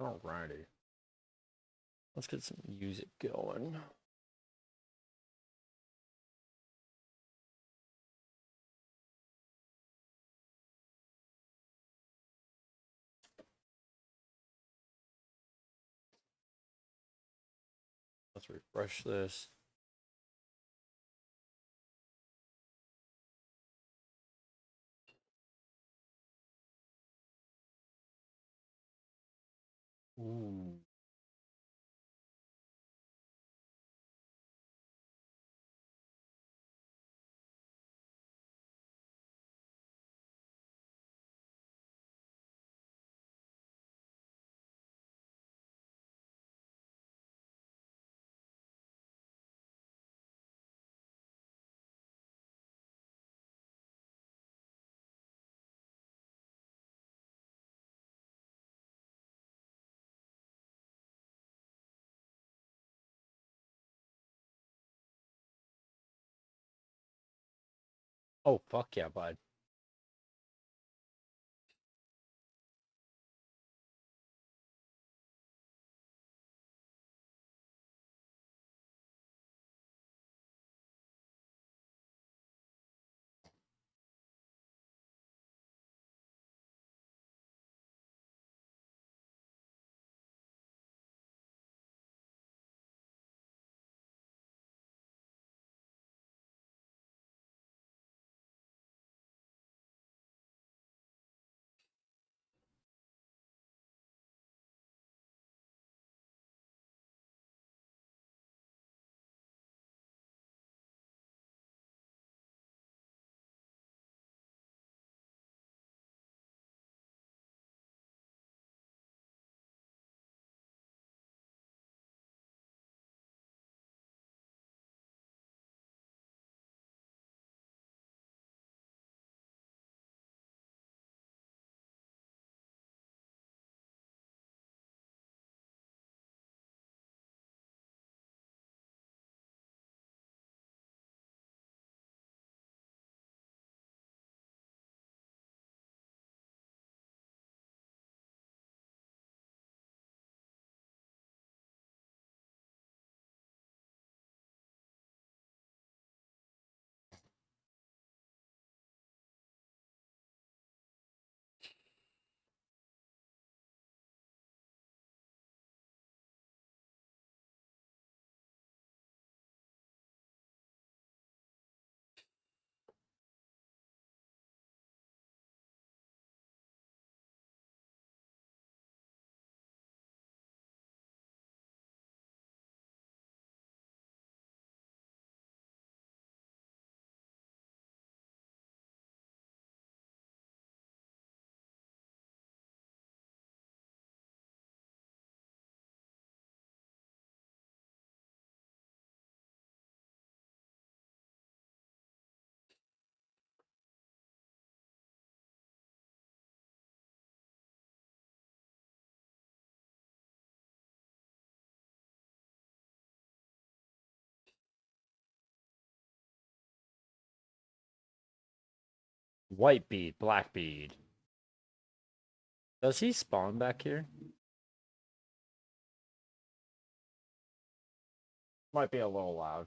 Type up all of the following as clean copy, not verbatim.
Alrighty. Let's get some music going. Let's refresh this. Ooh. Oh, fuck yeah, bud. White bead, black bead. Does he spawn back here? Might be a little loud.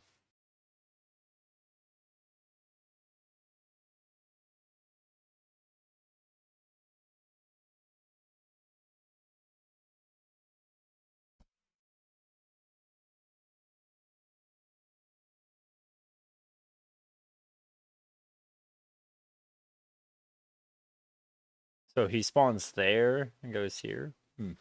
So he spawns there and goes here? Hmm.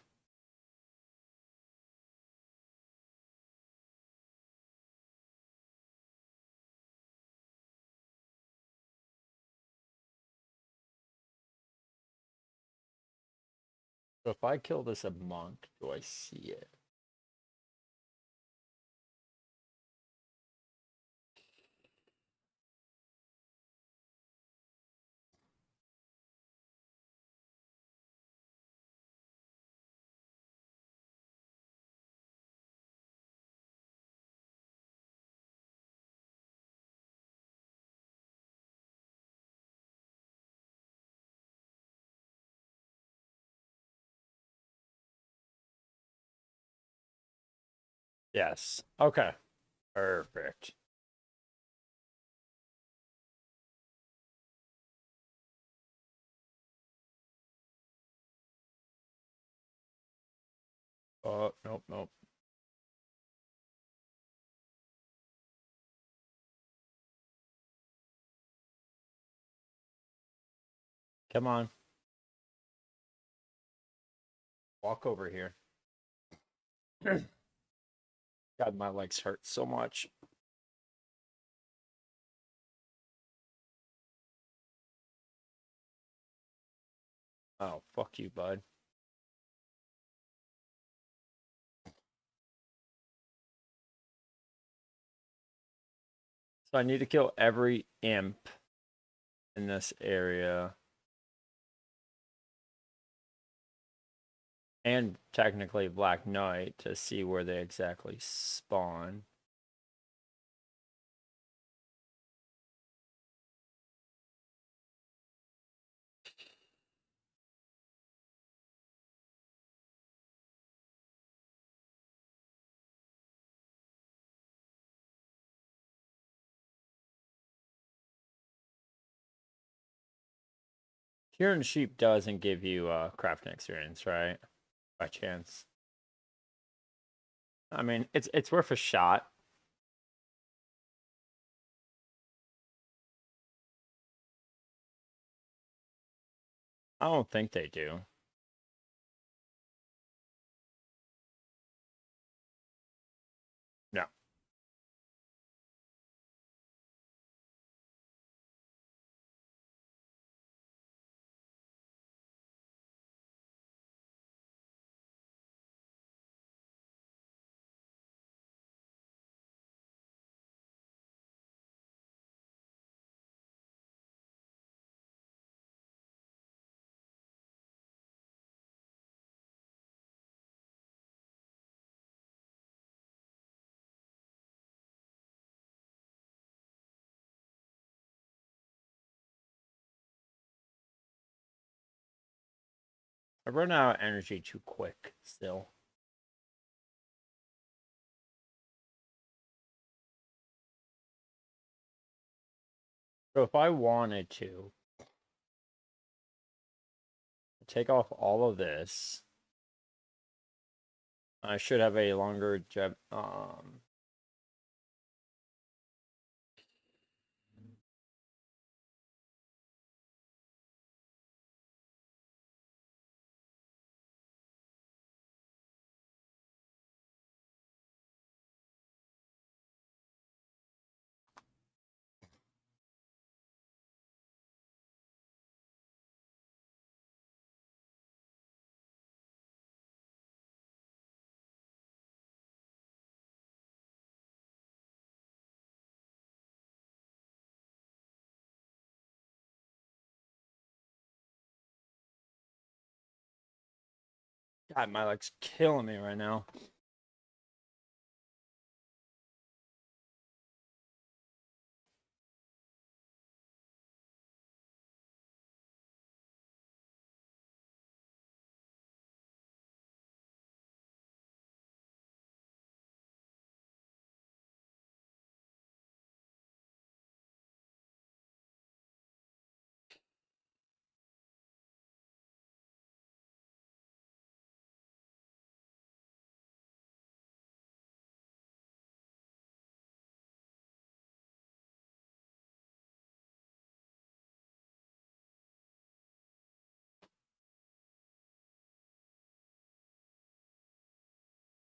So if I kill this a monk, do I see it? Yes. Okay. Perfect. Oh, nope, nope. Come on. Walk over here. God, my legs hurt so much. Oh, fuck you, bud. So I need to kill every imp in this area. And technically Black Knight to see where they exactly spawn. Curing sheep doesn't give you crafting experience, right? By chance. I mean, it's worth a shot. I don't think they do. No. I run out of energy too quick still. So if I wanted to take off all of this, I should have a longer jeb. God, my leg's killing me right now.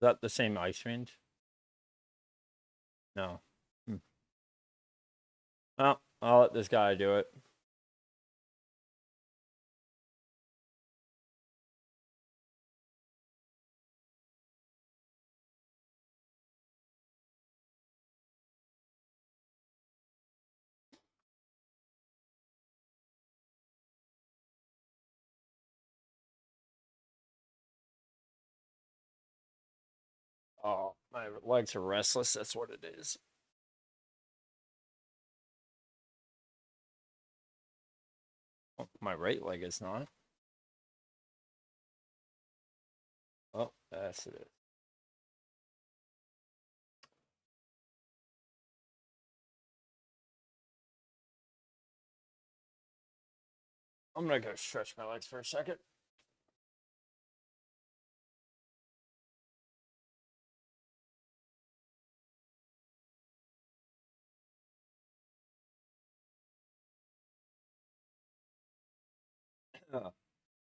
Is that the same ice range? No. Hmm. Well, I'll let this guy do it. Oh, my legs are restless. That's what it is. Oh, my right leg is not. Oh, that's it. I'm gonna go stretch my legs for a second.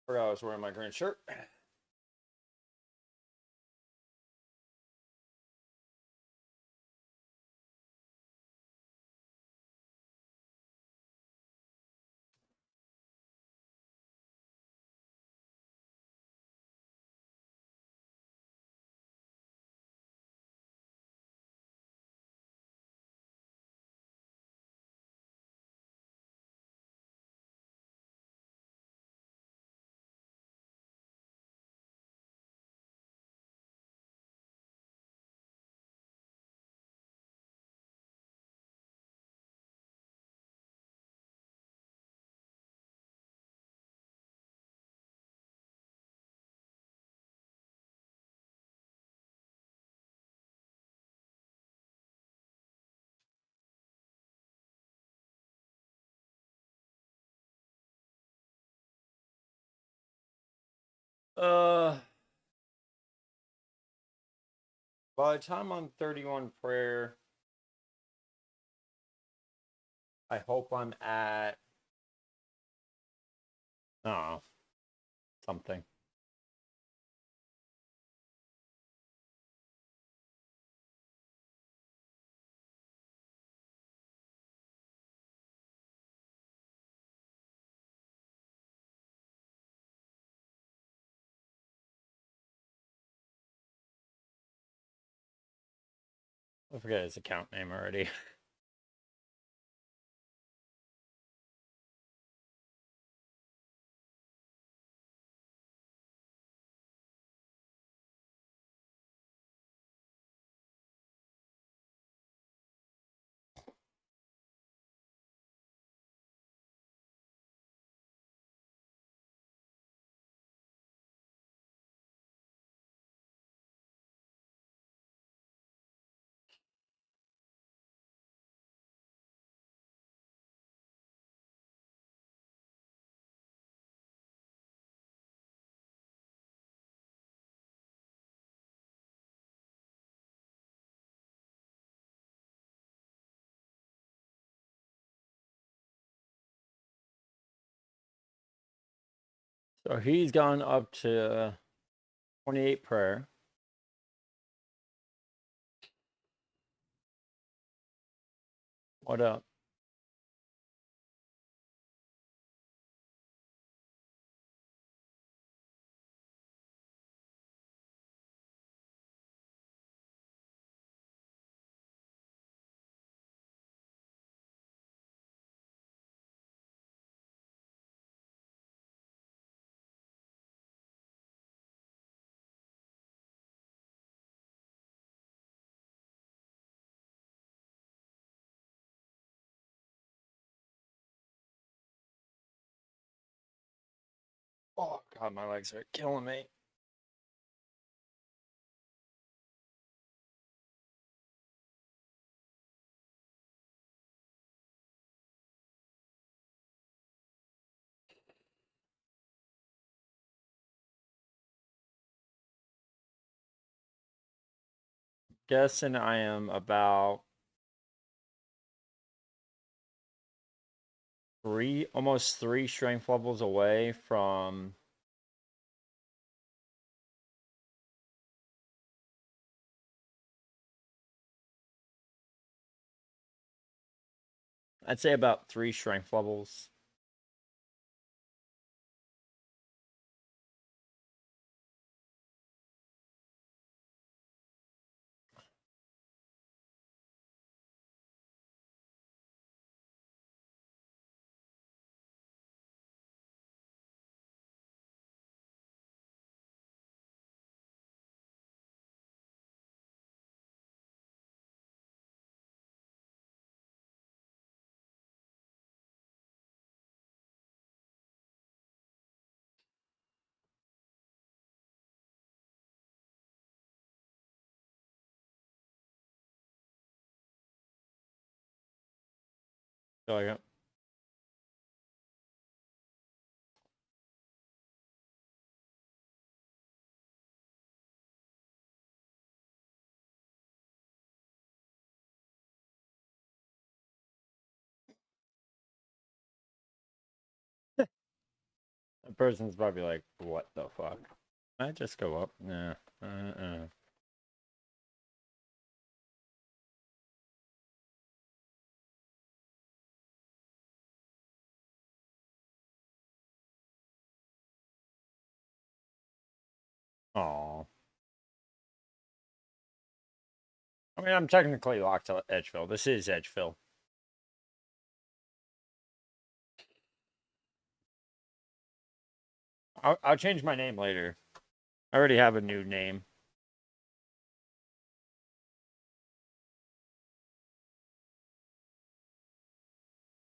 Forgot I was wearing my green shirt. Uh, by the time I'm 31 prayer, I hope I'm at, oh, something. I forget his account name already. So he's gone up to 28 prayer. What up? Oh, God, my legs are killing me. Guessing I am about almost three strength levels away from I'd say about three strength levels. So I got The person's probably like, what the fuck? I just go up. Nah. Uh-uh. Aw. I mean, I'm technically locked to Edgeville. This is Edgeville. I'll change my name later. I already have a new name.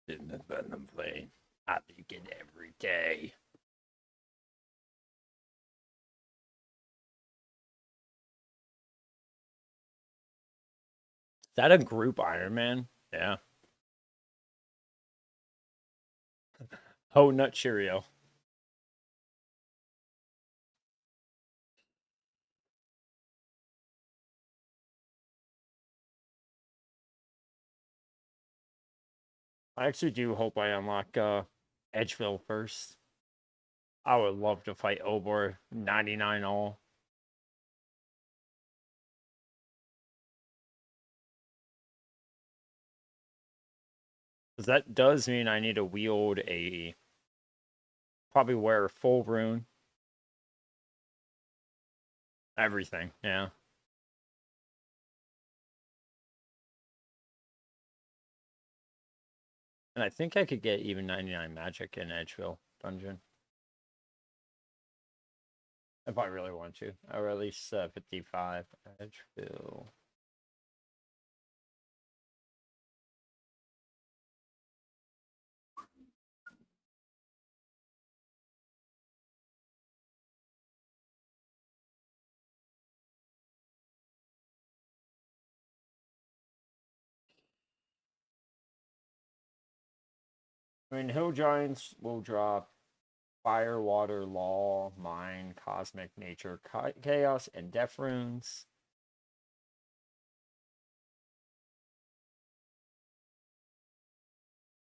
In the Venom plane. I think it every day. Is that a group Ironman? Yeah. Oh, nut Cheerio. I actually do hope I unlock Edgeville first. I would love to fight Obor 99 all. Because that does mean I need to wield a probably wear full rune. Everything, yeah. And I think I could get even 99 magic in Edgeville dungeon. If I really want to. Or at least 55 Edgeville. I mean, Hill Giants will drop Fire, Water, Law, Mind, Cosmic, Nature, Chaos, and Death Runes.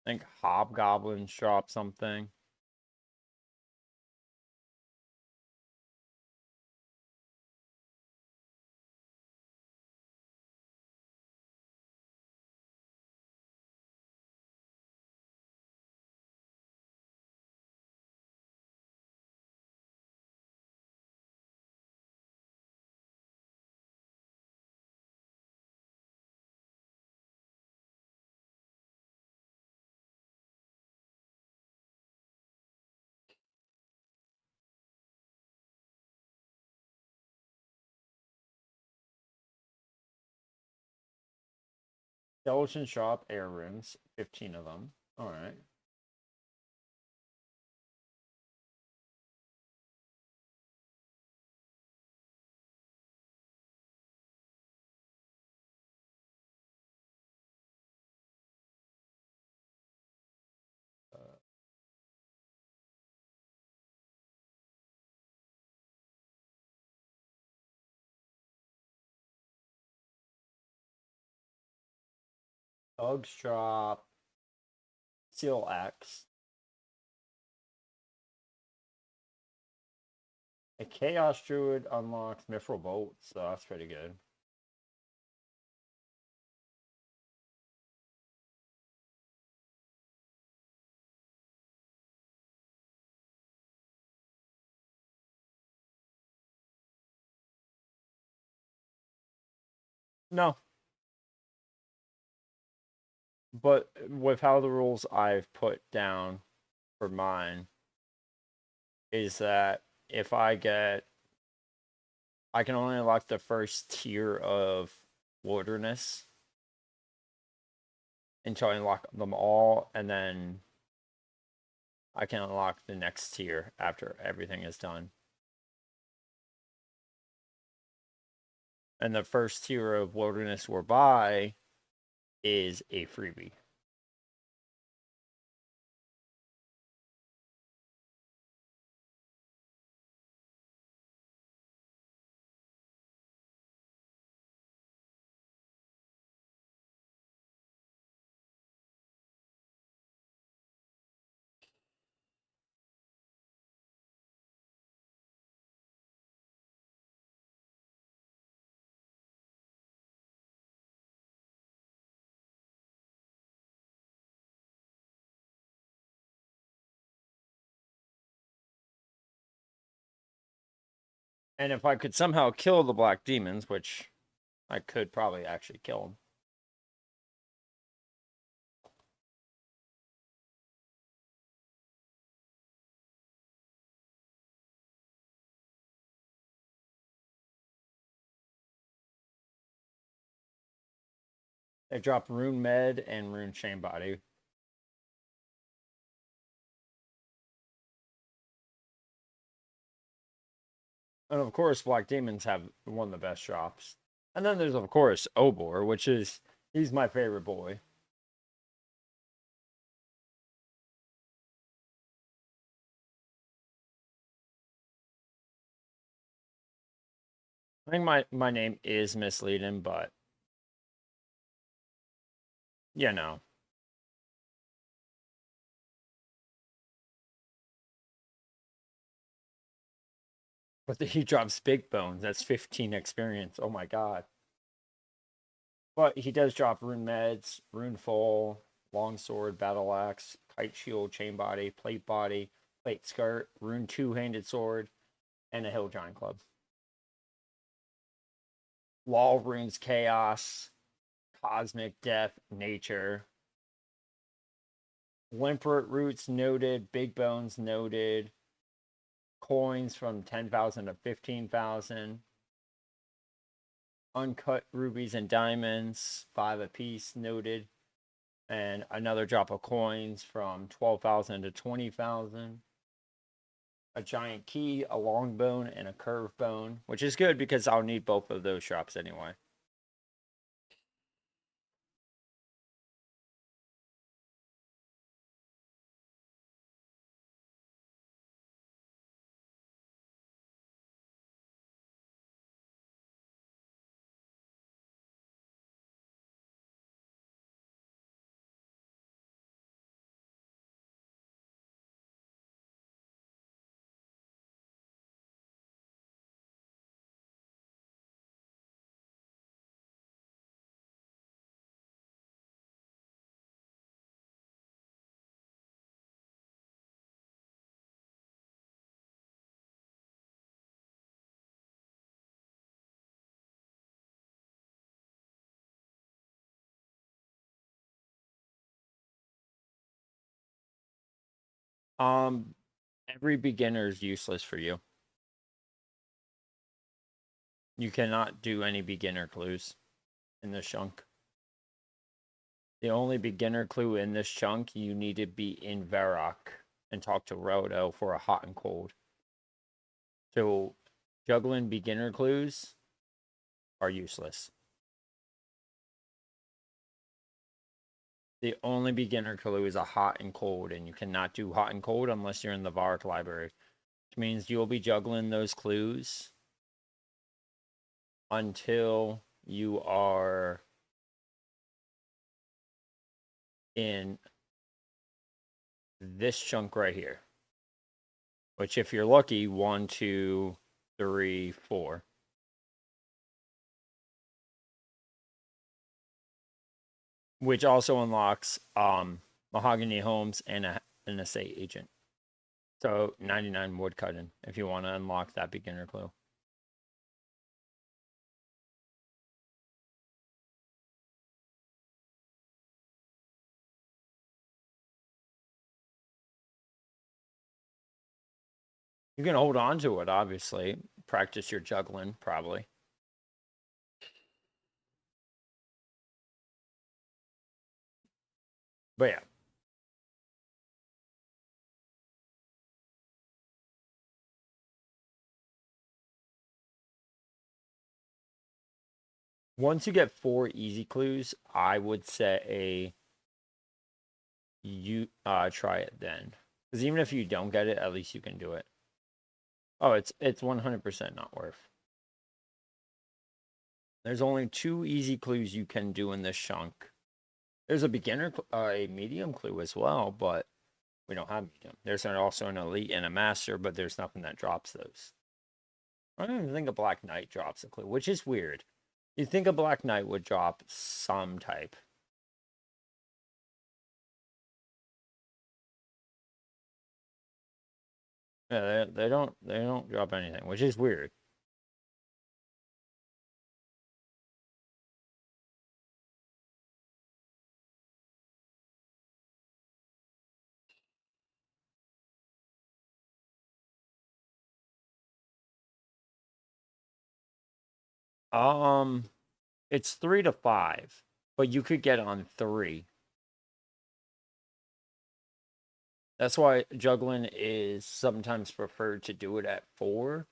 I think Hobgoblins drop something. Skeleton Shop, Air Runes, 15 of them. Alright. Bugs drop, Seal Axe. A Chaos Druid unlocks Mithril Bolt, so that's pretty good. No, but with how the rules I've put down for mine is that if I can only unlock the first tier of wilderness until I unlock them all, and then I can unlock the next tier after everything is done. And the first tier of wilderness we're by is a freebie. And if I could somehow kill the black demons, which I could probably actually kill them. They drop Rune Med and Rune Chain Body. And of course, Black Demons have one of the best drops. And then there's, of course, Obor, which is, he's my favorite boy. I think my name is misleading, but you know. But he drops Big Bones. That's 15 experience. Oh my god. But he does drop Rune Meds, Rune Fall, Longsword, Battle Axe, Kite Shield, Chain Body, Plate Skirt, Rune Two-Handed Sword, and a Hill Giant Club. Law Runes Chaos, Cosmic Death, Nature. Limpert Roots noted, Big Bones noted, coins from 10,000 to 15,000. Uncut rubies and diamonds, 5 apiece noted. And another drop of coins from 12,000 to 20,000. A giant key, a long bone, and a curved bone, which is good because I'll need both of those drops anyway. Um, every beginner is useless for you. You cannot do any beginner clues in this chunk. The only beginner clue in this chunk, you need to be in Varrock and talk to Rodo for a hot and cold. So juggling beginner clues are useless. The only beginner clue is a hot and cold, and you cannot do hot and cold unless you're in the Varrock library, which means you'll be juggling those clues until you are in this chunk right here. Which, if you're lucky, 1, 2, 3, 4. Which also unlocks Mahogany Homes and an estate agent. So 99 wood cutting if you want to unlock that beginner clue. You can hold on to it, obviously. Practice your juggling, probably. But yeah. Once you get 4 easy clues, I would say you try it then. Because even if you don't get it, at least you can do it. Oh, it's 100% not worth. There's only 2 easy clues you can do in this chunk. There's a beginner, a medium clue as well, but we don't have medium. There's also an elite and a master, but there's nothing that drops those. I don't even think a Black Knight drops a clue, which is weird. You'd think a Black Knight would drop some type. Yeah, they don't drop anything, which is weird. Um, it's 3 to 5, but you could get on 3. That's why juggling is sometimes preferred to do it at 4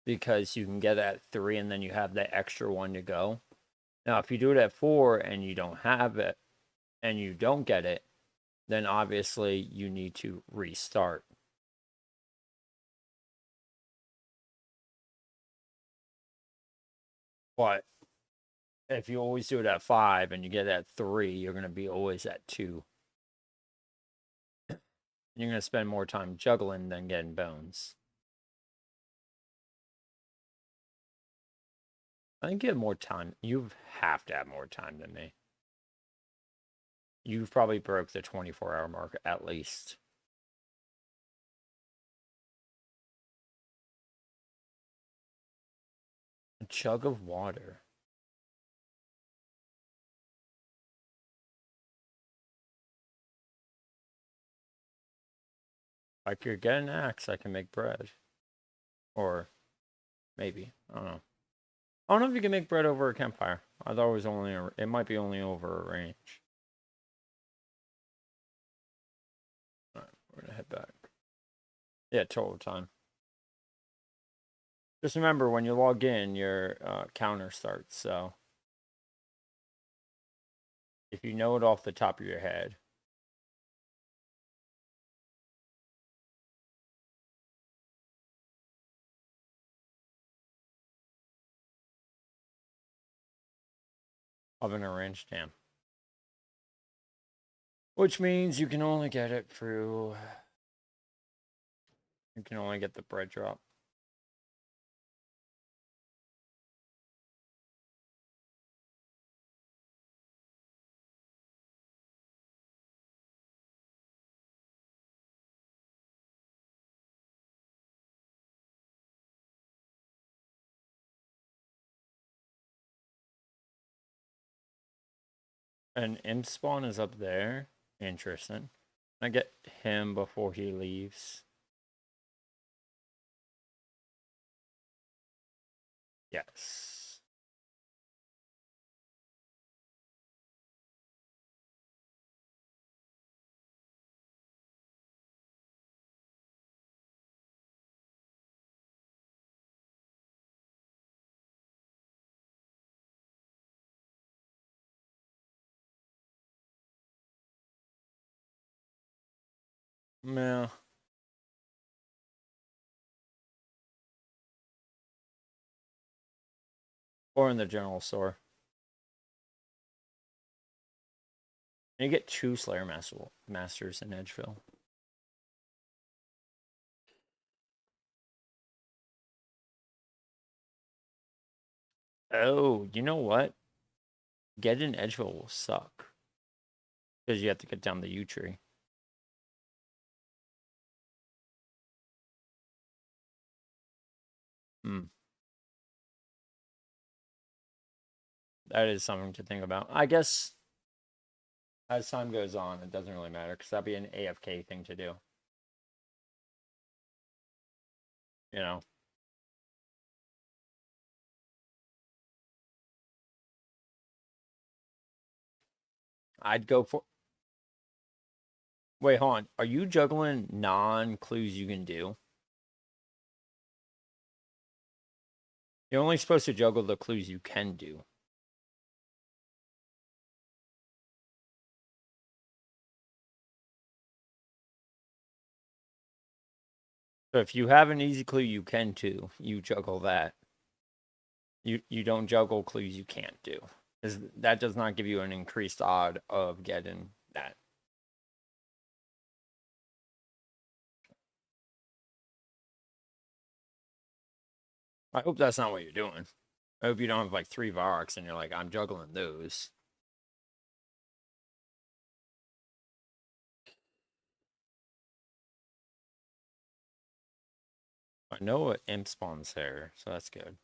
because you can get at 3 and then you have that extra one to go. Now, if you do it at 4 and you don't have it and you don't get it, then obviously you need to restart. But if you always do it at 5 and you get at 3, you're going to be always at 2. You're going to spend more time juggling than getting bones. I think you have more time. You have to have more time than me. You've probably broke the 24-hour mark at least. A jug of water. If I could get an axe, I can make bread. Or maybe. I don't know. I don't know if you can make bread over a campfire. I thought it was only it might be only over a range. Alright, we're gonna head back. Yeah, total time. Just remember when you log in, your counter starts. So if you know it off the top of your head. Oven or range, damn. Which means you can only get it through. You can only get the bread drop. And imp spawn is up there. Interesting. I get him before he leaves. Yes. Yeah. Or in the general store. And you get 2 Slayer Masters in Edgeville. Oh, you know what? Getting Edgeville will suck. Because you have to get down the yew tree. Hmm. That is something to think about. I guess as time goes on, it doesn't really matter because that'd be an AFK thing to do. You know? I'd go for. Wait, hold on. Are you juggling non-clues you can do? You're only supposed to juggle the clues you can do. So if you have an easy clue you can do, you juggle that. You don't juggle clues you can't do. That does not give you an increased odd of getting that. I hope that's not what you're doing. I hope you don't have like 3 Varroks and you're like, I'm juggling those. I know what imp spawns there, so that's good.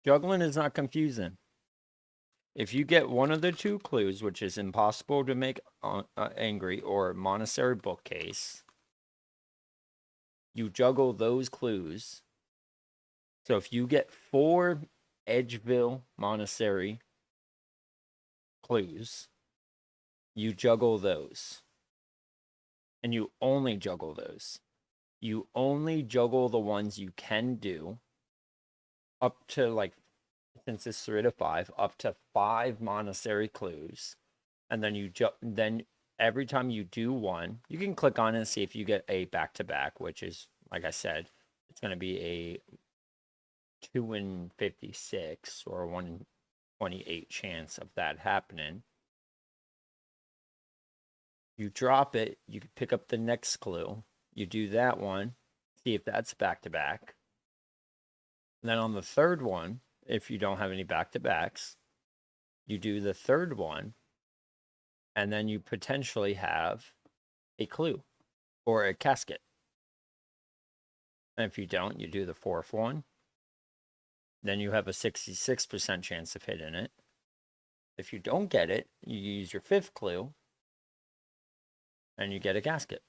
Juggling is not confusing. If you get one of the two clues, which is impossible to make angry or monastery bookcase, you juggle those clues. So if you get 4 Edgeville Monastery clues, you juggle those. And you only juggle those. You only juggle the ones you can do up to, like, since it's 3 to 5, up to 5 monastery clues. And then then every time you do one, you can click on it and see if you get a back-to-back, which is, like I said, it's going to be a 2 in 56 or 1 in 28 chance of that happening. You drop it, you pick up the next clue, you do that one, see if that's back-to-back. Then on the third one, if you don't have any back-to-backs, you do the third one, and then you potentially have a clue or a casket. And if you don't, you do the fourth one. Then you have a 66% chance of hitting it. If you don't get it, you use your fifth clue, and you get a casket.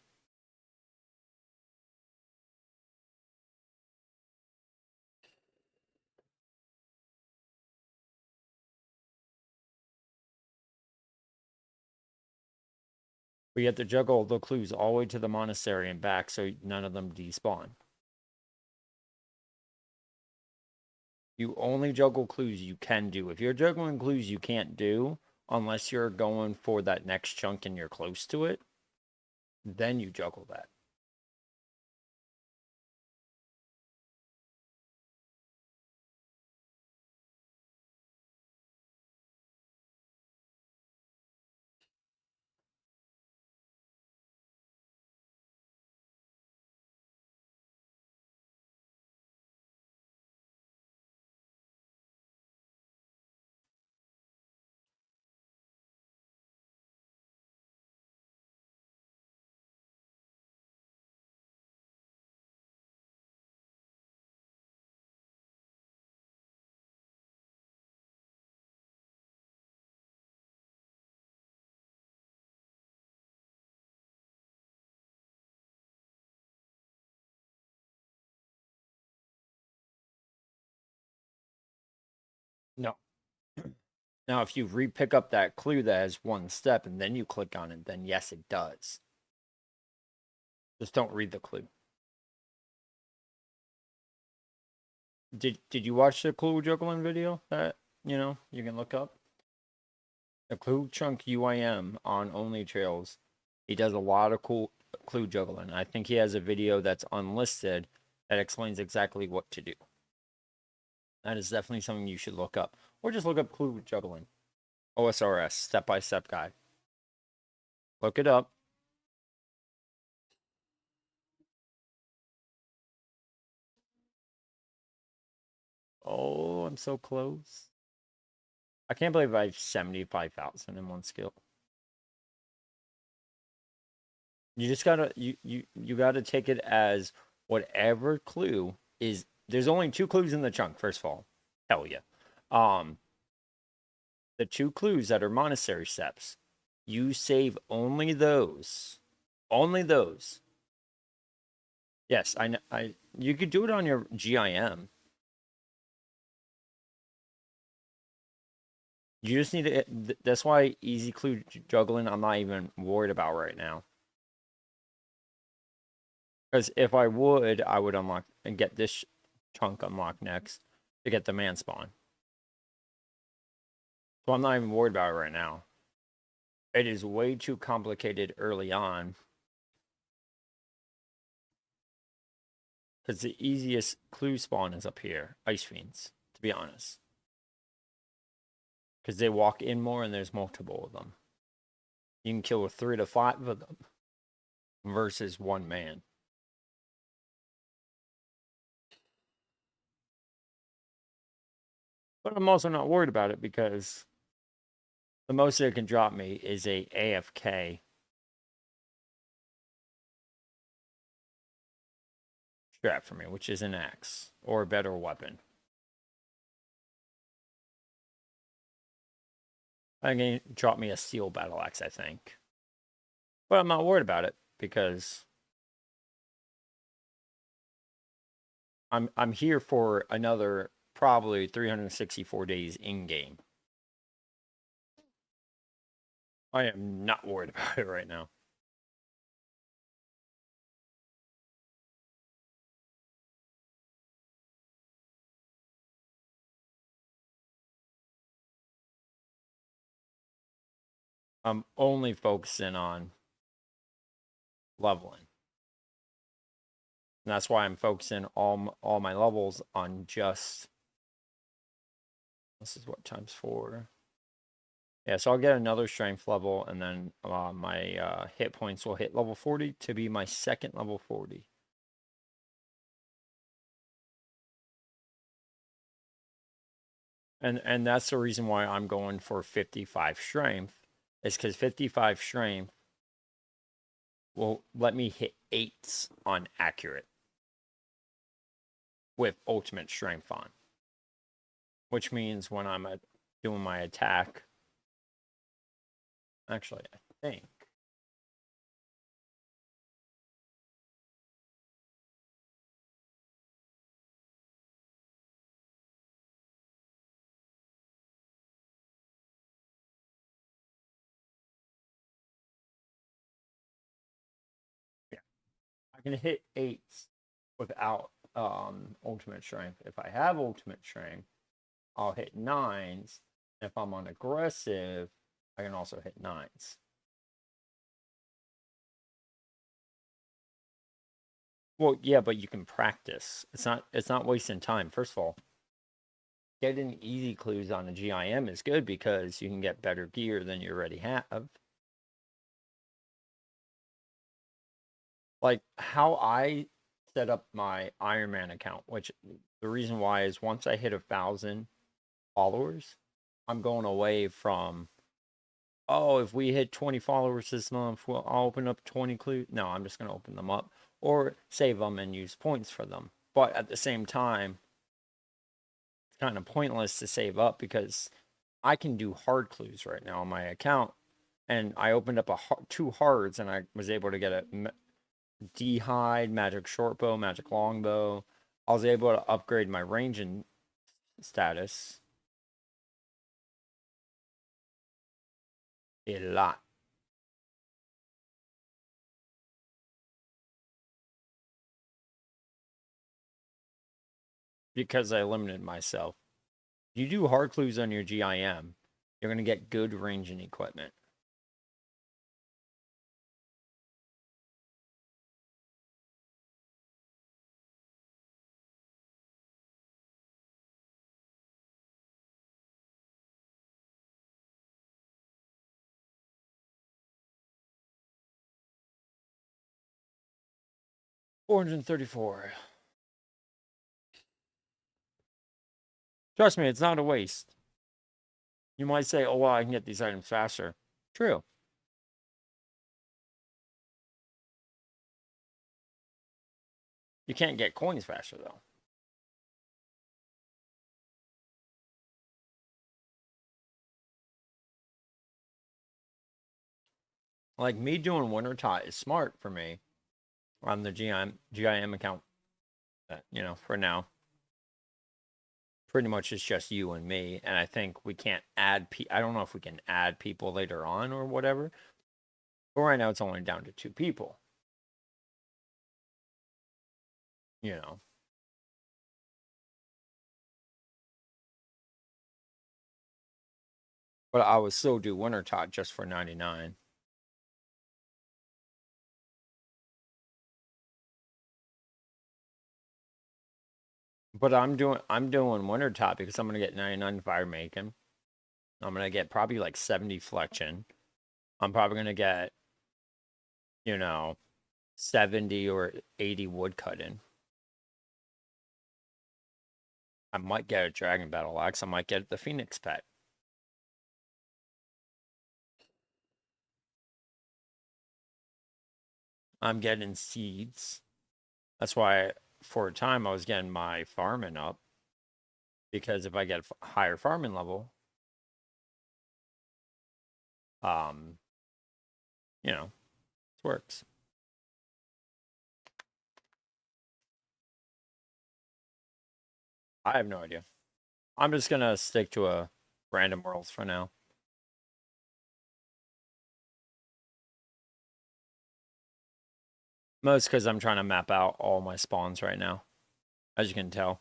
But you have to juggle the clues all the way to the monastery and back so none of them despawn. You only juggle clues you can do. If you're juggling clues you can't do, unless you're going for that next chunk and you're close to it, then you juggle that. No. Now, if you re-pick up that clue that has one step and then you click on it, then yes, it does. Just don't read the clue. Did you watch the clue juggling video that, you can look up? The clue chunk UIM on Only Trails. He does a lot of cool clue juggling. I think he has a video that's unlisted that explains exactly what to do. That is definitely something you should look up. Or just look up clue juggling. OSRS, step-by-step guide. Look it up. Oh, I'm so close. I can't believe I have 75,000 in one skill. You just gotta you gotta take it as whatever clue is. There's only 2 clues in the chunk. First of all, hell yeah. The 2 clues that are monastery steps, you save only those. Only those. Yes, I know. You could do it on your GIM. You just need to. That's why easy clue juggling, I'm not even worried about right now. Because if I would unlock and get this chunk unlocked next to get the man spawn. So I'm not even worried about it right now. It is way too complicated early on. Because the easiest clue spawn is up here. Ice Fiends, to be honest. Because they walk in more and there's multiple of them. You can kill 3 to 5 of them versus 1 man. But I'm also not worried about it because the most it can drop me is a AFK strap for me, which is an axe or a better weapon. I'm going to drop me a steel battle axe, I think. But I'm not worried about it because I'm here for another probably 364 days in game. I am not worried about it right now. I'm only focusing on leveling. And that's why I'm focusing all my levels on just, this is what, times 4. Yeah, so I'll get another strength level, and then my hit points will hit level 40 to be my second level 40. And that's the reason why I'm going for 55 strength, is because 55 strength will let me hit 8s on accurate with ultimate strength on. Which means when I'm doing my attack, actually, I think yeah, I can hit 8s without ultimate strength. If I have ultimate strength, I'll hit 9s. If I'm on aggressive, I can also hit 9s. Well, yeah, but you can practice. It's not wasting time. First of all, getting easy clues on a GIM is good because you can get better gear than you already have. Like how I set up my Ironman account, which the reason why is once I hit 1,000 followers, I'm going away from, oh, if we hit 20 followers this month, I'll open up 20 clues. No, I'm just going to open them up or save them and use points for them. But at the same time, it's kind of pointless to save up because I can do hard clues right now on my account. And I opened up 2 hards and I was able to get a D-hide, magic shortbow, magic longbow. I was able to upgrade my ranging status a lot because I limited myself. You do hard clues on your GIM, you're going to get good ranging equipment. $434. Trust me, it's not a waste. You might say, oh, well, I can get these items faster. True. You can't get coins faster, though. Like me doing winter tot is smart for me on the GIM account. For now, pretty much it's just you and me. And I think we can't add. I don't know if we can add people later on or whatever. But right now, it's only down to 2 people. You know, but I would still do winter tot just for 99. But I'm doing winter tot because I'm gonna get 99 fire making. I'm gonna get probably like 70 flexion. I'm probably gonna get, you know, 70 or 80 wood cutting. I might get a dragon battle axe. I might get the phoenix pet. I'm getting seeds. That's why for a time I was getting my farming up because if I get a higher farming level, Um, you know, it works. I have no idea. I'm just gonna stick to a random worlds for now. Most because I'm trying to map out all my spawns right now, as you can tell.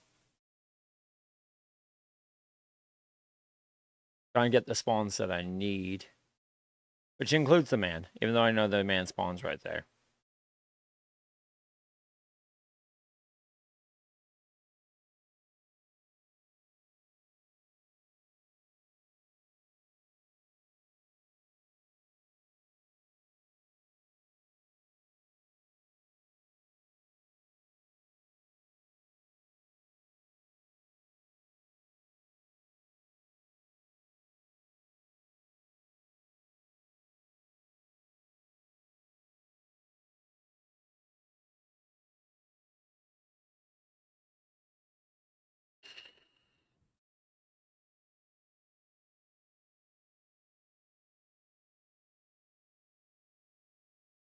Trying to get the spawns that I need, which includes the man, even though I know the man spawns right there.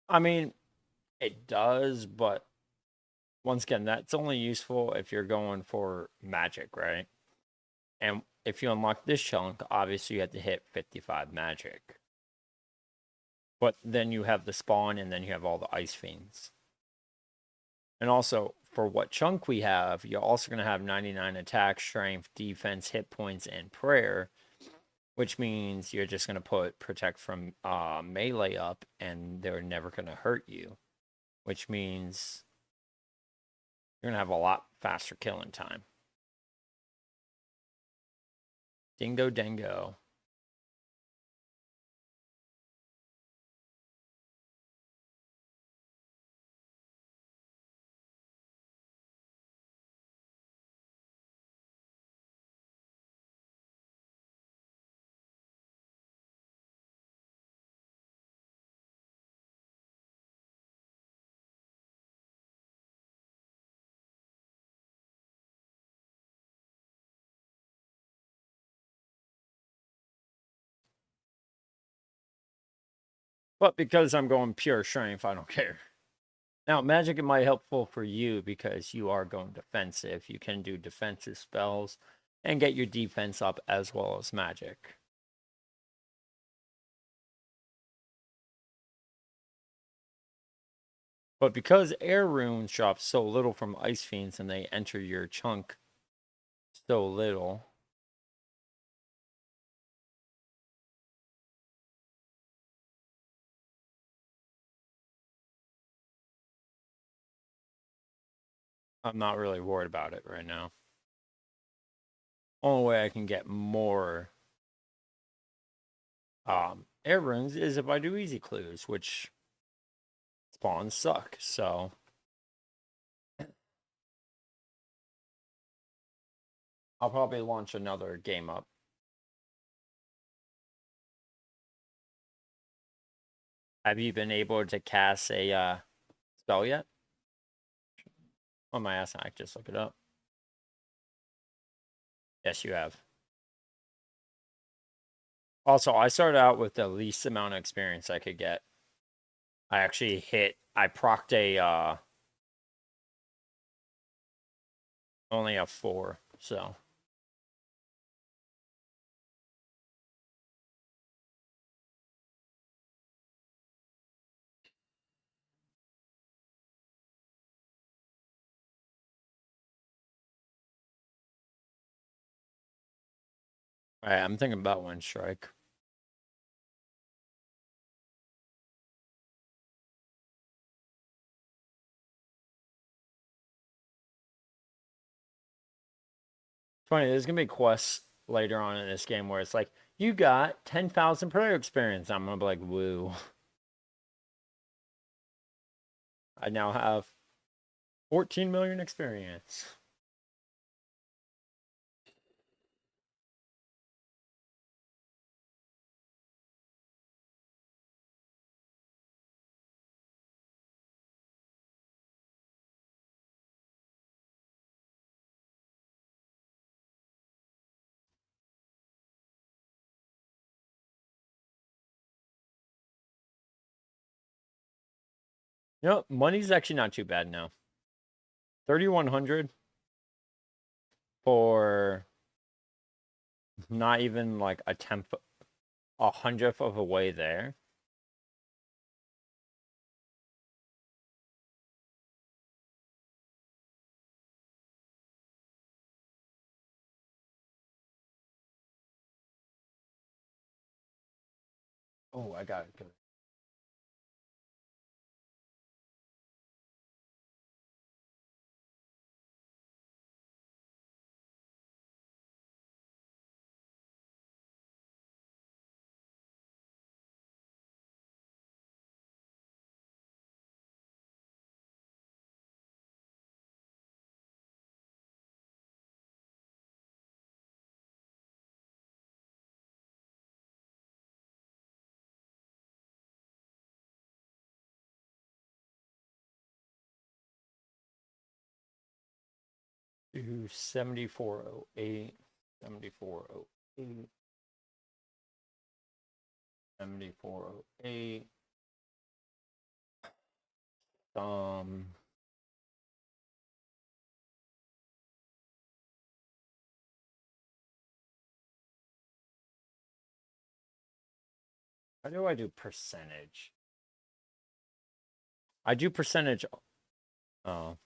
I mean, it does, but once again, that's only useful if you're going for magic, right? And if you unlock this chunk, obviously you have to hit 55 magic. But then you have the spawn, and then you have all the ice fiends. And also, for what chunk we have, you're also going to have 99 attack, strength, defense, hit points, and prayer, which means you're just going to put protect from melee up, and they're never going to hurt you, which means you're going to have a lot faster killing time. Dingo Dango. But because I'm going pure strength, I don't care. Now, magic it might be helpful for you because you are going defensive. You can do defensive spells and get your defense up as well as magic. But because air runes drop so little from ice fiends and they enter your chunk so little, I'm not really worried about it right now. Only way I can get more air runes is if I do easy clues, which spawns suck. So I'll probably launch another game up. Have you been able to cast a spell yet? On my ass, I just look it up. Yes, you have. Also, I started out with the least amount of experience I could get. I actually I procced a only a 4, so I'm thinking about one strike. It's funny, there's gonna be quests later on in this game where it's like, you got 10,000 prayer experience. I'm gonna be like, woo. I now have 14 million experience. You know, money's actually not too bad now. 3,100 for not even like a hundredth of a way there. Oh, I got it. 7408, 7408, 7408. Um, how do I do percentage? I do percentage. Oh,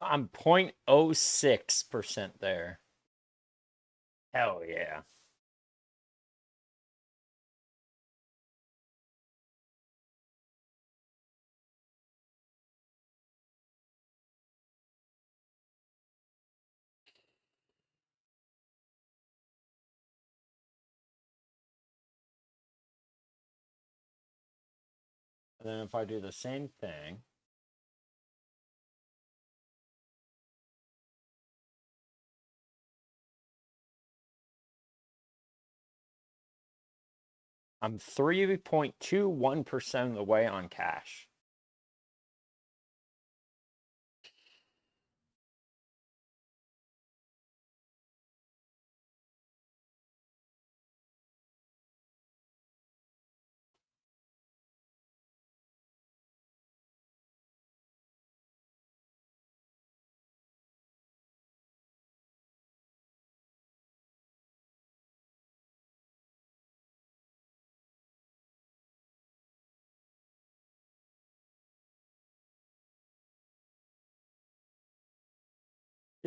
I'm 0.06% there. Hell yeah. And then if I do the same thing, I'm 3.21% of the way on cash.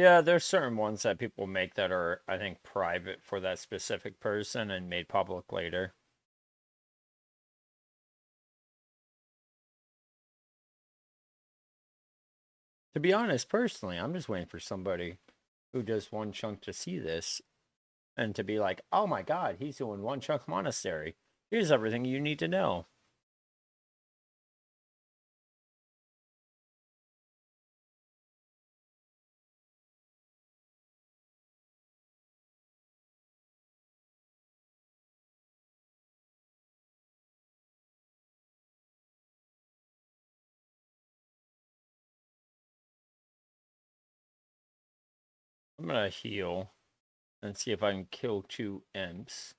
Yeah, there's certain ones that people make that are, I think, private for that specific person and made public later. To be honest, personally, I'm just waiting for somebody who does one chunk to see this and to be like, oh my God, he's doing one chunk monastery. Here's everything you need to know. I'm gonna heal and see if I can kill 2 imps.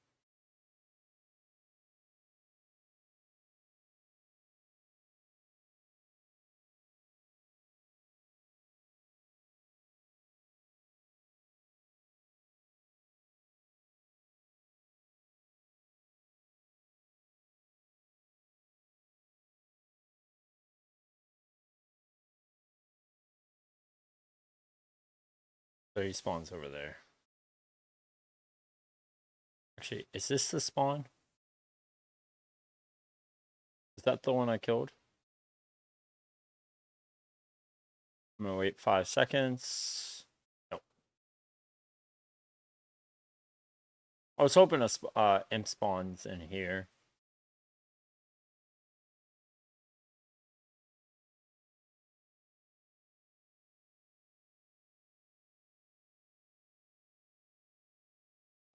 So he spawns over there. Actually, is this the spawn? Is that the one I killed? I'm gonna wait 5 seconds. Nope. I was hoping a imp spawns in here.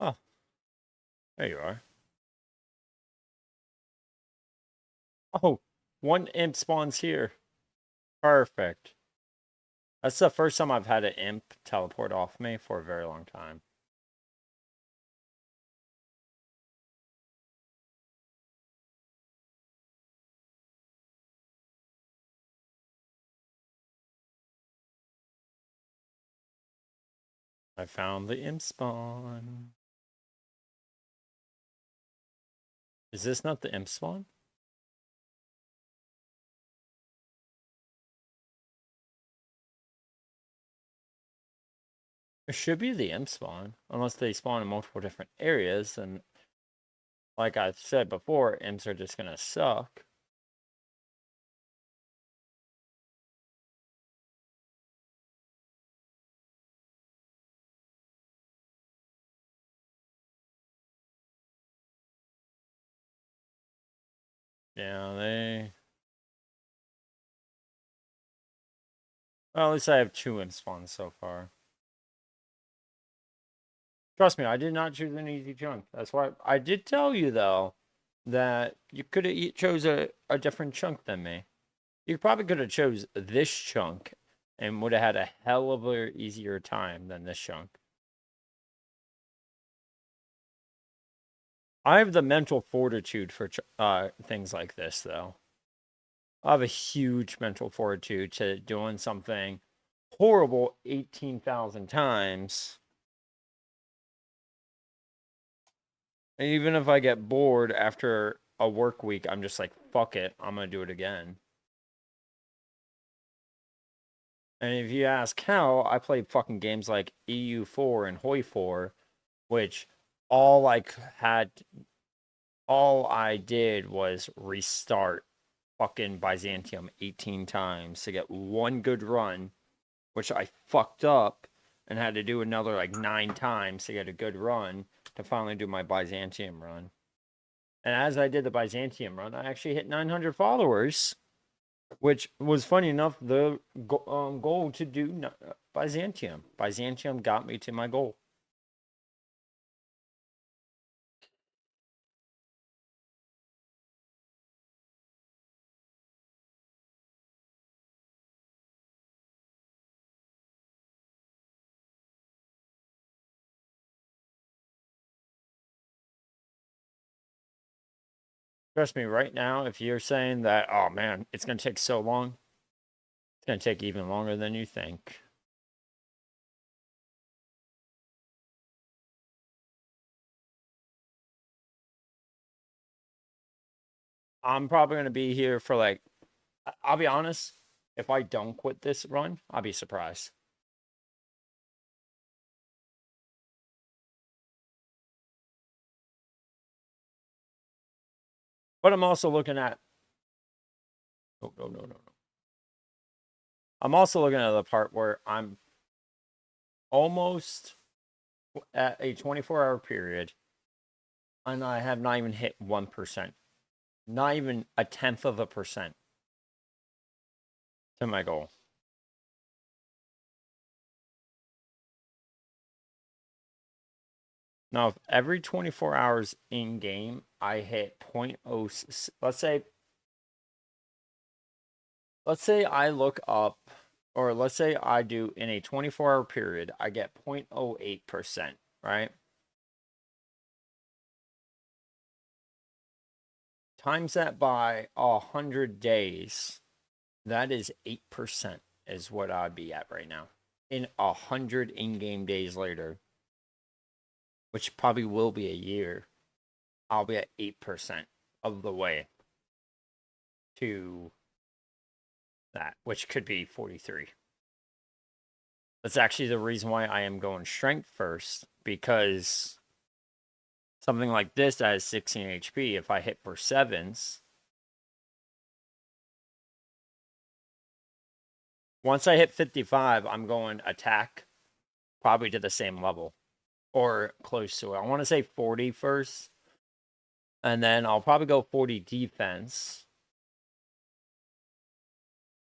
Oh, there you are. Oh, one imp spawns here. Perfect. That's the first time I've had an imp teleport off me for a very long time. I found the imp spawn. Is this not the imp spawn? It should be the imp spawn, unless they spawn in multiple different areas. And like I said before, imps are just gonna suck. Yeah, well, at least I have 2 imp spawns so far. Trust me, I did not choose an easy chunk. That's why I did tell you though that you could have chose a different chunk than me. You probably could have chose this chunk and would have had a hell of a easier time than this chunk. I have the mental fortitude for things like this though. I have a huge mental fortitude to doing something horrible 18,000 times. And even if I get bored after a work week, I'm just like, fuck it, I'm gonna do it again. And if you ask how, I played fucking games like EU4 and Hoi4, which all like had all I did was restart fucking Byzantium 18 times to get one good run, which I fucked up and had to do another like 9 times to get a good run to finally do my Byzantium run. And as I did the Byzantium run, I actually hit 900 followers, which was funny enough the goal to do Byzantium. Byzantium got me to my goal. Trust me, right now, if you're saying that, oh man, it's going to take so long, it's going to take even longer than you think. I'm probably going to be here for like, I'll be honest, if I don't quit this run, I'll be surprised. But I'm also looking at, oh, no, no, no, no. I'm also looking at the part where I'm almost at a 24-hour period and I have not even hit 1%, not even a tenth of a percent to my goal. Now, if every 24 hours in game I hit 0.0, let's say I look up, or let's say I do in a 24-hour period, I get 0.08%, right? Times that by 100 days, that is 8% is what I'd be at right now. In 100 in-game days later, which probably will be a year, I'll be at 8% of the way to that, which could be 43. That's actually the reason why I am going strength first, because something like this that has 16 HP, if I hit for sevens, once I hit 55, I'm going attack probably to the same level or close to it. I want to say 40 first, and then I'll probably go 40 defense.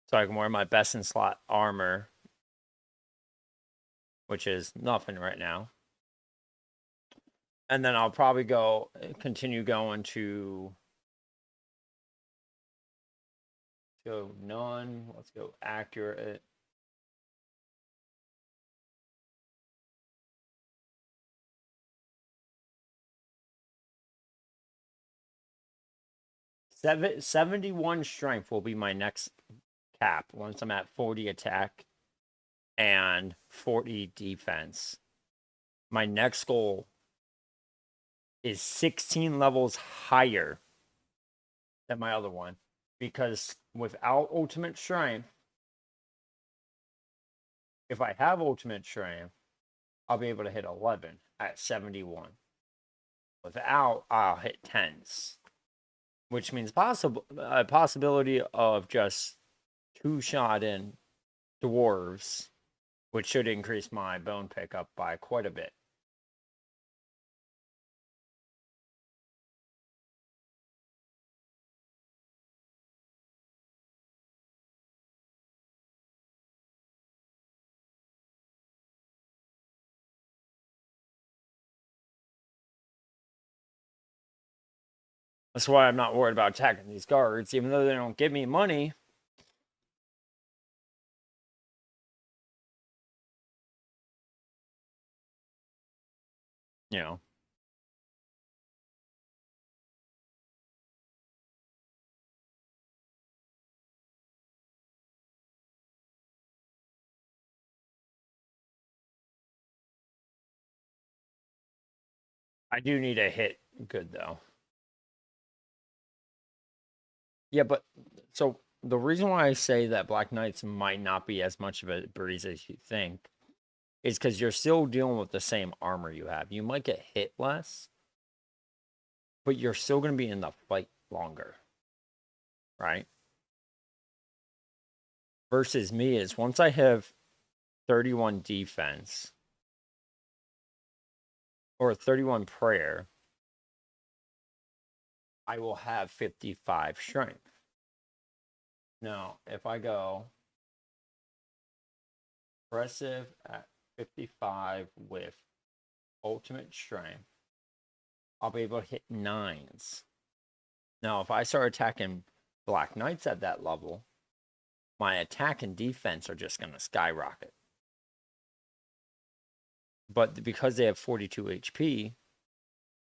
So I can wear my best in slot armor, which is nothing right now. And then I'll probably continue going to go none. Let's go accurate. 71 strength will be my next cap once I'm at 40 attack and 40 defense. My next goal is 16 levels higher than my other one because without ultimate strength, if I have ultimate strength, I'll be able to hit 11 at 71. Without, I'll hit 10s, which means a possibility of just two-shot in dwarves, which should increase my bone pickup by quite a bit. That's why I'm not worried about attacking these guards, even though they don't give me money. You know, I do need a hit good though. Yeah, but so the reason why I say that Black Knights might not be as much of a breeze as you think is because you're still dealing with the same armor you have. You might get hit less, but you're still going to be in the fight longer, right? Versus me is once I have 31 defense or 31 prayer, I will have 55 strength. Now, if I go aggressive at 55 with ultimate strength, I'll be able to hit 9s. Now, if I start attacking Black Knights at that level, my attack and defense are just going to skyrocket. But because they have 42 HP,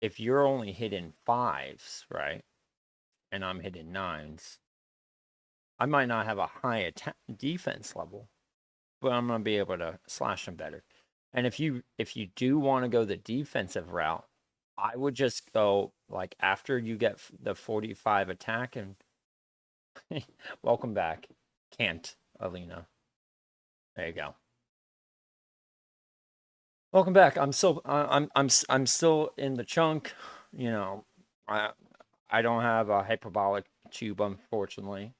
if you're only hitting 5s, right, and I'm hitting 9s, I might not have a high attack defense level, but I'm going to be able to slash them better. And if you do want to go the defensive route, I would just go like after you get the 45 attack and welcome back. Can't, Alina. There you go. Welcome back. I'm still in the chunk. You know, I don't have a hyperbolic tube, unfortunately.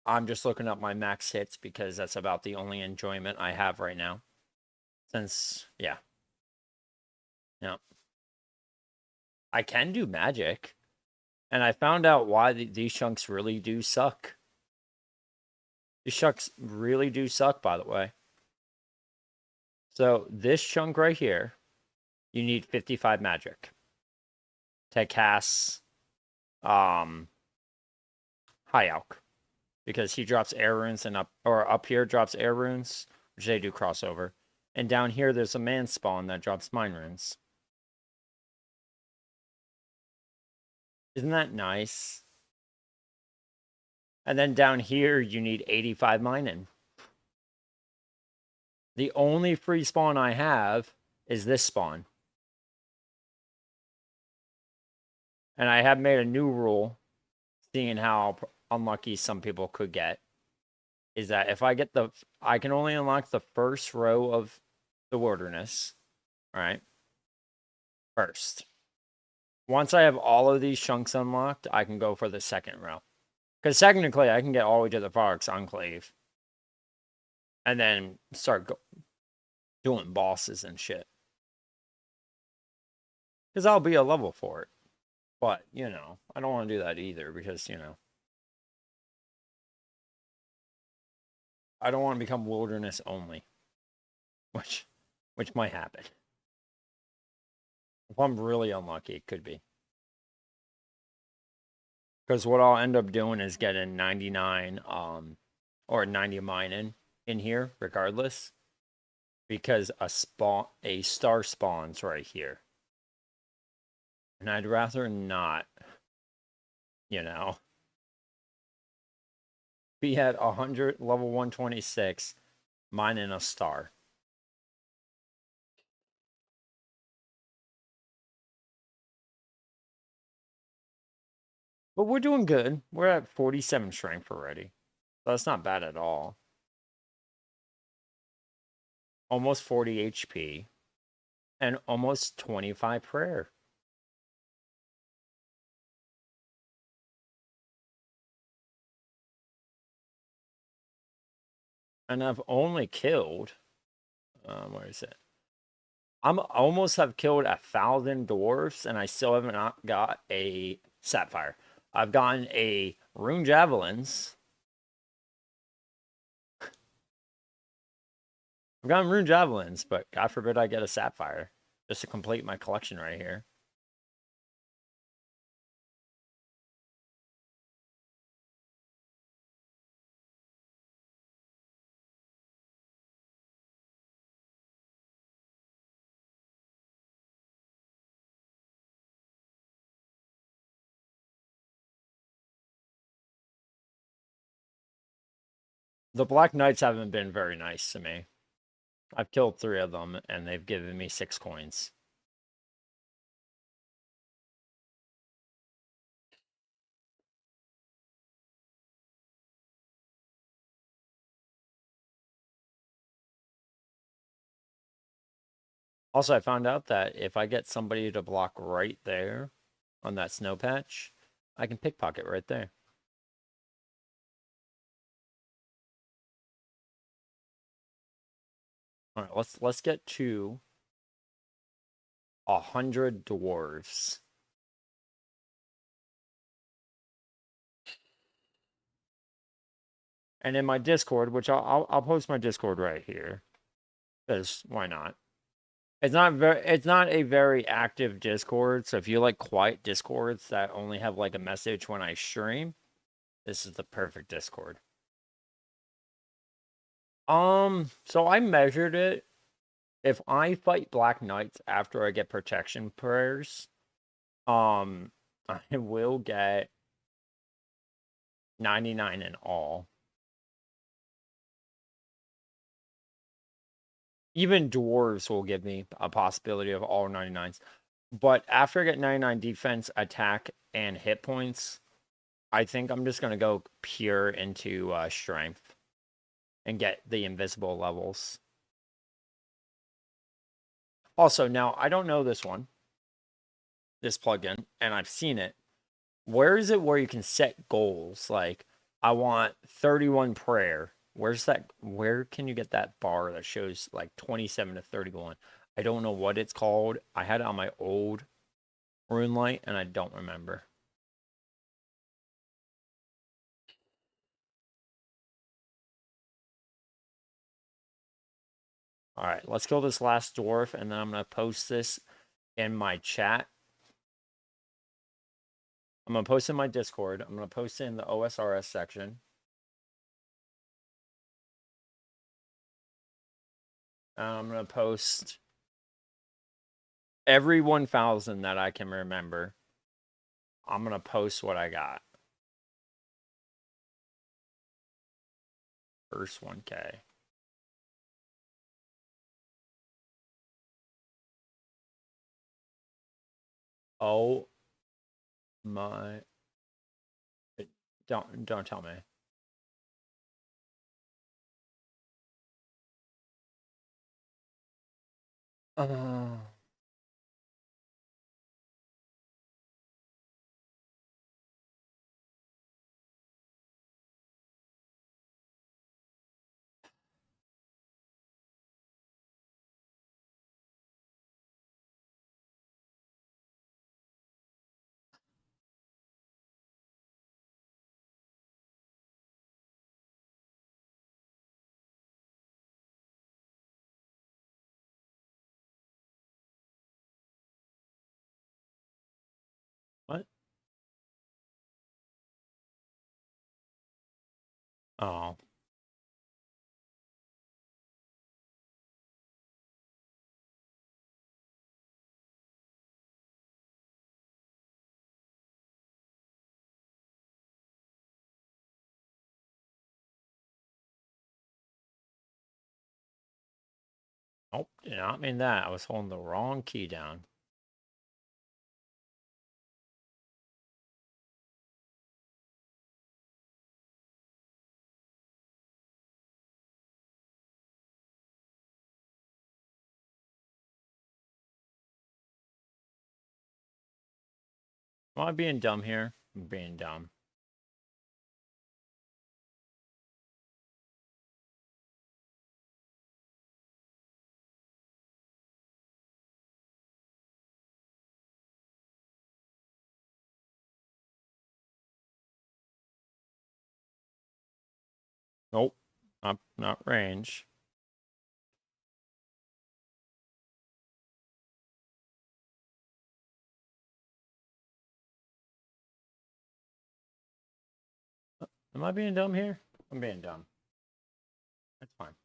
I'm just looking up my max hits because that's about the only enjoyment I have right now. Since yeah, I can do magic, and I found out why these chunks really do suck. These chunks really do suck, by the way. So this chunk right here, you need 55 magic to cast High Elk because he drops air runes and up here drops air runes, which they do crossover. And down here there's a man spawn that drops mine runes. Isn't that nice? And then down here you need 85 mining. The only free spawn I have is this spawn. And I have made a new rule, seeing how unlucky some people could get, is that if I get I can only unlock the first row of the wilderness, right? First. Once I have all of these chunks unlocked, I can go for the second row. Because technically, I can get all the way to the Fox Enclave and then start doing bosses and shit. Because I'll be a level for it. But, I don't want to do that either because, I don't want to become wilderness only, which might happen. If I'm really unlucky, it could be. Because what I'll end up doing is getting 99 or 90 mining in here regardless. Because a star spawns right here. And I'd rather not, you know, be at 100 level 126 mining a star. But we're doing good. We're at 47 strength already. That's not bad at all. Almost 40 HP and almost 25 prayer. And I've only killed, where is it? I'm almost have killed 1,000 dwarfs and I still haven't got a sapphire. I've gotten a rune javelins. I've gotten rune javelins, but God forbid I get a sapphire just to complete my collection right here. The Black Knights haven't been very nice to me. I've killed 3 of them and they've given me 6 coins. Also, I found out that if I get somebody to block right there on that snow patch, I can pickpocket right there. All right, let's get to 100 dwarves. And in my Discord, which I'll post my Discord right here, because why not? It's not a very active Discord, so if you like quiet Discords that only have like a message when I stream, this is the perfect Discord. So I measured it. If I fight Black Knights after I get protection prayers, um, I will get 99 in all. Even dwarves will give me a possibility of all 99s. But after I get 99 defense, attack, and hit points, I think I'm just going to go pure into strength and get the invisible levels. Also, now I don't know this one, this plugin, and I've seen it. Where is it where you can set goals? Like, I want 31 prayer. Where's that? Where can you get that bar that shows like 27 to 31? I don't know what it's called. I had it on my old RuneLight and I don't remember. All right, let's kill this last dwarf and then I'm going to post this in my chat. I'm going to post in my Discord. I'm going to post it in the OSRS section. I'm going to post every 1,000 that I can remember. I'm going to post what I got. First 1K. Oh my. Don't tell me. Uh, Oh. Nope, did not mean that. I was holding the wrong key down. Am I being dumb here? I'm being dumb. Nope, not range. Am I being dumb here? I'm being dumb. That's fine.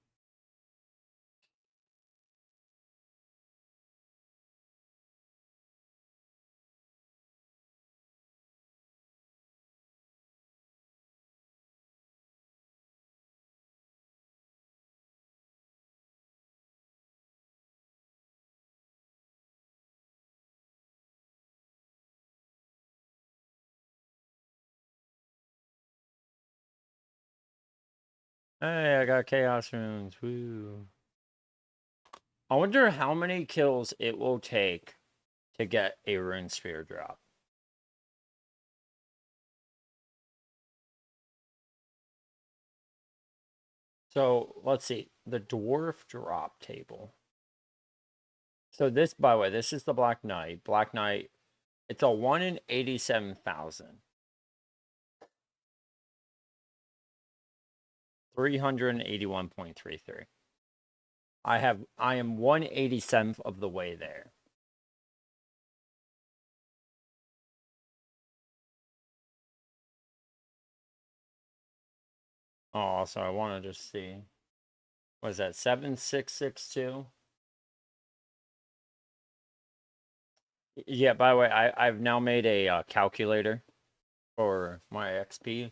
Hey, I got chaos runes. Woo. I wonder how many kills it will take to get a rune sphere drop. So let's see. The dwarf drop table. So this, by the way, this is the Black Knight. Black Knight, it's a 1 in 87,000. 381.33. I am 1/87th of the way there. Oh, so I want to just see. What is that? 7662? Yeah, by the way, I've now made a calculator for my XP.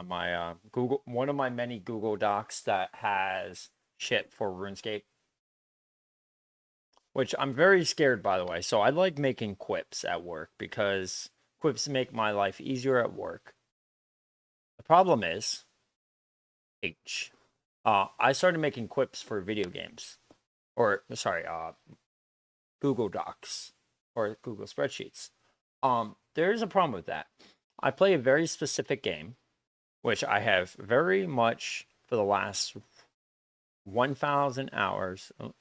My Google, one of my many Google Docs that has shit for RuneScape, which I'm very scared, by the way. So I like making quips at work because quips make my life easier at work. The problem is H. I started making quips for video games, or sorry, Google Docs or Google spreadsheets. There's a problem with that. I play a very specific game, which I have very much for the last 1,000 hours. Oh,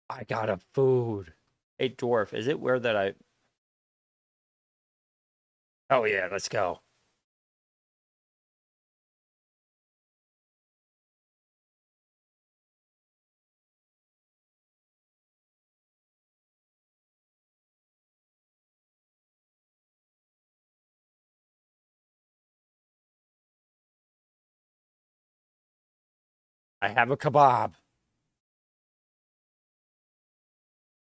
I got a food. Hey, dwarf, is it where that I? Oh yeah, let's go. I have a kebab.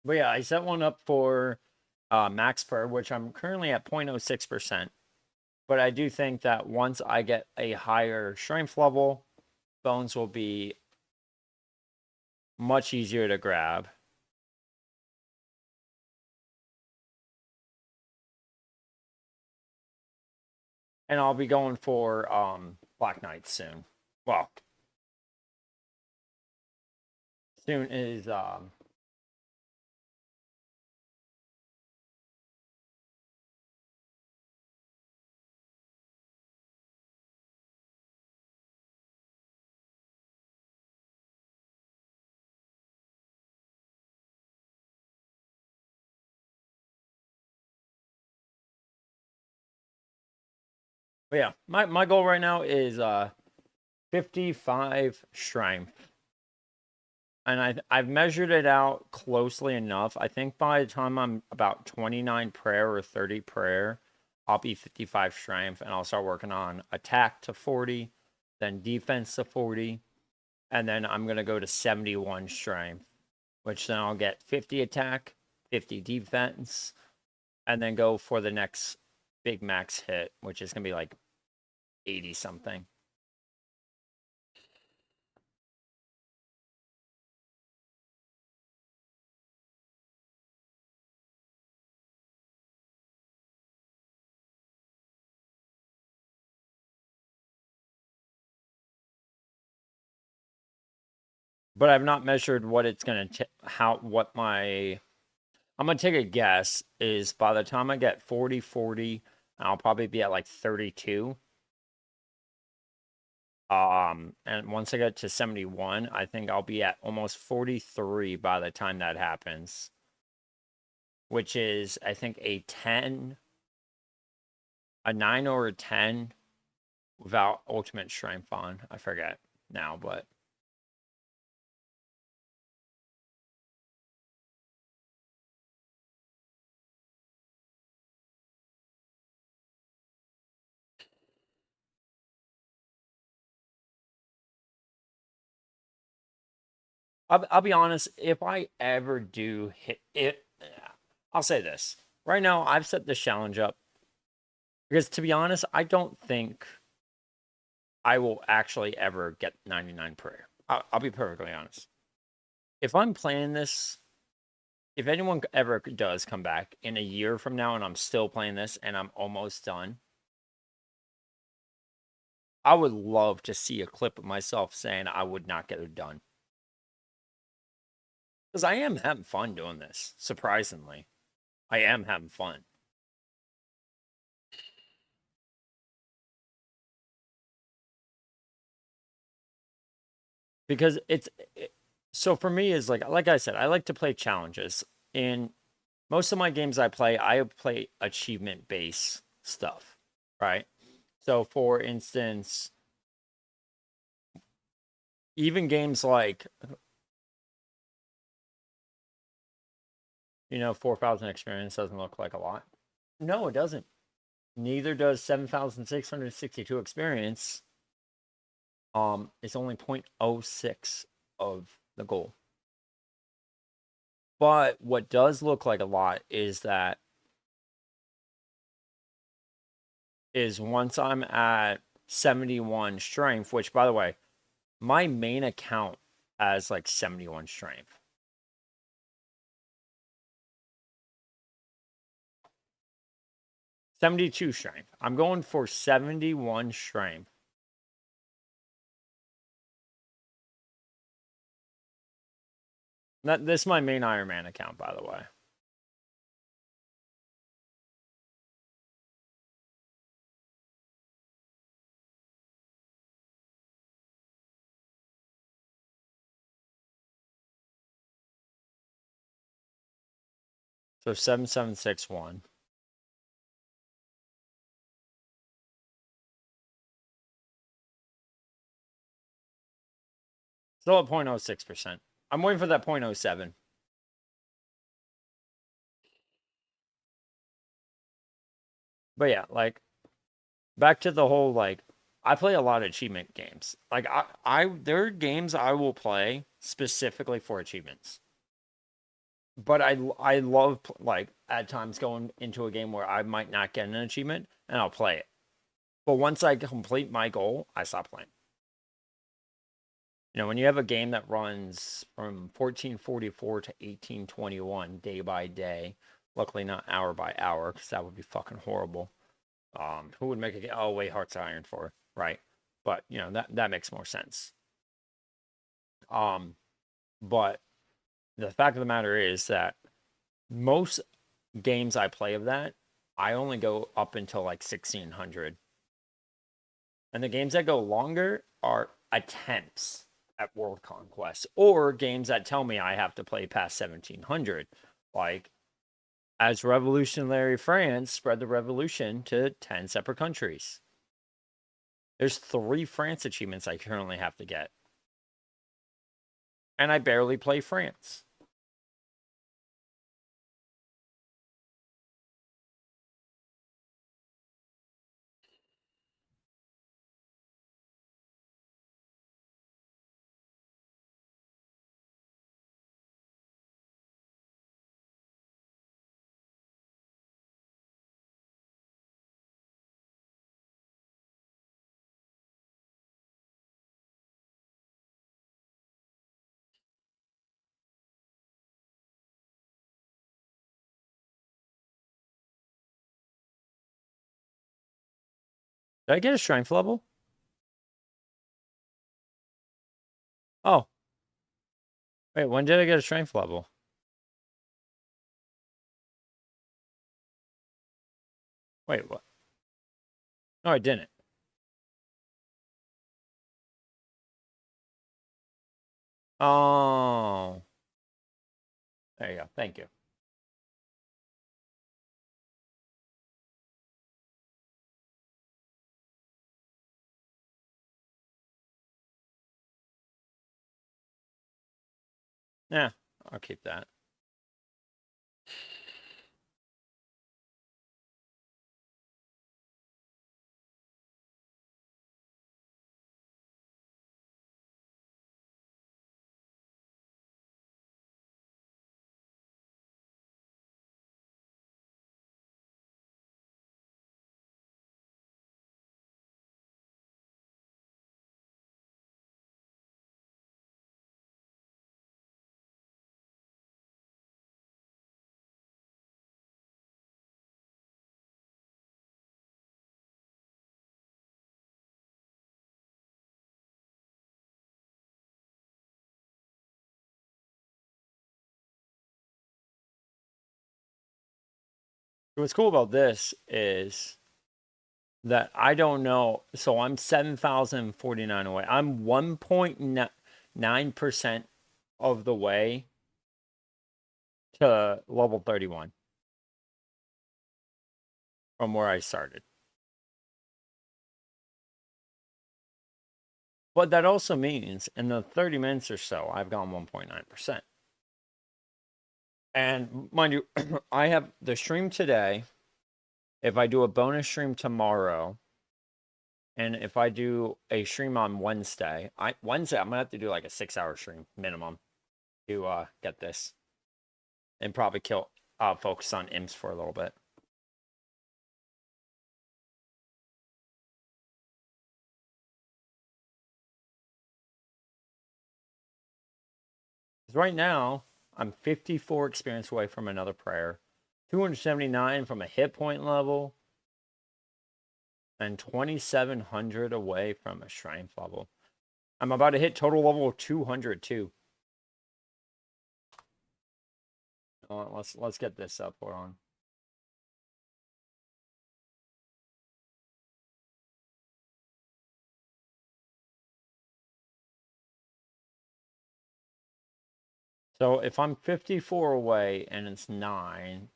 But yeah, I set one up for max per, which I'm currently at 0.06%. But I do think that once I get a higher strength level, bones will be much easier to grab. And I'll be going for Black Knight soon. Well, soon is but yeah, my goal right now is 55 strength. And I've measured it out closely enough. I think by the time I'm about 29 prayer or 30 prayer, I'll be 55 strength and I'll start working on attack to 40, then defense to 40, and then I'm going to go to 71 strength, which then I'll get 50 attack, 50 defense, and then go for the next big max hit, which is going to be like 80 something. But I've not measured what it's going to, what my, I'm going to take a guess is by the time I get 40, 40, I'll probably be at like 32. And once I get to 71, I think I'll be at almost 43 by the time that happens, which is, I think, a 10, a 9 or a 10 without ultimate strength on. I forget now, but I'll be honest, if I ever do hit it, I'll say this. Right now, I've set this challenge up because to be honest, I don't think I will actually ever get 99 prayer. I'll be perfectly honest. If I'm playing this, if anyone ever does come back in a year from now and I'm still playing this and I'm almost done, I would love to see a clip of myself saying I would not get it done. Because I am having fun doing this, surprisingly. I am having fun. Because so for me is like I said, I like to play challenges. In most of my games I play achievement based stuff, right? So for instance, even games like 4,000 experience doesn't look like a lot. No, it doesn't. Neither does 7,662 experience. It's only 0.06 of the goal. But what does look like a lot is once I'm at 71 strength, which by the way, my main account has like 71 strength. '72 strength. I'm going for 71 strength. This is my main Ironman account, by the way. So 7761. Still at 0.06%. I'm waiting for that 0.07. But yeah, like back to the whole I play a lot of achievement games. Like I there are games I will play specifically for achievements. But I love like at times going into a game where I might not get an achievement and I'll play it. But once I complete my goal, I stop playing. When you have a game that runs from 1444 to 1821 day by day, luckily not hour by hour because that would be fucking horrible. Who would make a game? Oh, wait, Hearts of Iron for, right? But that makes more sense. Um, but the fact of the matter is that most games I play of that, I only go up until like 1600. And the games that go longer are attempts at world conquest or games that tell me I have to play past 1700. Like, as revolutionary France spread the revolution to 10 separate countries. There's 3 France achievements I currently have to get. And I barely play France. Did I get a strength level? Oh. Wait, when did I get a strength level? Wait, what? No, I didn't. Oh. There you go. Thank you. Yeah, I'll keep that. What's cool about this is that I don't know. So I'm 7,049 away. I'm 1.9% of the way to level 31 from where I started. But that also means in the 30 minutes or so, I've gone 1.9%. And mind you, I have the stream today. If I do a bonus stream tomorrow, and if I do a stream on Wednesday, Wednesday I'm gonna have to do like a 6-hour stream minimum to get this, and probably focus on imps for a little bit. Because right now I'm 54 experience away from another prayer, 279 from a hit point level, and 2,700 away from a strength level. I'm about to hit total level 200 too. Let's get this up. Hold on. So if I'm 54 away and it's 9,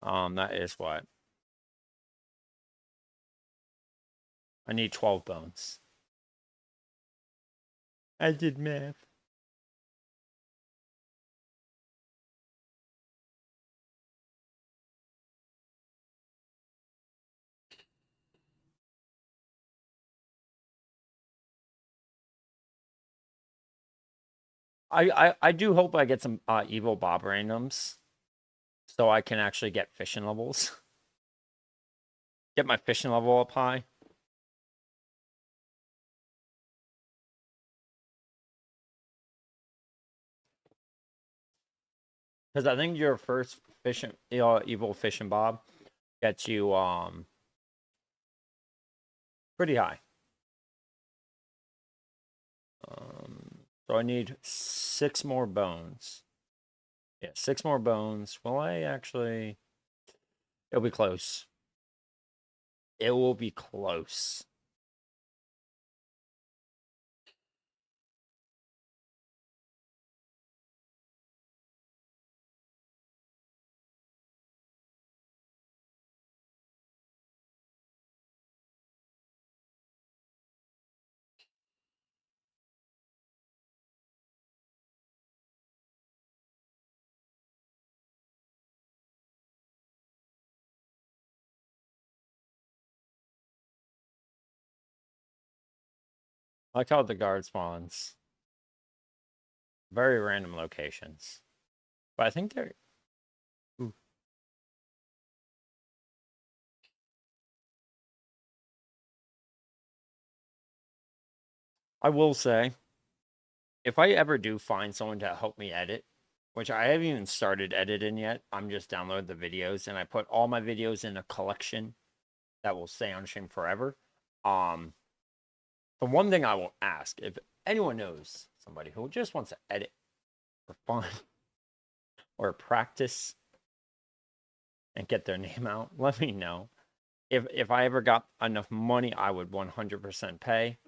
that is what? I need 12 bones. I did math. I do hope I get some evil Bob randoms so I can actually get fishing levels. Get my fishing level up high. Because I think your first fishing evil fishing Bob gets you pretty high. So I need 6 more bones. Yeah, 6 more bones. Will I actually? It'll be close. It will be close. I like how the guard spawns. Very random locations. But I think they're. Ooh. I will say, if I ever do find someone to help me edit, which I haven't even started editing yet, I'm just downloading the videos and I put all my videos in a collection that will stay on stream forever. The one thing I will ask, if anyone knows somebody who just wants to edit for fun or practice and get their name out, let me know. If I ever got enough money, I would 100% pay.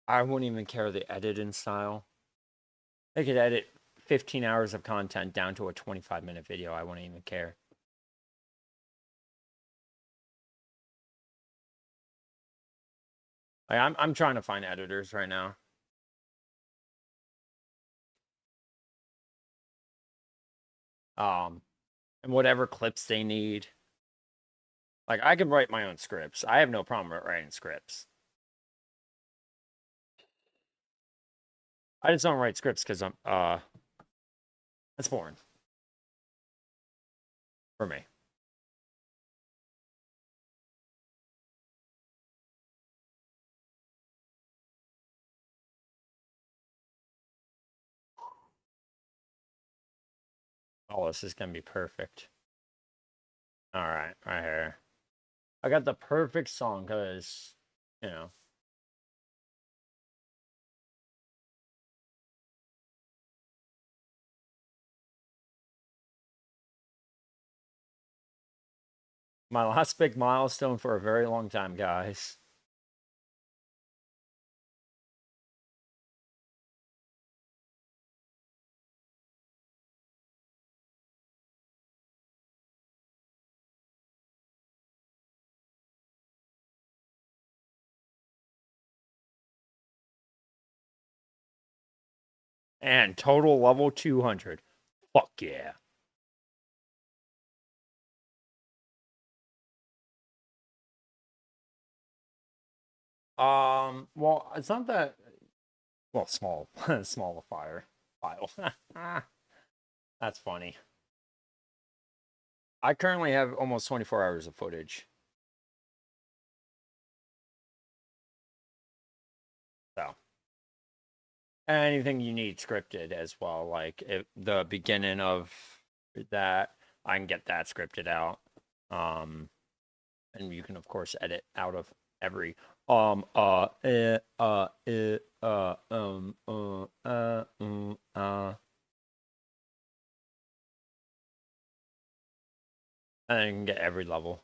I wouldn't even care the editing style. I could edit 15 hours of content down to a 25-minute video. I wouldn't even care. Like, I'm trying to find editors right now. And whatever clips they need. Like, I can write my own scripts. I have no problem with writing scripts. I just don't write scripts because it's boring for me. Oh, this is gonna be perfect. All right, right here. I got the perfect song because, you know, my last big milestone for a very long time, guys. And total level 200. Fuck yeah. Well, it's not that well, small, small file. That's funny. I currently have almost 24 hours of footage. So, anything you need scripted as well, like the beginning of that, I can get that scripted out. And you can of course edit out of every and you can get every level.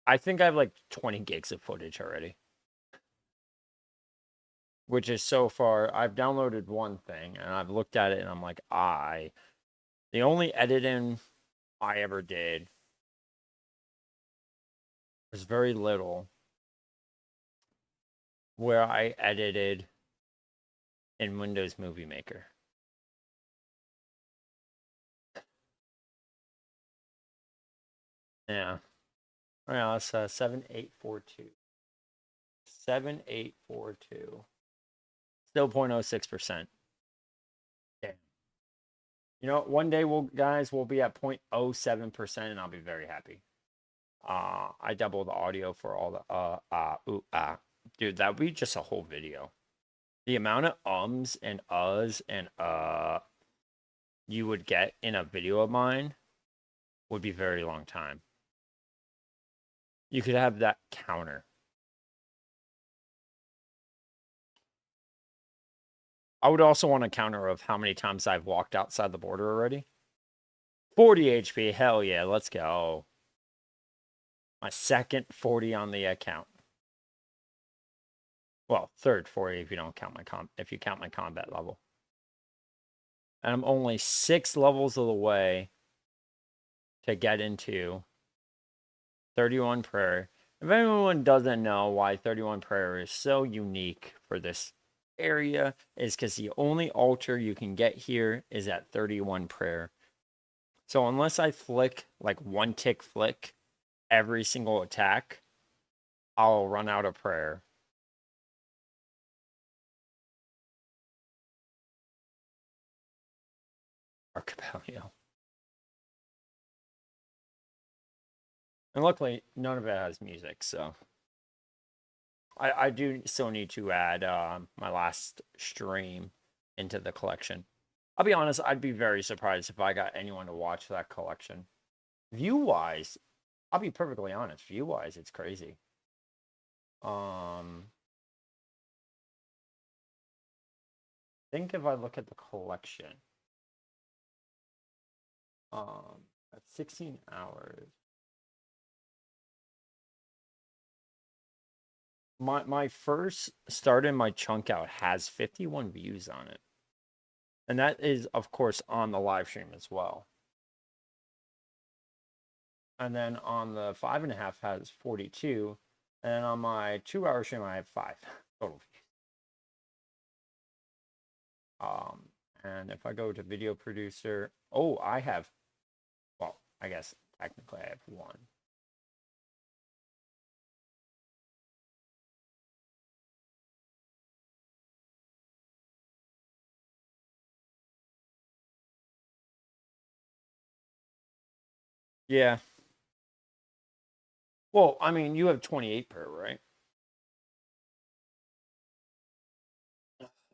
I think I have like 20 gigs of footage already, which is so far. I've downloaded one thing and I've looked at it and I'm like, the only editing I ever did was very little, where I edited in Windows Movie Maker. Yeah. Yeah, that's 7842. 7842. Still 0.06%. Yeah. You know, one day we'll be at 0.07% and I'll be very happy. I double the audio for all the dude, that would be just a whole video. The amount of ums and uhs and you would get in a video of mine would be very long time. You could have that counter. I would also want a counter of how many times I've walked outside the border already. 40 HP, hell yeah, let's go. My second 40 on the account. Well, third 40 if you don't count if you count my combat level. And I'm only 6 levels of the way to get into 31 prayer. If anyone doesn't know why 31 prayer is so unique for this area, is because the only altar you can get here is at 31 prayer. So unless I flick like one tick flick every single attack, I'll run out of prayer. Archipelago. And luckily, none of it has music, so I do still need to add my last stream into the collection. I'll be honest, I'd be very surprised if I got anyone to watch that collection. View wise, I'll be perfectly honest. View wise, it's crazy. Think if I look at the collection, at 16 hours. My first start in my chunk out has 51 views on it. And that is, of course, on the live stream as well. And then on the 5.5 has 42. And on my 2 hour stream, I have 5 total views. And if I go to video producer, oh, I have, well, I guess technically I have 1. Yeah. Well, I mean, you have 28 per, right?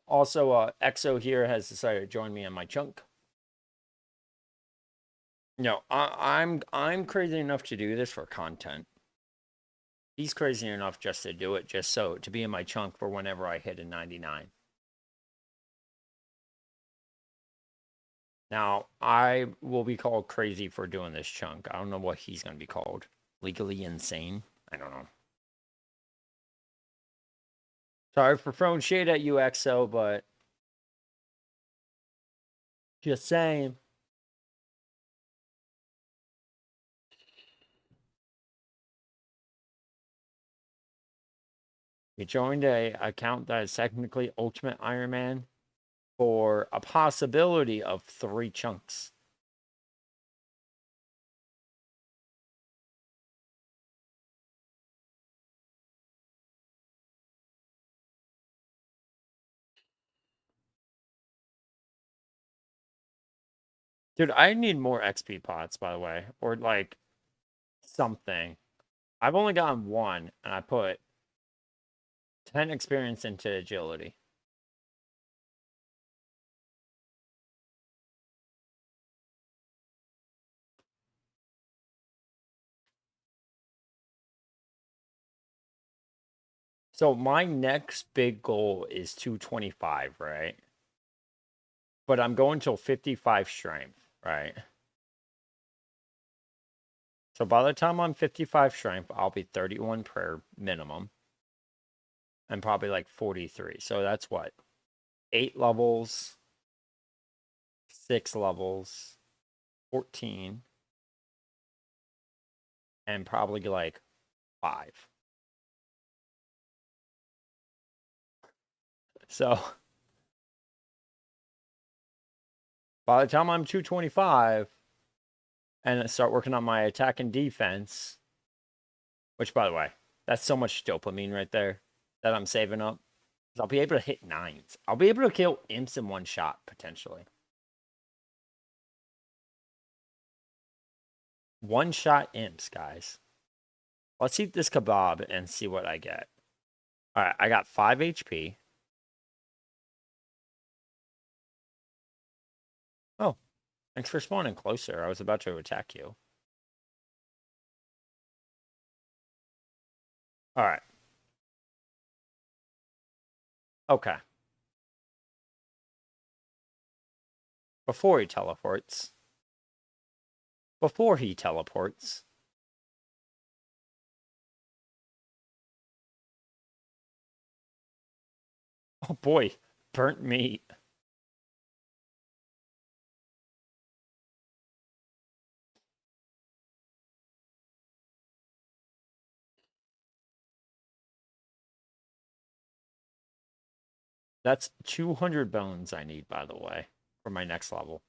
Also, Exo here has decided to join me on my chunk. No, I'm crazy enough to do this for content. He's crazy enough just to do it, just so to be in my chunk for whenever I hit a 99. Now, I will be called crazy for doing this chunk. I don't know what he's going to be called. Legally insane? I don't know. Sorry for throwing shade at you, XO, but just saying. You joined a account that is technically Ultimate Ironman for a possibility of 3 chunks. Dude, I need more XP pots, by the way, or like something. I've only gotten 1, and I put 10 experience into agility. So my next big goal is 225, right? But I'm going till 55 strength, right? So by the time I'm 55 strength, I'll be 31 prayer minimum and probably like 43. So that's what? 8 levels, 6 levels, 14, and probably like 5. So by the time I'm 225 and start working on my attack and defense, which by the way, that's so much dopamine right there that I'm saving up. I'll be able to hit 9s. I'll be able to kill imps in 1 shot, potentially. 1-shot imps, guys. Let's eat this kebab and see what I get. All right, I got 5 HP. Oh, thanks for spawning closer. I was about to attack you. All right. Okay. Before he teleports. Before he teleports. Oh boy, burnt meat. That's 200 bones I need, by the way, for my next level.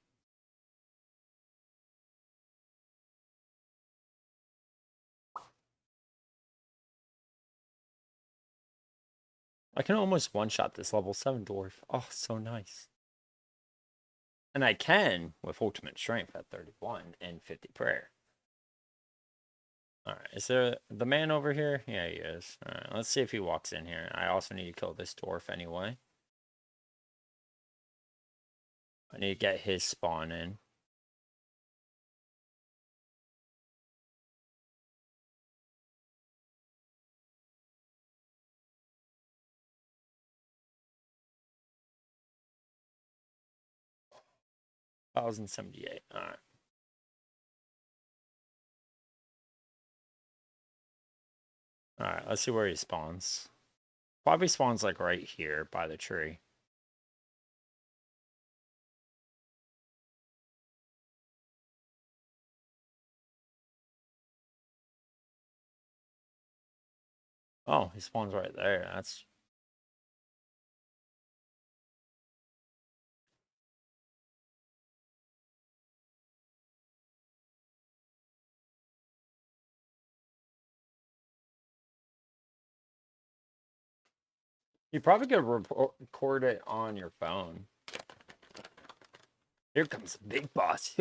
I can almost one-shot this level 7 dwarf. Oh, so nice. And I can with ultimate strength at 31 and 50 prayer. All right, is there the man over here? Yeah, he is. All right, let's see if he walks in here. I also need to kill this dwarf anyway. I need to get his spawn in. $1,078. All right. All right. Let's see where he spawns. Probably spawns like right here by the tree. Oh, he spawns right there. That's you probably could record it on your phone. Here comes the big boss.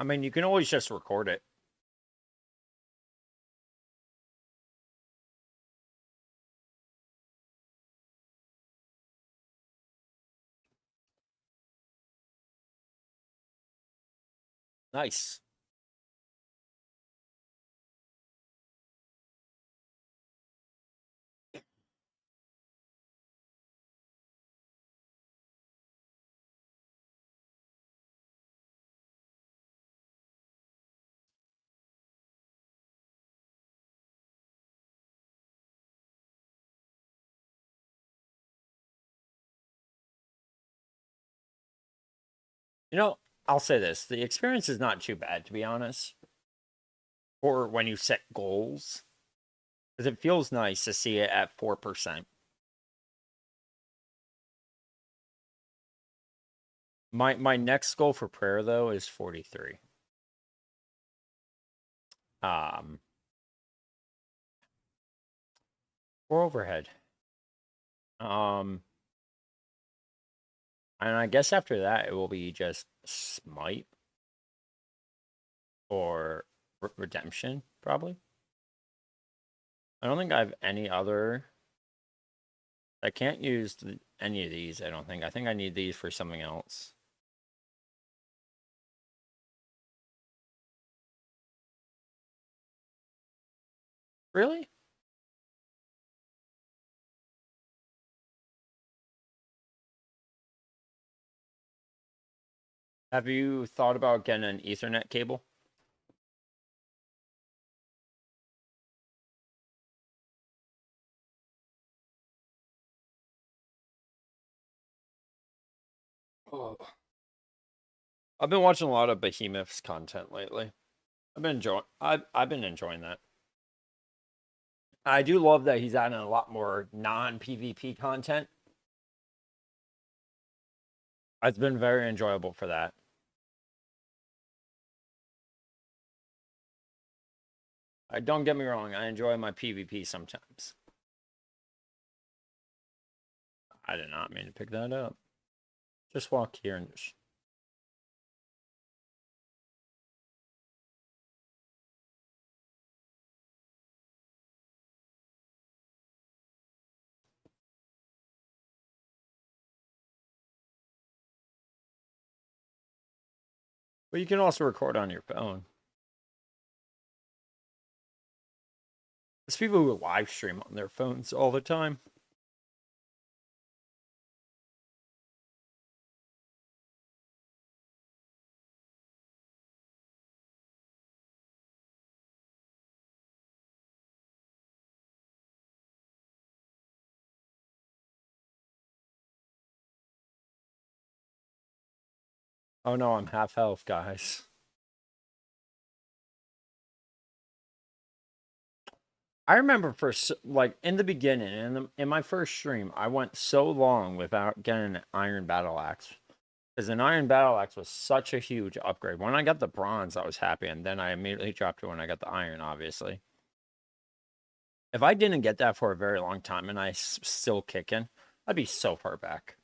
I mean, you can always just record it. Nice. You know, I'll say this: the experience is not too bad, to be honest. Or when you set goals, because it feels nice to see it at 4%. My next goal for prayer though is 43. Um, for overhead. Um, and I guess after that it will be just smite or redemption, probably. I don't think I have any other. I can't use any of these. I don't think. I think I need these for something else. Really? Have you thought about getting an Ethernet cable? Oh. I've been watching a lot of Behemoth's content lately. I've been enjoying that. I do love that he's adding a lot more non PvP content. It's been very enjoyable for that. I don't get me wrong, I enjoy my PvP sometimes. I did not mean to pick that up. Just walk here and just... But you can also record on your phone. There's people who live stream on their phones all the time. Oh no, I'm half health, guys. I remember like in the beginning, in my first stream, I went so long without getting an iron battle axe because an iron battle axe was such a huge upgrade. When I got the bronze, I was happy, and then I immediately dropped it when I got the iron. Obviously, if I didn't get that for a very long time and still kicking, I'd be so far back.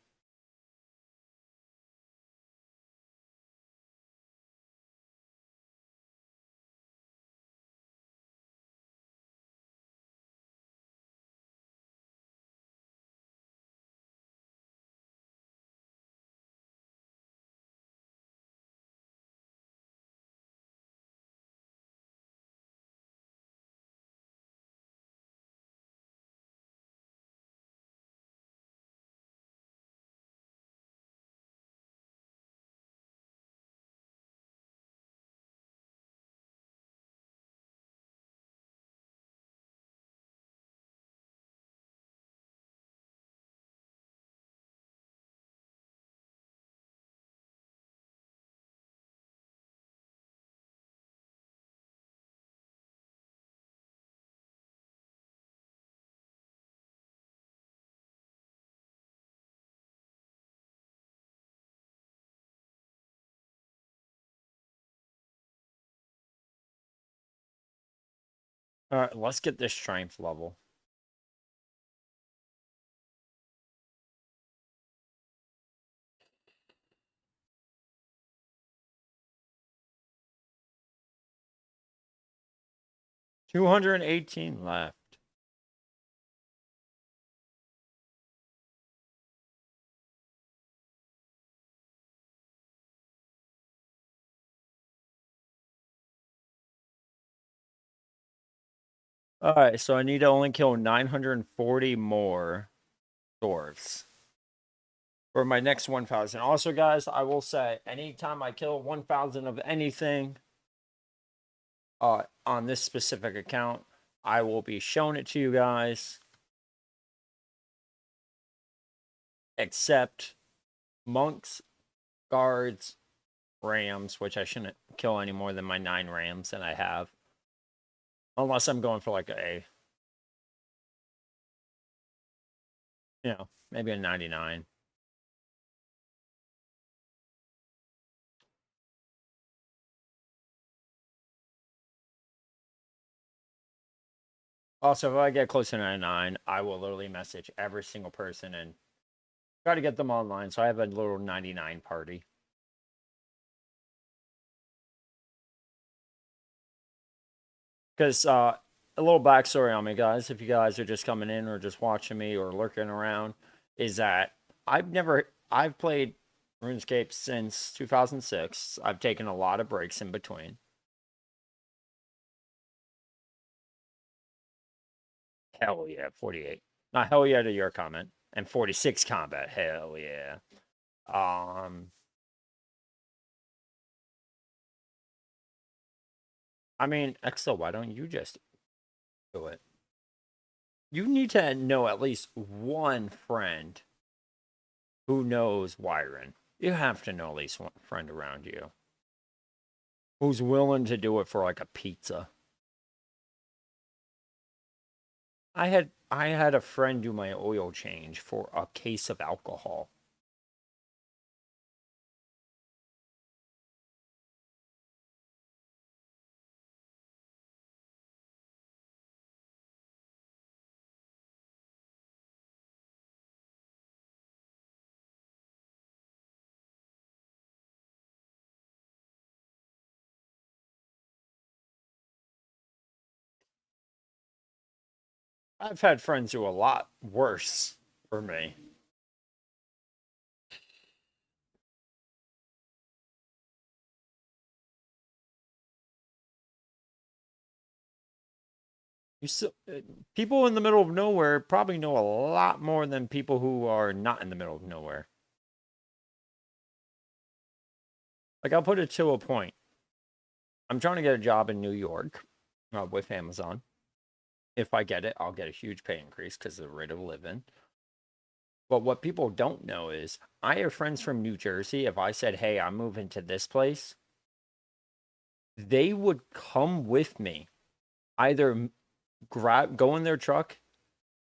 All right, let's get this strength level. 218 left. All right, so I need to only kill 940 more dwarves for my next 1,000. Also, guys, I will say anytime I kill 1,000 of anything on this specific account, I will be showing it to you guys. Except monks, guards, rams, which I shouldn't kill any more than my 9 rams that I have. Unless I'm going for like maybe a 99. Also, if I get close to 99, I will literally message every single person and try to get them online. So I have a little 99 party. Because a little backstory on me, guys, if you guys are just coming in or just watching me or lurking around, is that I've played RuneScape since 2006. I've taken a lot of breaks in between. Hell yeah, 48. Not hell yeah to your comment. And 46 combat. Hell yeah. Um, I mean, Exo, why don't you just do it? You need to know at least one friend who knows Wyron. You have to know at least one friend around you who's willing to do it for like a pizza. I had a friend do my oil change for a case of alcohol. I've had friends do a lot worse for me. You still, people in the middle of nowhere probably know a lot more than people who are not in the middle of nowhere. Like I'll put it to a point. I'm trying to get a job in New York with Amazon. If I get it, I'll get a huge pay increase because of the rate of living. But what people don't know is I have friends from New Jersey. If I said, hey, I'm moving to this place, they would come with me. Either go in their truck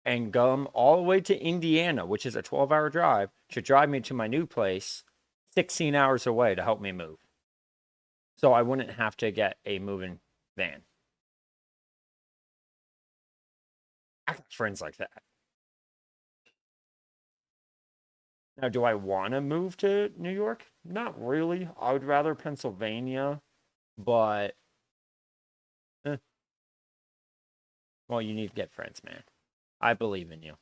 and come all the way to Indiana, which is a 12-hour drive, to drive me to my new place, 16 hours away to help me move. So I wouldn't have to get a moving van. I got friends like that. Now, do I want to move to New York? Not really. I would rather Pennsylvania, but eh, well, you need to get friends, man. I believe in you.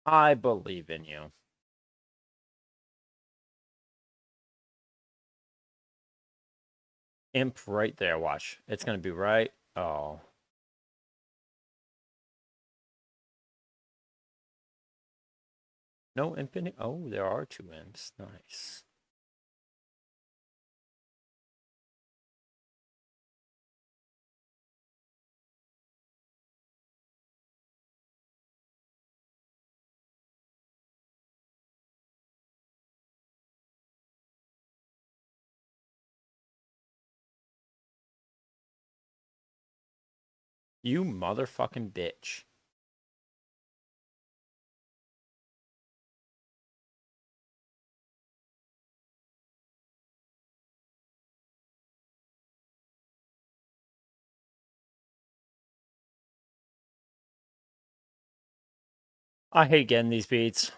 I believe in you. Imp right there. Watch. It's going to be right. Oh, no infinite. Oh, there are two imps. Nice. You motherfucking bitch. I hate getting these beats.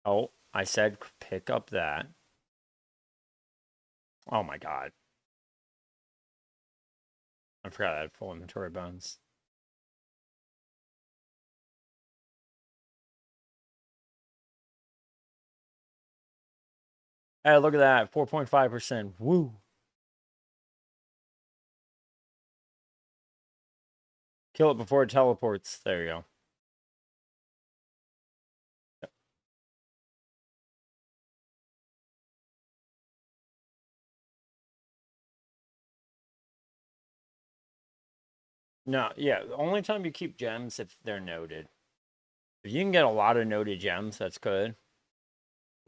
Oh, I said pick up that. Oh my god. I forgot I had full inventory bones. Hey, look at that. 4.5%. Woo. Kill it before it teleports. There you go. No, yeah. The only time you keep gems if they're noted. If you can get a lot of noted gems, that's good.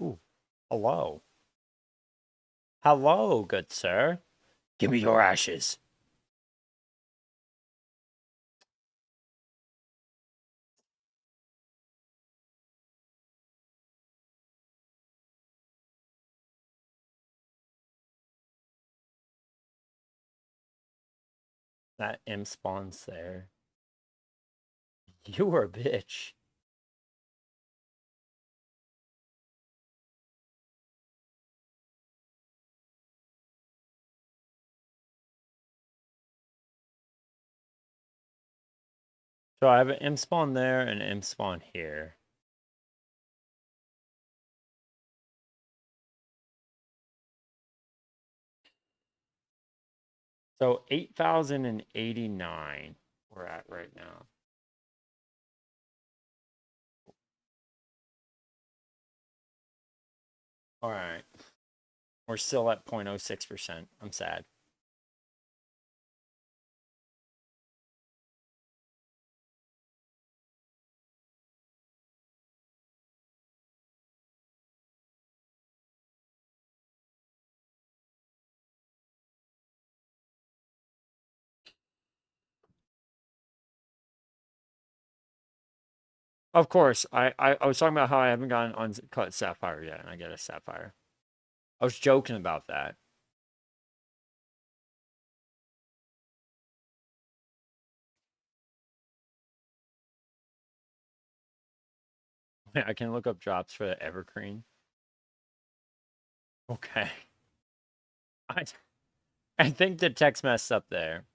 Ooh. Hello. Hello, good sir. Give me your ashes. That imp spawns there. You are a bitch. So I have an imp spawn there and an imp spawn here. So 8,089 we're at right now. All right. We're still at 0.06%. I'm sad. Of course, I was talking about how I haven't gotten uncut sapphire yet, and I get a sapphire. I was joking about that. I can look up drops for the evergreen. Okay. I I think the text messed up there.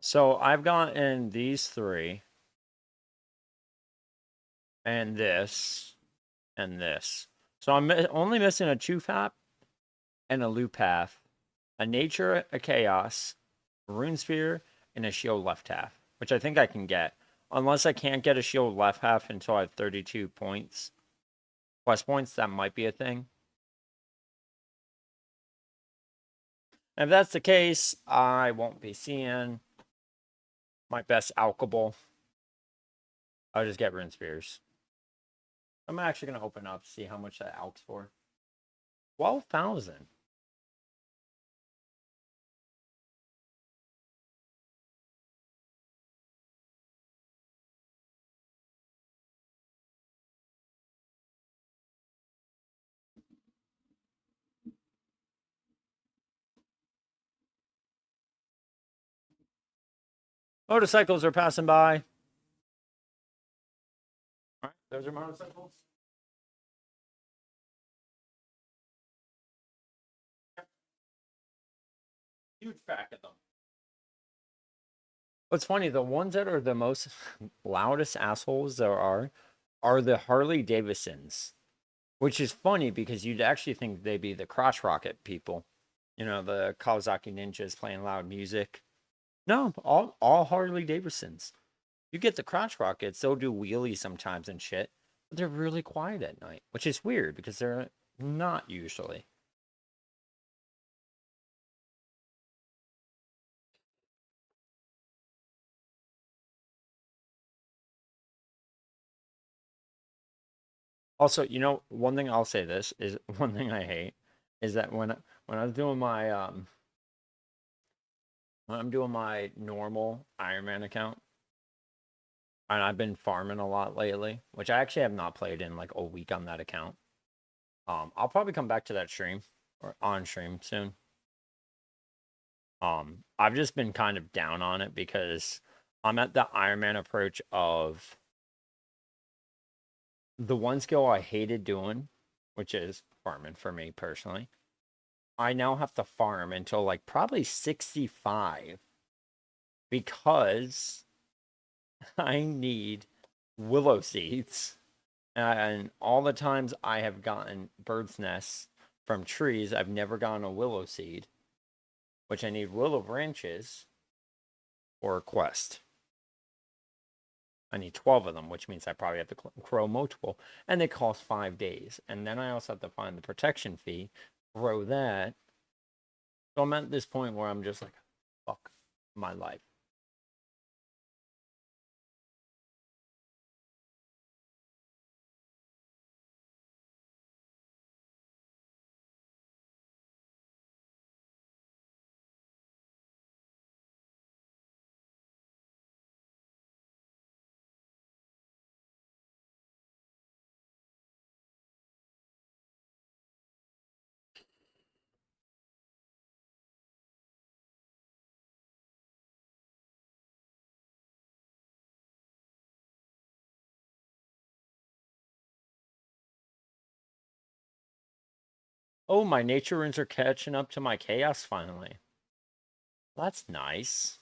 So I've gotten these three, and this, and this. So I'm only missing a Chufap and a Lupath, a Nature, a Chaos, a Rune Sphere, and a Shield left half, which I think I can get. Unless I can't get a Shield left half until I have 32 points. Quest points, that might be a thing. And if that's the case, I won't be seeing my best alchable. I'll just get rune spears. I'm actually gonna open up, see how much that alks for. 12,000. Motorcycles are passing by. All right, those are motorcycles. Huge pack of them. What's funny, the ones that are the most loudest assholes there are the Harley Davidsons, which is funny because you'd actually think they'd be the crotch rocket people. You know, the Kawasaki Ninjas playing loud music. No, all Harley Davidsons. You get the crotch rockets, they'll do wheelies sometimes and shit, but they're really quiet at night, which is weird because they're not usually. Also, you know, one thing I'll say this is one thing I hate is that when I was doing my when I'm doing my normal Ironman account, and I've been farming a lot lately, which I actually have not played in like a week on that account. I'll probably come back to that stream or on stream soon. I've just been kind of down on it because I'm at the Ironman approach of the one skill I hated doing, which is farming for me personally. I now have to farm until like probably 65 because I need willow seeds. And all the times I have gotten bird's nests from trees, I've never gotten a willow seed, which I need willow branches or a quest. I need 12 of them, which means I probably have to grow multiple. And they cost 5 days. And then I also have to find the protection fee, grow that. So I'm at this point where I'm just like, fuck my life. Oh, my nature runes are catching up to my chaos finally. That's nice.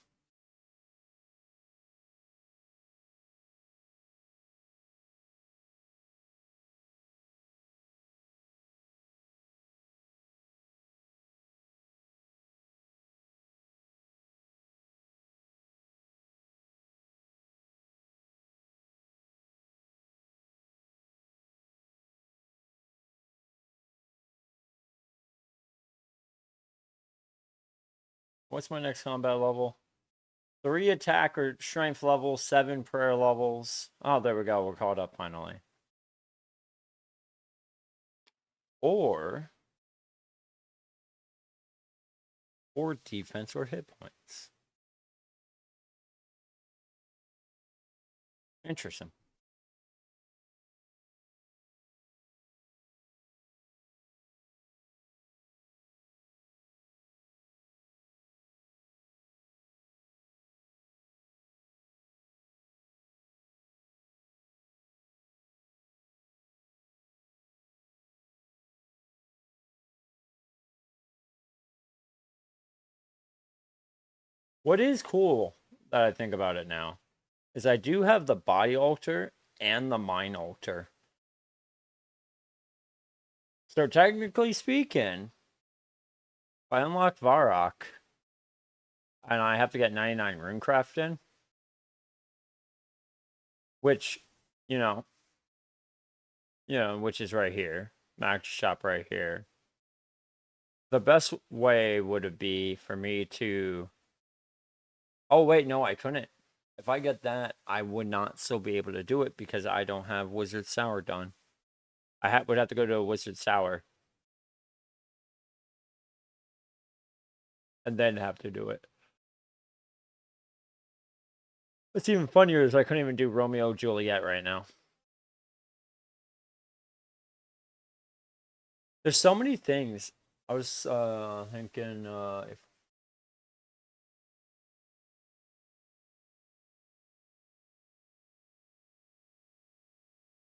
What's my next combat level? 3 attack or strength levels, 7 prayer levels. Oh, there we go. We're caught up finally. Or defense or hit points. Interesting. What is cool that I think about it now is I do have the body altar and the mind altar. So technically speaking, if I unlock Varrock and I have to get 99 runecraft in, which, you know, which is right here. Max shop right here. The best way would it be for me to. Oh, wait, no, I couldn't. If I get that, I would not still be able to do it because I don't have Wizard Sour done. Would have to go to a Wizard Sour and then have to do it. What's even funnier is I couldn't even do Romeo and Juliet right now. There's so many things. I was thinking if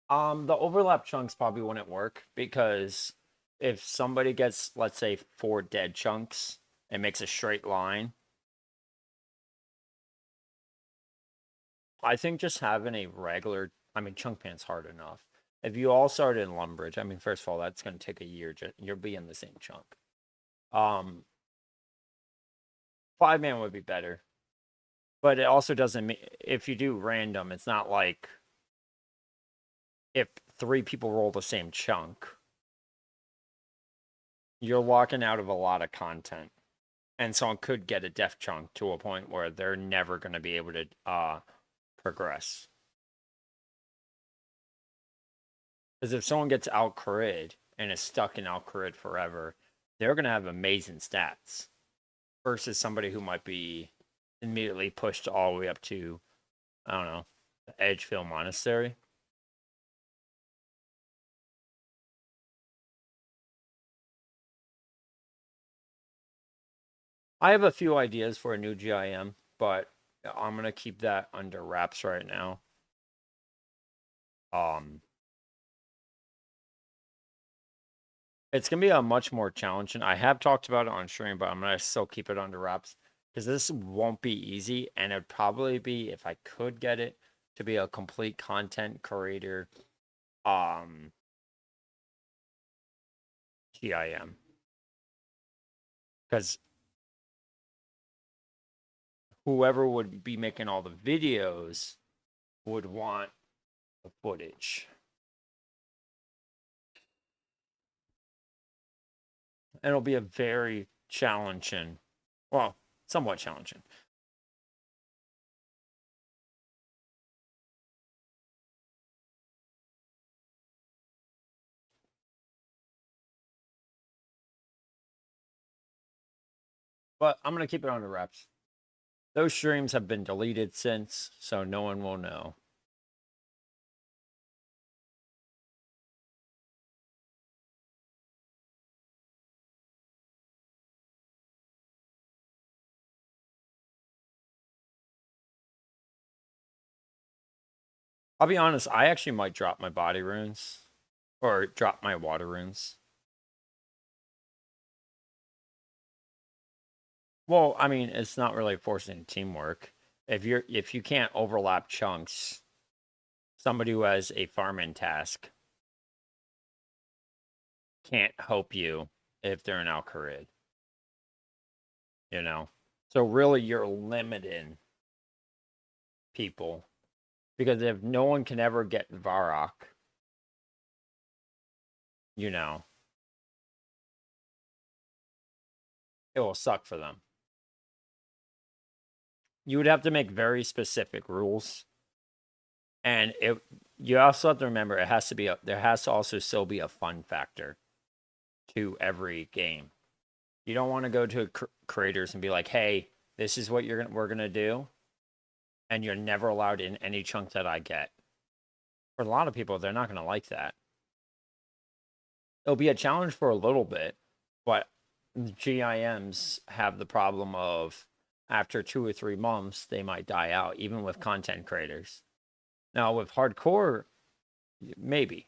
the overlap chunks probably wouldn't work because if somebody gets, let's say, 4 dead chunks and makes a straight line, I think just having a regular, I mean, chunk pan's hard enough. If you all started in Lumbridge, I mean, first of all, that's going to take a year. You'll be in the same chunk. 5 man would be better, but it also doesn't mean if you do random, it's not like if 3 people roll the same chunk, you're walking out of a lot of content. And someone could get a def chunk to a point where they're never going to be able to progress. Because if someone gets out crit and is stuck in out crit forever, they're going to have amazing stats versus somebody who might be immediately pushed all the way up to, I don't know, the Edgeville Monastery. I have a few ideas for a new GIM, but I'm going to keep that under wraps right now. Um, It's gonna be a much more challenging. I have talked about it on stream, but I'm gonna still keep it under wraps because this won't be easy, and it'd probably be if I could get it to be a complete content creator, um, GIM. Because whoever would be making all the videos would want the footage, and it'll be a very challenging, well, somewhat challenging. But I'm gonna keep it under wraps. Those streams have been deleted since, so no one will know. I'll be honest, I actually might drop my body runes or drop my water runes. Well, I mean, it's not really forcing teamwork. If you can't overlap chunks, somebody who has a farming task can't help you if they're an Alcarid, you know? So really you're limiting people because if no one can ever get Varrock, you know, it will suck for them. You would have to make very specific rules. And you also have to remember it has to be there has to also still be a fun factor to every game. You don't want to go to creators and be like, "Hey, this is what we're gonna do," and you're never allowed in any chunk that I get. For a lot of people, they're not gonna like that. It'll be a challenge for a little bit, but GIMs have the problem of after 2 or 3 months they might die out, even with content creators. Now with hardcore, maybe.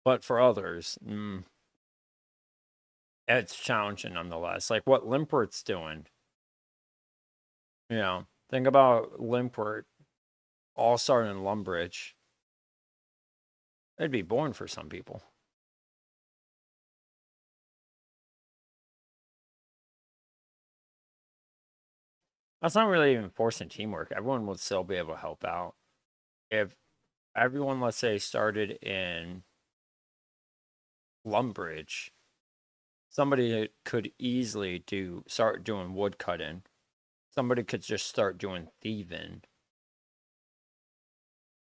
But for others, it's challenging nonetheless. Like what Limpert's doing. You know, think about Limpert all starting in Lumbridge. It'd be boring for some people. That's not really even forcing teamwork. Everyone would still be able to help out. If everyone, let's say, started in Lumbridge, somebody could easily start doing wood cutting. Somebody could just start doing thieving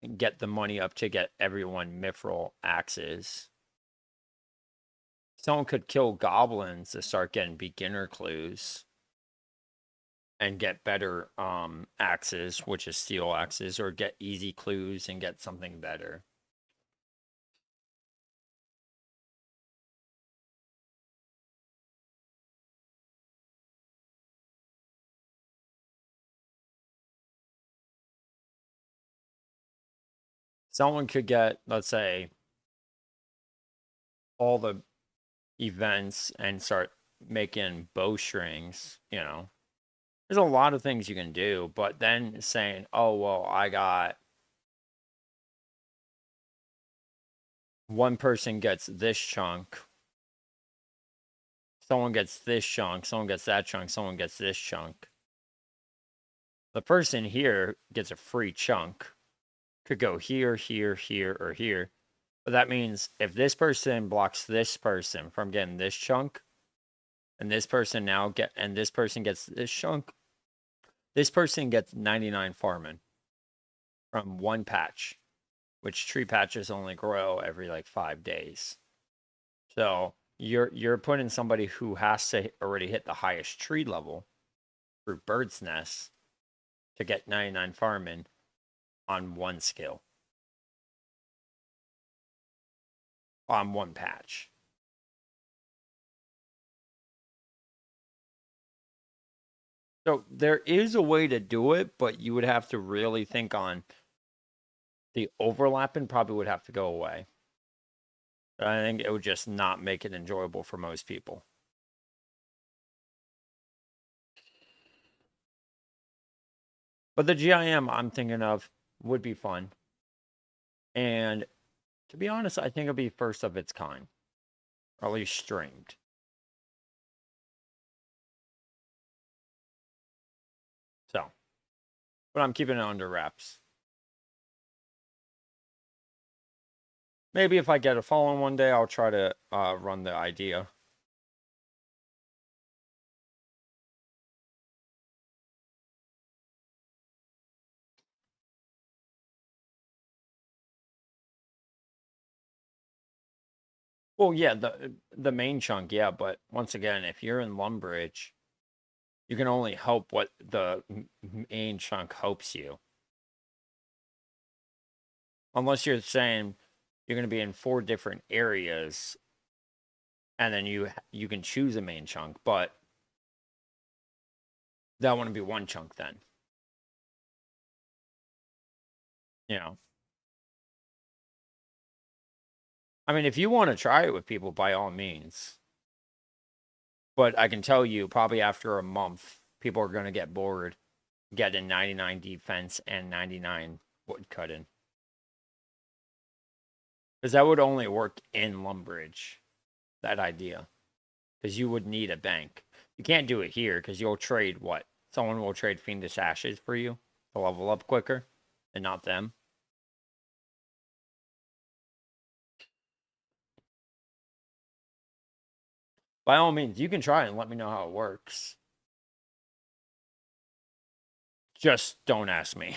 and get the money up to get everyone mithril axes. Someone could kill goblins to start getting beginner clues and get better axes, which is steel axes, or get easy clues and get something better. Someone could get, let's say, all the events and start making bowstrings, There's a lot of things you can do, but then saying, oh, well, I got one person gets this chunk, someone gets this chunk, someone gets that chunk, someone gets this chunk. The person here gets a free chunk. Could go here, here, here, or here. But that means if this person blocks this person from getting this chunk, and this person gets this chunk, this person gets 99 farming from one patch, which tree patches only grow every like 5 days. So you're putting somebody who has to already hit the highest tree level through bird's nest to get 99 farming on one skill. On one patch. So there is a way to do it, but you would have to really think on the overlapping probably would have to go away. I think it would just not make it enjoyable for most people. But the GIM I'm thinking of would be fun. And to be honest, I think it'll be first of its kind, or at least streamed. So, but I'm keeping it under wraps. Maybe if I get a following one day, I'll try to run the idea. Well, yeah, the main chunk, yeah, but once again, if you're in Lumbridge, you can only hope what the main chunk hopes you. Unless you're saying you're going to be in 4 different areas, and then you can choose a main chunk, but that wouldn't be one chunk then. You know, I mean, if you want to try it with people, by all means. But I can tell you, probably after a month, people are going to get bored getting 99 defense and 99 wood cutting. Because that would only work in Lumbridge, that idea. Because you would need a bank. You can't do it here because you'll trade what? Someone will trade Fiendish Ashes for you to level up quicker and not them. By all means, you can try it and let me know how it works. Just don't ask me.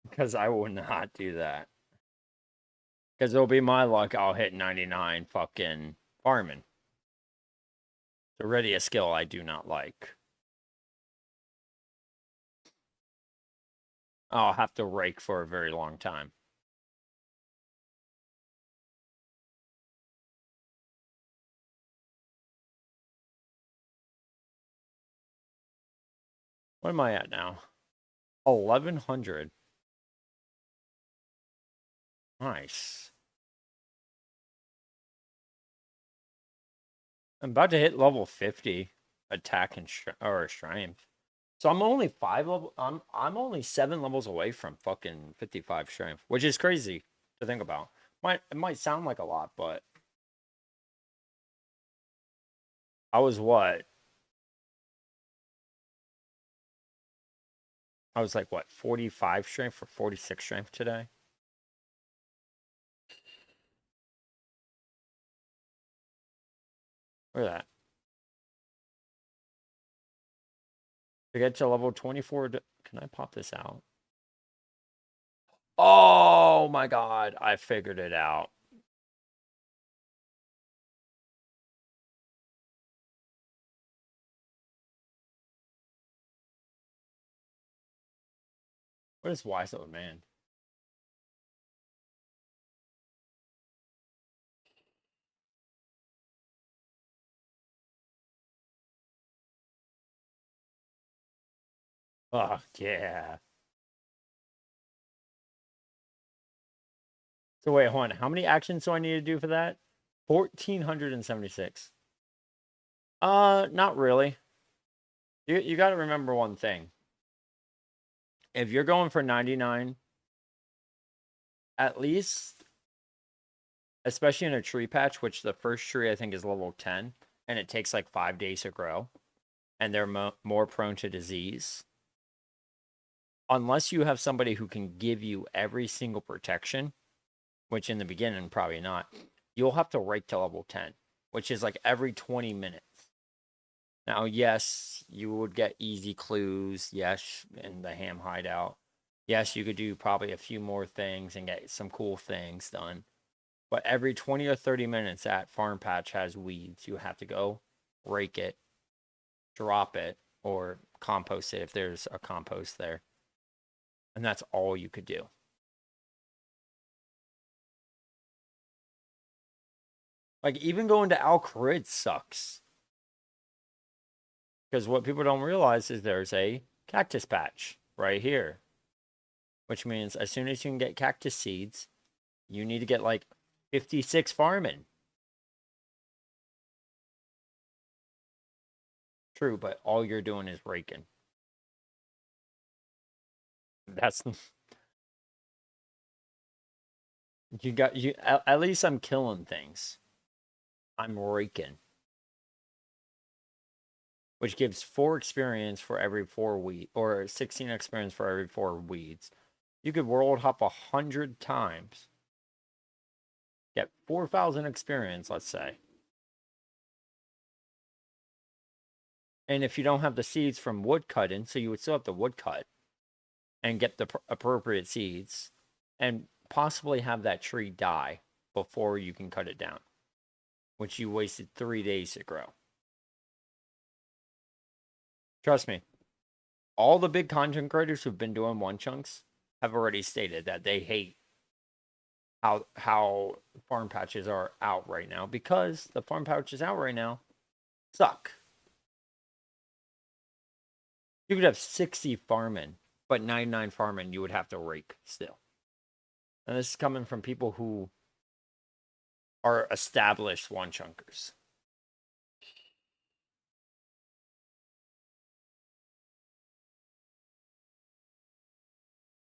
Because I will not do that. Because it'll be my luck I'll hit 99 fucking farming. It's already a skill I do not like. I'll have to rake for a very long time. What am I at now? 1100. Nice. I'm about to hit level 50 attack and or strength. So I'm only 5 level I'm only 7 levels away from fucking 55 strength, which is crazy to think about. It might sound like a lot, but I was what? I was like, what, 45 strength for 46 strength today? Look at that. To get to level 24, can I pop this out? Oh my God, I figured it out. What is wise old man? Oh, yeah. So wait, hold on. How many actions do I need to do for that? 1,476. Not really. You got to remember one thing. If you're going for 99, at least, especially in a tree patch, which the first tree I think is level 10, and it takes like 5 days to grow, and they're more prone to disease. Unless you have somebody who can give you every single protection, which in the beginning, probably not, you'll have to rake to level 10, which is like every 20 minutes. Now, yes, you would get easy clues, yes, in the ham hideout. Yes, you could do probably a few more things and get some cool things done. But every 20 or 30 minutes, that farm patch has weeds. You have to go rake it, drop it, or compost it if there's a compost there. And that's all you could do. Like, even going to Al Kharid sucks. Because what people don't realize is there's a cactus patch right here, which means as soon as you can get cactus seeds, you need to get like 56 farming. True, but all you're doing is raking. That's you. At least I'm killing things. I'm raking, which gives 4 experience for every 4 weed, or 16 experience for every 4 weeds. You could world hop 100 times, get 4,000 experience, let's say. And if you don't have the seeds from wood cutting, so you would still have to wood cut and get the appropriate seeds, and possibly have that tree die before you can cut it down, which you wasted 3 days to grow. Trust me, all the big content creators who've been doing one chunks have already stated that they hate how farm patches are out right now, because the farm patches out right now suck. You could have 60 farming, but 99 farming you would have to rake still. And this is coming from people who are established one chunkers.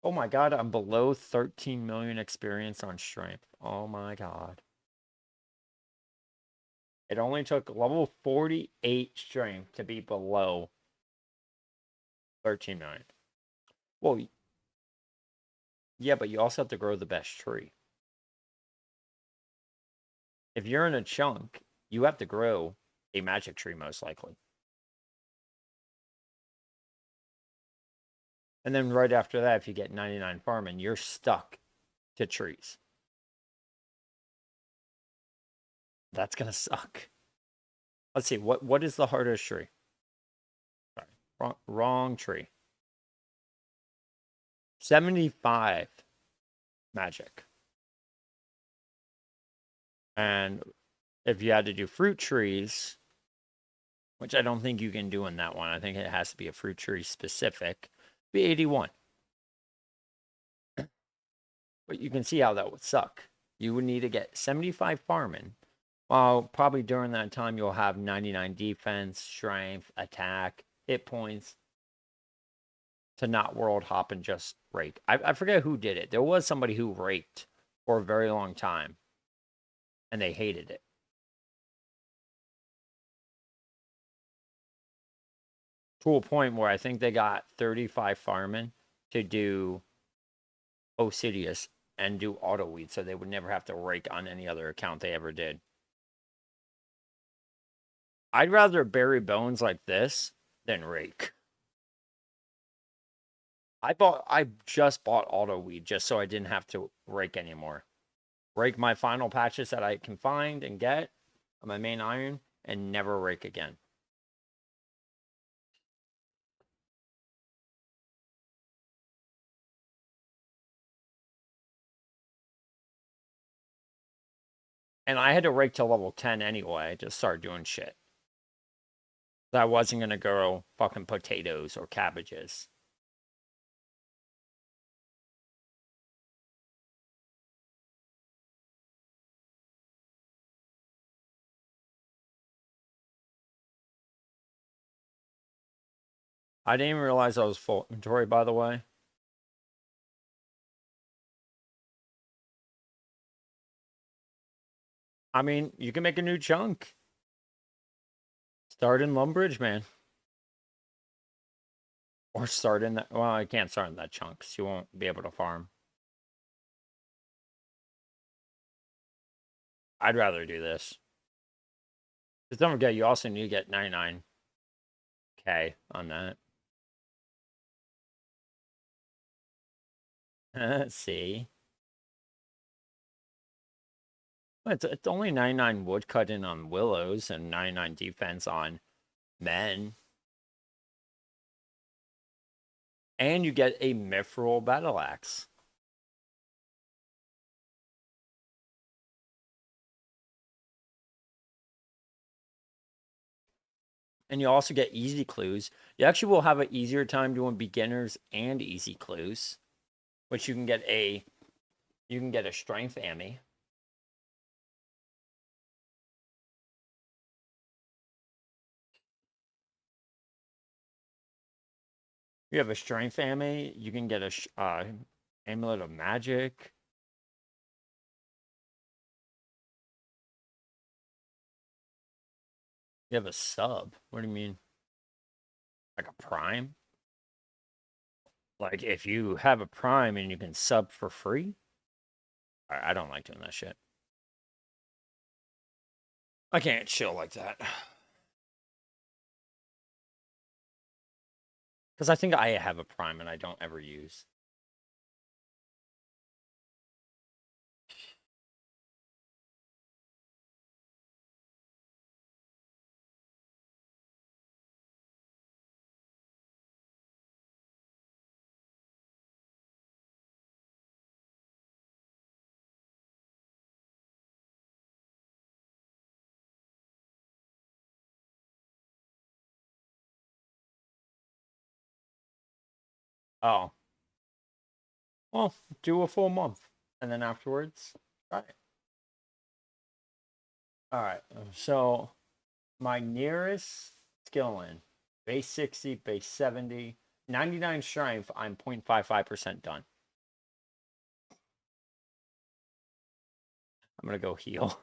Oh my god, I'm below 13 million experience on strength. Oh my god. It only took level 48 strength to be below 13 million. Well, yeah, but you also have to grow the best tree. If you're in a chunk, you have to grow a magic tree most likely. And then right after that, if you get 99 farming, you're stuck to trees. That's gonna suck. Let's see, what is the hardest tree? Sorry, wrong tree. 75 magic. And if you had to do fruit trees, which I don't think you can do in that one, I think it has to be a fruit tree specific, be 81. But you can see how that would suck. You would need to get 75 farming. While probably during that time you'll have 99 defense, strength, attack, hit points to not world hop and just rake. I forget who did it. There was somebody who raked for a very long time and they hated it. to a point where I think they got 35 firemen to do Osidious and do auto weed, so they would never have to rake on any other account they ever did. I'd rather bury bones like this than rake. I just bought auto weed just so I didn't have to rake anymore. Rake my final patches that I can find and get on my main iron and never rake again. And I had to rake to level 10 anyway to start doing shit. I wasn't going to grow fucking potatoes or cabbages. I didn't even realize I was full inventory, by the way. I mean, you can make a new chunk. Start in Lumbridge, man. Or start in that. Well, I can't start in that chunk because you won't be able to farm. I'd rather do this. Because don't forget, you also need to get 99k on that. Let's see. It's only 99 woodcut in on willows and 99 defense on men. And you get a mithril battle axe. And you also get easy clues. You actually will have an easier time doing beginners and easy clues, which you can get a strength ammy. You have a strength ammy. You can get a amulet of magic. You have a sub. What do you mean? Like a prime? Like if you have a prime and you can sub for free? I don't like doing that shit. I can't chill like that. Because I think I have a prime and I don't ever use. Oh. Well, do a full month. And then afterwards, try it. All right. So my nearest skill in base 60, base 70, 99 strength, I'm 0.55% done. I'm going to go heal.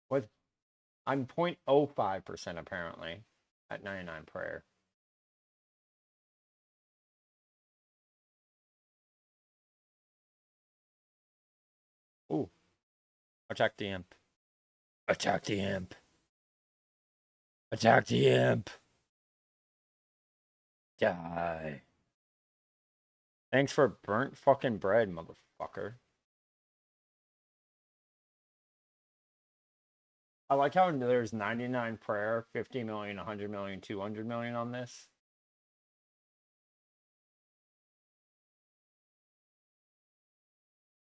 What? I'm 0.05% apparently at 99 prayer. Ooh. Attack the imp. Attack the imp. Attack the imp. Die. Thanks for burnt fucking bread, motherfucker. I like how there's 99 prayer, 50 million, 100 million, 200 million on this.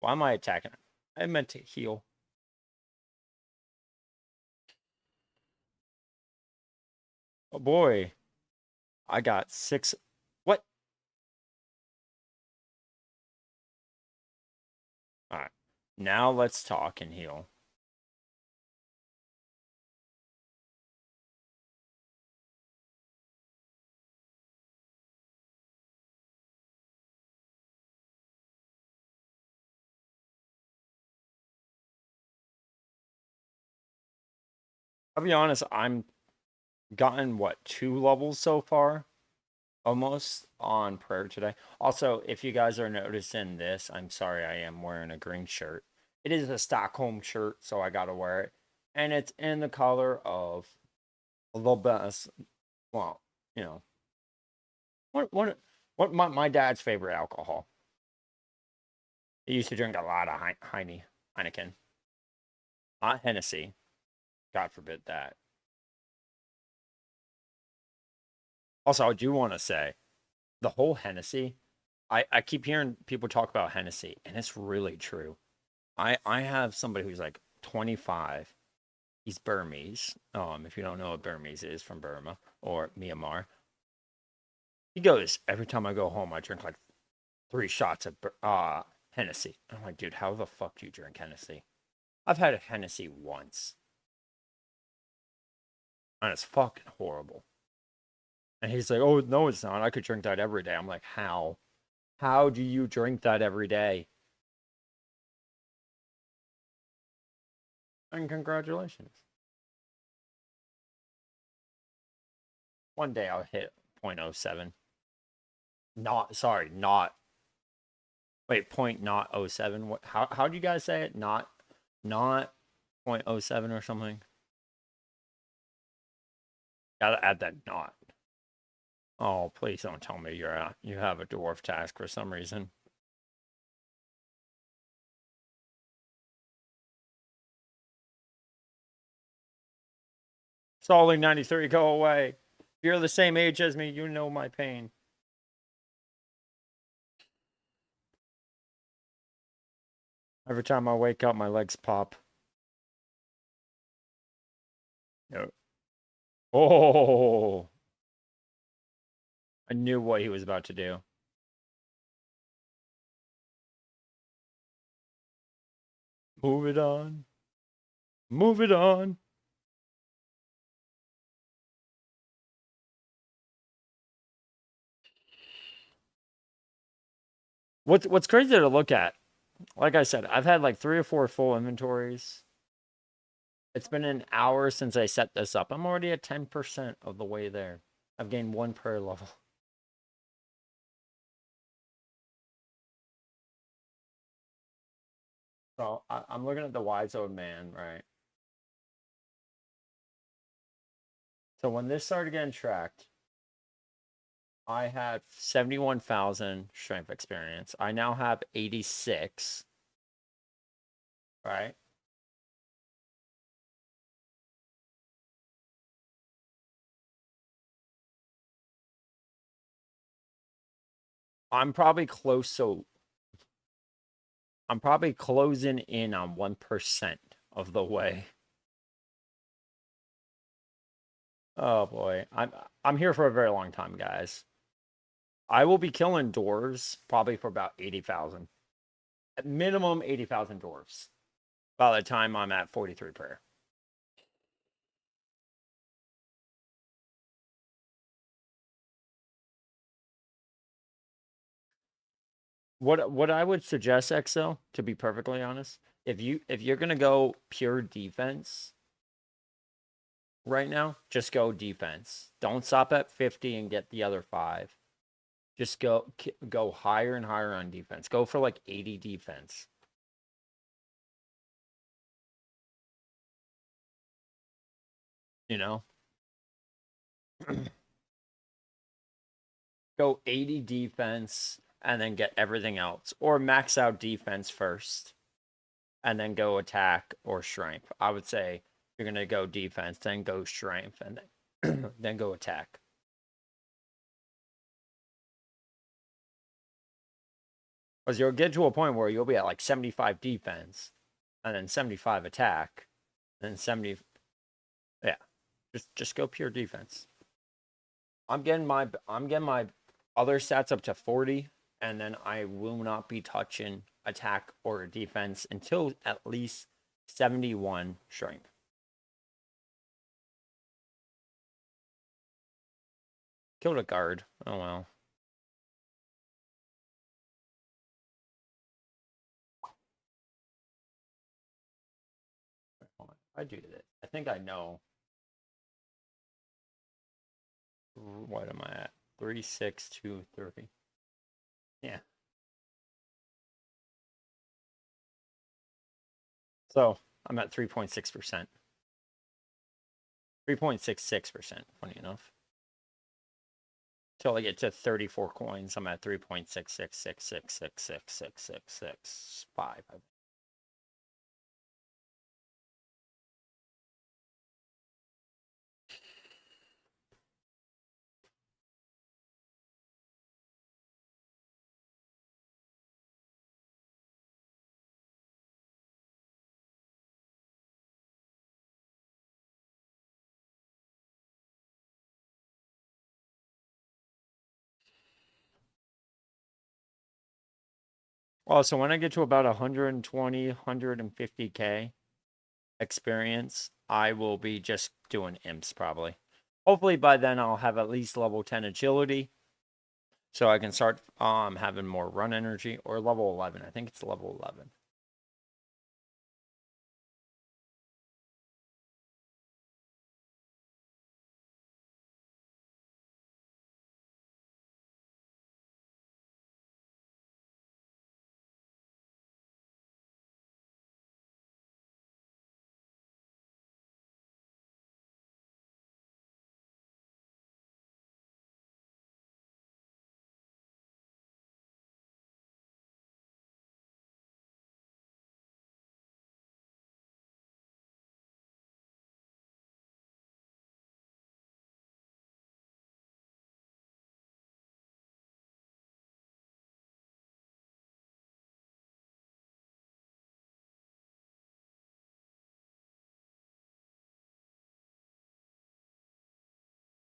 Why am I attacking him? I meant to heal. Oh boy. I got 6. What? Alright. Now let's talk and heal. I'll be honest, I'm gotten what, 2 levels so far? almost on prayer today. Also, if you guys are noticing this, I'm sorry I am wearing a green shirt. It is a Stockholm shirt, so I gotta wear it. And it's in the color of the best. Well, you know, what my dad's favorite alcohol. He used to drink a lot of Heineken. Not Hennessy. God forbid that. Also, I do want to say the whole Hennessy. I keep hearing people talk about Hennessy, and it's really true. I have somebody who's like 25. He's Burmese. If you don't know what Burmese is, from Burma or Myanmar. He goes, every time I go home, I drink like 3 shots of Hennessy. I'm like, dude, how the fuck do you drink Hennessy? I've had a Hennessy once, and it's fucking horrible. And he's like, oh, no, it's not. I could drink that every day. I'm like, how? How do you drink that every day? And congratulations. One day I'll hit .07. Not, sorry, not, wait, point not oh 07. What, how do you guys say it? Not .07 or something? Gotta add that not. Oh, please don't tell me you have a dwarf task for some reason. Stalling 93, go away. If you're the same age as me, you know my pain. Every time I wake up, my legs pop. No. Oh, I knew what he was about to do. Move it on. Move it on. What's crazy to look at? Like I said, I've had like 3 or 4 full inventories. It's been an hour since I set this up. I'm already at 10% of the way there. I've gained 1 prayer level. So I'm looking at the wise old man, right? So when this started getting tracked, I had 71,000 strength experience. I now have 86, right? I'm probably close, so I'm probably closing in on 1% of the way. Oh boy. I'm here for a very long time, guys. I will be killing dwarves probably for about 80,000. At minimum 80,000 dwarves by the time I'm at 43 prayer. What I would suggest, XL, to be perfectly honest, if you're gonna go pure defense right now, just go defense. Don't stop at 50 and get the other 5. Just go higher and higher on defense. Go for like 80 defense. You know, go 80 defense and then get everything else, or max out defense first and then go attack or strength. I would say you're gonna go defense, then go strength, and then then go attack. Because you'll get to a point where you'll be at like 75 defense, and then 75 attack, and then 70. Yeah, just go pure defense. I'm getting my other stats up to 40, and then I will not be touching attack or defense until at least 71 strength. Killed a guard. Oh well. I do this. I think I know. What am I at? 3623. Yeah. So I'm at 3.6%. 3.66%, funny enough. Till I get to 34 coins, I'm at 3.66666666665. Well, so when I get to about 120, 150K experience, I will be just doing imps probably. Hopefully by then I'll have at least level 10 agility. So I can start having more run energy, or level 11. I think it's level 11.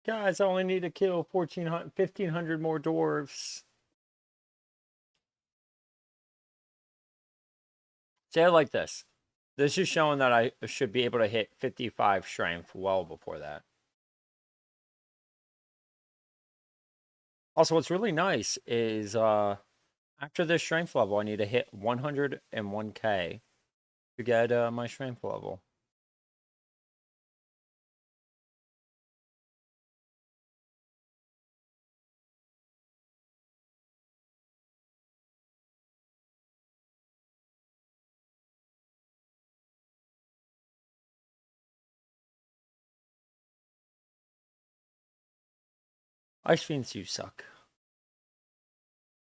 Guys, I only need to kill 1,400, 1,500 more dwarves. Say it like this. This is showing that I should be able to hit 55 strength well before that. Also, what's really nice is after this strength level, I need to hit 101K to get my strength level. Ice Fiends, you suck.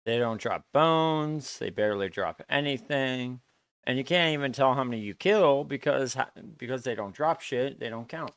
They don't drop bones. They barely drop anything. And you can't even tell how many you kill because they don't drop shit. They don't count.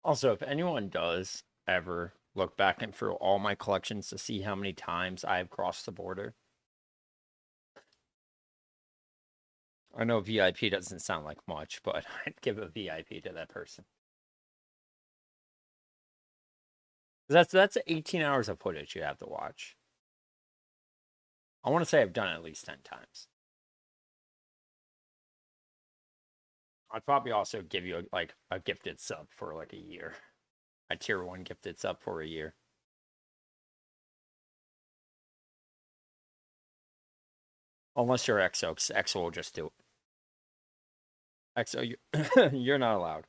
Also, if anyone does ever look back and through all my collections to see how many times I have crossed the border, I know VIP doesn't sound like much, but I'd give a VIP to that person. That's 18 hours of footage you have to watch. I want to say I've done it at least 10 times. I'd probably also give you like a gifted sub for like a year. A tier 1 gifted sub for a year. Unless you're EXO, because EXO will just do it. EXO, you're not allowed.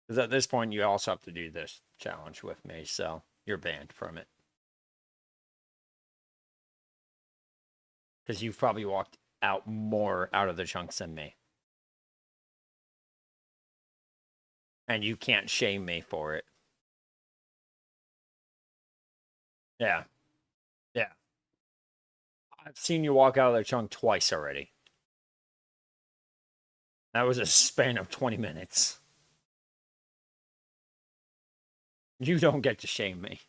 Because at this point, you also have to do this challenge with me, so you're banned from it. Because you've probably walked out more out of the chunks than me. And you can't shame me for it. Yeah. Yeah. I've seen you walk out of the chunk twice already. That was a span of 20 minutes. You don't get to shame me.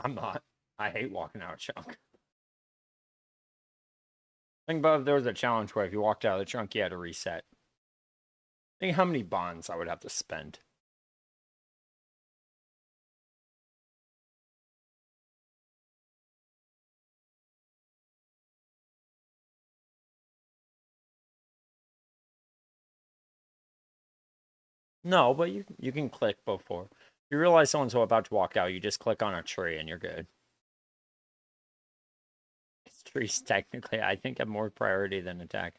I'm not. I hate walking out of chunk. Think about if there was a challenge where if you walked out of the chunk, you had to reset. Think how many bonds I would have to spend. No, but you can click before. If you realize someone's about to walk out, you just click on a tree and you're good. Trees technically, I think, have more priority than attack.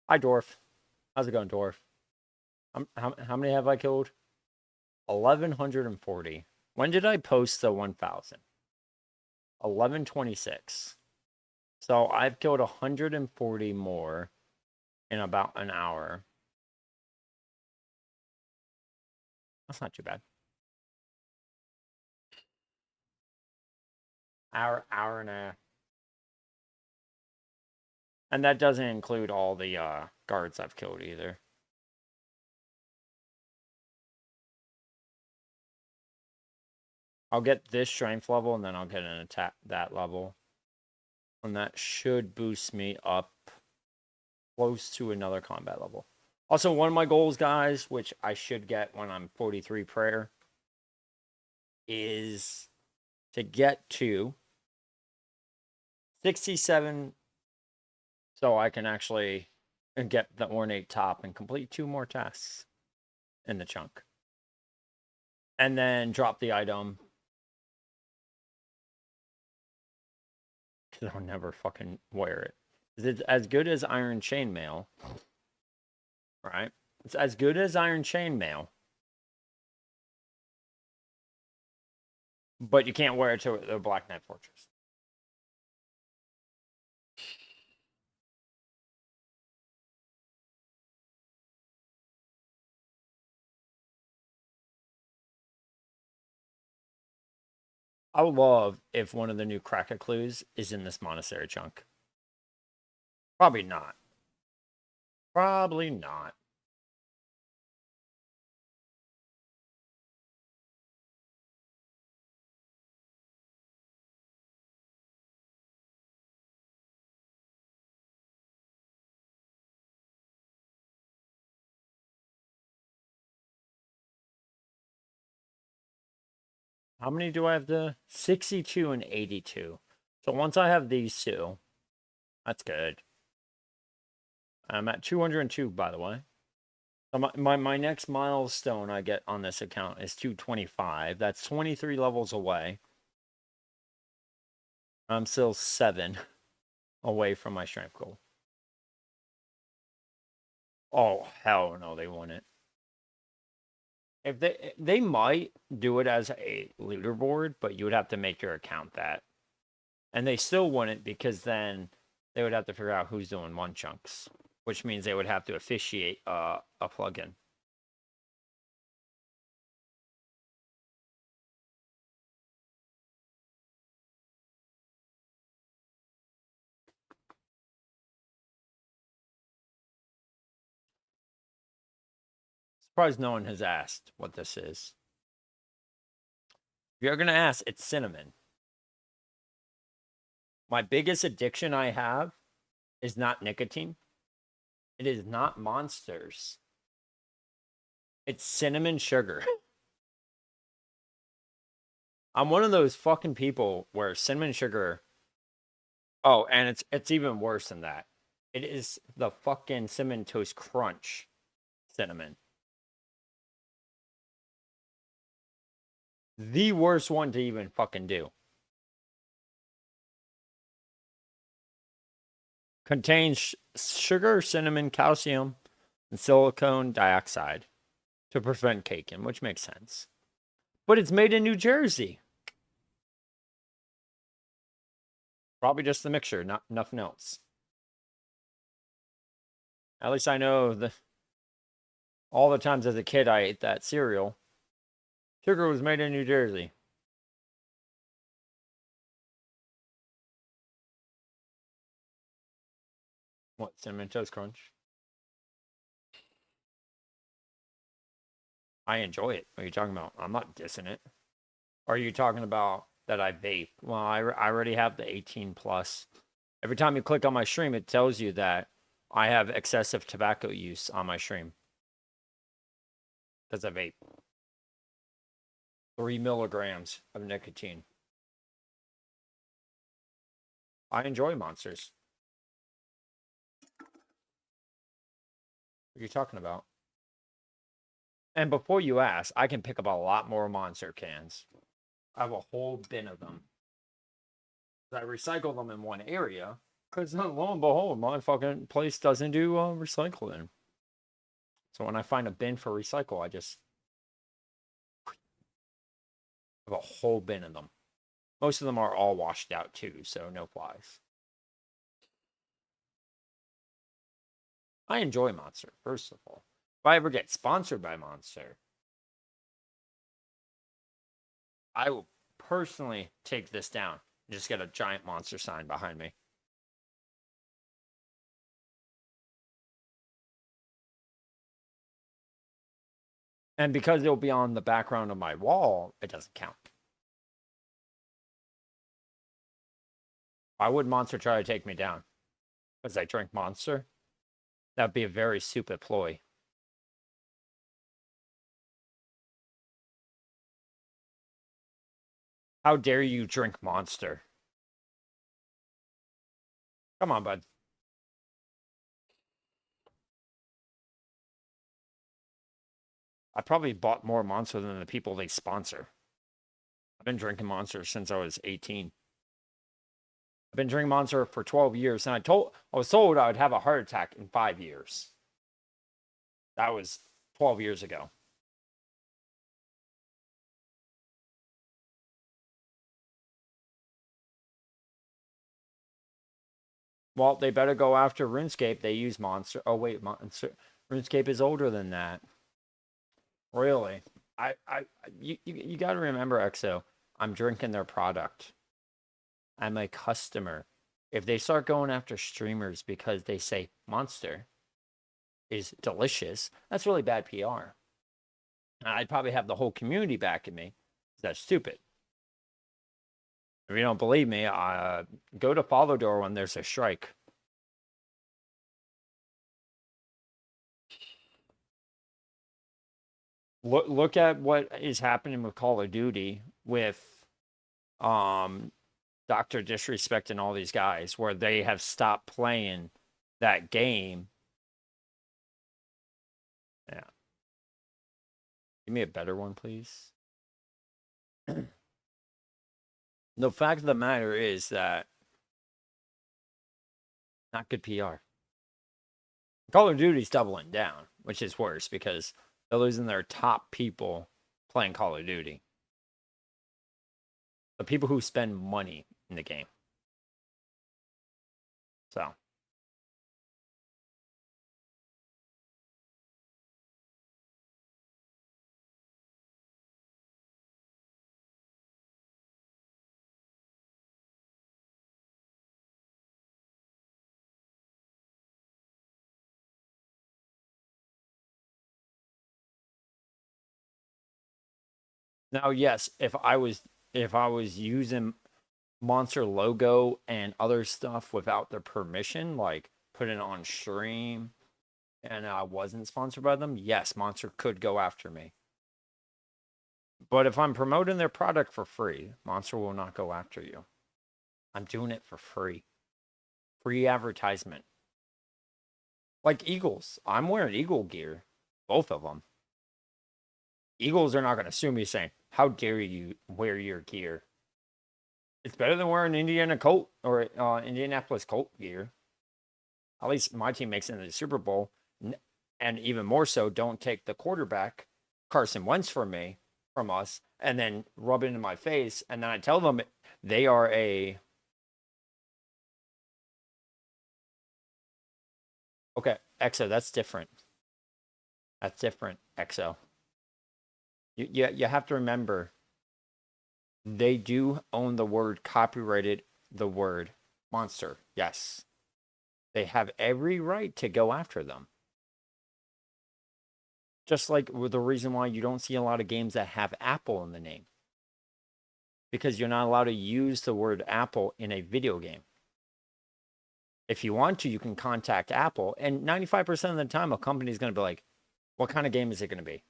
Hi, Dwarf. How's it going, Dwarf? How many have I killed? 1,140. When did I post the 1,000? 11:26. So I've killed 140 more in about an hour. That's not too bad. Hour and a half. And that doesn't include all the guards I've killed either. I'll get this strength level and then I'll get an attack that level. And that should boost me up close to another combat level. Also, one of my goals, guys, which I should get when I'm 43 prayer, is to get to 67 so I can actually get the ornate top and complete 2 more tasks in the chunk. And then drop the item. Because I'll never fucking wear it. It's as good as Iron Chainmail. Right? It's as good as Iron Chainmail. But you can't wear it to the Black Knight Fortress. I would love if one of the new Kraka clues is in this Monastery chunk. Probably not. Probably not. How many do I have to? 62 and 82. So once I have these two, that's good. I'm at 202, by the way. So my next milestone I get on this account is 225. That's 23 levels away. I'm still 7 away from my strength goal. Oh, hell no, they won it. If they might do it as a leaderboard, but you would have to make your account that. And they still wouldn't because then they would have to figure out who's doing one chunks, which means they would have to officiate a plugin. Surprised no one has asked what this is. If you're gonna ask, it's cinnamon. My biggest addiction I have is not nicotine. It is not monsters. It's cinnamon sugar. I'm one of those fucking people where cinnamon sugar. Oh, and it's even worse than that. It is the fucking cinnamon toast crunch cinnamon. The worst one to even fucking do. Contains sugar, cinnamon, calcium, and silicone dioxide to prevent caking, which makes sense. But it's made in New Jersey. Probably just the mixture, not nothing else. At least I know all the times as a kid I ate that cereal. Sugar was made in New Jersey. What, Cinnamon Toast Crunch? I enjoy it. What are you talking about? I'm not dissing it. Are you talking about that I vape? Well, I already have the 18 plus. Every time you click on my stream, it tells you that I have excessive tobacco use on my stream because I vape. 3 milligrams of nicotine. I enjoy monsters. What are you talking about? And before you ask, I can pick up a lot more monster cans. I have a whole bin of them. I recycle them in one area because lo and behold, my fucking place doesn't do recycling. So when I find a bin for recycle, I just have a whole bin of them. Most of them are all washed out too, so no flies. I enjoy Monster, first of all. If I ever get sponsored by Monster, I will personally take this down and just get a giant Monster sign behind me. And because it'll be on the background of my wall, it doesn't count. Why would Monster try to take me down? Because I drink Monster? That'd be a very stupid ploy. How dare you drink Monster? Come on, bud. I probably bought more Monster than the people they sponsor. I've been drinking Monster since I was 18. I've been drinking Monster for 12 years, and I was told I would have a heart attack in 5 years. That was 12 years ago. Well, they better go after RuneScape. They use Monster. Oh wait, RuneScape is older than that. Really? You got to remember, EXO. I'm drinking their product. I'm a customer. If they start going after streamers because they say Monster is delicious, that's really bad PR. I'd probably have the whole community backing me. That's stupid. If you don't believe me, go to Follow Door when there's a strike. Look at what is happening with Call of Duty with Dr. Disrespect and all these guys, where they have stopped playing that game. Yeah. Give me a better one, please. The fact of the matter is that not good PR. Call of Duty's doubling down, which is worse because they're losing their top people playing Call of Duty. The people who spend money in the game. So. Now, yes, if I was using Monster logo and other stuff without their permission, like putting it on stream, and I wasn't sponsored by them, yes, Monster could go after me. But if I'm promoting their product for free, Monster will not go after you. I'm doing it for free. Free advertisement. Like Eagles. I'm wearing Eagle gear. Both of them. Eagles are not going to sue me saying, how dare you wear your gear? It's better than wearing Indiana Colt or Indianapolis Colt gear. At least my team makes it into the Super Bowl. And even more so, don't take the quarterback, Carson Wentz, from us, and then rub it in my face. And then I tell them they are a... Okay, EXO, that's different. That's different, EXO. You have to remember, they do own the word, copyrighted the word Monster. Yes. They have every right to go after them. Just like the reason why you don't see a lot of games that have Apple in the name. because you're not allowed to use the word Apple in a video game. If you want to, you can contact Apple, and 95% of the time, a company is going to be like, what kind of game is it going to be?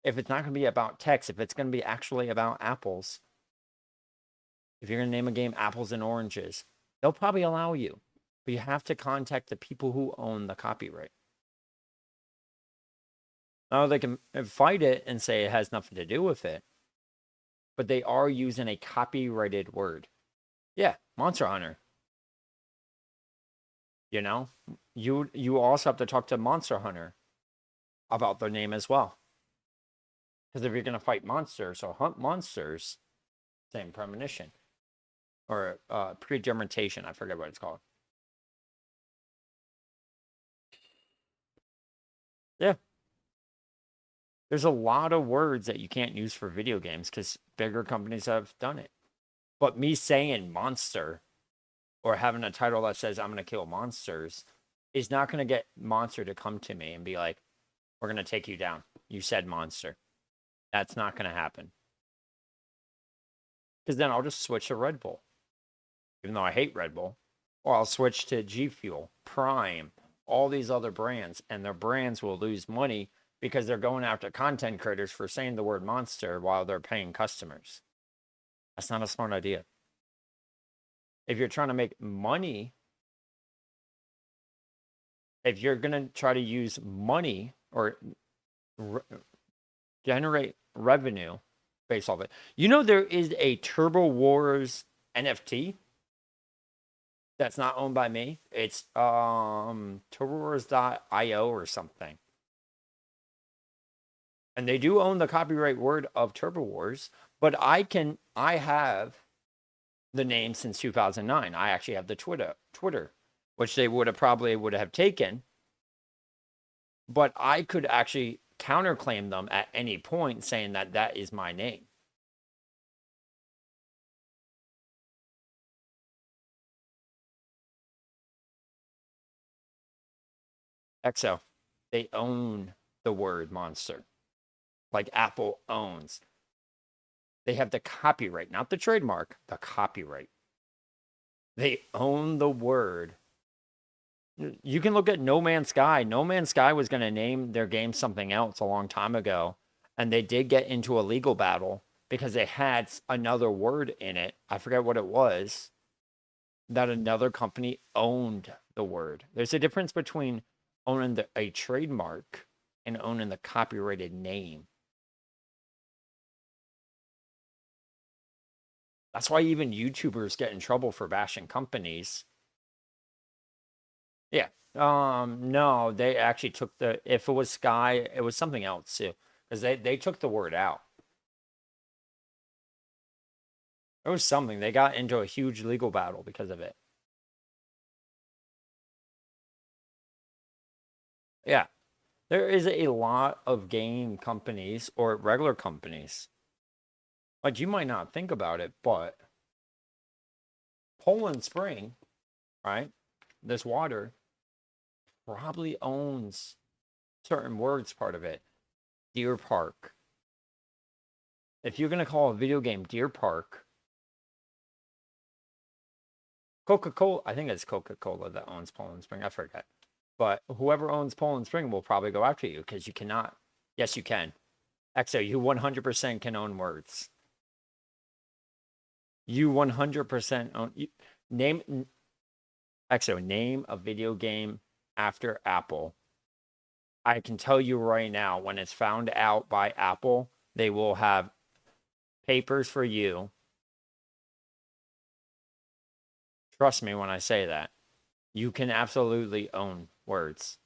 If it's not going to be about text, if it's going to be actually about apples, if you're going to name a game Apples and Oranges, they'll probably allow you. But you have to contact the people who own the copyright. Now, they can fight it and say it has nothing to do with it, but they are using a copyrighted word. Yeah, Monster Hunter. You know, you also have to talk to Monster Hunter about their name as well. Because if you're going to fight monsters or hunt monsters, same premonition or predetermination, I forget what it's called. Yeah. There's a lot of words that you can't use for video games because bigger companies have done it. But me saying monster or having a title that says I'm going to kill monsters is not going to get Monster to come to me and be like, we're going to take you down. You said monster. That's not going to happen. Because then I'll just switch to Red Bull, even though I hate Red Bull. Or I'll switch to G Fuel, Prime, all these other brands, and their brands will lose money because they're going after content creators for saying the word monster while they're paying customers. That's not a smart idea. If you're trying to make money, if you're going to try to use money or generate revenue based off it, there is a Turbo Wars NFT that's not owned by me. It's TurboWars.io or something. And they do own the copyright word of Turbo Wars, but I have the name since 2009. I actually have the Twitter, which they would have taken, but I could actually counterclaim them at any point saying that that is my name. EXO, they own the word monster, like Apple owns. They have the copyright, not the trademark, the copyright. They own the word. You can look at No Man's Sky. No Man's Sky was going to name their game something else a long time ago, and they did get into a legal battle because they had another word in it. I forget what it was. That another company owned the word. There's a difference between owning a trademark and owning the copyrighted name. That's why even YouTubers get in trouble for bashing companies. Yeah. No, they actually took if it was Sky, it was something else too. Because they took the word out. It was something. They got into a huge legal battle because of it. Yeah. There is a lot of game companies or regular companies. Like you might not think about it, but Poland Spring, right? This water probably owns certain words part of it. Deer Park. If you're going to call a video game Deer Park, Coca-Cola, I think it's Coca-Cola that owns Poland Spring. I forget. But whoever owns Poland Spring will probably go after you because you cannot. Yes, you can. EXO, you 100% can own words. You 100% own. Name EXO, name a video game after Apple. I can tell you right now, when it's found out by Apple, they will have papers for you. Trust me when I say that. You can absolutely own words.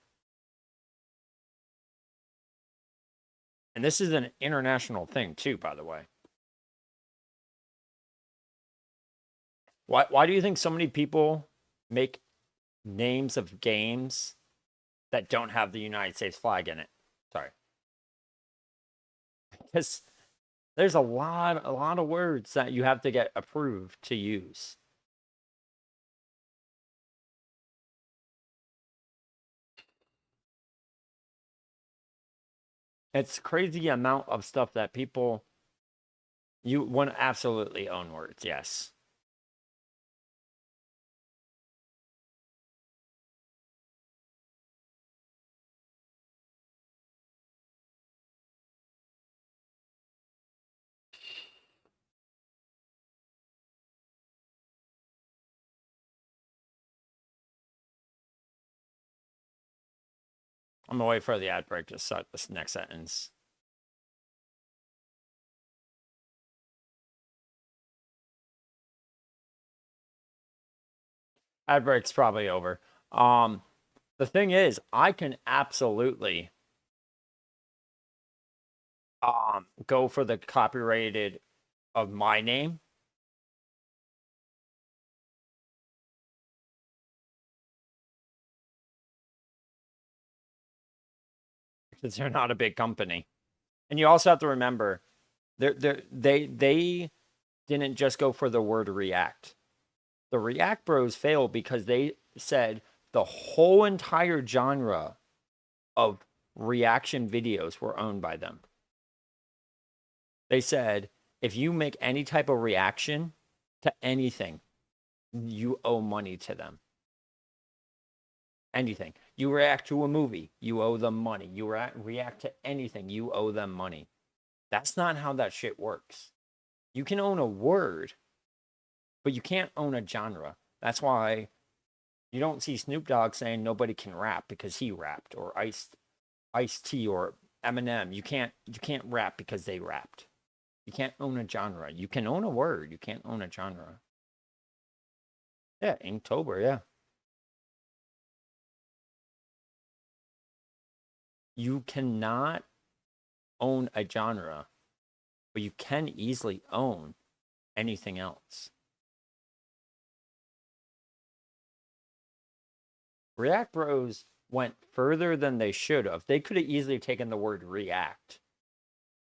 And this is an international thing, too, by the way. Why do you think so many people make names of games that don't have the United States flag in it? Sorry. Because there's a lot of words that you have to get approved to use. It's crazy amount of stuff that people You want to absolutely own words, yes. I'm gonna wait for the ad break to start this next sentence. Ad break's probably over. Um, the thing is, I can absolutely go for the copyrighted of my name because they're not a big company. And you also have to remember they didn't just go for the word react. The React Bros failed because they said the whole entire genre of reaction videos were owned by them. They said if you make any type of reaction to anything, you owe money to them. Anything. You react to a movie, you owe them money. You react to anything, you owe them money. That's not how that shit works. You can own a word, but you can't own a genre. That's why you don't see Snoop Dogg saying nobody can rap because he rapped, or Ice T or Eminem. You can't rap because they rapped. You can't own a genre. You can own a word. You can't own a genre. Yeah, Inktober. Yeah, you cannot own a genre, but you can easily own anything else. React Bros went further than they should have. They could have easily taken the word react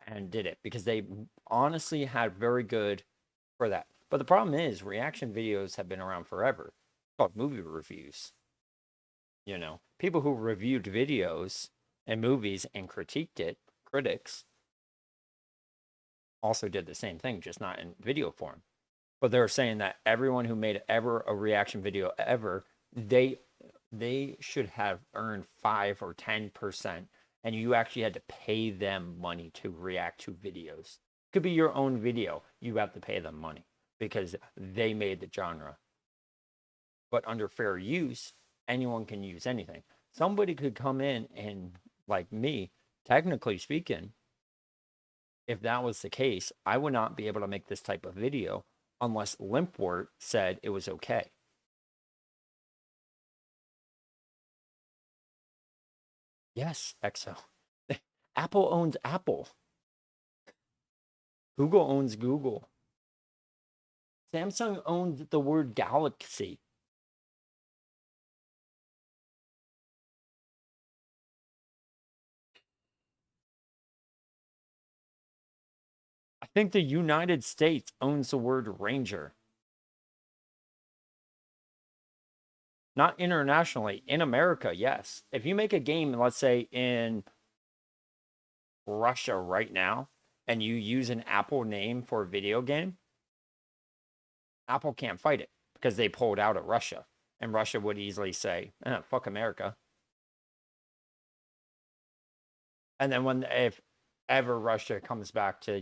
and did it because they honestly had very good for that. But the problem is, reaction videos have been around forever. It's called movie reviews. People who reviewed videos and movies and critiqued it, critics, also did the same thing, just not in video form. But they're saying that everyone who made ever a reaction video ever, they they should have earned 5 or 10%, and you actually had to pay them money to react to videos. It could be your own video. You have to pay them money because they made the genre. But under fair use, anyone can use anything. Somebody could come in and, like me, technically speaking, if that was the case, I would not be able to make this type of video unless Limpwort said it was okay. Yes, EXO. Apple owns Apple. Google owns Google. Samsung owns the word galaxy. I think the United States owns the word ranger. Not internationally. In America, yes. If you make a game, let's say in Russia right now, and you use an Apple name for a video game, Apple can't fight it because they pulled out of Russia. And Russia would easily say, fuck America. And then if ever Russia comes back to,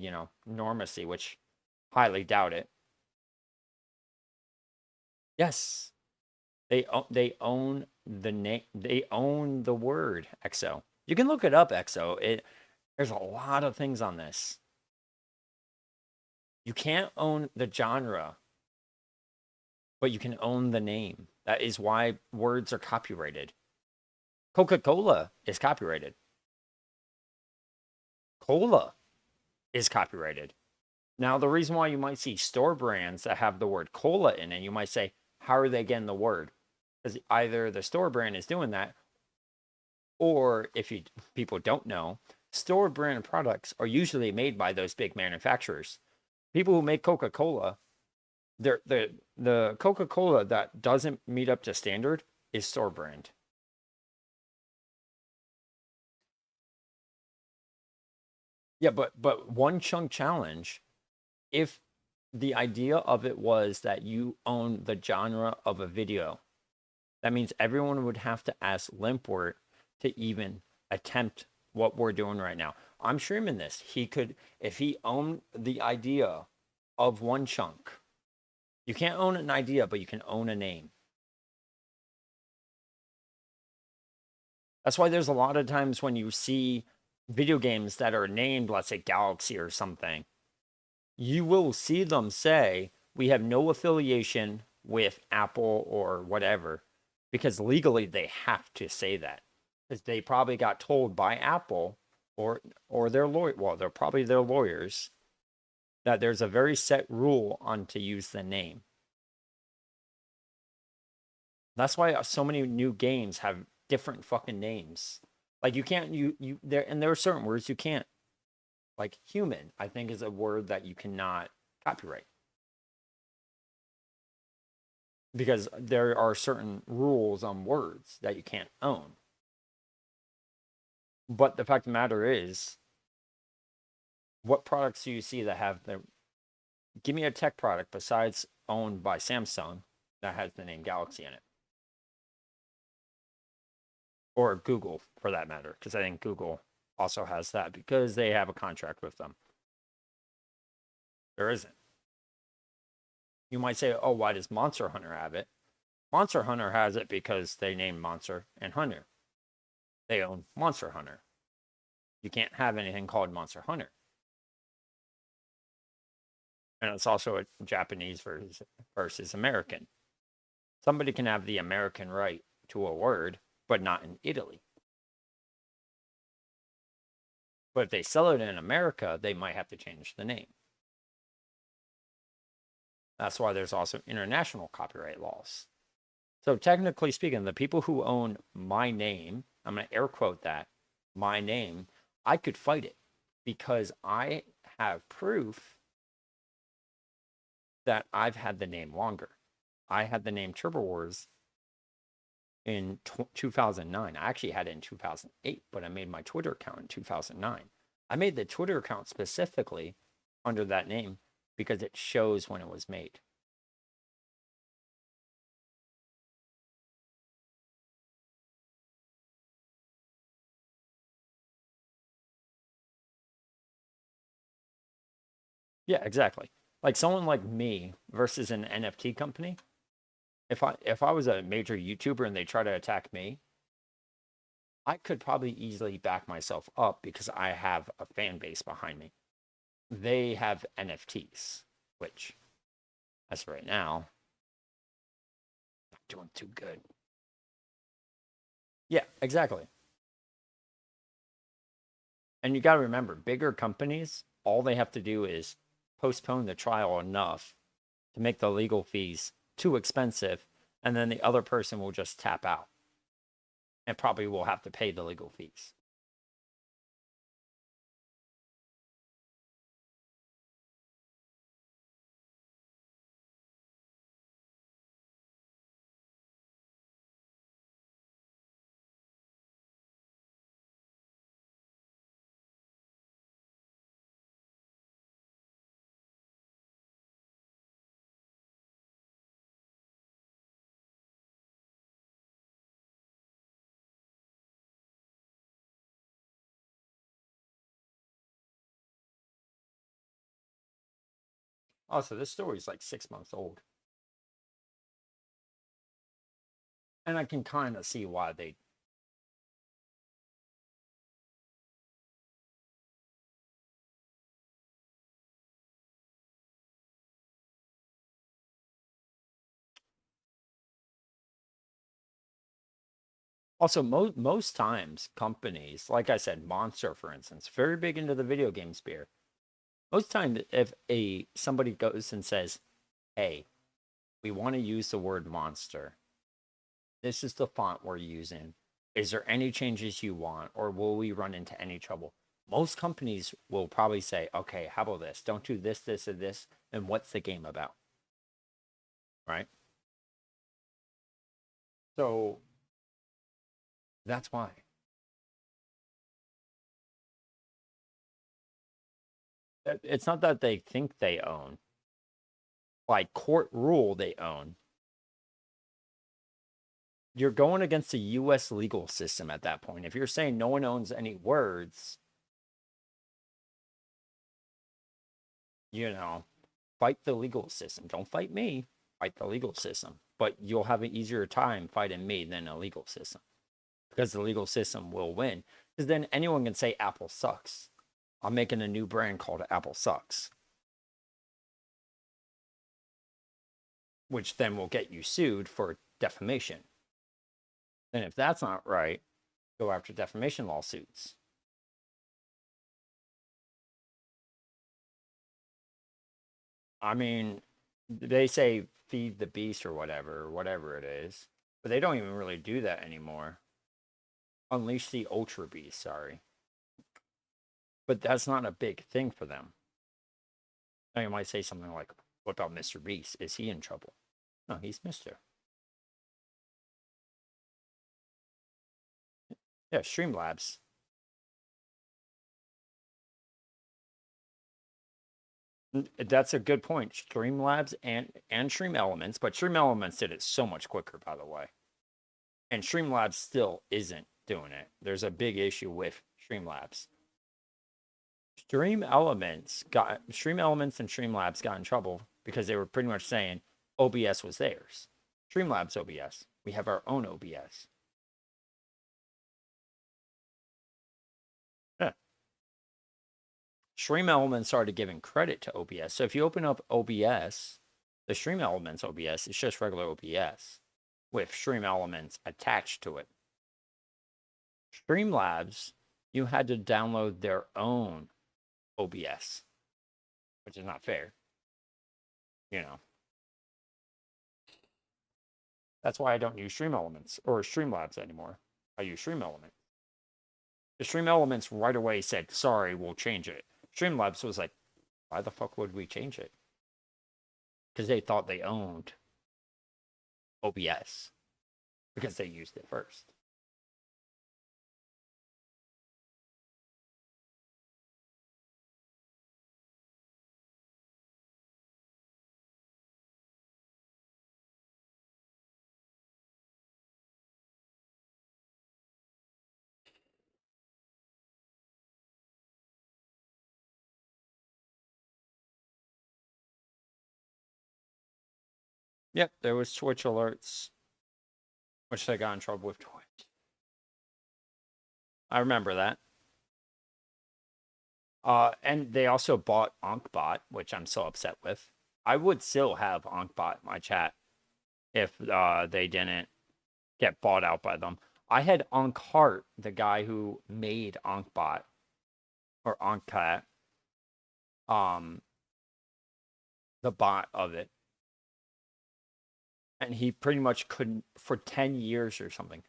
normacy, which highly doubt it. Yes, they own the name. They own the word EXO. You can look it up, EXO. There's a lot of things on this. You can't own the genre, but you can own the name. That is why words are copyrighted. Coca-Cola is copyrighted. Cola is copyrighted. Now, the reason why you might see store brands that have the word cola in it, you might say, how are they getting the word? Because either the store brand is doing that, or if people don't know, store brand products are usually made by those big manufacturers. People who make Coca-Cola, the Coca-Cola that doesn't meet up to standard is store brand. Yeah, but one chunk challenge if the idea of it was that you own the genre of a video, that means everyone would have to ask Limpwort to even attempt what we're doing right now. I'm streaming this. He could, if he owned the idea of one chunk, you can't own an idea, but you can own a name. That's why there's a lot of times when you see video games that are named, let's say Galaxy or something, you will see them say, we have no affiliation with Apple or whatever, because legally they have to say that. Because they probably got told by Apple or their lawyer, well, they're probably their lawyers, that there's a very set rule on to use the name. That's why so many new games have different fucking names. Like you can't there are certain words you can't. Like human, I think is a word that you cannot copyright. Because there are certain rules on words that you can't own. But the fact of the matter is, what products do you see that have the give me a tech product besides owned by Samsung that has the name Galaxy in it? Or Google for that matter, because I think Google also has that because they have a contract with them. There isn't. You might say, oh, why does Monster Hunter have it? Monster Hunter has it because they named Monster and Hunter. They own Monster Hunter. You can't have anything called Monster Hunter. And it's also a Japanese versus American. Somebody can have the American right to a word, but not in Italy. But if they sell it in America, they might have to change the name. That's why there's also international copyright laws. So technically speaking, the people who own my name, I'm going to air quote that, my name, I could fight it because I have proof that I've had the name longer. I had the name Turbo Wars in 2009. I actually had it in 2008, but I made my Twitter account in 2009. I made the Twitter account specifically under that name because it shows when it was made. Yeah, exactly. Like someone like me versus an NFT company. If I was a major YouTuber and they try to attack me, I could probably easily back myself up because I have a fan base behind me. They have NFTs, which, as of right now, not doing too good. Yeah, exactly. And you got to remember, bigger companies, all they have to do is postpone the trial enough to make the legal fees too expensive, and then the other person will just tap out and probably will have to pay the legal fees. Oh, so this story is like 6 months old. And I can kind of see why they. Also, most times, companies, like I said, Monster, for instance, very big into the video game sphere. Most times, if a somebody goes and says, "Hey, we want to use the word monster. This is the font we're using. Is there any changes you want, or will we run into any trouble?" Most companies will probably say, "Okay, how about this? Don't do this, this, and this. And what's the game about?" Right? So that's why. It's not that they think they own. By court rule, they own. You're going against the U.S. legal system at that point. If you're saying no one owns any words, you know, fight the legal system. Don't fight me. Fight the legal system. But you'll have an easier time fighting me than a legal system because the legal system will win. Because then anyone can say Apple sucks. I'm making a new brand called Apple Sucks, which then will get you sued for defamation. And if that's not right, go after defamation lawsuits. I mean, they say feed the beast or whatever it is, but they don't even really do that anymore. Unleash the ultra beast, sorry. But that's not a big thing for them. Now you might say something like, what about Mr. Beast? Is he in trouble? No, he's Mr. Yeah, Streamlabs. That's a good point. Streamlabs and Stream Elements, but Stream Elements did it so much quicker, by the way. And Streamlabs still isn't doing it. There's a big issue with Streamlabs. Stream Elements and Streamlabs got in trouble because they were pretty much saying OBS was theirs. Streamlabs OBS. We have our own OBS. Yeah. Stream Elements started giving credit to OBS. So if you open up OBS, the Stream Elements OBS is just regular OBS with Stream Elements attached to it. Streamlabs, you had to download their own OBS, which is not fair. You know. That's why I don't use Stream Elements or Streamlabs anymore. I use Stream Elements. The Stream Elements right away said, sorry, we'll change it. Streamlabs was like, why the fuck would we change it? Because they thought they owned OBS because they used it first. Yep, there was Twitch alerts, which they got in trouble with Twitch. I remember that. And they also bought Ankbot, which I'm so upset with. I would still have Ankbot in my chat if they didn't get bought out by them. I had Ankhart, the guy who made Ankbot or Ankcat, the bot of it, and he pretty much couldn't for 10 years or something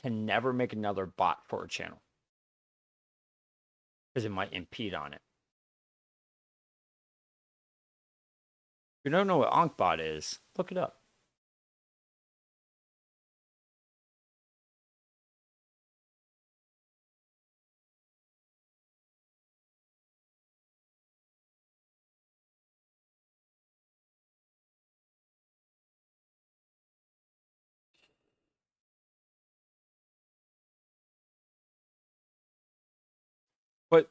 can never make another bot for a channel because it might impede on it. If you don't know what Ankbot is, look it up.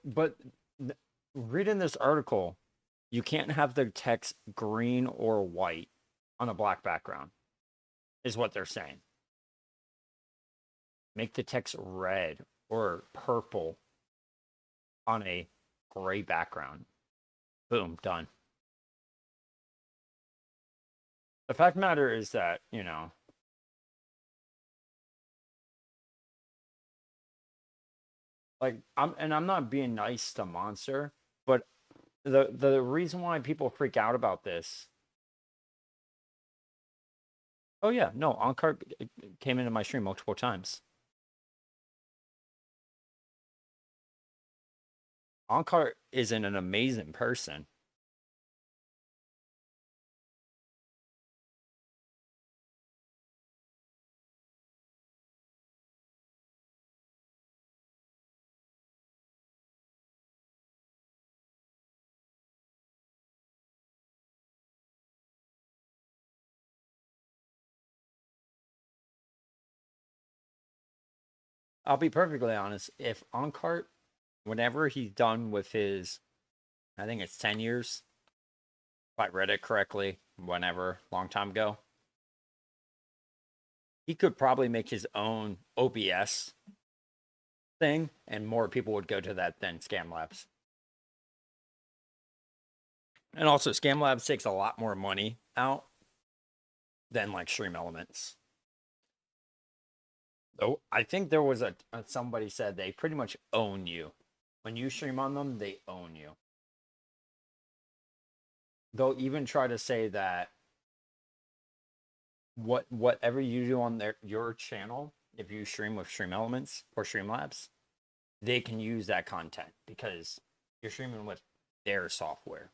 But reading this article, you can't have the text green or white on a black background, is what they're saying. Make the text red or purple on a gray background. Boom, done. The fact of the matter is that, you know, like I'm not being nice to Monster, but the reason why people freak out about this. Oh yeah, no, Ankart came into my stream multiple times. Ankart isn't an amazing person. I'll be perfectly honest. If Onkart, whenever he's done with his, I think it's 10 years, if I read it correctly, whenever, long time ago, he could probably make his own OBS thing, and more people would go to that than Scam Labs. And also, Scam Labs takes a lot more money out than like Stream Elements. Though I think there was somebody said they pretty much own you. When you stream on them, they own you. They'll even try to say that whatever you do on your channel, if you stream with Stream Elements or Streamlabs, they can use that content because you're streaming with their software.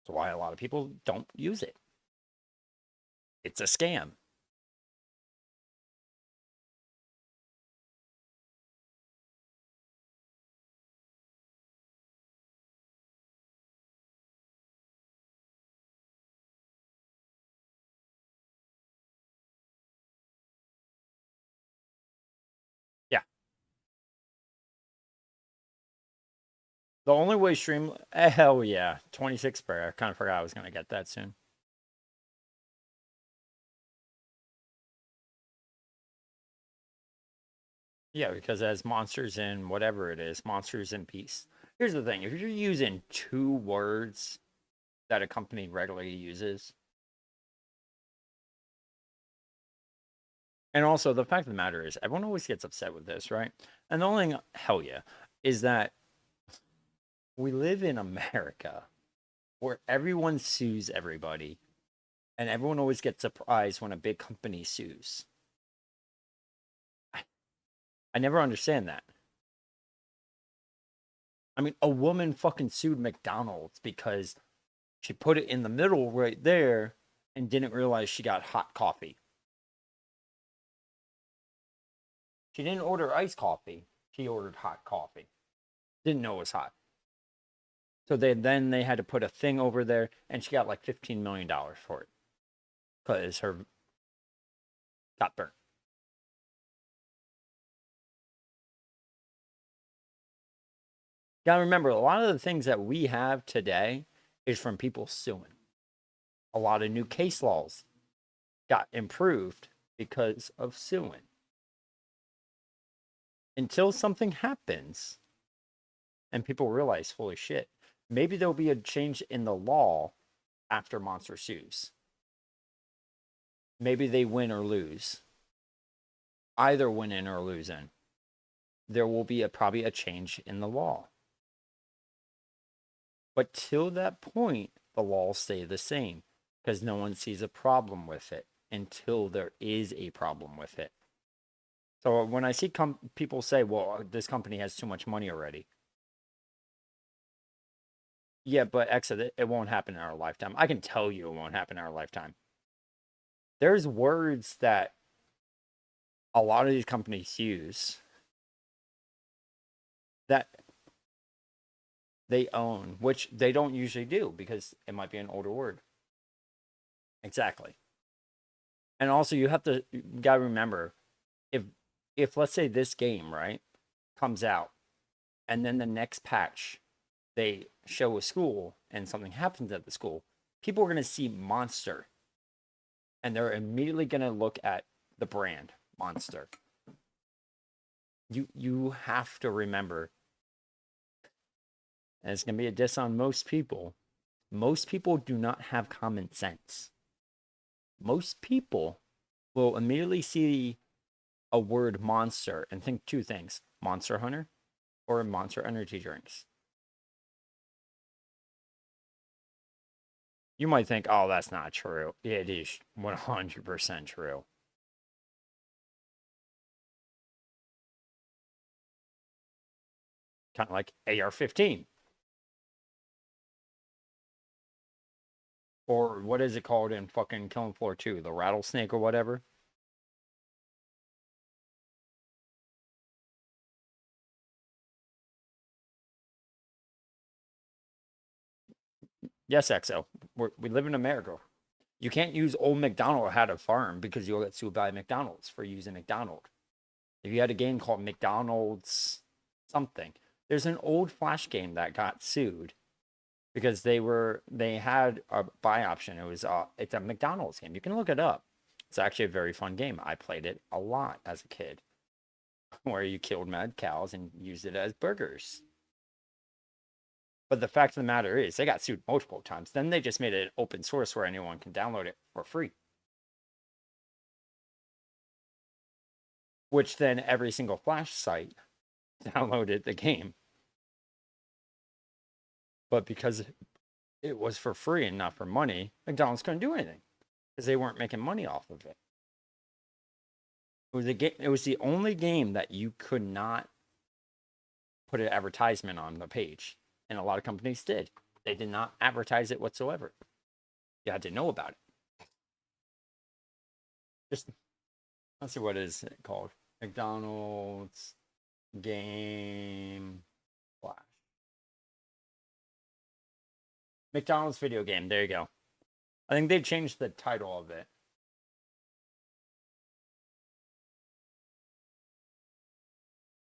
That's why a lot of people don't use it. It's a scam. Yeah. The only way stream hell yeah, 26 spare. I kind of forgot I was gonna get that soon. Yeah, because as monsters in whatever it is, monsters in peace. Here's the thing: if you're using two words that a company regularly uses, and also the fact of the matter is, everyone always gets upset with this, right? And the only thing, hell yeah, is that we live in America where everyone sues everybody, and everyone always gets surprised when a big company sues. I never understand that. I mean, a woman fucking sued McDonald's because she put it in the middle right there and didn't realize she got hot coffee. She didn't order iced coffee. She ordered hot coffee. Didn't know it was hot. So they had to put a thing over there, and she got like $15 million for it because her got burnt. Got to remember, a lot of the things that we have today is from people suing. A lot of new case laws got improved because of suing. Until something happens and people realize, holy shit, maybe there'll be a change in the law after Monster sues. Maybe they win or lose. Either winning or losing, there will be probably a change in the law. But till that point, the laws stay the same because no one sees a problem with it until there is a problem with it. So when I see people say, well, this company has too much money already. Yeah, but exit, it won't happen in our lifetime. I can tell you it won't happen in our lifetime. There's words that a lot of these companies use that they own, which they don't usually do because it might be an older word. Exactly. And also you gotta remember if let's say this game, right, comes out and then the next patch they show a school and something happens at the school, people are gonna see Monster and they're immediately gonna look at the brand Monster. You have to remember, and it's gonna be a diss on most people. Most people do not have common sense. Most people will immediately see a word monster and think two things: Monster Hunter or Monster Energy drinks. You might think, oh, that's not true. It is 100% true. Kind of like AR-15. Or what is it called in fucking Killing Floor 2? The rattlesnake or whatever? Yes, XO. We live in America. You can't use old McDonald had a farm because you'll get sued by McDonald's for using McDonald. If you had a game called McDonald's something, there's an old Flash game that got sued because they had a buy option. It's a McDonald's game. You can look it up. It's actually a very fun game. I played it a lot as a kid, where you killed mad cows and used it as burgers. But the fact of the matter is, they got sued multiple times. Then they just made it open source where anyone can download it for free. Which then every single Flash site downloaded the game. But because it was for free and not for money, McDonald's couldn't do anything because they weren't making money off of it. It was the only game that you could not put an advertisement on the page. And a lot of companies did. They did not advertise it whatsoever. You had to know about it. Just, let's see, what is it called? McDonald's game Flash. McDonald's video game. There you go. I think they've changed the title of it.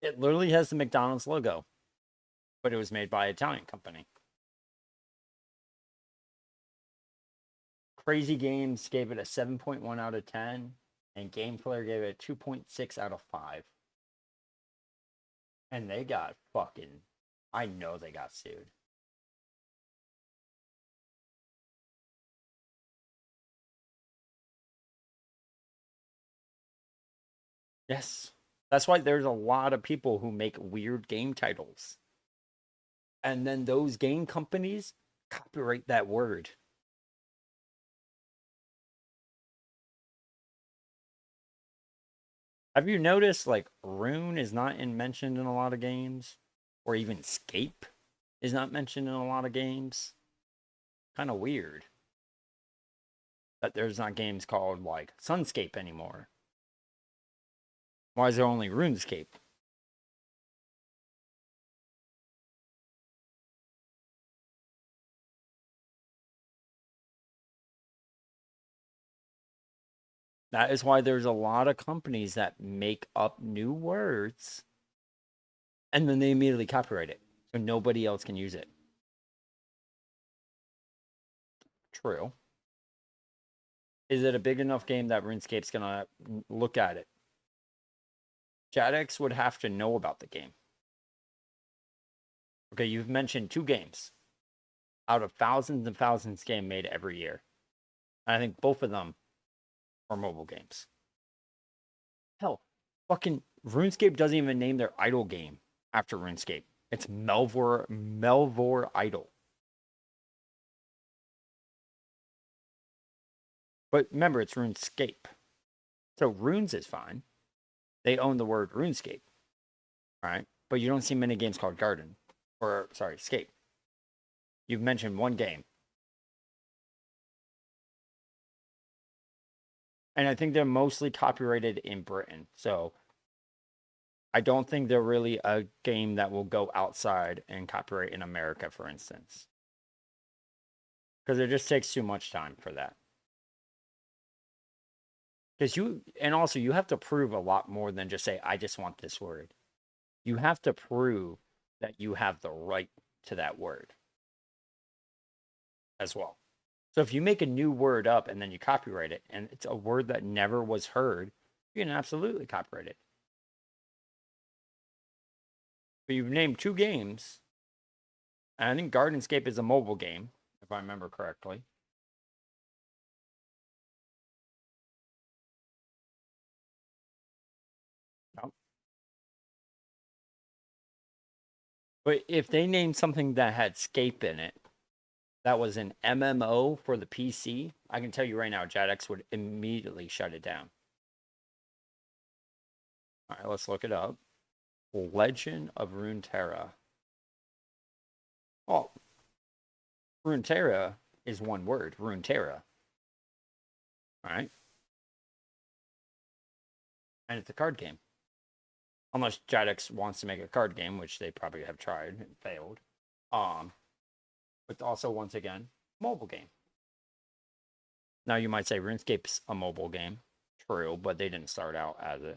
It literally has the McDonald's logo, but it was made by an Italian company. Crazy Games gave it a 7.1 out of 10, and GameFlare gave it a 2.6 out of 5. And they got fucking, I know they got sued. Yes. That's why there's a lot of people who make weird game titles. And then those game companies copyright that word. Have you noticed, like, Rune is not mentioned in a lot of games? Or even Scape is not mentioned in a lot of games? Kind of weird that there's not games called, like, Sunscape anymore. Why is there only RuneScape? That is why there's a lot of companies that make up new words and then they immediately copyright it. So nobody else can use it. True. Is it a big enough game that RuneScape's going to look at it? Jadex would have to know about the game. Okay, you've mentioned 2 games out of thousands and thousands of games made every year. And I think both of them are mobile games. Hell, fucking RuneScape doesn't even name their idle game after RuneScape. It's Melvor Idol. But remember, it's RuneScape. So Runes is fine. They own the word RuneScape. All right. But you don't see many games called Garden. Or, sorry, Scape. You've mentioned one game. And I think they're mostly copyrighted in Britain. So I don't think they're really a game that will go outside and copyright in America, for instance. Because it just takes too much time for that. Because you have to prove a lot more than just say, I just want this word. You have to prove that you have the right to that word as well. So if you make a new word up and then you copyright it, and it's a word that never was heard, you can absolutely copyright it. But you've named 2 games, and I think Gardenscape is a mobile game, if I remember correctly. No. But if they named something that had Scape in it, that was an MMO for the PC, I can tell you right now, Jadex would immediately shut it down. All right, let's look it up. Legend of Runeterra. Oh, Runeterra is one word, Runeterra. All right. And it's a card game. Unless Jadex wants to make a card game, which they probably have tried and failed. But also, once again, mobile game. Now you might say RuneScape's a mobile game. True, but they didn't start out as it.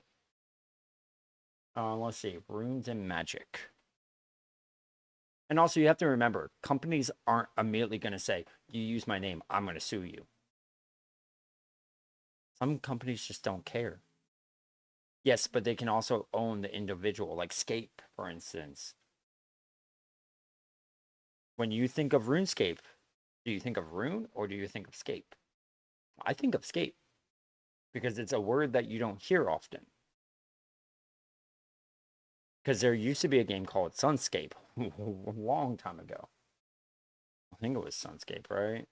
Let's see, runes and magic. And also, you have to remember, companies aren't immediately going to say, "You use my name, I'm going to sue you." Some companies just don't care. Yes, but they can also own the individual, like Scape, for instance. When you think of RuneScape, do you think of Rune or do you think of Scape? I think of Scape because it's a word that you don't hear often. Because there used to be a game called Sunscape a long time ago. I think it was Sunscape, right?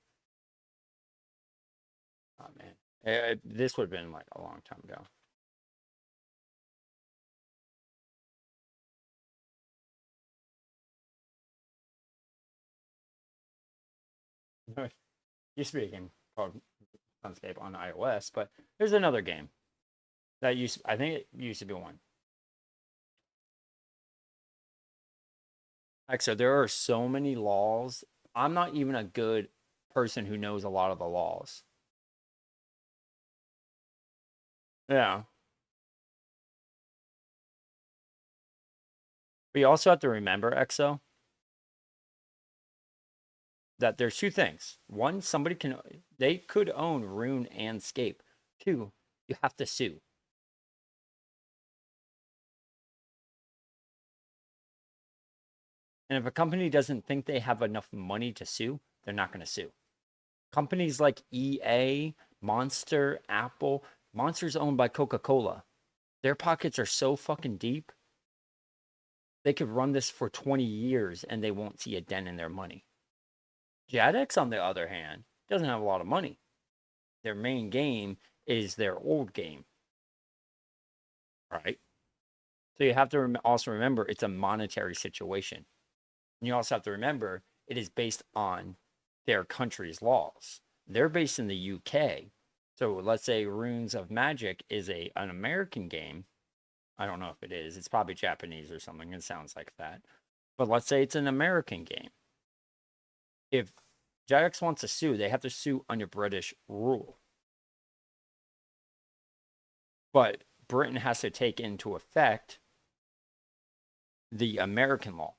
Oh man, this would have been like a long time ago. Used to be a game called Sunscape on iOS, but there's another game that I think it used to be one. Like, so there are so many laws. I'm not even a good person who knows a lot of the laws. Yeah. But you also have to remember, EXO, that there's two things. One, they could own Rune and Scape. Two, you have to sue. And if a company doesn't think they have enough money to sue, they're not going to sue. Companies like EA, Monster, Apple, Monster's owned by Coca-Cola. Their pockets are so fucking deep. They could run this for 20 years and they won't see a dent in their money. Jadex, on the other hand, doesn't have a lot of money. Their main game is their old game. Right? So you have to also remember it's a monetary situation. And you also have to remember it is based on their country's laws. They're based in the UK. So let's say Runes of Magic is an American game. I don't know if it is. It's probably Japanese or something. It sounds like that. But let's say it's an American game. If Jadex wants to sue, they have to sue under British rule. But Britain has to take into effect the American law.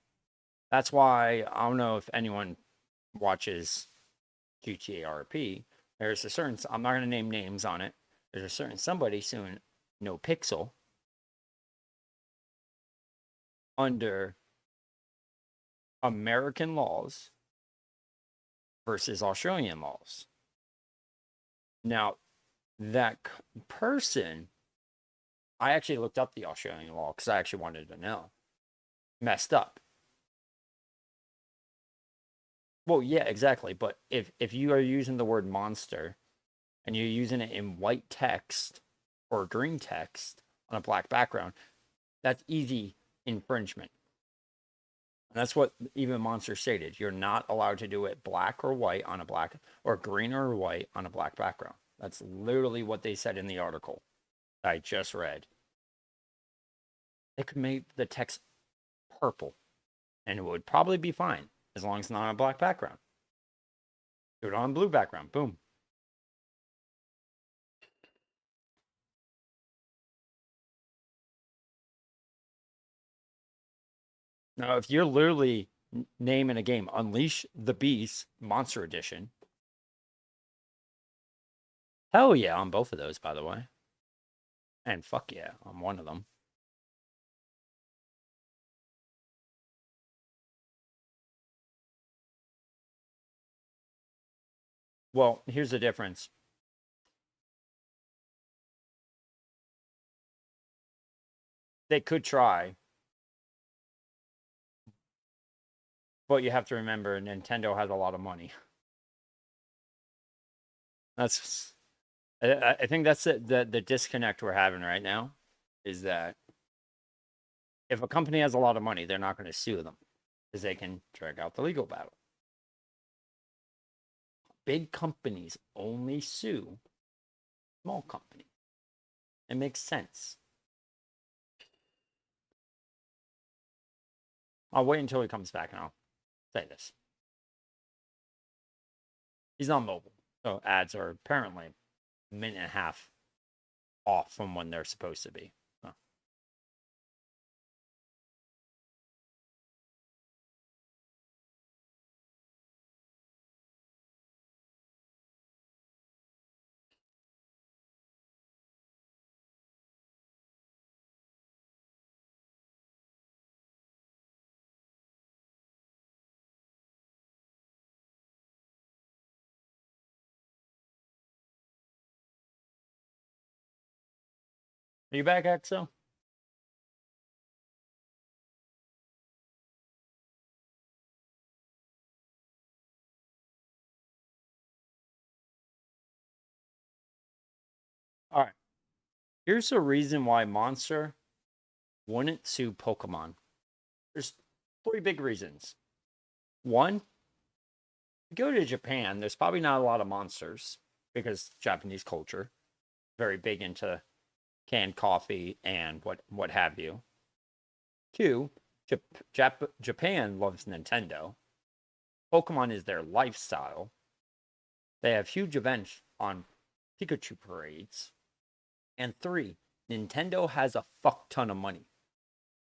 That's why I don't know if anyone watches GTA RP. There's a certain, I'm not going to name names on it. There's a certain somebody suing No Pixel under American laws versus Australian laws. Now, that person, I actually looked up the Australian law because I actually wanted to know. Messed up. Well, yeah, exactly. But if you are using the word monster and you're using it in white text or green text on a black background, that's easy infringement. And that's what even Monster stated. You're not allowed to do it black or white on a black or green or white on a black background. That's literally what they said in the article I just read. They could make the text purple and it would probably be fine as long as it's not on a black background. Do it on a blue background. Boom. Now, if you're literally naming a game Unleash the Beast Monster Edition, hell yeah on both of those, by the way. And fuck yeah on one of them. Well, here's the difference. They could try, but you have to remember Nintendo has a lot of money. That's I think that's the disconnect we're having right now is that if a company has a lot of money, they're not going to sue them because they can drag out the legal battle. Big companies only sue small companies. It makes sense. I'll wait until he comes back and I'll say this. He's on mobile. So ads are apparently a minute and a half off from when they're supposed to be. Huh. Are you back, Exo? All right. Here's the reason why Monster wouldn't sue Pokemon. There's three big reasons. One, you go to Japan, there's probably not a lot of monsters because Japanese culture very big into canned coffee and what have you. Two, Japan loves Nintendo. Pokemon is their lifestyle. They have huge events on Pikachu parades. And three, Nintendo has a fuck ton of money.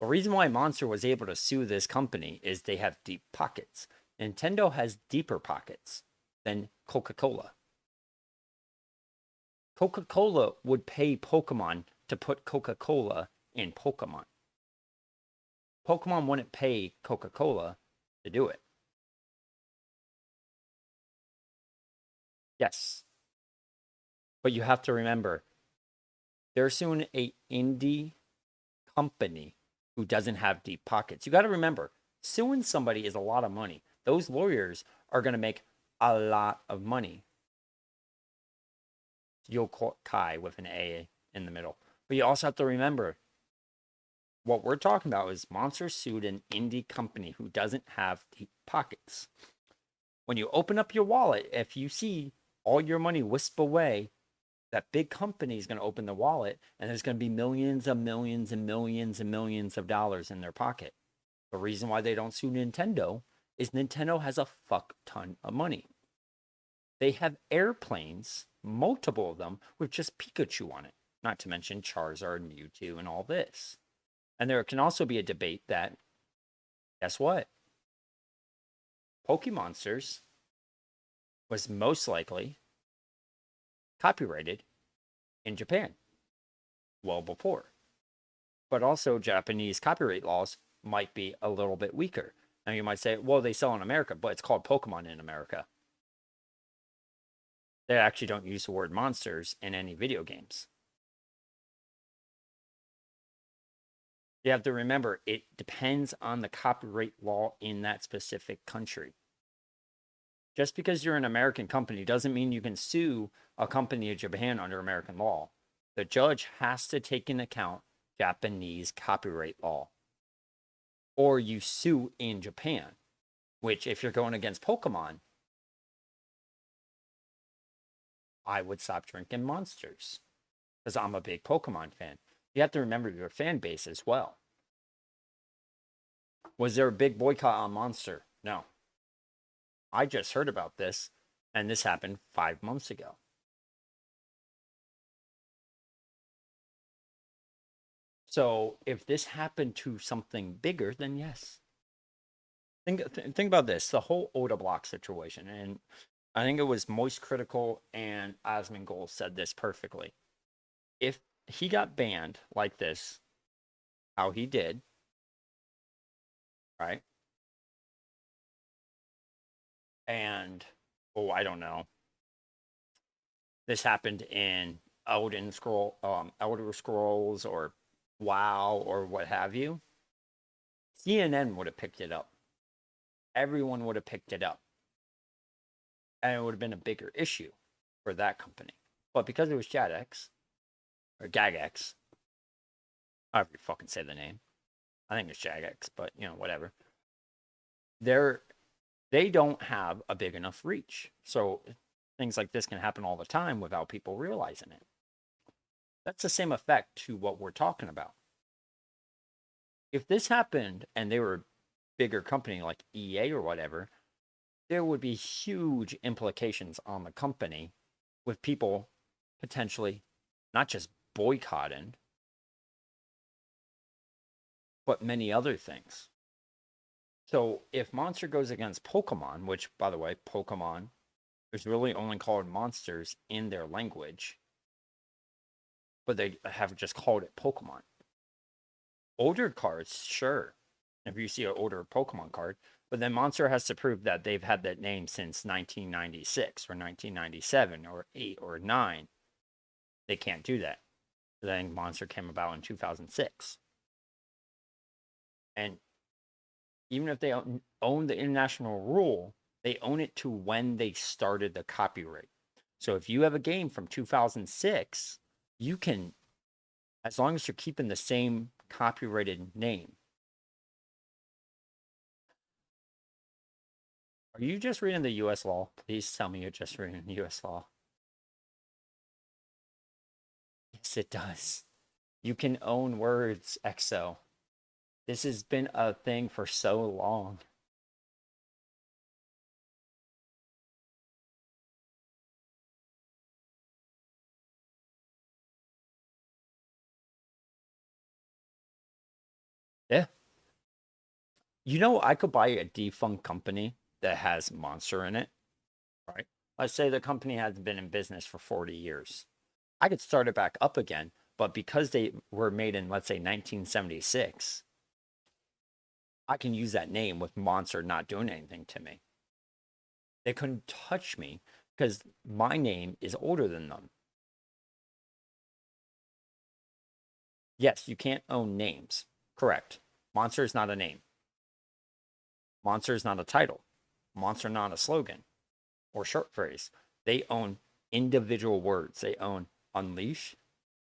The reason why Monster was able to sue this company is they have deep pockets. Nintendo has deeper pockets than Coca Cola. Coca Cola would pay Pokemon to put Coca Cola in Pokemon. Pokemon wouldn't pay Coca Cola to do it. Yes. But you have to remember, they're suing a indie company who doesn't have deep pockets. You got to remember, suing somebody is a lot of money. Those lawyers are going to make a lot of money. Yokai with an A in the middle. But you also have to remember, what we're talking about is Monster sued an indie company who doesn't have deep pockets. When you open up your wallet, if you see all your money wisp away, that big company is going to open the wallet and there's going to be millions and millions and millions and millions of dollars in their pocket. The reason why they don't sue Nintendo is Nintendo has a fuck ton of money. They have airplanes, multiple of them, with just Pikachu on it, not to mention Charizard and Mewtwo and all this. And there can also be a debate that, guess what? Pokemonsters was most likely copyrighted in Japan well before. But also, Japanese copyright laws might be a little bit weaker. Now, you might say, well, they sell in America, but it's called Pokemon in America. They actually don't use the word monsters in any video games. You have to remember, it depends on the copyright law in that specific country. Just because you're an American company doesn't mean you can sue a company in Japan under American law. The judge has to take into account Japanese copyright law. Or you sue in Japan, which, if you're going against Pokemon, I would stop drinking monsters because I'm a big Pokemon fan. You have to remember your fan base as well. Was there a big boycott on Monster? No. I just heard about this, and this happened 5 months ago. So if this happened to something bigger, then yes. Think about this: the whole Oda Block situation, and I think it was Moist Critical and Asmongold said this perfectly. If he got banned like this, how he did, right? And oh, I don't know. This happened in Elder Scrolls, or WoW, or what have you. CNN would have picked it up. Everyone would have picked it up, and it would have been a bigger issue for that company. But because it was Jadex or Gagex, however you fucking say the name, I think it's Jagex, but whatever. They're they don't have a big enough reach, so things like this can happen all the time without people realizing it. That's the same effect to what we're talking about. If this happened and they were a bigger company like EA or whatever, there would be huge implications on the company with people potentially not just boycotting, but many other things. So if Monster goes against Pokemon, which, by the way, Pokemon is really only called monsters in their language, but they have just called it Pokemon. Older cards, sure. If you see an older Pokemon card, but then Monster has to prove that they've had that name since 1996 or 1997 or 8 or 9. They can't do that. Then Monster came about in 2006. And even if they own the international rule, they own it to when they started the copyright. So if you have a game from 2006, you can, as long as you're keeping the same copyrighted name. Are you just reading the US law? Please tell me you're just reading the US law. Yes, it does. You can own words, EXO. This has been a thing for so long. Yeah. You know, I could buy a defunct company that has Monster in it, right? Let's say the company has been in business for 40 years. I could start it back up again, but because they were made in, let's say, 1976, I can use that name with Monster not doing anything to me. They couldn't touch me because my name is older than them. Yes, you can't own names. Correct. Monster is not a name. Monster is not a title. Monster not a slogan or short phrase. They own individual words. They own unleash.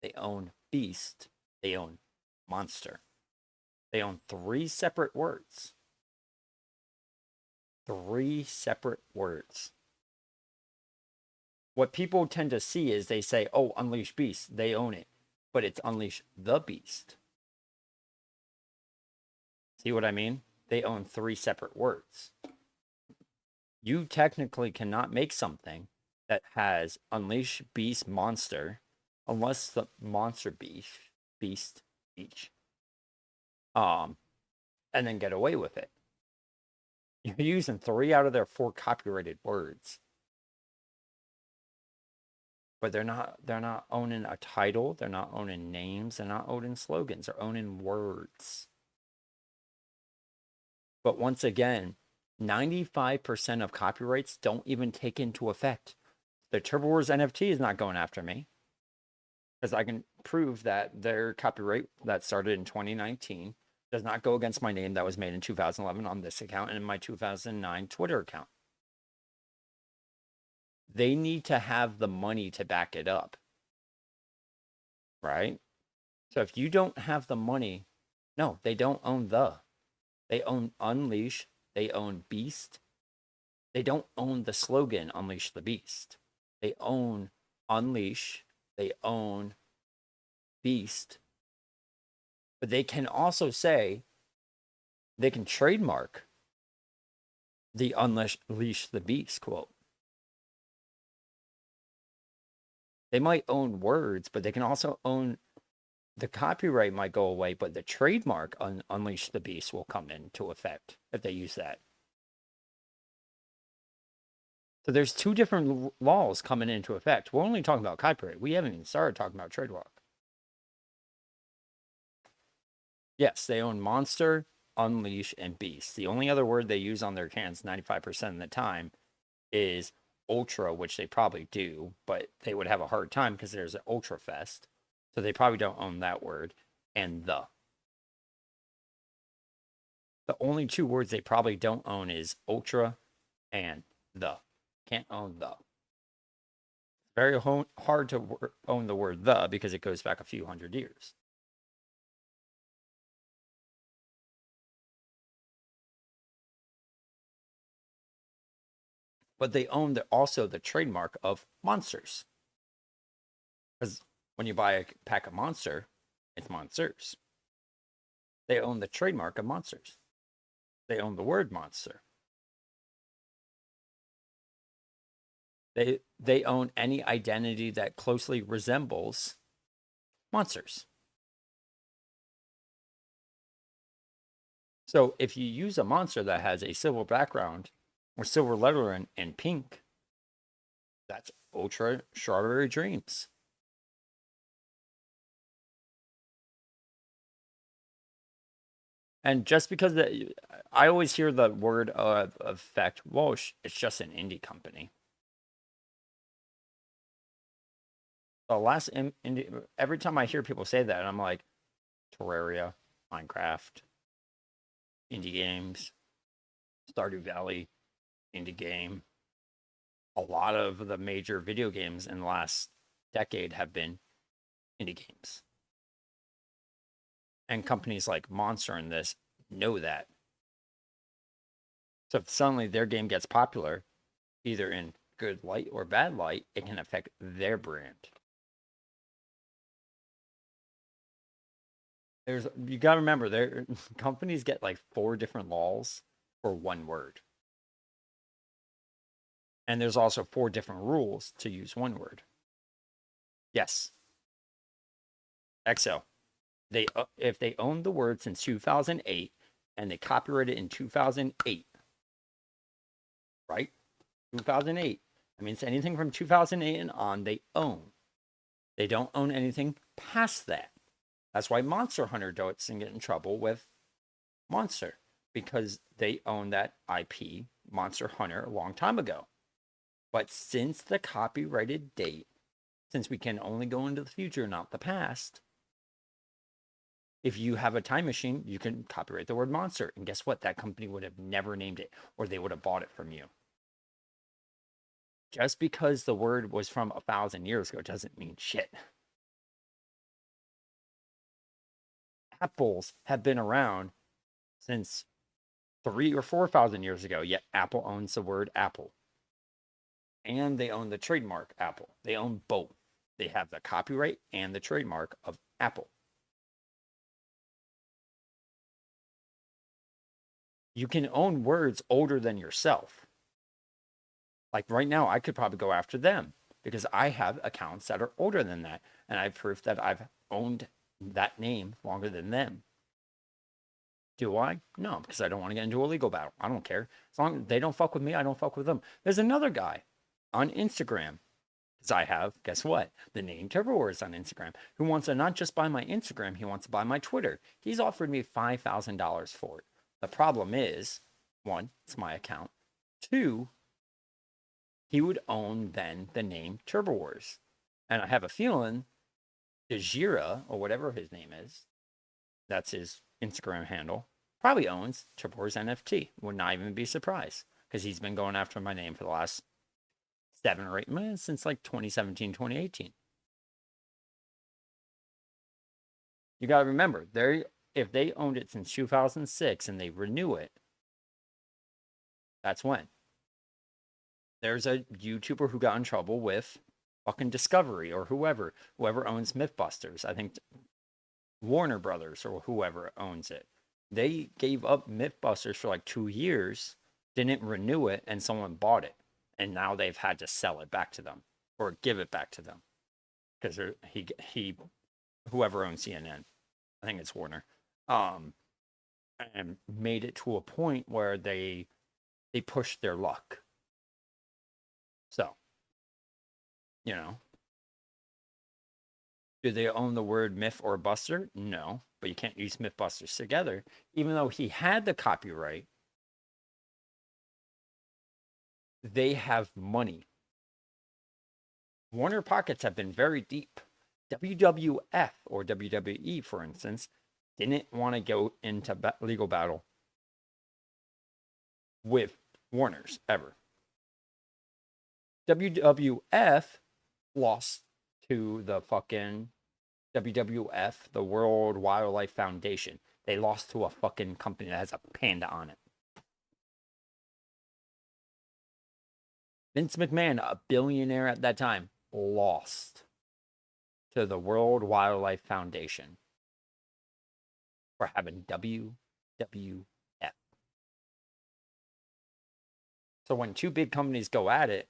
They own beast. They own monster. They own three separate words. Three separate words. What people tend to see is they say, oh, unleash beast. They own it. But it's unleash the beast. See what I mean? They own three separate words. You technically cannot make something that has unleash beast monster unless the monster beast each and then get away with it. You're using 3 out of their 4 copyrighted words, but they're not owning a title, they're not owning names, they're not owning slogans, they're owning words. But once again, 95% of copyrights don't even take into effect. The Turbo Wars NFT is not going after me because I can prove that their copyright that started in 2019 does not go against my name that was made in 2011 on this account and in my 2009 Twitter account. They need to have the money to back it up, right? So if you don't have the money, no, they don't own they own Unleash, they own Beast. They don't own the slogan Unleash the Beast. They own Unleash, they own Beast. But they can also say they can trademark the Unleash the Beast quote. They might own words, but they can also own the copyright might go away, but the trademark on Unleash the Beast will come into effect if they use that. So there's 2 different laws coming into effect. We're only talking about copyright. We haven't even started talking about trademark. Yes, they own Monster, Unleash, and Beast. The only other word they use on their cans 95% of the time is Ultra, which they probably do, but they would have a hard time because there's an Ultra Fest. So they probably don't own that word. And the. The only 2 words they probably don't own is Ultra and the. Can't own the. Very hard to own the word the because it goes back a few hundred years. But they own also the trademark of monsters. Because when you buy a pack of Monster, it's monsters. They own the trademark of monsters. They own the word monster. They own any identity that closely resembles monsters. So if you use a monster that has a silver background or silver lettering and pink, that's Ultra Strawberry Dreams. And just because I always hear the word of effect, well, it's just an indie company. The last indie, every time I hear people say that, I'm like, Terraria, Minecraft, indie games, Stardew Valley, indie game. A lot of the major video games in the last decade have been indie games. And companies like Monster and this know that. So if suddenly their game gets popular, either in good light or bad light, it can affect their brand. You got to remember there companies get like 4 different laws for one word. And there's also 4 different rules to use one word. Yes. Excel. They if they own the word since 2008 and they copyrighted it in 2008, right? 2008. That means anything from 2008 and on they own. They don't own anything past that. That's why Monster Hunter doesn't get in trouble with Monster, because they own that IP, Monster Hunter, a long time ago. But since the copyrighted date, since we can only go into the future, not the past, if you have a time machine, you can copyright the word monster. And guess what? That company would have never named it, or they would have bought it from you. Just because the word was from 1,000 years ago doesn't mean shit. Apples have been around since 3 or 4,000 years ago, yet Apple owns the word apple. And they own the trademark Apple. They own both. They have the copyright and the trademark of Apple. You can own words older than yourself. Like right now, I could probably go after them because I have accounts that are older than that. And I have proof that I've owned that name longer than them. Do I? No, because I don't want to get into a legal battle. I don't care. As long as they don't fuck with me, I don't fuck with them. There's another guy on Instagram, because I have, guess what? The name Turbo Wars on Instagram, who wants to not just buy my Instagram, he wants to buy my Twitter. He's offered me $5,000 for it. The problem is, 1, it's my account. 2, he would own then the name Turbo Wars. And I have a feeling Dejira, or whatever his name is, that's his Instagram handle, probably owns Turbo Wars NFT. Would not even be surprised because he's been going after my name for the last 7 or 8 months since like 2017, 2018. You got to remember, if they owned it since 2006 and they renew it, that's when. There's a YouTuber who got in trouble with fucking Discovery or whoever owns Mythbusters. I think Warner Brothers or whoever owns it. They gave up Mythbusters for like 2 years, didn't renew it, and someone bought it. And now they've had to sell it back to them or give it back to them because whoever owns CNN, I think it's Warner, and made it to a point where they pushed their luck. So, you know, do they own the word myth or buster? No, but you can't use Mythbusters together. Even though he had the copyright, they have money. Warner pockets have been very deep. WWF or WWE, for instance, didn't want to go into legal battle with Warner's ever. WWF lost to the fucking WWF, the World Wildlife Foundation. They lost to a fucking company that has a panda on it. Vince McMahon, a billionaire at that time, lost to the World Wildlife Foundation for having WWF. So when 2 big companies go at it,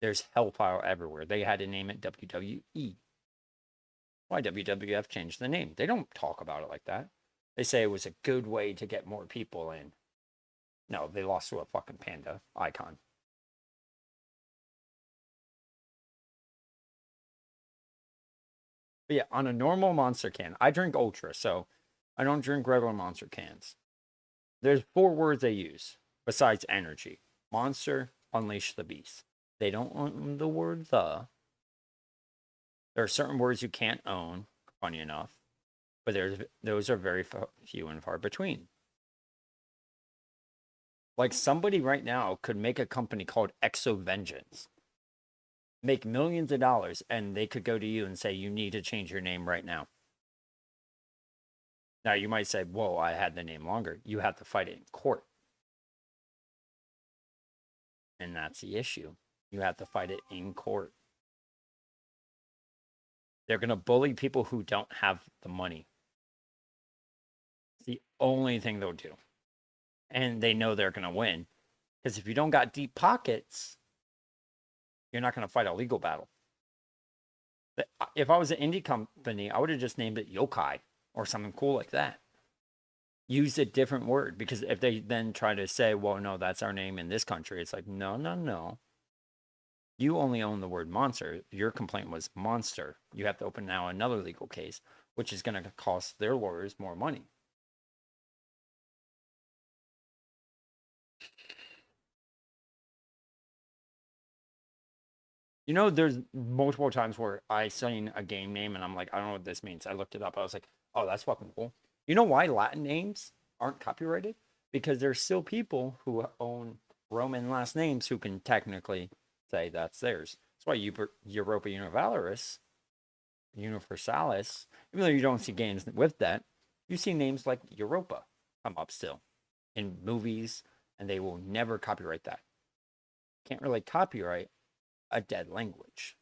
There's hellfire everywhere. They had to name it WWE. Why WWF changed the name? They don't talk about it like that. They say it was a good way to get more people in. No, they lost to a fucking panda icon. But yeah, on a normal Monster can, I drink Ultra, so I don't drink regular Monster cans. There's 4 words they use besides energy. Monster, unleash the beast. They don't own the word the. There are certain words you can't own, funny enough, but those are very few and far between. Like somebody right now could make a company called Exo Vengeance, make millions of dollars, and they could go to you and say, you need to change your name right now. Now, you might say, whoa, I had the name longer. You have to fight it in court. And that's the issue. You have to fight it in court. They're going to bully people who don't have the money. It's the only thing they'll do. And they know they're going to win. Because if you don't got deep pockets, you're not going to fight a legal battle. If I was an indie company, I would have just named it Yokai or something cool like that. Use a different word, because if they then try to say, well, no, that's our name in this country, it's like, no, no, no. You only own the word monster. Your complaint was monster. You have to open now another legal case, which is going to cost their lawyers more money. You know, there's multiple times where I seen a game name and I'm like, I don't know what this means. I looked it up. I was like, oh, that's fucking cool. You know why Latin names aren't copyrighted? Because there's still people who own Roman last names who can technically say that's theirs. That's why Europa Universalis, even though you don't see games with that, you see names like Europa come up still in movies, and they will never copyright that. Can't really copyright a dead language.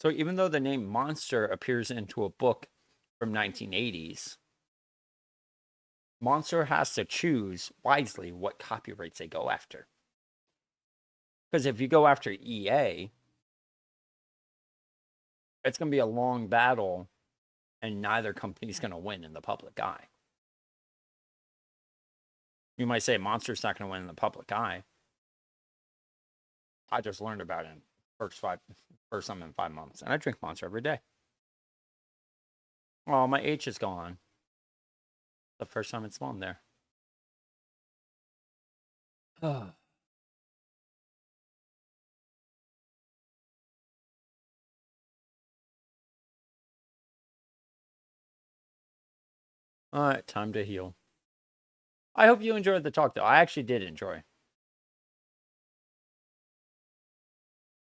So even though the name Monster appears into a book from 1980s, Monster has to choose wisely what copyrights they go after. Because if you go after EA, it's going to be a long battle, and neither company's going to win in the public eye. You might say Monster's not going to win in the public eye. I just learned about it in first time in 5 months, and I drink Monster every day. Oh, my H is gone. The first time it's spawned there. All right, time to heal. I hope you enjoyed the talk, though. I actually did enjoy.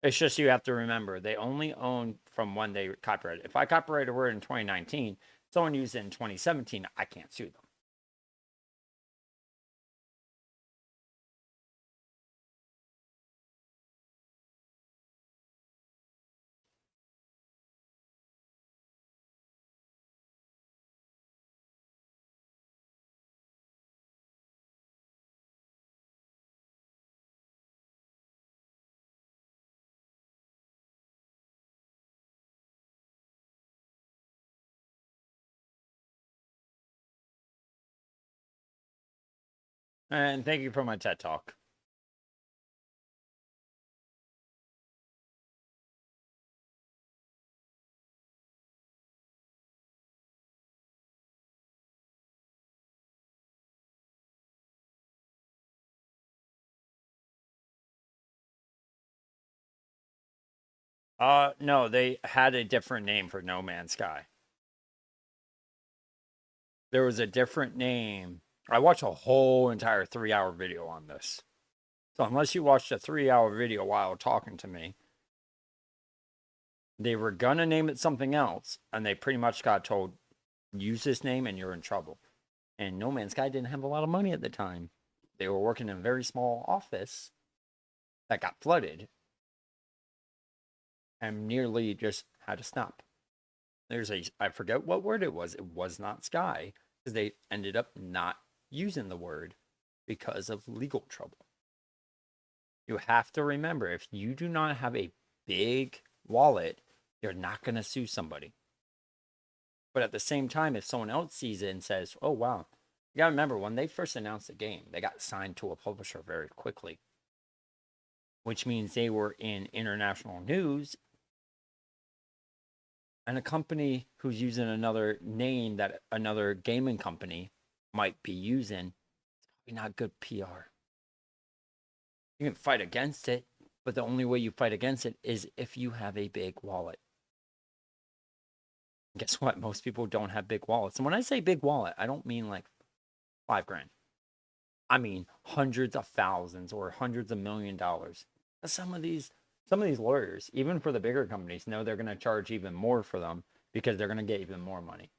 It's just you have to remember, they only own from when they copyrighted. If I copyright a word in 2019, someone used it in 2017, I can't sue them. And thank you for my TED Talk. No, they had a different name for No Man's Sky. There was a different name. I watched a whole entire 3-hour video on this. So unless you watched a 3-hour video while talking to me, they were gonna name it something else, and they pretty much got told, use this name and you're in trouble. And No Man's Sky didn't have a lot of money at the time. They were working in a very small office that got flooded. and nearly just had to stop. I forget what word it was. It was not sky because they ended up not using the word because of legal trouble. You have to remember, if you do not have a big wallet, you're not going to sue somebody. But at the same time, if someone else sees it and says, oh, wow, you got to remember when they first announced the game, they got signed to a publisher very quickly, which means they were in international news. And a company who's using another name that another gaming company might be using, it's probably not good PR. You can fight against it, but the only way you fight against it is if you have a big wallet. And guess what? Most people don't have big wallets. And when I say big wallet, I don't mean like $5,000. I mean hundreds of thousands or hundreds of $1,000,000. Some of these lawyers, even for the bigger companies, know they're going to charge even more for them because they're going to get even more money.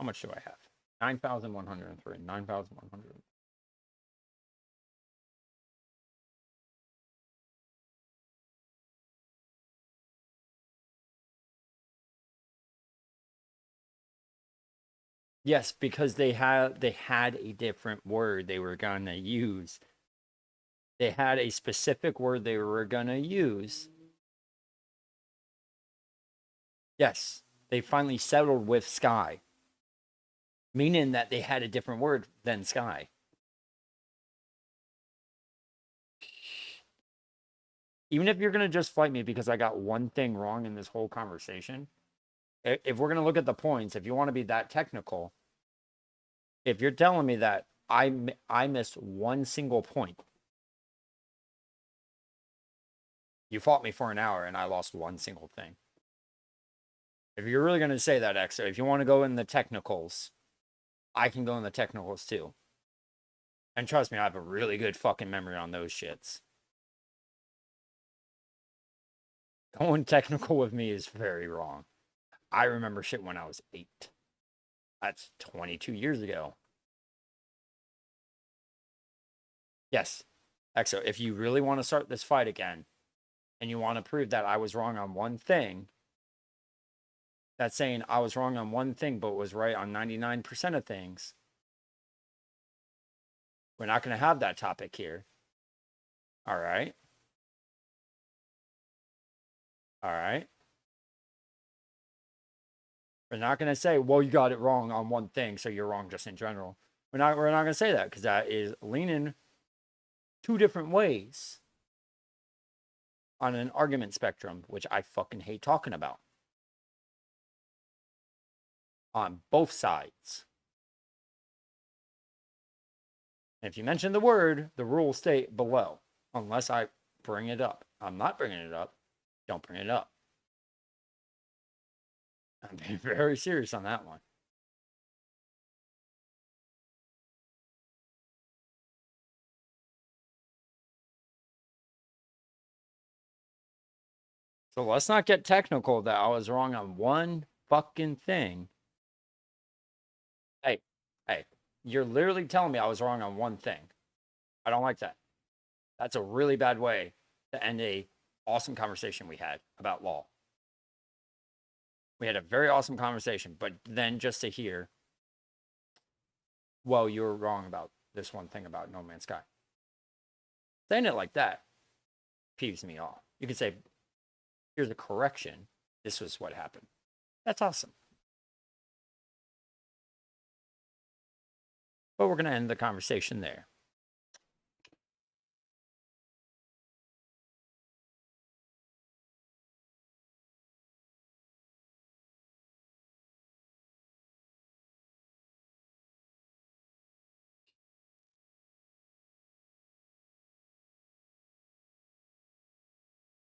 How much do I have? 9,103. 9,100. Yes, because they had a different word they were gonna use. They had a specific word they were gonna use. Yes, they finally settled with sky, meaning that they had a different word than sky. Even if you're gonna just fight me because I got one thing wrong in this whole conversation, if we're gonna look at the points, if you want to be that technical, if you're telling me that I missed one single point, you fought me for an hour and I lost one single thing. If you're really going to say that, Exo, if you want to go in the technicals, I can go in the technicals too. And trust me, I have a really good fucking memory on those shits. Going technical with me is very wrong. I remember shit when I was 8. That's 22 years ago. Yes, Exo, if you really want to start this fight again and you want to prove that I was wrong on one thing, that's saying I was wrong on one thing but was right on 99% of things, we're not going to have that topic here. All right. All right. We're not going to say, well, you got it wrong on one thing, so you're wrong just in general. We're not going to say that because that is leaning two different ways on an argument spectrum, which I fucking hate talking about. On both sides. And if you mention the word, the rules state below, unless I bring it up. I'm not bringing it up. Don't bring it up. I'm being very serious on that one. So let's not get technical that I was wrong on one fucking thing. Hey, hey, you're literally telling me I was wrong on one thing. I don't like that. That's a really bad way to end a awesome conversation we had about law. We had a very awesome conversation, but then just to hear, well, you were wrong about this one thing about No Man's Sky. Saying it like that peeves me off. You could say, here's a correction. This was what happened. That's awesome. But we're going to end the conversation there.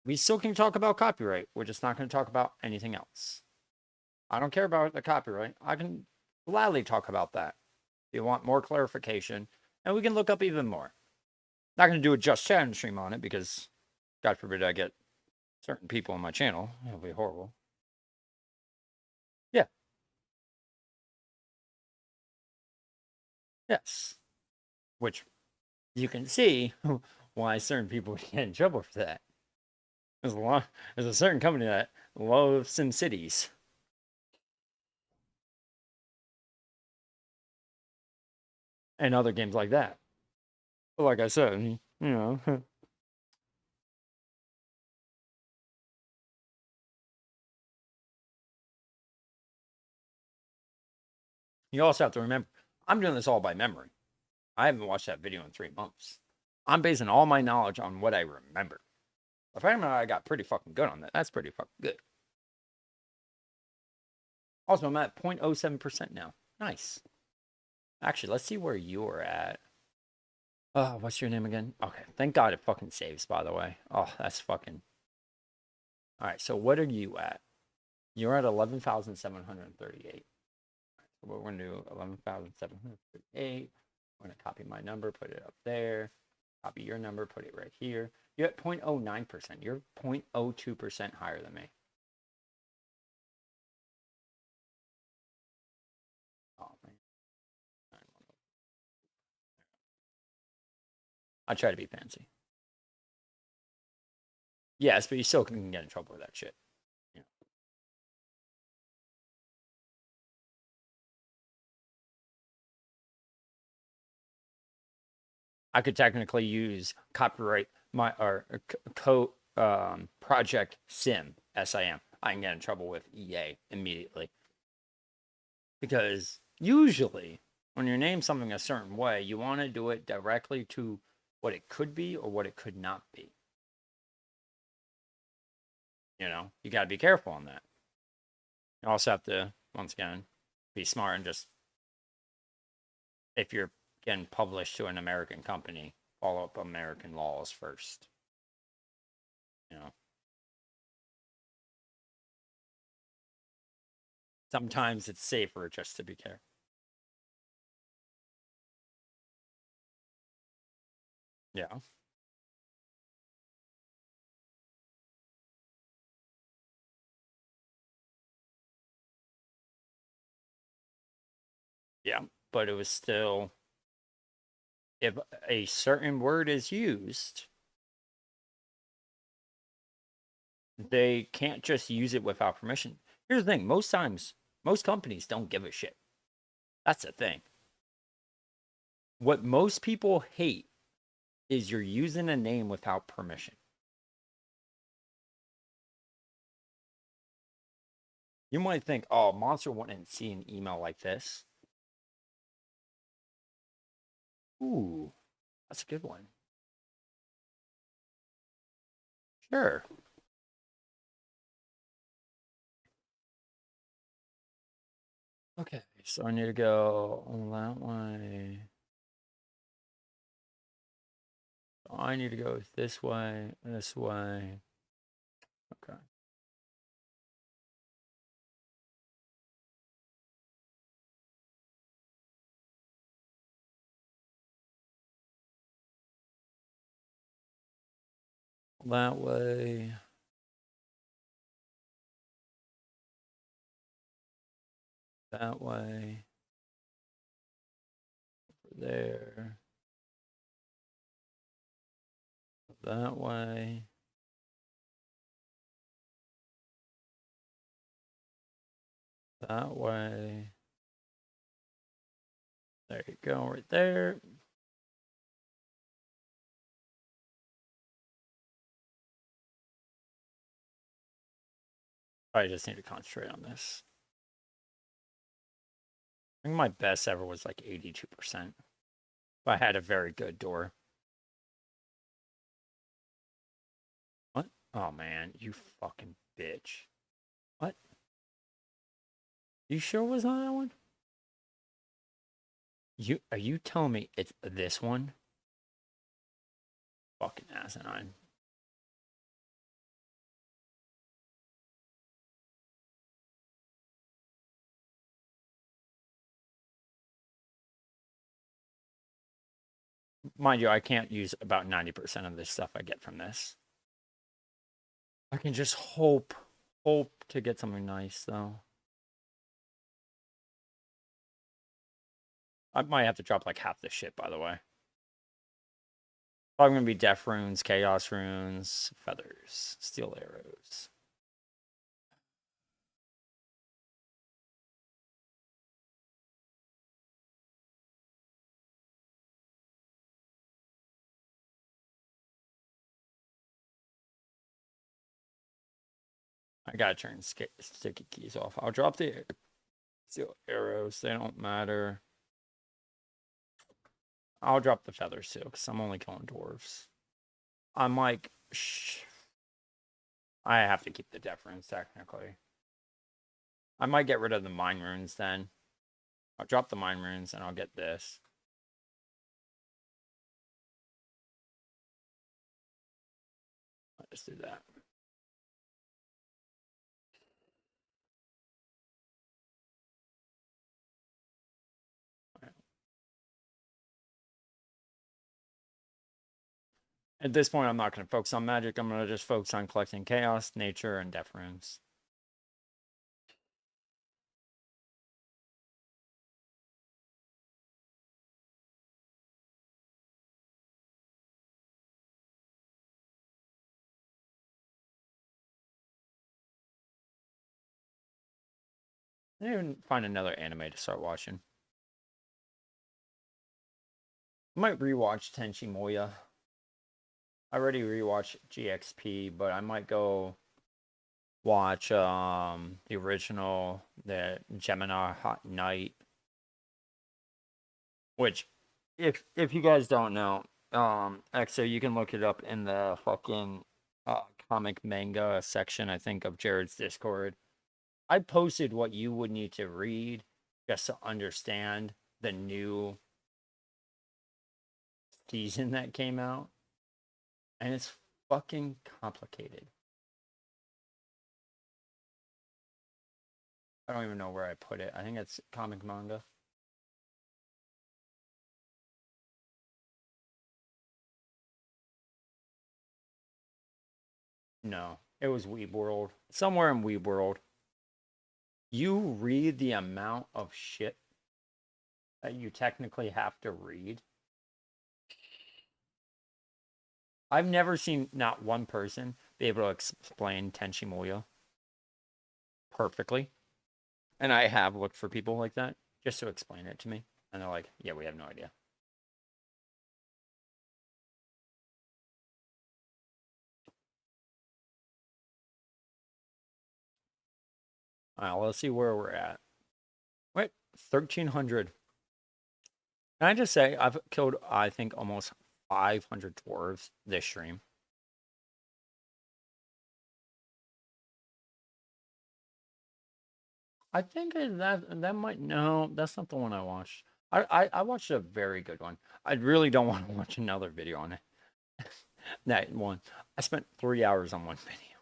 We still can talk about copyright. We're just not going to talk about anything else. I don't care about the copyright. I can gladly talk about that. If you want more clarification, and we can look up even more. Not going to do a Just Chatting stream on it because, God forbid, I get certain people on my channel. It'll be horrible. Yeah. Yes. Which you can see why certain people get in trouble for that. There's a certain company that loves SimCities and other games like that. But like I said, you also have to remember, I'm doing this all by memory. I haven't watched that video in 3 months. I'm basing all my knowledge on what I remember. If I remember I got pretty fucking good on that, that's pretty fucking good. Also, I'm at 0.07% now. Nice. Actually, let's see where you're at. Oh, what's your name again? Okay, thank God it fucking saves, by the way. Oh, that's fucking. All right, so what are you at? You're at 11,738. So what we're going to do, 11,738. I'm going to copy my number, put it up there. Copy your number, put it right here. You're at 0.09%. You're 0.02% higher than me. Oh, man. I try to be fancy. Yes, but you still can get in trouble with that shit. You know. I could technically use copyright my or project sim SIM. I can get in trouble with EA immediately because usually when you name something a certain way, you want to do it directly to what it could be or what it could not be. You got to be careful on that. You also have to, once again, be smart and just, if you're getting published to an American company, follow up American laws first. You know, sometimes it's safer just to be careful. Yeah. Yeah. But it was still, if a certain word is used, they can't just use it without permission. Here's the thing, most times, most companies don't give a shit. That's the thing. What most people hate is you're using a name without permission. You might think, oh, Monster wouldn't see an email like this. Ooh, that's a good one. Sure. Okay, so I need to go that way. I need to go this way, this way. Okay. That way. That way. There. That way. That way. There you go, right there. I just need to concentrate on this. I think my best ever was like 82%. I had a very good door. What? Oh man, you fucking bitch. What? You sure it was on that one? Are you telling me it's this one? Fucking asinine. Mind you, I can't use about 90% of this stuff I get from this. I can just hope to get something nice though. I might have to drop like half this shit, by the way. Probably gonna be death runes, chaos runes, feathers, steel arrows. I gotta turn sticky keys off. I'll drop the steel arrows. They don't matter. I'll drop the feathers too, because I'm only killing dwarves. I'm like, I have to keep the death runes technically. I might get rid of the mine runes then. I'll drop the mine runes and I'll get this. I'll just do that. At this point, I'm not going to focus on magic. I'm going to just focus on collecting chaos, nature, and death runes. I even find another anime to start watching. I might rewatch Tenchi Muyo. I already rewatched GXP, but I might go watch the original, the Gemini Hot Night. Which, if you guys don't know, XO, you can look it up in the fucking comic manga section, I think, of Jared's Discord. I posted what you would need to read just to understand the new season that came out, and it's fucking complicated. I don't even know where I put it. I think it's comic manga. No, it was Weeb World. Somewhere in Weeb World. You read the amount of shit that you technically have to read. I've never seen not one person be able to explain Tenchi Muyo perfectly. And I have looked for people like that just to explain it to me. And they're like, yeah, we have no idea. All right, let's see where we're at. Wait, 1,300. Can I just say, I've killed, I think, almost 500 dwarves this stream. I think that might, no, that's not the one I watched. I watched a very good one. I really don't want to watch another video on it. That one. I spent 3 hours on one video.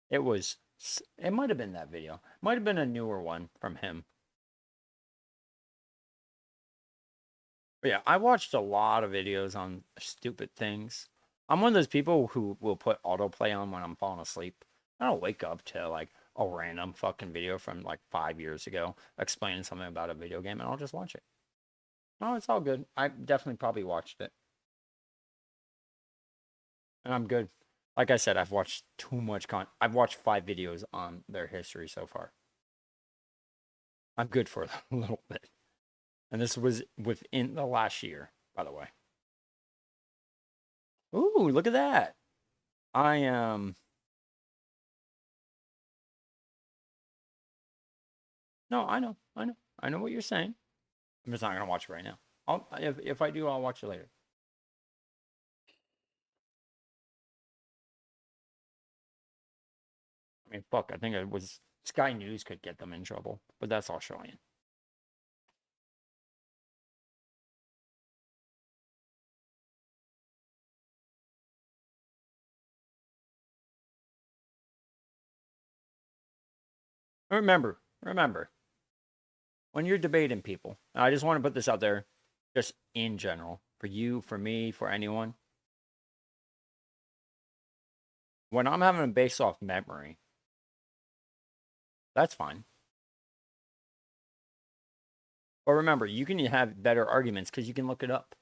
It was, it might have been that video. Might have been a newer one from him. But yeah, I watched a lot of videos on stupid things. I'm one of those people who will put autoplay on when I'm falling asleep. I don't wake up to like a random fucking video from like 5 years ago explaining something about a video game, and I'll just watch it. Oh, it's all good. I definitely probably watched it. And I'm good. Like I said, I've watched too much I've watched 5 videos on their history so far. I'm good for a little bit. And this was within the last year, by the way. Ooh, look at that. I am. No, I know. I know. I know what you're saying. I'm just not going to watch it right now. If I do, I'll watch it later. I mean, fuck, I think it was Sky News could get them in trouble, but that's Australian. Remember, when you're debating people, I just want to put this out there, just in general, for you, for me, for anyone. When I'm having a base off memory, that's fine. But remember, you can have better arguments because you can look it up.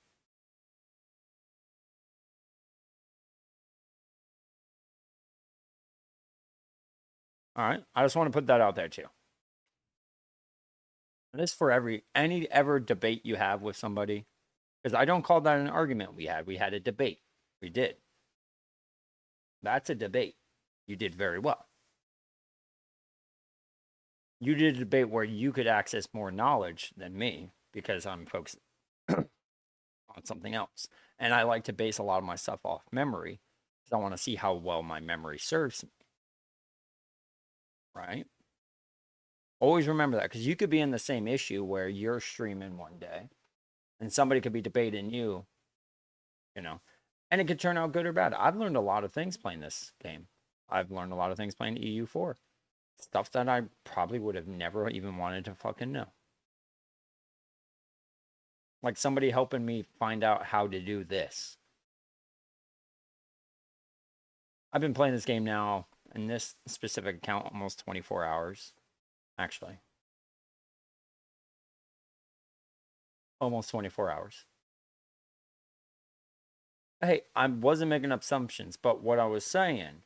All right. I just want to put that out there too. And this for any ever debate you have with somebody, because I don't call that an argument we had. We had a debate. We did. That's a debate. You did very well. You did a debate where you could access more knowledge than me because I'm focused on something else. And I like to base a lot of my stuff off memory because I want to see how well my memory serves me. Right? Always remember that because you could be in the same issue where you're streaming one day and somebody could be debating you, you know, and it could turn out good or bad. I've learned a lot of things playing this game. I've learned a lot of things playing EU4. Stuff that I probably would have never even wanted to fucking know. Like somebody helping me find out how to do this. I've been playing this game now in this specific account almost 24 hours, actually. Almost 24 hours. Hey, I wasn't making assumptions, but what I was saying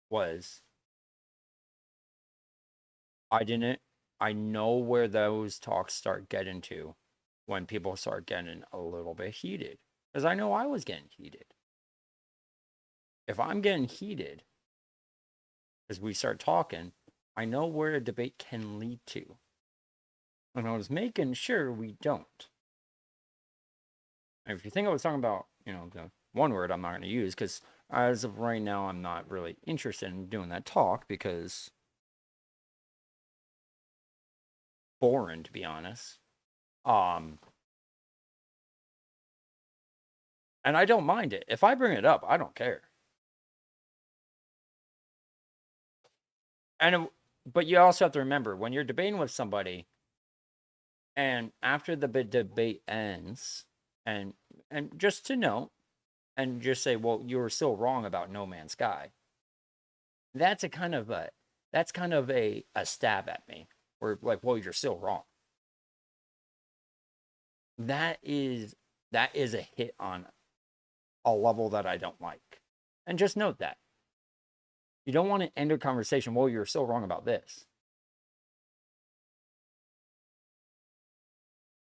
was I know where those talks start getting to when people start getting a little bit heated. Because I know I was getting heated. If I'm getting heated, as we start talking, I know where a debate can lead to. And I was making sure we don't. And if you think I was talking about, the one word I'm not going to use, because as of right now, I'm not really interested in doing that talk because boring, to be honest. And I don't mind it. If I bring it up, I don't care. But you also have to remember when you're debating with somebody, and after the debate ends, and just to note, and just say, well, you were still wrong about No Man's Sky. That's a kind of a stab at me. Where like, well, you're still wrong. That is a hit on a level that I don't like. And just note that. You don't want to end a conversation, well, you're still wrong about this.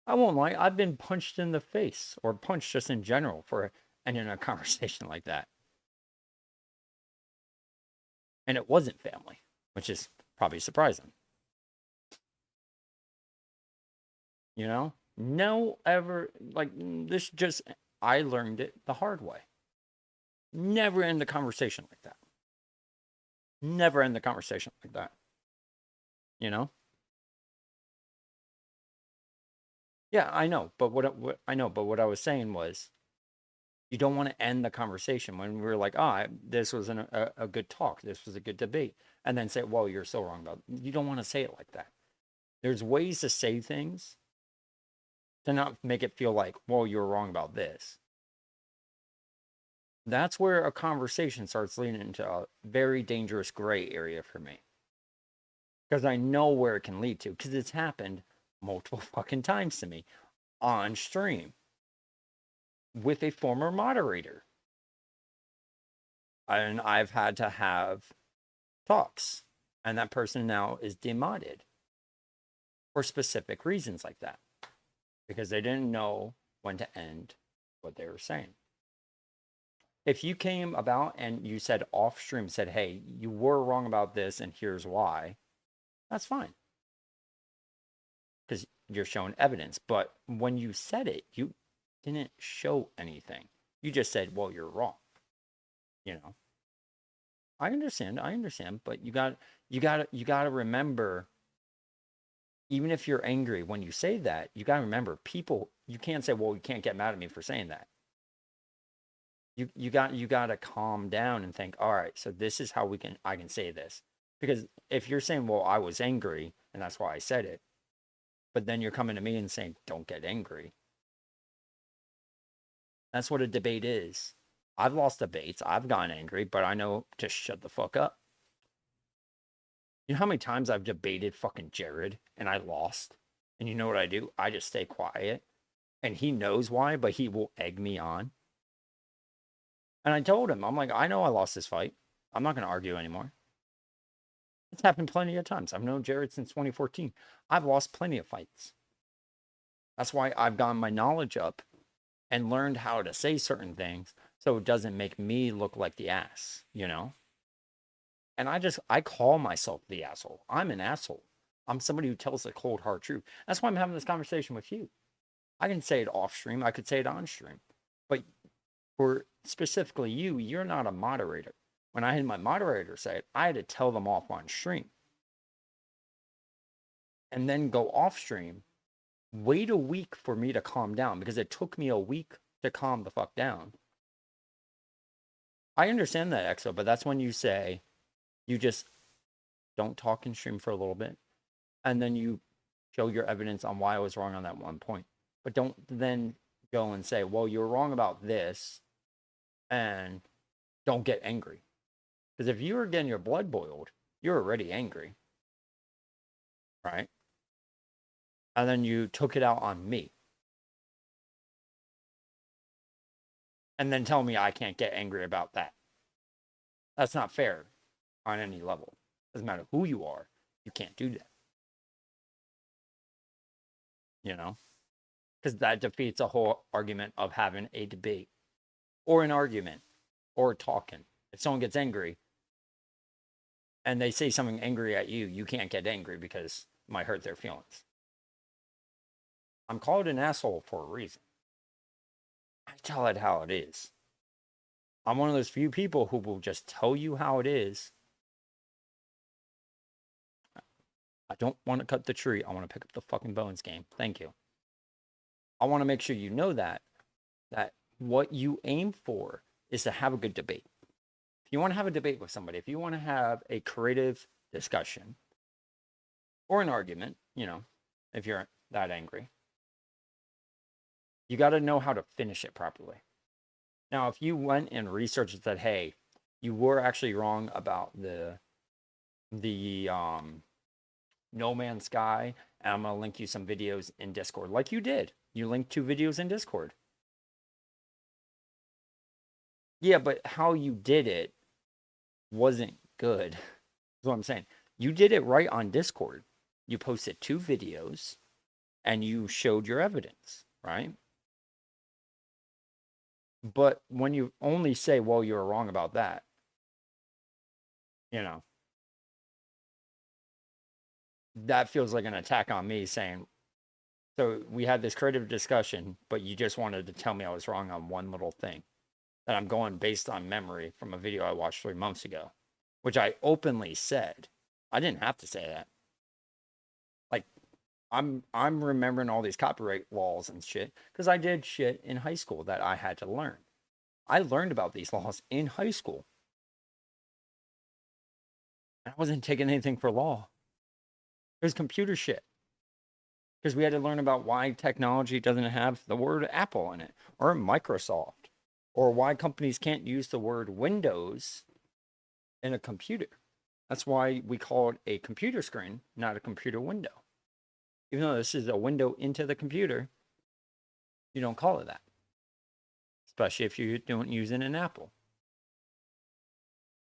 I won't lie, I've been punched in the face or punched just in general for ending a conversation like that. And it wasn't family, which is probably surprising. No ever, like, this just, I learned it the hard way. Never end the conversation like that. Never end the conversation like that. You know? Yeah, I know. But what I know, but what I was saying was, you don't want to end the conversation when we were like, this was a good talk. This was a good debate. And then say, well, you're so wrong about it. You don't want to say it like that. There's ways to say things to not make it feel like, well, you're wrong about this. That's where a conversation starts leading into a very dangerous gray area for me. Because I know where it can lead to, because it's happened multiple fucking times to me on stream with a former moderator. And I've had to have talks, and that person now is demodded for specific reasons like that because they didn't know when to end what they were saying. If you came about and you said off stream, said, hey, you were wrong about this and here's why, that's fine because you're showing evidence. But when you said it, you didn't show anything. You just said, well, you're wrong. I understand, but you got to remember, even if you're angry when you say that, you got to remember people, you can't say, well, you can't get mad at me for saying that. You got to calm down and think, all right, so this is how I can say this. Because if you're saying, well, I was angry and that's why I said it, but then you're coming to me and saying, don't get angry. That's what a debate is. I've lost debates. I've gotten angry, but I know to shut the fuck up. You know how many times I've debated fucking Jared and I lost? And you know what I do? I just stay quiet. And he knows why, but he will egg me on. And I told him, I'm like, I know I lost this fight. I'm not going to argue anymore. It's happened plenty of times. I've known Jared since 2014. I've lost plenty of fights. That's why I've gotten my knowledge up and learned how to say certain things so it doesn't make me look like the ass, you know? And I call myself the asshole. I'm an asshole. I'm somebody who tells the cold hard truth. That's why I'm having this conversation with you. I can say it off stream, I could say it on stream. But for specifically you, you're not a moderator. When I had my moderator say it, I had to tell them off on stream and then go off stream, wait a week for me to calm down because it took me a week to calm the fuck down. I understand that, EXO, but that's when you say you just don't talk in stream for a little bit and then you show your evidence on why I was wrong on that one point. But don't then go and say, well, you were wrong about this and don't get angry. Because if you were getting your blood boiled, you're already angry. Right? And then you took it out on me. And then tell me I can't get angry about that. That's not fair on any level. Doesn't matter who you are, you can't do that. You know? Because that defeats a whole argument of having a debate or an argument or talking. If someone gets angry and they say something angry at you, you can't get angry because it might hurt their feelings. I'm called an asshole for a reason. I tell it how it is. I'm one of those few people who will just tell you how it is. I don't want to cut the tree. I want to pick up the fucking bones game. Thank you. I want to make sure you know that what you aim for is to have a good debate. If you want to have a debate with somebody, if you want to have a creative discussion or an argument, you know, if you're that angry, you got to know how to finish it properly. Now, if you went and researched and said, hey, you were actually wrong about the No Man's Sky, and I'm going to link you some videos in Discord, like you did. You linked 2 videos in Discord. Yeah, but how you did it wasn't good. That's what I'm saying. You did it right on Discord. You posted 2 videos and you showed your evidence, right? But when you only say, well, you were wrong about that, you know, that feels like an attack on me saying, so we had this creative discussion, but you just wanted to tell me I was wrong on one little thing that I'm going based on memory from a video I watched 3 months ago, which I openly said. I didn't have to say that. Like, I'm remembering all these copyright laws and shit because I did shit in high school that I had to learn. I learned about these laws in high school. I wasn't taking anything for law. It was computer shit. Because we had to learn about why technology doesn't have the word Apple in it or Microsoft or why companies can't use the word Windows in a computer. That's why we call it a computer screen, not a computer window. Even though this is a window into the computer, you don't call it that. Especially if you don't use it in Apple.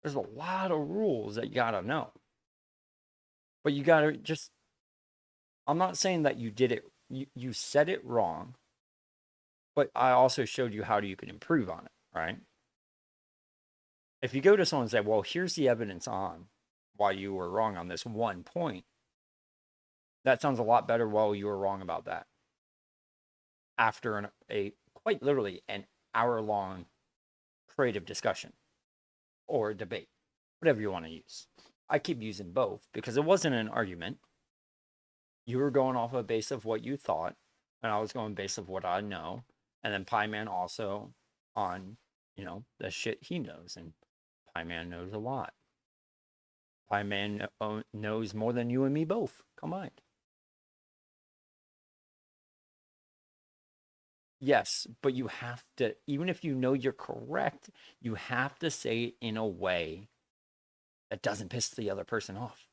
There's a lot of rules that you gotta know. But you gotta just, I'm not saying that you did it, you said it wrong, but I also showed you how you could improve on it, right? If you go to someone and say, well, here's the evidence on why you were wrong on this one point, that sounds a lot better. Well, you were wrong about that. After a quite literally an hour-long creative discussion or debate, whatever you want to use. I keep using both because it wasn't an argument. You were going off a base of what you thought, and I was going based of what I know. And then Pie Man also on, you know, the shit he knows. And Pie Man knows a lot. Pie Man knows more than you and me both combined. Yes, but you have to, even if you know you're correct, you have to say it in a way that doesn't piss the other person off.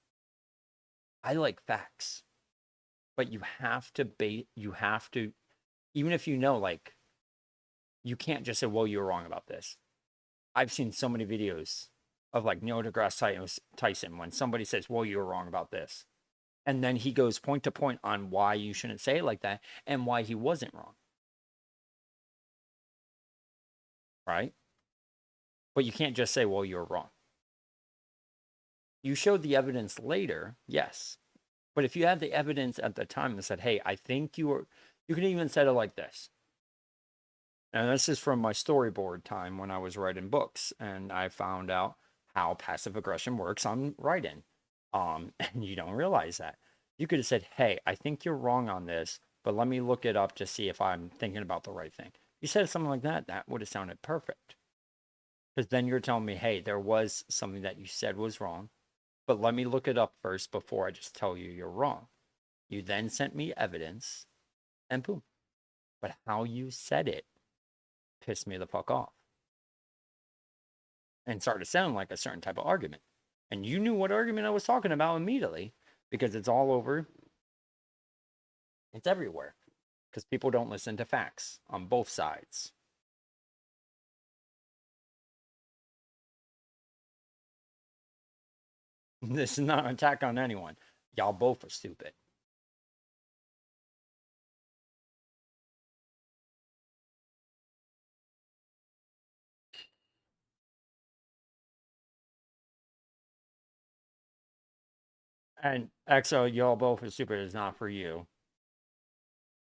I like facts, but you have to even if you know, like, you can't just say, well, you're wrong about this. I've seen so many videos of like Neil deGrasse Tyson when somebody says, well, you were wrong about this. And then he goes point to point on why you shouldn't say it like that and why he wasn't wrong. Right? But you can't just say, well, you're wrong. You showed the evidence later, yes. But if you had the evidence at the time and said, hey, I think you were, you could even said it like this. And this is from my storyboard time when I was writing books and I found out how passive aggression works on writing. And you don't realize that. You could have said, hey, I think you're wrong on this, but let me look it up to see if I'm thinking about the right thing. You said something like that, that would have sounded perfect. Because then you're telling me, hey, there was something that you said was wrong, but let me look it up first before I just tell you you're wrong. You then sent me evidence and boom. But how you said it pissed me the fuck off and started to sound like a certain type of argument. And you knew what argument I was talking about immediately because it's all over. It's everywhere because people don't listen to facts on both sides. This is not an attack on anyone. Y'all both are stupid. And EXO, y'all both are stupid is not for you.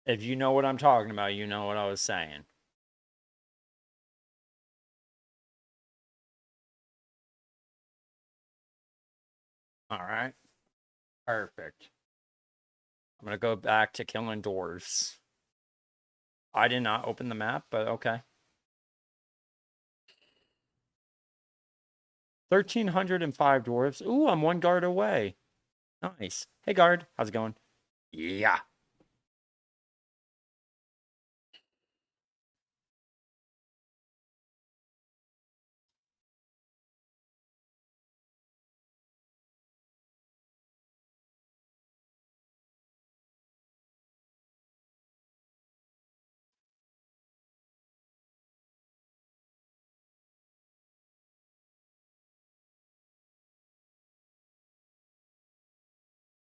If you know what I'm talking about, you know what I was saying. All right. Perfect. I'm going to go back to killing dwarves. I did not open the map, but okay. 1,305 dwarves. Ooh, I'm one guard away. Nice. Hey, guard. How's it going? Yeah.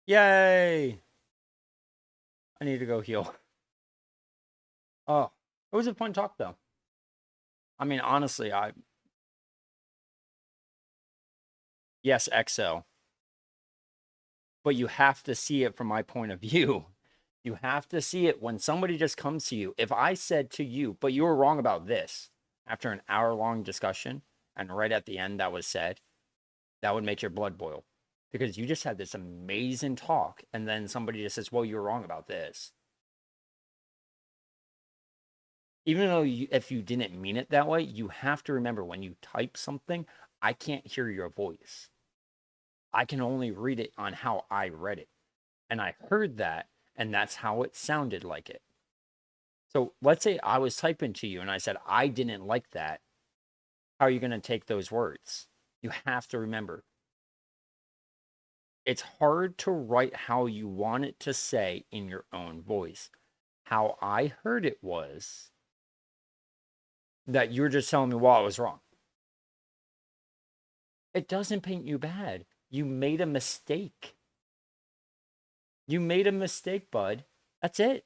Yay. I need to go heal. Oh, it was a fun talk, though. I mean, honestly, yes, XL, but you have to see it from my point of view. You have to see it when somebody just comes to you. If I said to you, but you were wrong about this after an hour-long discussion, and right at the end that was said, that would make your blood boil because you just had this amazing talk, and then somebody just says, well, you're wrong about this. Even though if you didn't mean it that way, you have to remember when you type something, I can't hear your voice. I can only read it on how I read it. And I heard that, and that's how it sounded like it. So let's say I was typing to you and I said, I didn't like that. How are you going to take those words? You have to remember it's hard to write how you want it to say in your own voice. How I heard it was that you're just telling me, well, I was wrong. It doesn't paint you bad. You made a mistake. You made a mistake, bud. That's it.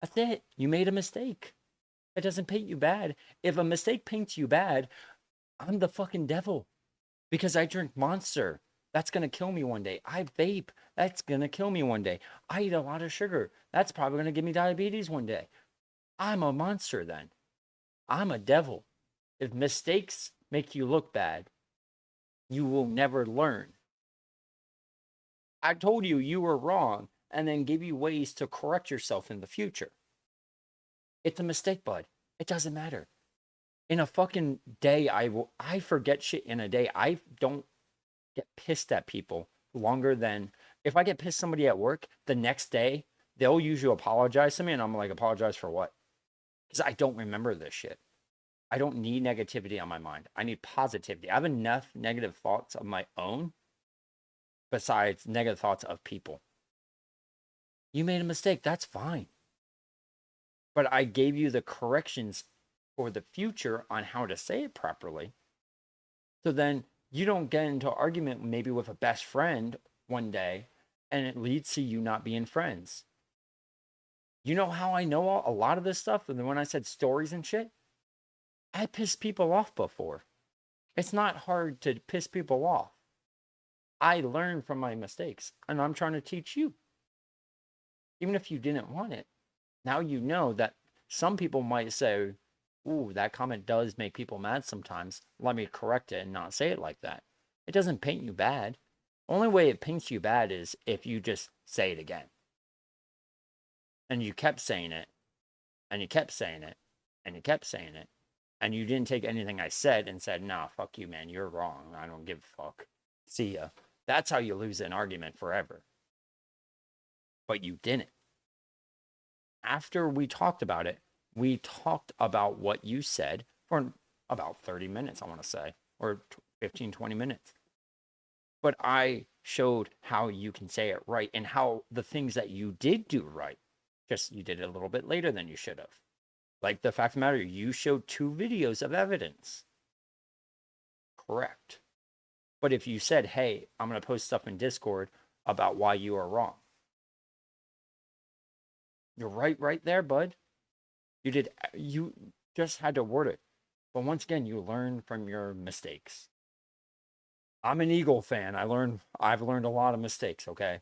That's it. You made a mistake. It doesn't paint you bad. If a mistake paints you bad, I'm the fucking devil because I drink Monster. That's going to kill me one day. I vape. That's going to kill me one day. I eat a lot of sugar. That's probably going to give me diabetes one day. I'm a monster then. I'm a devil. If mistakes make you look bad, you will never learn. I told you you were wrong and then give you ways to correct yourself in the future. It's a mistake, bud. It doesn't matter. In a fucking day, I forget shit in a day. I don't get pissed at people longer than if I get pissed somebody at work the next day, they'll usually apologize to me and I'm like, apologize for what? Because I don't remember this shit. I don't need negativity on my mind. I need positivity. I have enough negative thoughts of my own besides negative thoughts of people. You made a mistake. That's fine. But I gave you the corrections for the future on how to say it properly. So then you don't get into argument maybe with a best friend one day and it leads to you not being friends. You know how I know a lot of this stuff? And then when I said stories and shit, I pissed people off before. It's not hard to piss people off. I learn from my mistakes and I'm trying to teach you. Even if you didn't want it, now you know that some people might say, ooh, that comment does make people mad sometimes. Let me correct it and not say it like that. It doesn't paint you bad. Only way it paints you bad is if you just say it again. And you kept saying it, and you kept saying it, and you kept saying it, and you didn't take anything I said and said, nah, fuck you, man, you're wrong. I don't give a fuck. See ya. That's how you lose an argument forever. But you didn't. After we talked about it, we talked about what you said for about 30 minutes, I want to say, or 15, 20 minutes. But I showed how you can say it right and how the things that you did do right, just you did it a little bit later than you should have. Like the fact of the matter, you showed 2 videos of evidence. Correct. But if you said, hey, I'm going to post stuff in Discord about why you are wrong, you're right there, bud. You just had to word it. But once again, you learn from your mistakes. I'm an Eagle fan. I've learned a lot of mistakes, okay?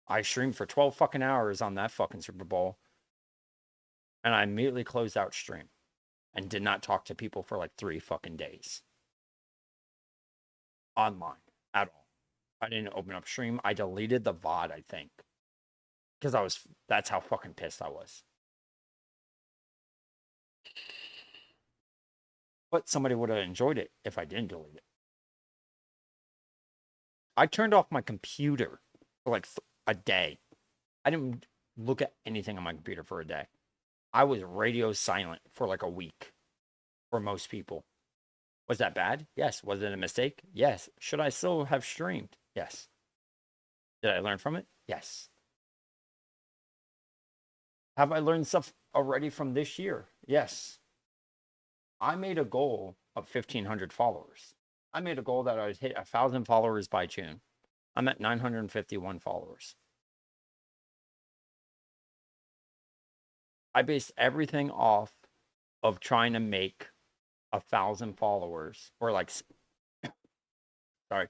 I streamed for 12 fucking hours on that fucking Super Bowl. And I immediately closed out stream and did not talk to people for like 3 fucking days. Online at all. I didn't open up stream. I deleted the VOD, I think. Because that's how fucking pissed I was. But somebody would have enjoyed it if I didn't delete it. I turned off my computer for like a day. I didn't look at anything on my computer for a day. I was radio silent for like a week for most people. Was that bad? Yes. Was it a mistake? Yes. Should I still have streamed? Yes. Did I learn from it? Yes. Have I learned stuff already from this year? Yes. I made a goal of 1,500 followers. I made a goal that I would hit 1,000 followers by June. I'm at 951 followers. I based everything off of trying to make 1,000 followers or like, sorry.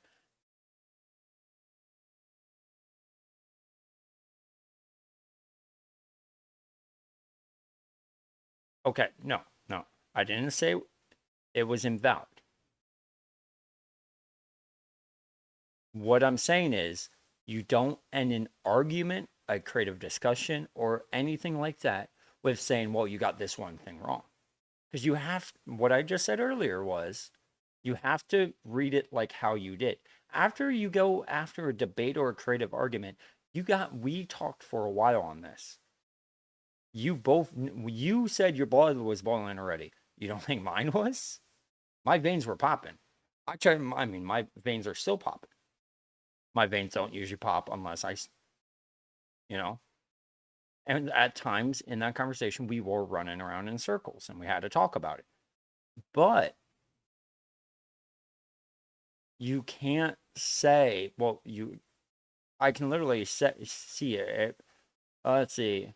Okay. No, no. I didn't say it was invalid. What I'm saying is you don't end an argument, a creative discussion, or anything like that with saying, well, you got this one thing wrong. Because what I just said earlier was you have to read it like how you did. After you go after a debate or a creative argument, we talked for a while on this. You said your blood was boiling already. You don't think mine was? My veins were popping. My veins are still popping. My veins don't usually pop unless you know. And at times in that conversation, we were running around in circles and we had to talk about it. But you can't say, well, I can literally see it. Let's see.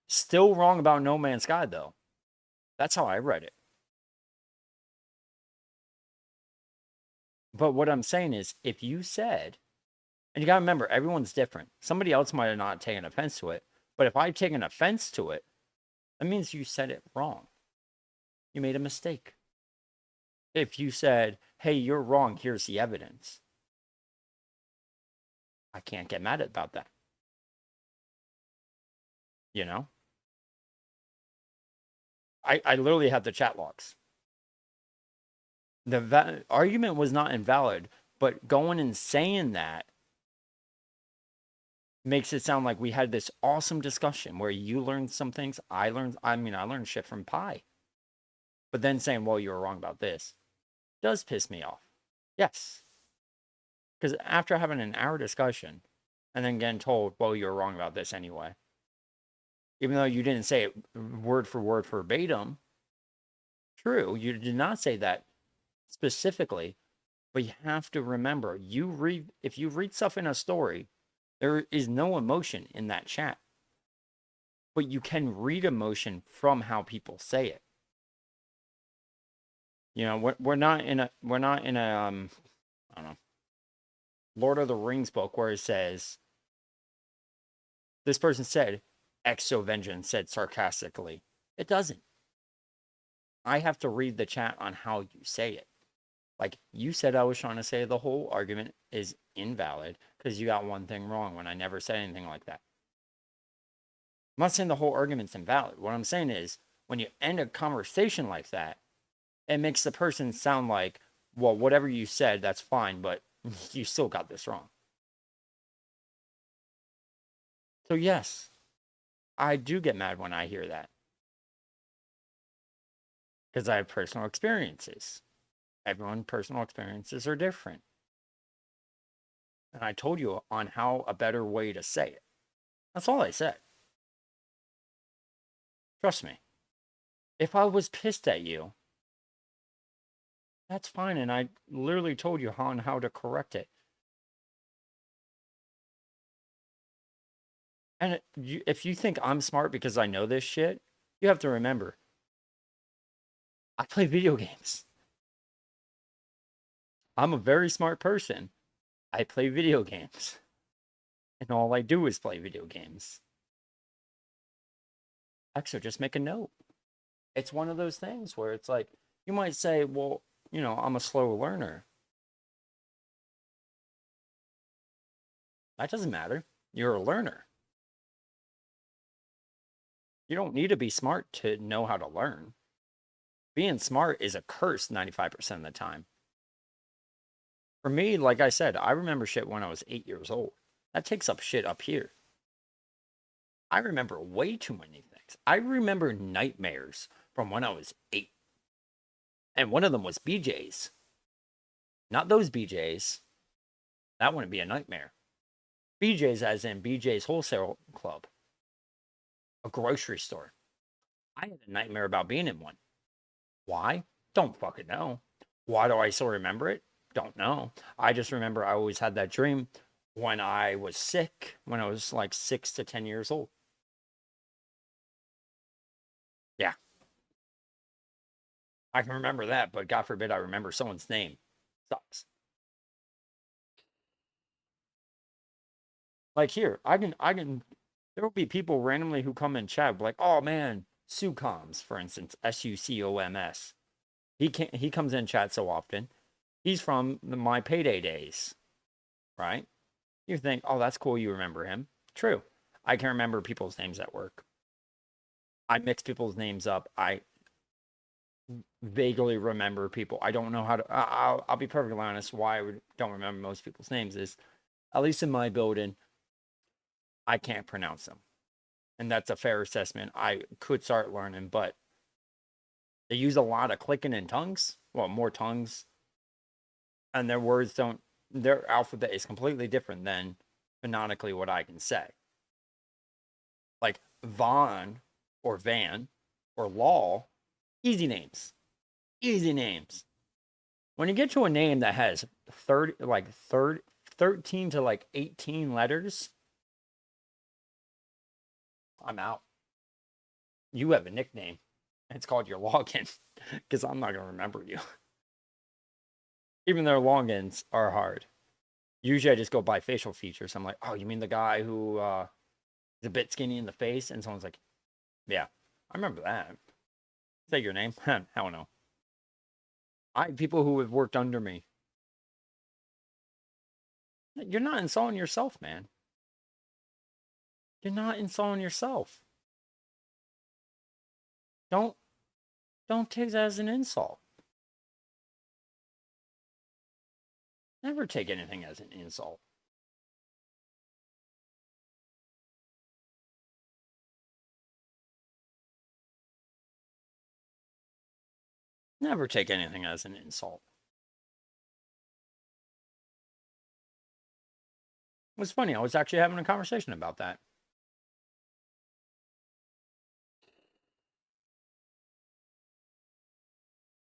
Still wrong about No Man's Sky, though. That's how I read it. But what I'm saying is, if you said, and you got to remember, everyone's different. Somebody else might have not taken offense to it. But if I've taken offense to it, that means you said it wrong. You made a mistake. If you said, hey, you're wrong, here's the evidence, I can't get mad about that. You know? I literally have the chat logs. The argument was not invalid, but going and saying that makes it sound like we had this awesome discussion where you learned some things. I learned shit from Pi. But then saying, well, you were wrong about this does piss me off. Yes. Because after having an hour discussion and then getting told, well, you were wrong about this anyway, even though you didn't say it word for word verbatim, true, you did not say that specifically, but you have to remember, if you read stuff in a story, there is no emotion in that chat, but you can read emotion from how people say it. You know, we're not in a I don't know, Lord of the Rings book where it says this person said Exovengeance said sarcastically. It doesn't. I have to read the chat on how you say it. Like you said, I was trying to say the whole argument is invalid because you got one thing wrong when I never said anything like that. I'm not saying the whole argument's invalid. What I'm saying is when you end a conversation like that, it makes the person sound like, well, whatever you said, that's fine, but you still got this wrong. So, yes, I do get mad when I hear that because I have personal experiences. Everyone's personal experiences are different. And I told you on how a better way to say it. That's all I said. Trust me. If I was pissed at you, that's fine. And I literally told you on how to correct it. And if you think I'm smart because I know this shit, you have to remember, I play video games. I'm a very smart person. I play video games. And all I do is play video games. Actually, just make a note. It's one of those things where it's like, you might say, well, you know, I'm a slow learner. That doesn't matter. You're a learner. You don't need to be smart to know how to learn. Being smart is a curse 95% of the time. For me, like I said, I remember shit when I was 8 years old. That takes up shit up here. I remember way too many things. I remember nightmares from when I was 8. And one of them was BJ's. Not those BJ's. That wouldn't be a nightmare. BJ's as in BJ's Wholesale Club. A grocery store. I had a nightmare about being in one. Why? Don't fucking know. Why do I still remember it? Don't know. I just remember I always had that dream when I was sick, when I was like 6 to 10 years old. Yeah. I can remember that, but God forbid I remember someone's name. Sucks. Like here, there will be people randomly who come in chat like, oh man, Sucoms, for instance, Sucoms. He comes in chat so often. He's from my payday days, right? You think, oh, that's cool. You remember him. True. I can remember people's names at work. I mix people's names up. I vaguely remember people. I don't know how to. I'll be perfectly honest. Why I don't remember most people's names is, at least in my building, I can't pronounce them, and that's a fair assessment. I could start learning, but they use a lot of clicking and tongues. Well, more tongues, and their words don't. Their alphabet is completely different than phonetically what I can say. Like Vaughn or Van or Law, easy names. Easy names. When you get to a name that has 13 to like 18 letters, I'm out. You have a nickname. It's called your login because I'm not going to remember you. Even their logins are hard. Usually I just go by facial features. I'm like, oh, you mean the guy who is a bit skinny in the face? And someone's like, yeah, I remember that. Say your name? Hell no. I have people who have worked under me. You're not insulting yourself, man. You're not insulting yourself. Don't take that as an insult. Never take anything as an insult. Never take anything as an insult. It was funny. I was actually having a conversation about that.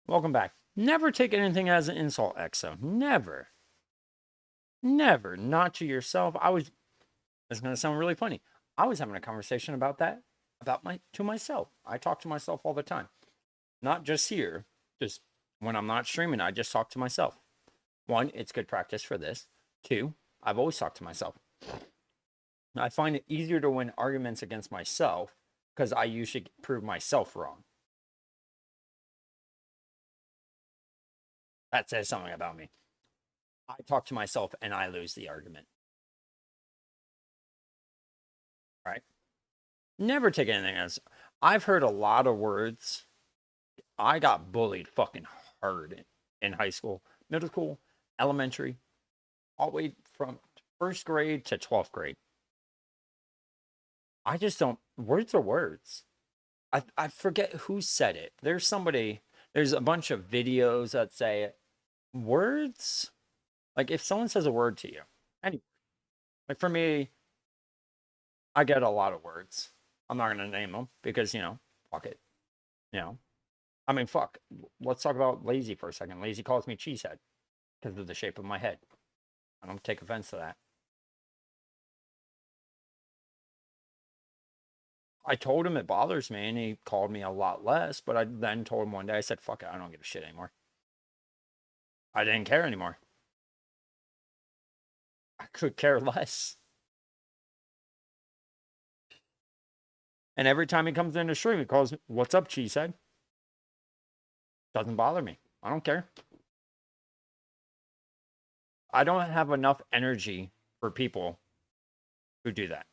Welcome back. Never take anything as an insult, Exo. Never. Never. Not to yourself. It's going to sound really funny. I was having a conversation about that, to myself. I talk to myself all the time. Not just here, just when I'm not streaming, I just talk to myself. One, it's good practice for this. Two, I've always talked to myself. I find it easier to win arguments against myself because I usually prove myself wrong. That says something about me. I talk to myself and I lose the argument. Right? Never take anything as. I've heard a lot of words. I got bullied fucking hard in high school, middle school, elementary, all the way from first grade to 12th grade. I just don't. Words are words. I forget who said it. There's a bunch of videos that say words. Like if someone says a word to you, any, like for me, I get a lot of words. I'm not gonna name them because fuck it. You know, I mean, fuck. Let's talk about lazy for a second. Lazy calls me cheesehead because of the shape of my head. I don't take offense to that. I told him it bothers me, and he called me a lot less. But I then told him one day, I said, "Fuck it, I don't give a shit anymore." I didn't care anymore. I could care less. And every time he comes in the stream, he calls me, "What's up, cheesehead?" Doesn't bother me. I don't care. I don't have enough energy for people who do that.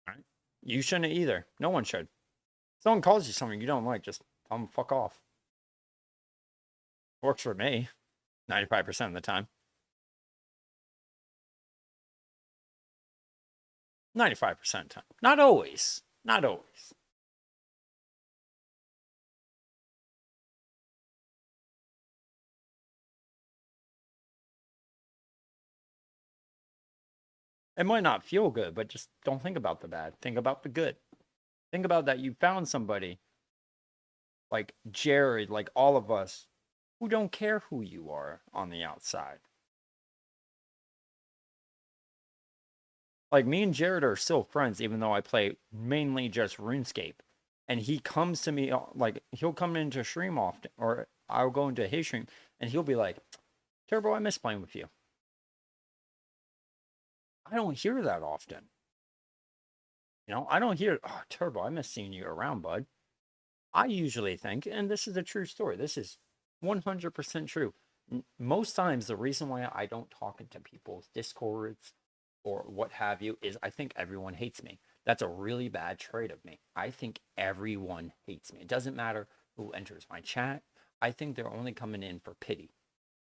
Right? You shouldn't either. No one should. If someone calls you something you don't like, just tell them fuck off. Works for me 95% of the time. 95% of the time. Not always. Not always. It might not feel good, but just don't think about the bad. Think about the good. Think about that you found somebody like Jared, like all of us, who don't care who you are on the outside. Like me and Jared are still friends, even though I play mainly just RuneScape. And he comes to me, like, he'll come into stream often, or I'll go into his stream, and he'll be like, Turbo, I miss playing with you. I don't hear that often. I don't hear, oh, Turbo, I miss seeing you around, bud. I usually think, and this is a true story, this is 100% true. Most times, the reason why I don't talk into people's discords or what have you is I think everyone hates me. That's a really bad trait of me. I think everyone hates me. It doesn't matter who enters my chat. I think they're only coming in for pity.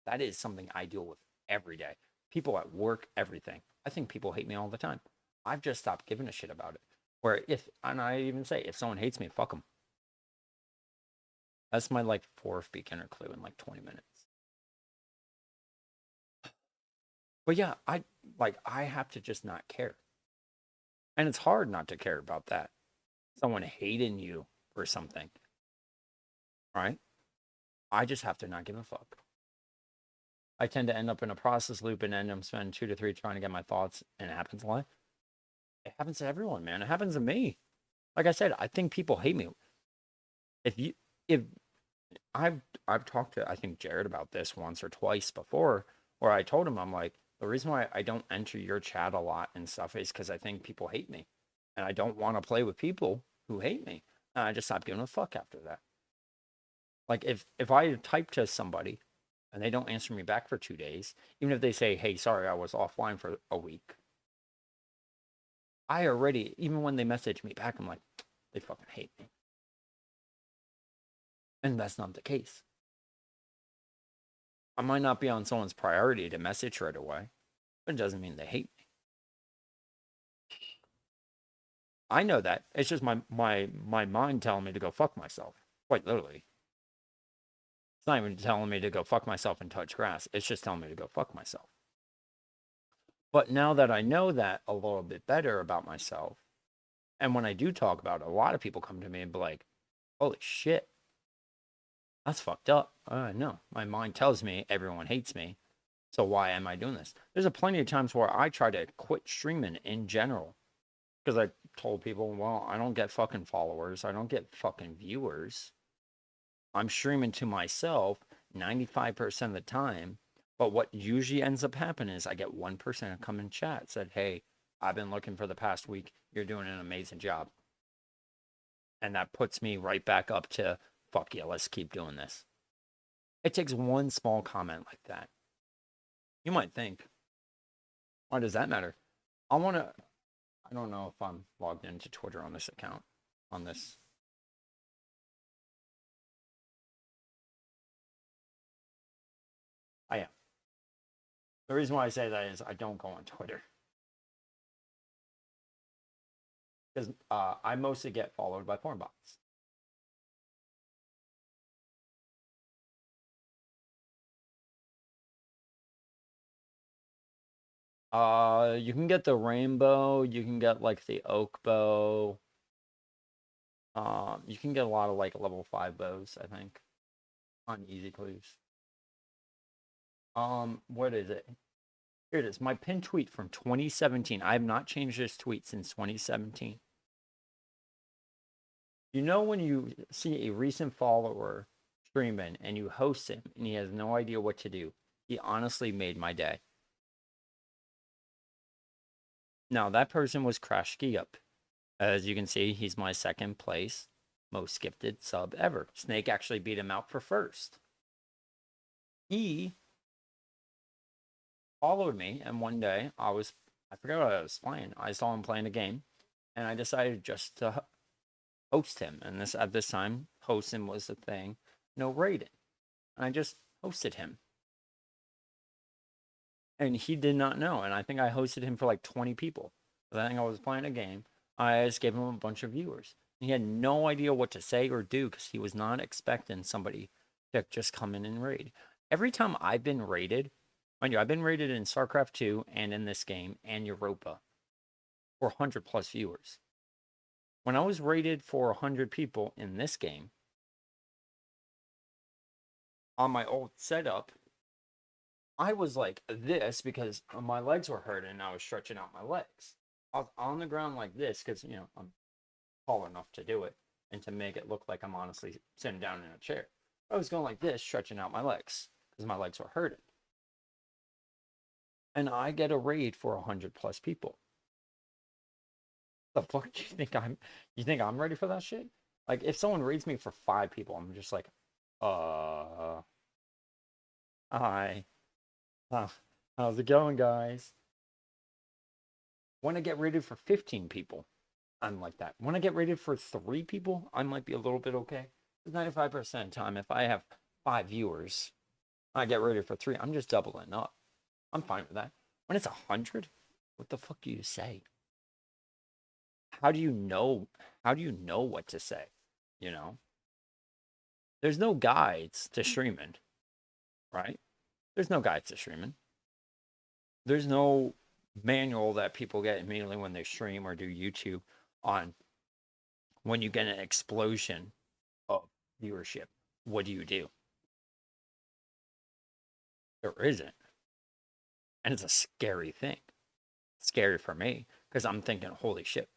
That is something I deal with every day. People at work, everything. I think people hate me all the time. I've just stopped giving a shit about it. And I even say, if someone hates me, fuck them. That's my like fourth beginner clue in like 20 minutes. But yeah, I have to just not care. And it's hard not to care about that. Someone hating you for something. Right? I just have to not give a fuck. I tend to end up in a process loop and end up spending 2 to 3 trying to get my thoughts, and it happens a lot. It happens to everyone, man. It happens to me. Like I said, I think people hate me. If I've talked to I think Jared about this once or twice before, where I told him I'm like, the reason why I don't enter your chat a lot and stuff is because I think people hate me, and I don't want to play with people who hate me. And I just stopped giving a fuck after that. Like if I type to somebody and they don't answer me back for 2 days, even if they say, "Hey, sorry, I was offline for a week," I already, even when they message me back, I'm like, they fucking hate me. And that's not the case. I might not be on someone's priority to message right away, but it doesn't mean they hate me. I know that. It's just my mind telling me to go fuck myself. Quite literally. It's not even telling me to go fuck myself and touch grass. It's just telling me to go fuck myself. But now that I know that a little bit better about myself, and when I do talk about it, a lot of people come to me and be like, holy shit, That's fucked up. No, my mind tells me everyone hates me. So why am I doing this? There's a plenty of times where I try to quit streaming in general because I told people, well, I don't get fucking followers. I don't get fucking viewers. I'm streaming to myself 95% of the time. But what usually ends up happening is I get one person to come in chat said, hey, I've been looking for the past week. You're doing an amazing job. And that puts me right back up to, fuck yeah, let's keep doing this. It takes one small comment like that. You might think, why does that matter? I don't know if I'm logged into Twitter on this account, on this. I am. The reason why I say that is I don't go on Twitter. Because I mostly get followed by porn bots. You can get the rainbow, you can get like the oak bow. You can get a lot of like level 5 bows, I think, on easy clues. What is it? Here it is. My pinned tweet from 2017. I have not changed this tweet since 2017. You know when you see a recent follower streaming and you host him and he has no idea what to do? He honestly made my day. Now that person was Crash Ski Up. As you can see, he's my second place most gifted sub ever. Snake actually beat him out for first. He followed me, and one day I forgot what I was playing. I saw him playing a game, and I decided just to host him. And at this time, hosting was the thing, no rating. And I just hosted him. And he did not know. And I think I hosted him for like 20 people. I think I was playing a game. I just gave him a bunch of viewers. He had no idea what to say or do because he was not expecting somebody to just come in and raid. Every time I've been raided, mind you, I've been raided in StarCraft 2 and in this game and Europa for 100 plus viewers. When I was rated for 100 people in this game, on my old setup, I was like this because my legs were hurting and I was stretching out my legs. I was on the ground like this because, I'm tall enough to do it and to make it look like I'm honestly sitting down in a chair. I was going like this, stretching out my legs because my legs were hurting. And I get a raid for 100 plus people. The fuck do you think I'm ready for that shit? Like if someone raids me for 5 people, I'm just like, uh hi. How's it going, guys? When I get rated for 15 people, I'm like that. When I get rated for 3 people, I might be a little bit okay. 95% of the time, if I have 5 viewers, I get rated for 3, I'm just doubling up. I'm fine with that. When it's 100, what the fuck do you say? How do you know? How do you know what to say? You know? There's no guides to streaming, right? There's no guides to streaming. There's no manual that people get immediately when they stream or do YouTube on when you get an explosion of viewership. What do you do? There isn't. And it's a scary thing. It's scary for me because I'm thinking, holy shit,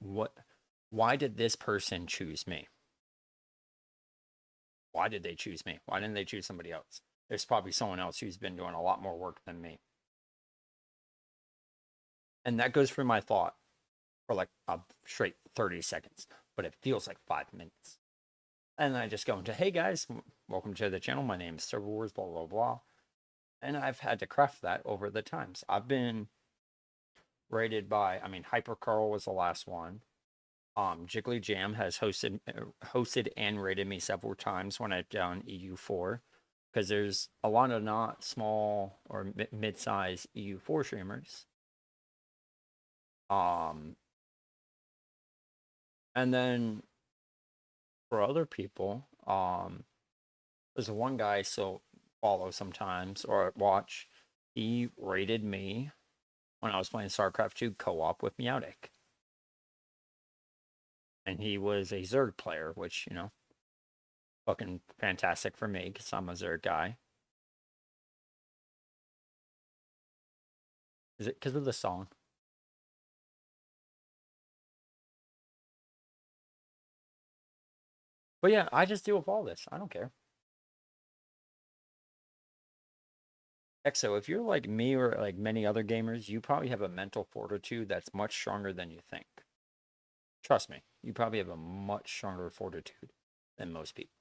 why did this person choose me? Why did they choose me? Why didn't they choose somebody else? There's probably someone else who's been doing a lot more work than me. And that goes through my thought for like a straight 30 seconds, but it feels like 5 minutes. And I just go into, hey guys, welcome to the channel. My name is Server Wars, blah, blah, blah. And I've had to craft that over the times. I've been rated by, Hyper Carl was the last one. Jiggly Jam has hosted and rated me several times when I've done EU4 because there's a lot of not small or mid-size EU4 streamers. And then for other people, there's one guy I still follow sometimes or watch. He rated me when I was playing StarCraft 2 co-op with Meowdic. And he was a Zerg player, which, Fucking fantastic for me because I'm a Zerg guy. Is it because of the song? But yeah, I just deal with all this. I don't care. Exo, if you're like me or like many other gamers, you probably have a mental fortitude that's much stronger than you think. Trust me, you probably have a much stronger fortitude than most people.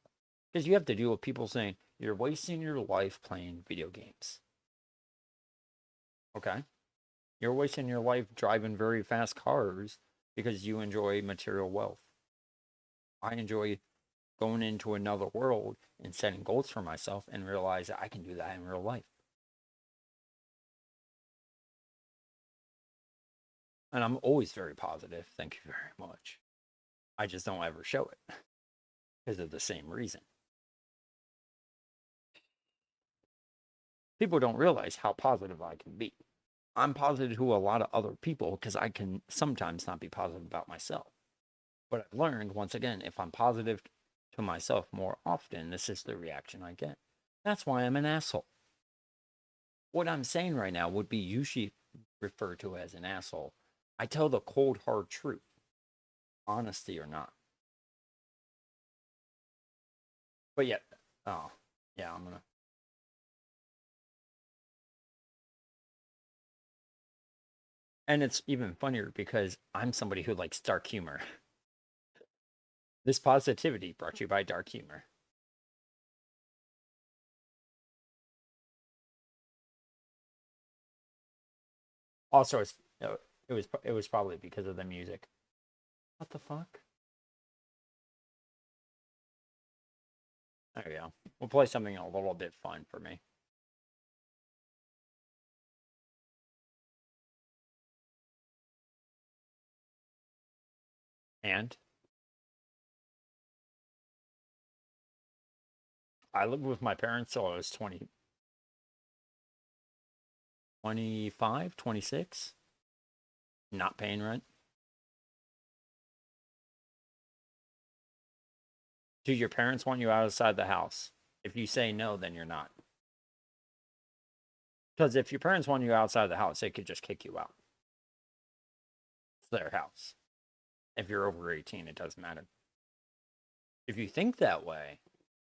Because you have to deal with people saying you're wasting your life playing video games. Okay? You're wasting your life driving very fast cars because you enjoy material wealth. I enjoy going into another world and setting goals for myself and realize that I can do that in real life. And I'm always very positive. Thank you very much. I just don't ever show it because of the same reason. People don't realize how positive I can be. I'm positive to a lot of other people because I can sometimes not be positive about myself. But I've learned, once again, if I'm positive to myself more often, this is the reaction I get. That's why I'm an asshole. What I'm saying right now would be usually referred to as an asshole. I tell the cold, hard truth, honesty or not. But yet, oh, yeah, I'm gonna. And it's even funnier because I'm somebody who likes dark humor. This positivity brought to you by dark humor. Also, it was probably because of the music. What the fuck? There we go. We'll play something a little bit fun for me. And I lived with my parents till I was 20, 25, 26, not paying rent. Do your parents want you outside the house? If you say no, then you're not. Because if your parents want you outside the house, they could just kick you out. It's their house. If you're over 18, it doesn't matter. If you think that way,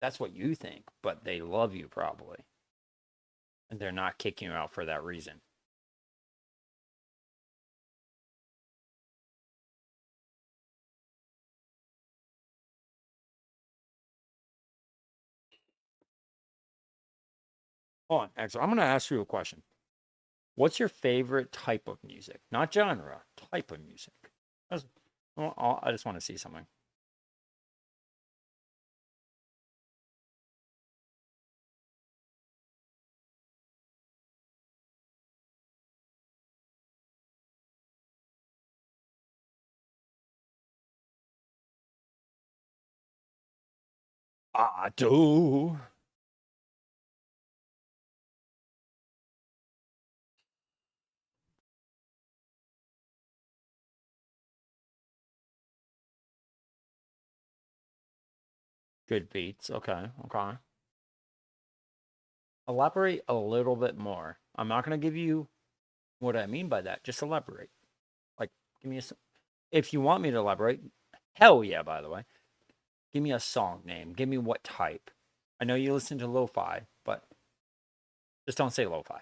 that's what you think, but they love you probably. And they're not kicking you out for that reason. Hold on, Axel. I'm going to ask you a question. What's your favorite type of music? Not genre, type of music. I just want to see something. I do. Good beats. Okay. Okay. Elaborate a little bit more. I'm not going to give you what I mean by that. Just elaborate. Like, give me a. If you want me to elaborate, hell yeah, by the way. Give me a song name. Give me what type. I know you listen to lo fi, but just don't say lo fi.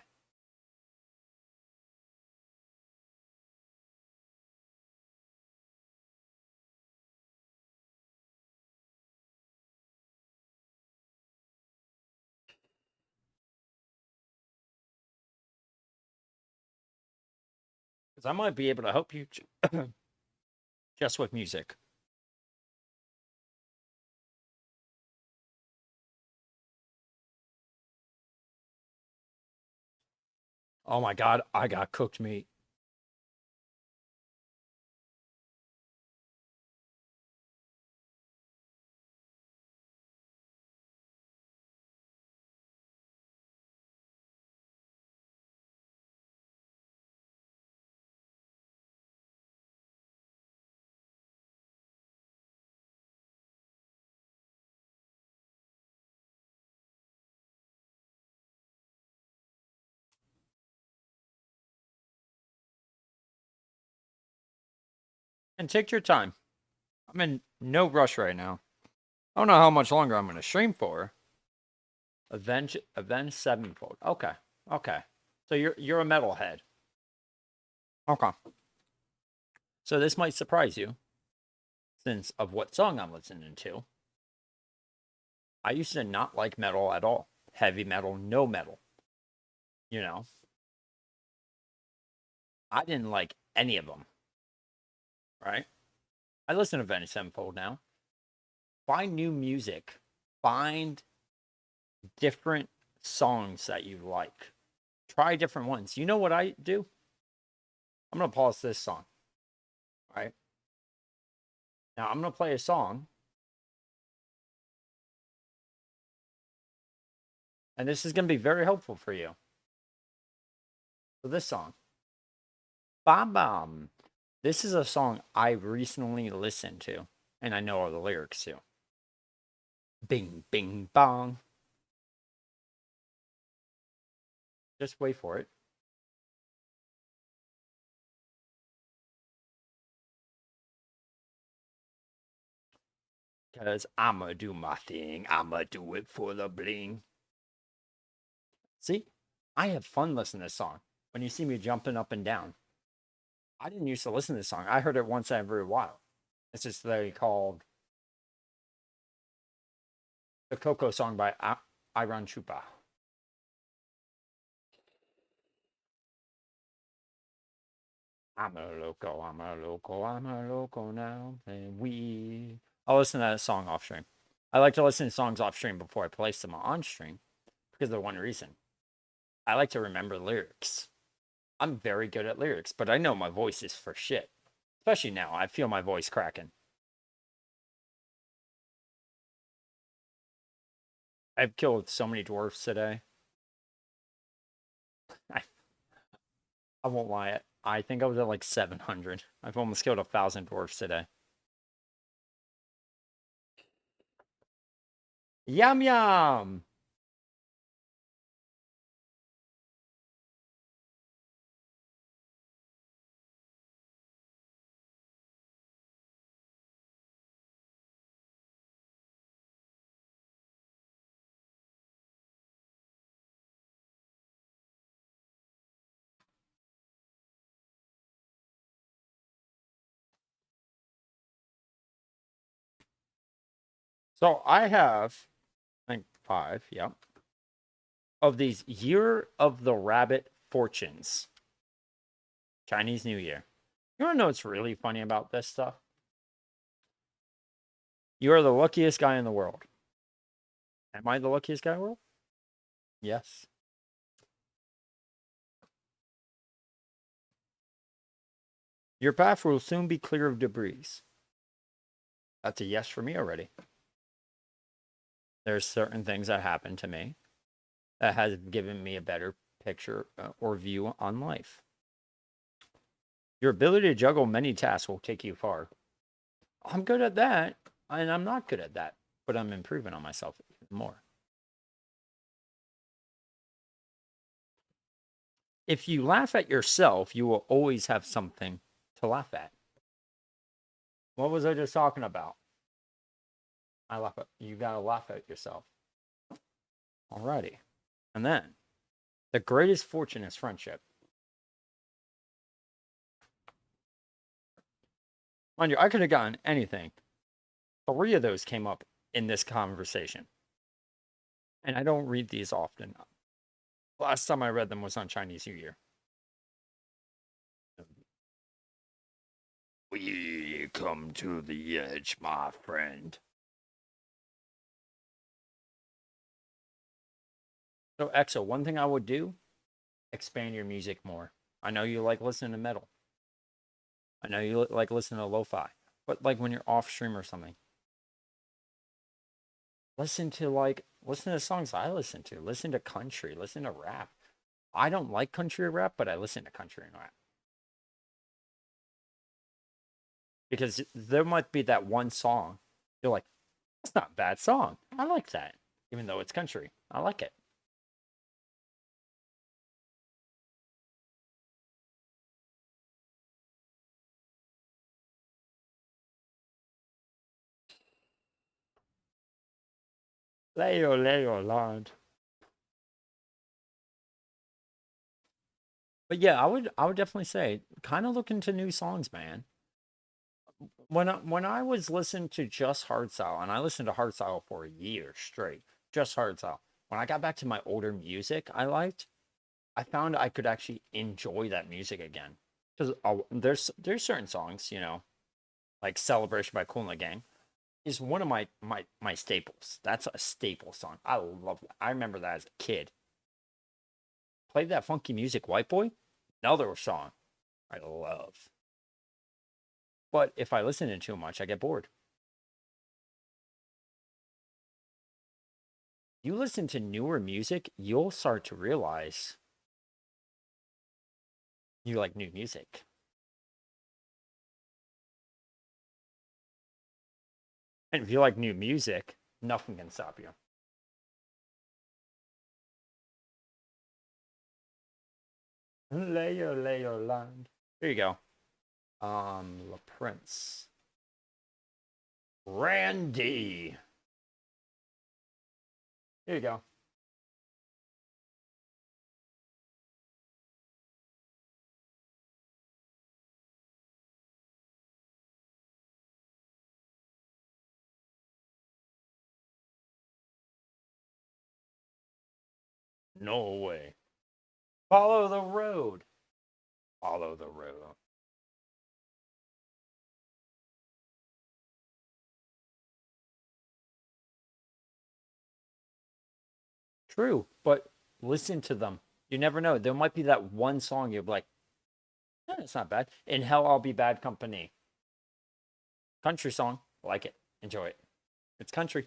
Because I might be able to help you just with music. Oh my God, I got cooked meat. And take your time. I'm in no rush right now. I don't know how much longer I'm going to stream for. Avenge Sevenfold. Okay. Okay. So you're a metalhead. Okay. So this might surprise you, since of what song I'm listening to. I used to not like metal at all. Heavy metal, no metal. You know, I didn't like any of them. Right? I listen to Avenged Sevenfold now. Find new music. Find different songs that you like. Try different ones. You know what I do? I'm gonna pause this song. Right? Now I'm gonna play a song. And this is gonna be very helpful for you. So this song. Bam Bam. This is a song I recently listened to. And I know all the lyrics too. Bing bing bong. Just wait for it. Cause I'ma do my thing. I'ma do it for the bling. See? I have fun listening to this song. When you see me jumping up and down. I didn't used to listen to this song. I heard it once every while. It's just they called the Coco song by Iron Chupa. I'm a loco, I'm a loco, I'm a loco now. And I'll listen to that song off stream. I like to listen to songs off stream before I place them on stream because of one reason. I like to remember lyrics. I'm very good at lyrics, but I know my voice is for shit. Especially now, I feel my voice cracking. I've killed so many dwarfs today. I, I won't lie. I think I was at like 700. I've almost killed 1,000 dwarfs today. Yum yum. So I have, I think 5, yep, of these Year of the Rabbit fortunes. Chinese New Year. You want to know what's really funny about this stuff? You are the luckiest guy in the world. Am I the luckiest guy in the world? Yes. Your path will soon be clear of debris. That's a yes for me already. There's certain things that happen to me that has given me a better picture or view on life. Your ability to juggle many tasks will take you far. I'm good at that, and I'm not good at that, but I'm improving on myself more. If you laugh at yourself, you will always have something to laugh at. What was I just talking about? You gotta laugh at yourself. Alrighty. And then the greatest fortune is friendship. Mind you, I could have gotten anything. 3 of those came up in this conversation. And I don't read these often. Last time I read them was on Chinese New Year. We come to the edge, my friend. So, EXO, one thing I would do, expand your music more. I know you like listening to metal. I know you like listening to lo-fi. But like when you're off stream or something, listen to songs I listen to. Listen to country, listen to rap. I don't like country rap, but I listen to country and rap. Because there might be that one song. You're like, that's not a bad song. I like that. Even though it's country. I like it. Leo, Lord. But yeah, I would definitely say kind of look into new songs, man. When I was listening to just hardstyle, and I listened to hardstyle for a year straight, just hardstyle. When I got back to my older music I liked, I found I could actually enjoy that music again. Because there's certain songs, like "Celebration" by Kool and the Gang is one of my staples. That's a staple song. I love that. I remember that as a kid. Play that funky music, White Boy. Another song I love. But if I listen to it too much, I get bored. You listen to newer music, you'll start to realize you like new music. And if you like new music, nothing can stop you. Leo land. There you go. La Prince. Randy. Here you go. No way. Follow the road. Follow the road. True, but listen to them. You never know. There might be that one song you're like, it's not bad. In Hell, I'll Be Bad Company. Country song. Like it. Enjoy it. It's country.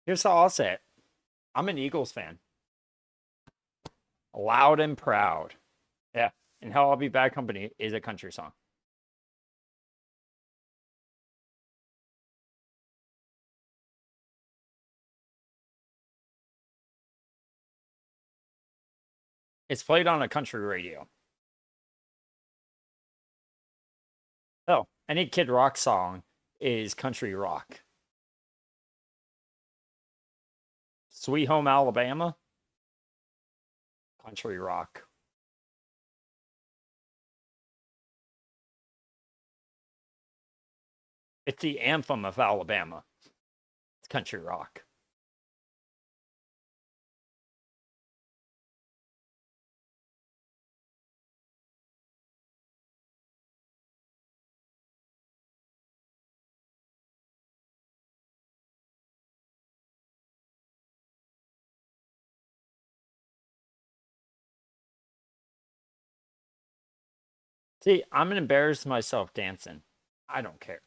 Here's how I'll say it. I'm an Eagles fan. Loud and proud. Yeah. And Hell, I'll Be Bad Company is a country song. It's played on a country radio. Oh, any Kid Rock song is country rock. Sweet Home Alabama, country rock. It's the anthem of Alabama. It's country rock. See, I'm gonna embarrass myself dancing. I don't care.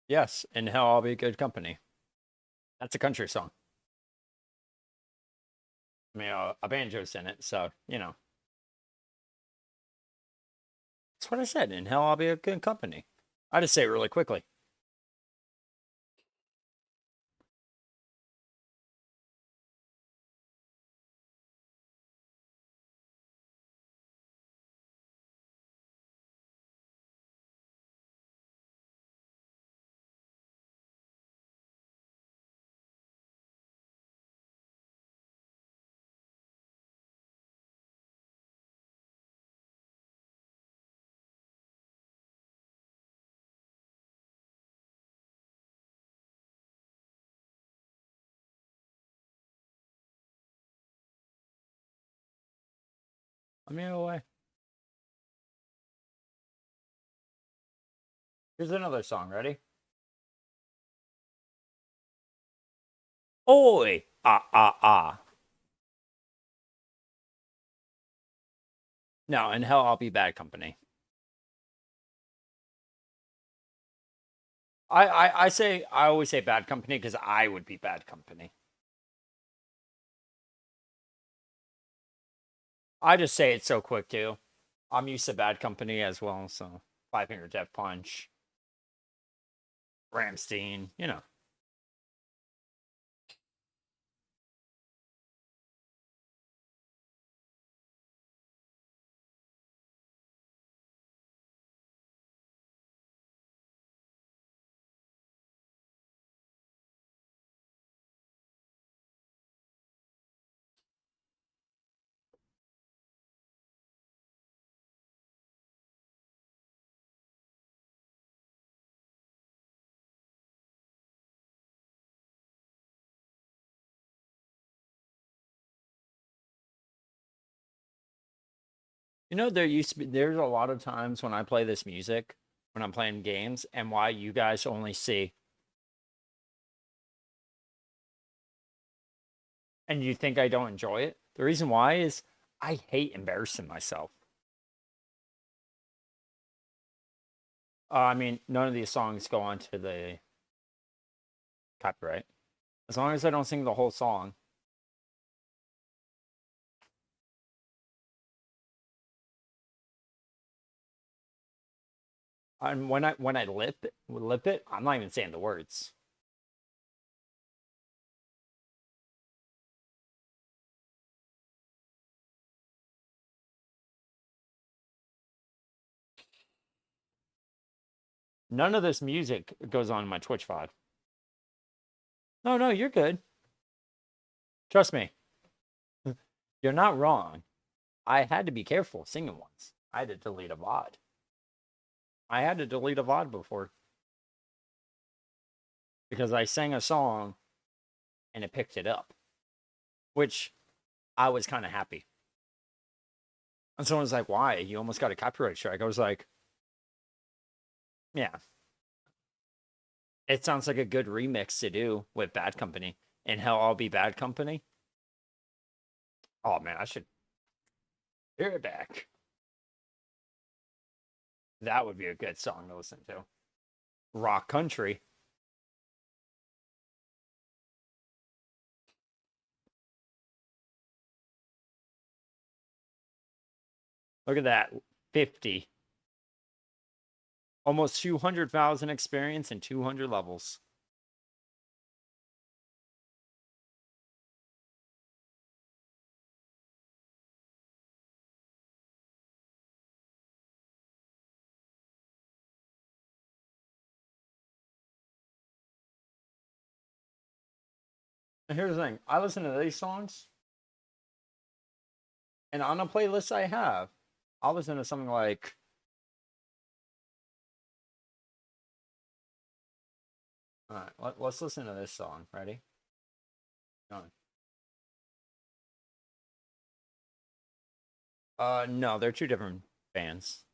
Yes, and Hell, I'll Be Good Company. That's a country song. I mean, a banjo's in it, so that's what I said. In Hell, I'll Be a Good Company. I just say it really quickly. Let me away. Here's another song. Ready? Oi! Ah, ah, ah. No, in hell, I'll be bad company. I always say bad company because I would be bad company. I just say it so quick too. I'm used to bad company as well, so Five Finger Death Punch, Ramstein, you know. You know, there's a lot of times when I play this music, when I'm playing games, and why you guys only see, and you think I don't enjoy it. The reason why is I hate embarrassing myself. I mean, none of these songs go on to the copyright. As long as I don't sing the whole song. And when I lip it, I'm not even saying the words. None of this music goes on my Twitch VOD. No, no, you're good. Trust me. You're not wrong. I had to be careful singing once. I had to delete a VOD. I had to delete a VOD before because I sang a song and it picked it up, which I was kind of happy. And someone was like, "Why? You almost got a copyright strike." I was like, "Yeah, it sounds like a good remix to do with Bad Company and Hell I'll Be Bad Company." Oh man, I should hear it back. That would be a good song to listen to. Rock country. Look at that. 50. Almost 200,000 experience and 200 levels. And here's the thing, I listen to these songs, and on a playlist I have, I'll listen to something like, all right, let's listen to this song. Ready? Go. No, they're two different bands.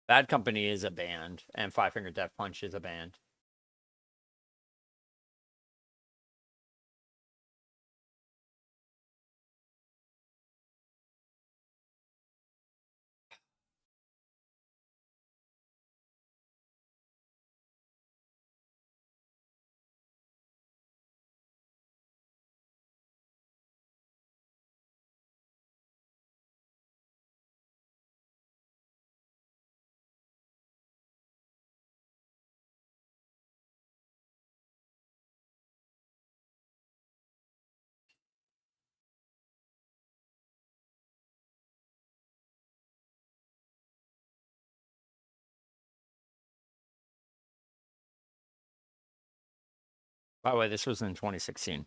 Bad Company is a band, and Five Finger Death Punch is a band. By the way, this was in 2016.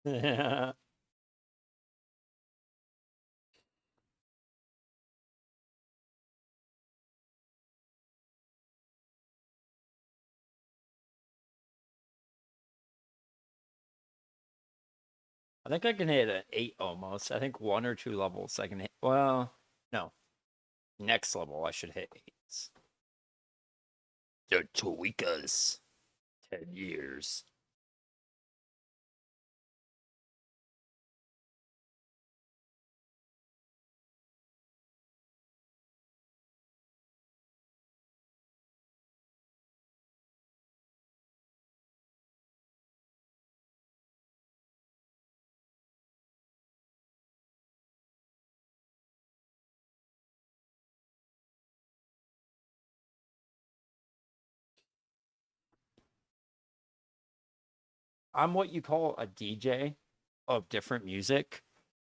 Yeah. I think I can hit an 8 almost. I think 1 or 2 levels I can hit. Well, no. Next level I should hit 8s. The Tweakers. 10 years. I'm what you call a DJ of different music.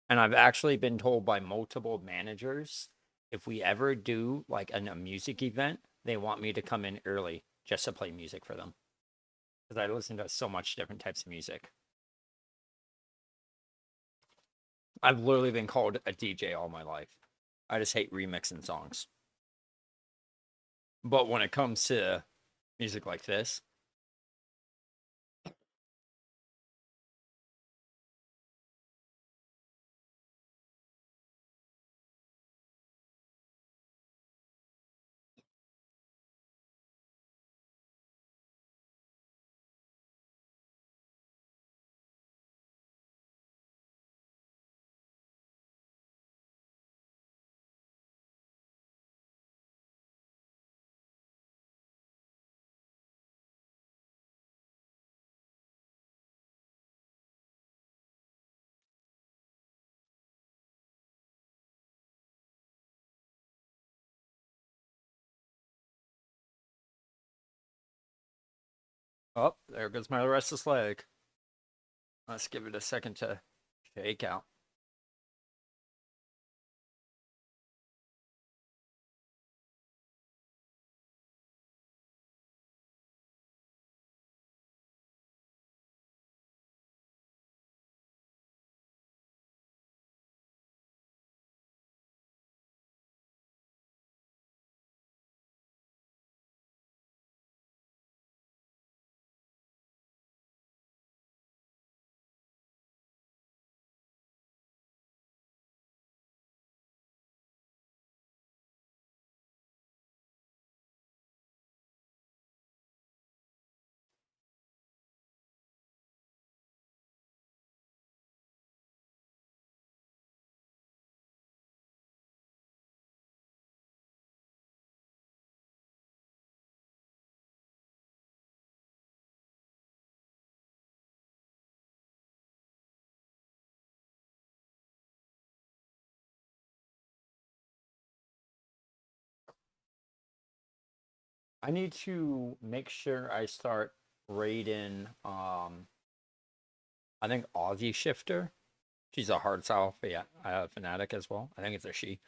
And I've actually been told by multiple managers if we ever do like a music event, they want me to come in early just to play music for them. Because I listen to so much different types of music. I've literally been called a DJ all my life. I just hate remixing songs. But when it comes to music like this, oh, there goes my restless leg. Let's give it a second to shake out. I need to make sure I start raiding I think Aussie Shifter. She's a hardstyle fanatic as well. I think it's a she.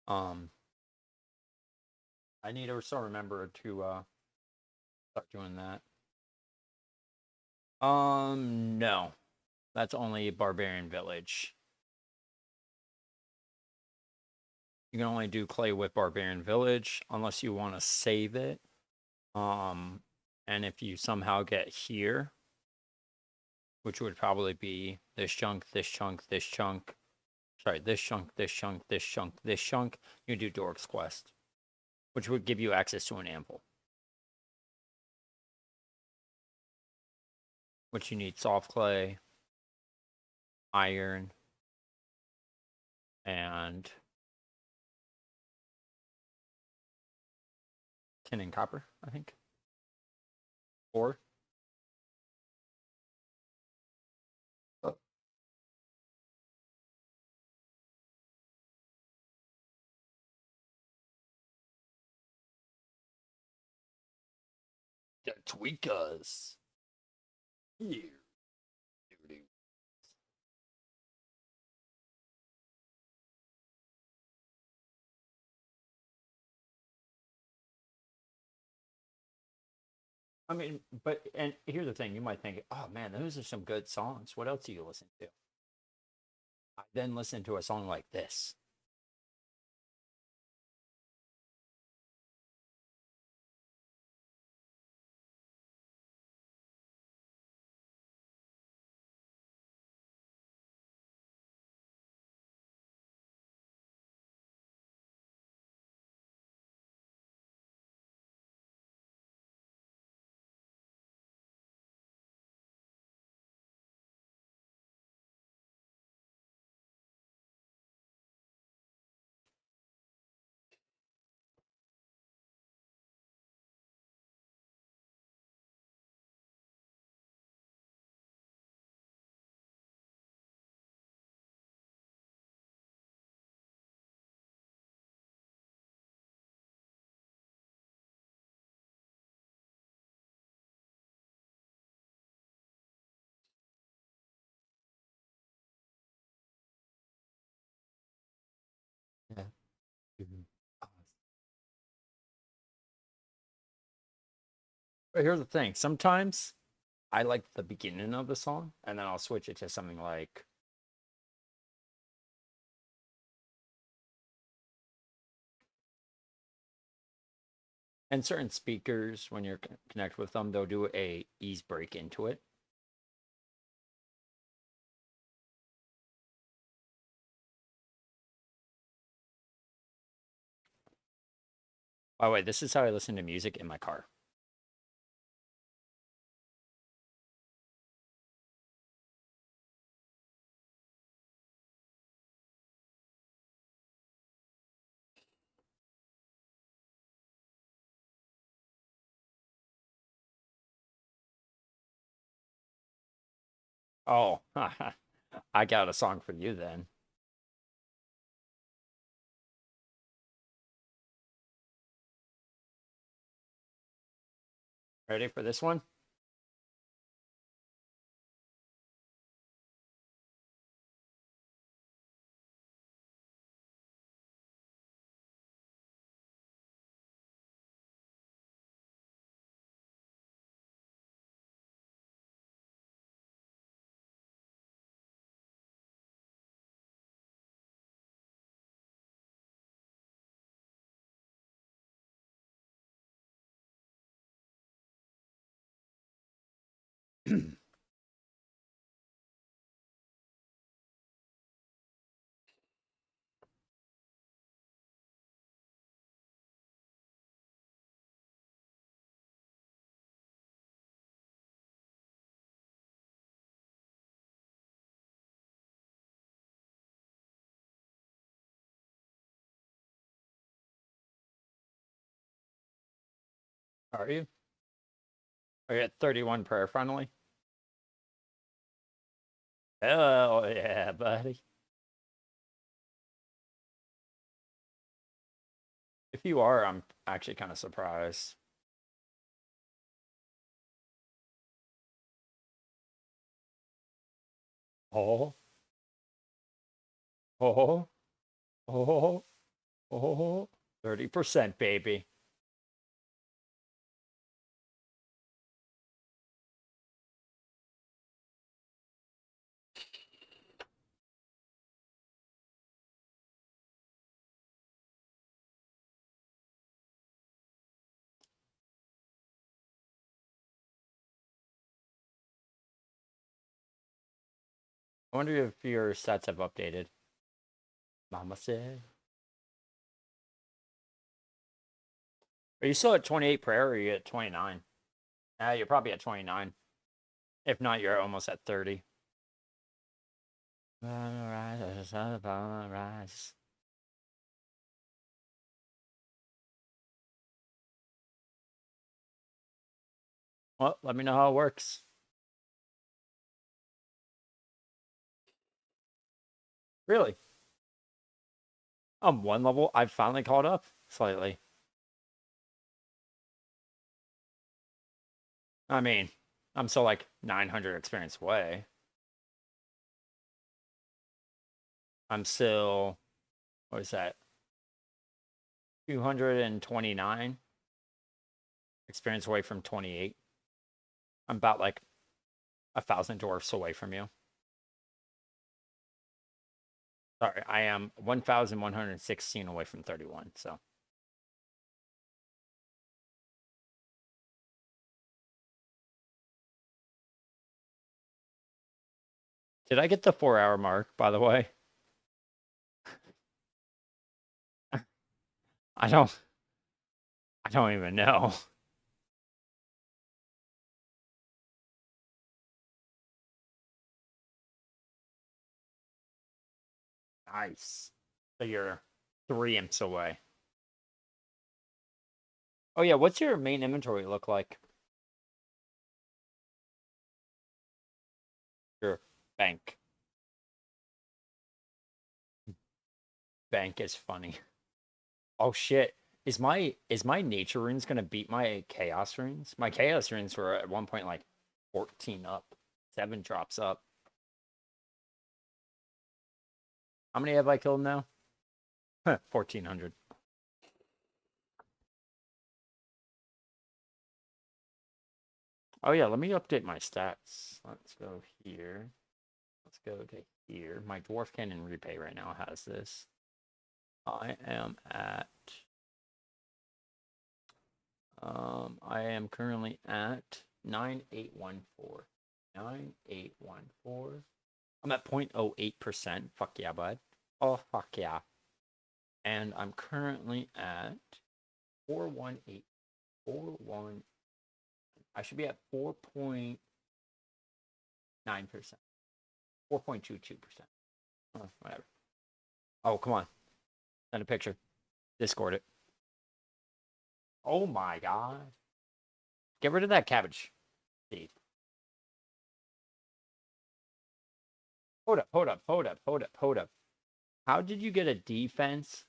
Um, I need to also remember to start doing that. No, that's only Barbarian Village. You can only do clay with Barbarian Village unless you want to save it. Um, and if you somehow get here, which would probably be this chunk, this chunk, this chunk. Sorry, this chunk, this chunk, this chunk, this chunk. You do Dork's Quest, which would give you access to an ample. Which you need soft clay, iron, and tin and copper, I think. Or the Tweakers. Here. I mean, but and here's the thing: you might think, "Oh man, those are some good songs. What else do you listen to?" I then listen to a song like this. But here's the thing. Sometimes I like the beginning of the song, and then I'll switch it to something like. And certain speakers, when you're connect with them, they'll do a ease break into it. By the way, this is how I listen to music in my car. Oh, I got a song for you then. Ready for this one? Are you? Are you at 31 prayer finally? Oh, yeah, buddy. If you are, I'm actually kind of surprised. Oh, oh, oh, oh, 30%, baby. I wonder if your sets have updated. Mama said. Are you still at 28 prayer or are you at 29? You're probably at 29. If not, you're almost at 30. Rise. Well, let me know how it works. Really? I'm one level. I've finally caught up slightly. I mean, I'm still like 900 experience away. I'm still, what is that? 229 experience away from 28. I'm about like 1,000 dwarfs away from you. Sorry, I am 1,116 away from 31. So did I get the 4 hour mark, by the way? I don't I don't even know. Nice. So you're 3 imps away. Oh yeah, what's your main inventory look like? Your bank. Bank is funny. Oh shit. Is my nature runes gonna beat my chaos runes? My chaos runes were at one point like 14 up. 7 drops up. How many have I killed now? 1,400. Oh yeah, let me update my stats. Let's go here. Let's go to here. My Dwarf Cannon Repay right now has this. I am currently at 9814. 9814. I'm at 0.08%. Fuck yeah, bud. Oh, fuck yeah. And I'm currently at 418. 41. I should be at 4.9%. 4.22%. Oh, whatever. Oh, come on. Send a picture. Discord it. Oh my god. Get rid of that cabbage seed. Hold up. How did you get a defense,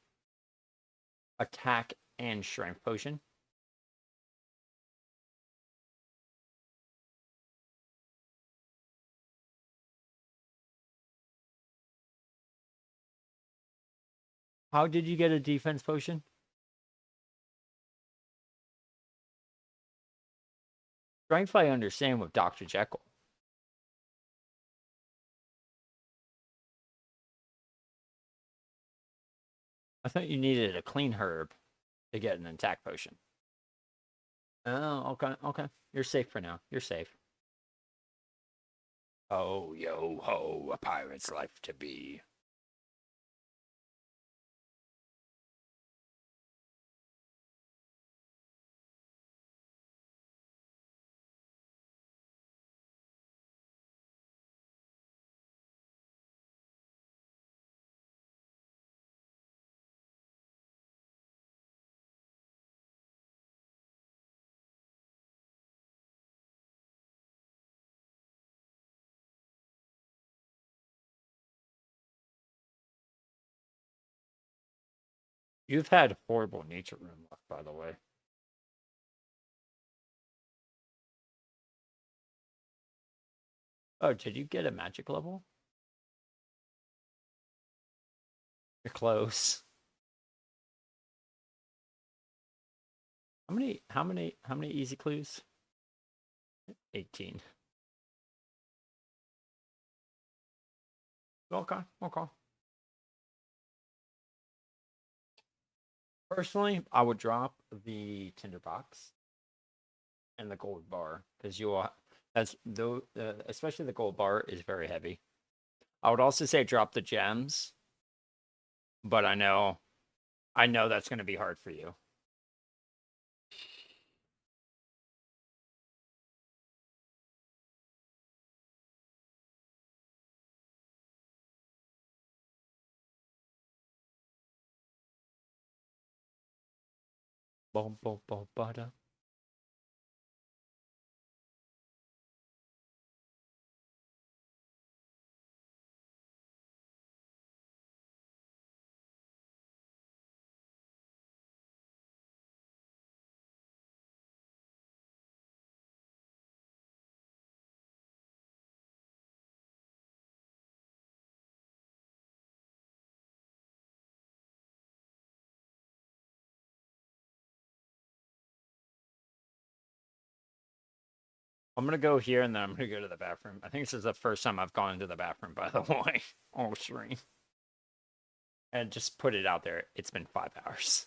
attack, and strength potion? How did you get a defense potion? Strength I understand with Dr. Jekyll. I thought you needed a clean herb to get an attack potion. Oh, okay. You're safe for now. You're safe. Oh, yo ho, a pirate's life to be. You've had horrible nature room luck, by the way. Oh, did you get a magic level? You're close. How many easy clues? 18. Okay. Personally, I would drop the tinderbox and the gold bar because that's though especially the gold bar is very heavy. I would also say drop the gems, but I know that's going to be hard for you. Bum, bum, bum, bada. I'm gonna go here and then I'm gonna go to the bathroom. I think this is the first time I've gone into the bathroom, by the way, on stream. And just put it out there. It's been 5 hours.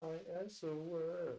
I swear.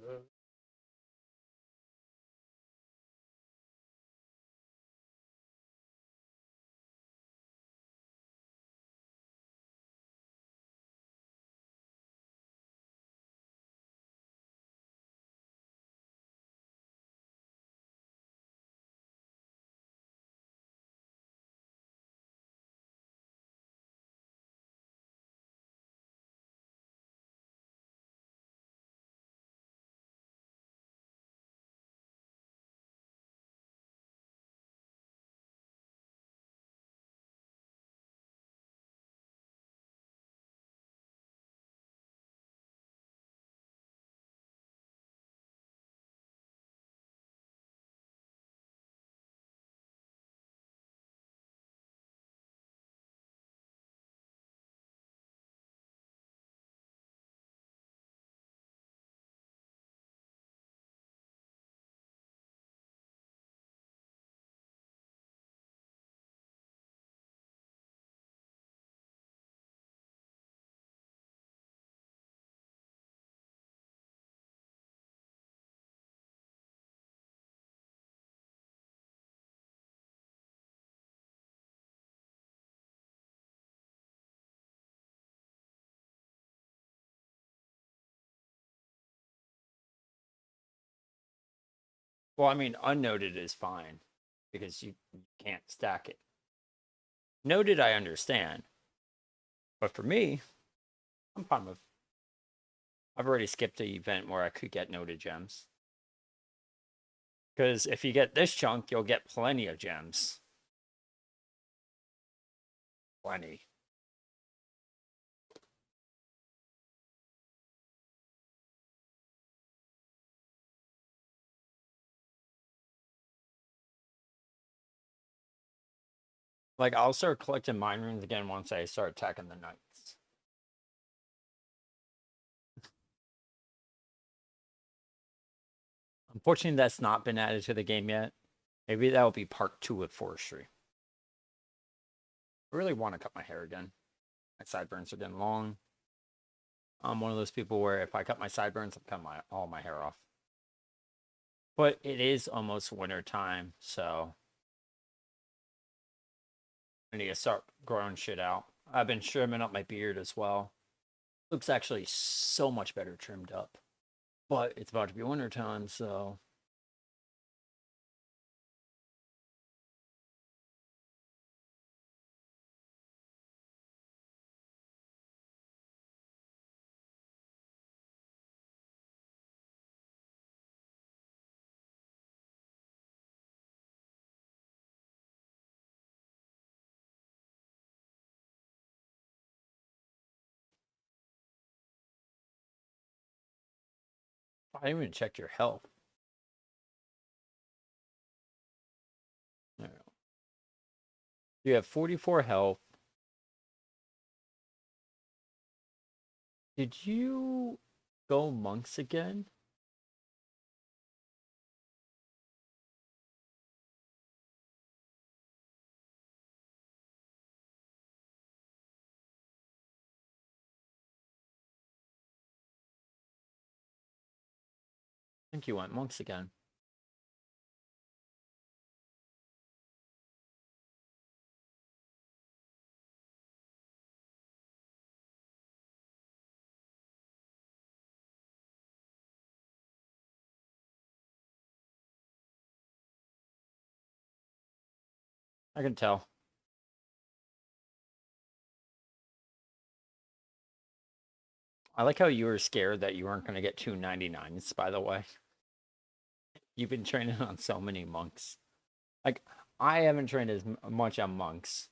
Well, I mean, unnoted is fine because you can't stack it. Noted, I understand. But for me, I'm fine with. I've already skipped the event where I could get noted gems. Because if you get this chunk, you'll get plenty of gems. Plenty. Like, I'll start collecting mine runes again once I start attacking the knights. Unfortunately, that's not been added to the game yet. Maybe that will be part 2 of Forestry. I really want to cut my hair again. My sideburns are getting long. I'm one of those people where if I cut my sideburns, I'm cutting all my hair off. But it is almost winter time, so I need to start growing shit out. I've been trimming up my beard as well. Looks actually so much better trimmed up. But it's about to be winter time, so I didn't even check your health. There we go. You have 44 health. Did you go monks again? I think you went monks again. I can tell. I like how you were scared that you weren't going to get 299s, by the way. You've been training on so many monks. Like, I haven't trained as much on monks.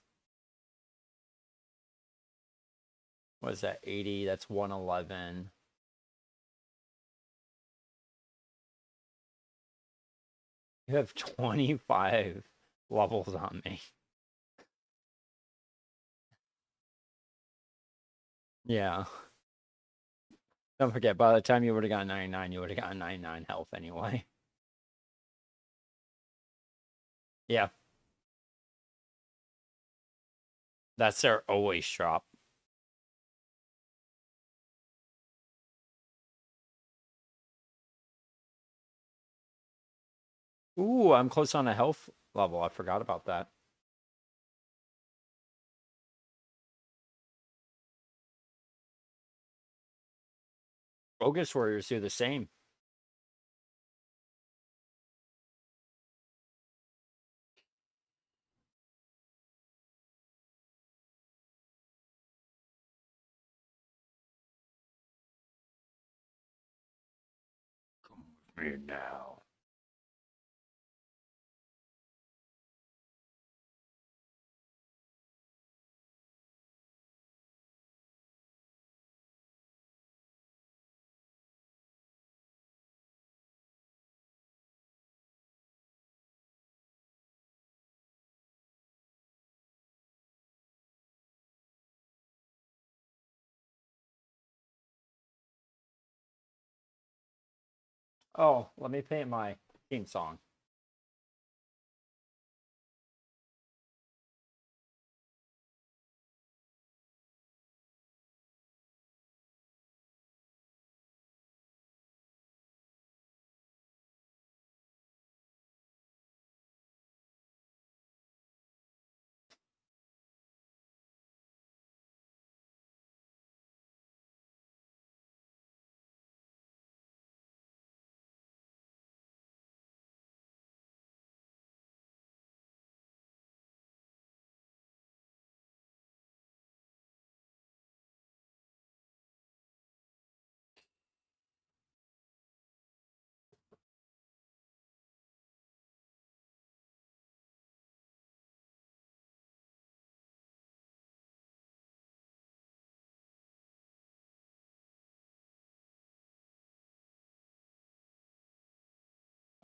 What is that? 80? That's 111. You have 25 levels on me. Yeah. Don't forget, by the time you would have gotten 99, you would have gotten 99 health anyway. Yeah. That's their always drop. Ooh, I'm close on a health level. I forgot about that. Bogus Warriors do the same. Come with me now. Oh, let me paint my theme song.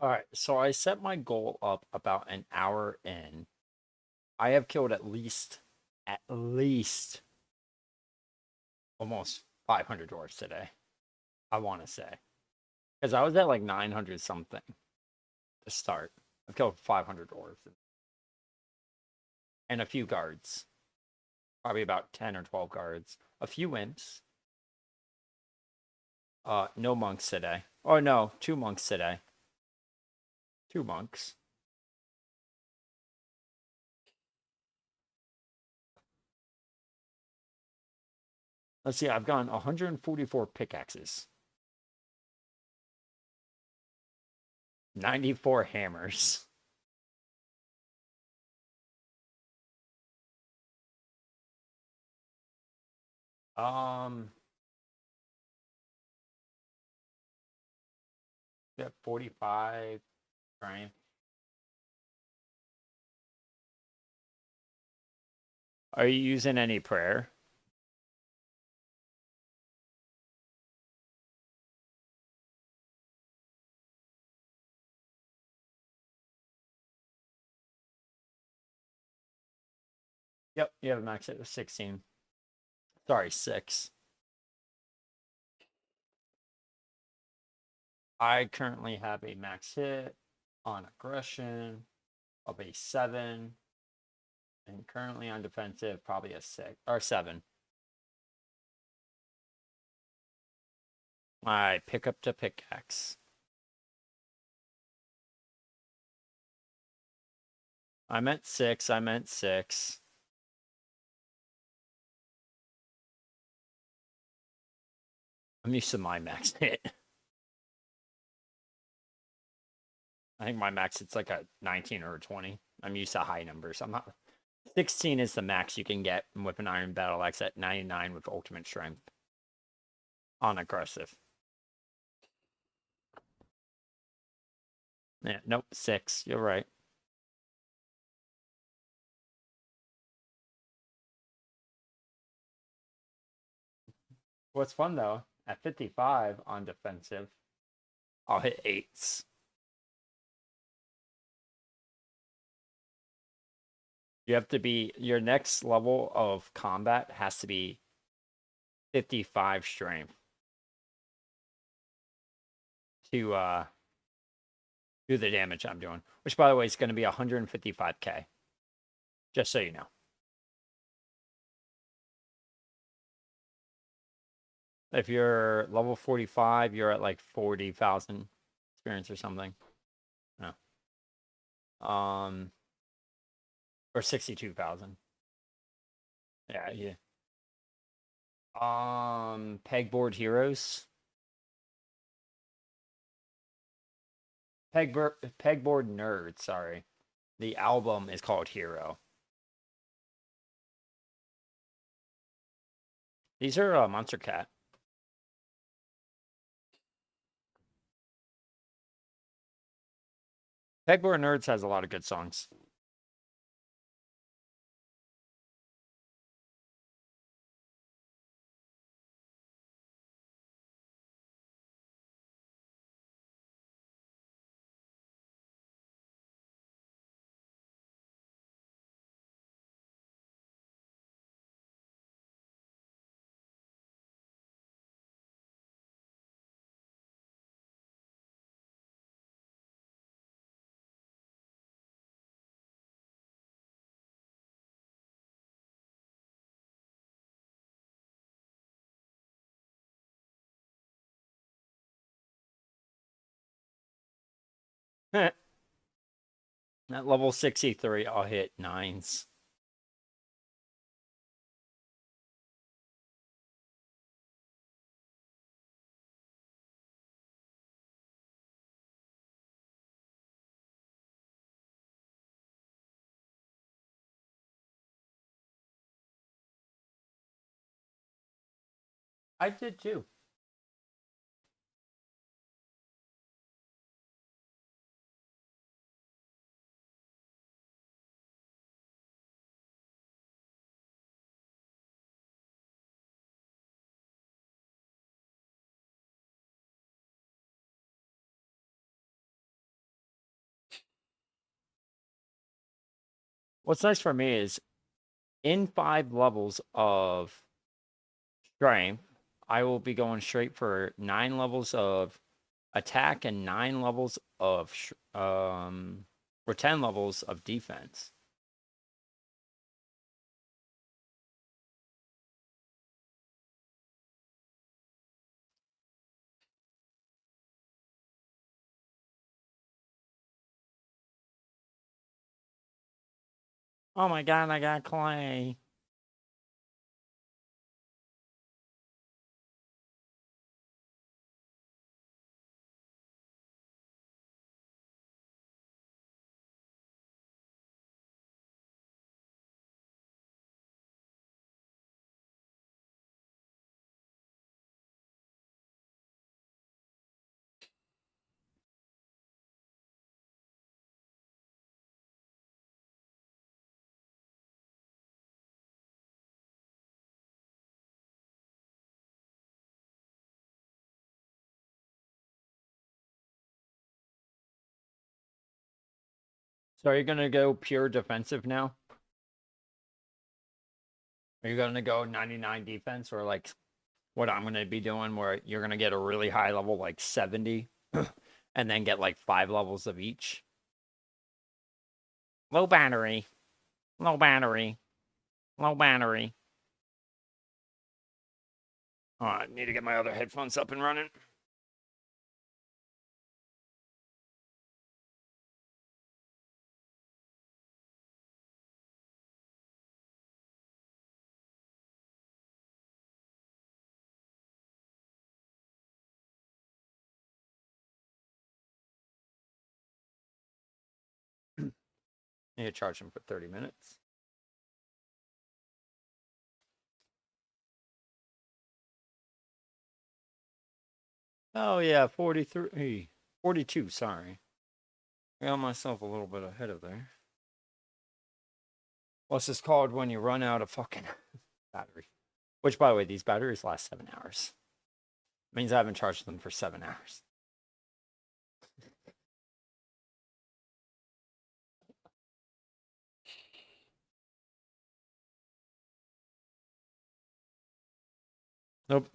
All right, so I set my goal up about an hour in. I have killed at least almost 500 dwarves today. I want to say, because I was at like 900 something to start. I've killed 500 dwarves and a few guards, probably about 10 or 12 guards, a few imps. No monks today. Oh no, 2 monks today. 2 monks. Let's see, I've gone 144 pickaxes, 94 hammers. Um, yeah, 45 frame. Are you using any prayer? Yep, you have a max hit of 16. Sorry, 6. I currently have a max hit on aggression of a 7, and currently on defensive, probably a 6 or 7. I pick up the pickaxe. I meant 6. I meant 6. I'm used to my max hit. I think my max it's like a 19 or a 20. I'm used to high numbers. I'm not. 16 is the max you can get with an Iron Battle Axe at 99 with ultimate strength on aggressive. Yeah, nope, 6. You're right. What's fun though, at 55 on defensive, I'll hit 8s. You have to be your next level of combat has to be 55 strength to do the damage I'm doing, which by the way is going to be 155k. Just so you know. If you're level 45, you're at like 40,000 experience or something. No. Or 62,000. Yeah, yeah. Pegboard Heroes. Pegboard Nerd, sorry. The album is called Hero. These are Monster Cat. Pegboard Nerds has a lot of good songs. At level 63, I'll hit 9s. I did too. What's nice for me is in 5 levels of strength, I will be going straight for 9 levels of attack and 9 levels of or 10 levels of defense. Oh my god, I got clay. So are you gonna go pure defensive now? Are you gonna go 99 defense or like what I'm gonna be doing where you're gonna get a really high level like 70 and then get like 5 levels of each? Low battery. Low battery. Low battery. Oh, I need to get my other headphones up and running. Need to charge them for 30 minutes. Oh yeah, 43. 42, sorry. I got myself a little bit ahead of there. What's this called when you run out of fucking battery? Which, by the way, these batteries last 7 hours. Means I haven't charged them for 7 hours.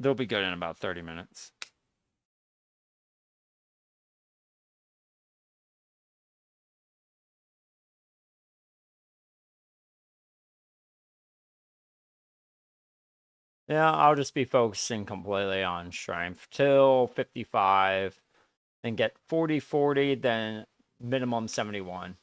They'll be good in about 30 minutes. Yeah, I'll just be focusing completely on strength till 55, then get 40, 40, then minimum 71.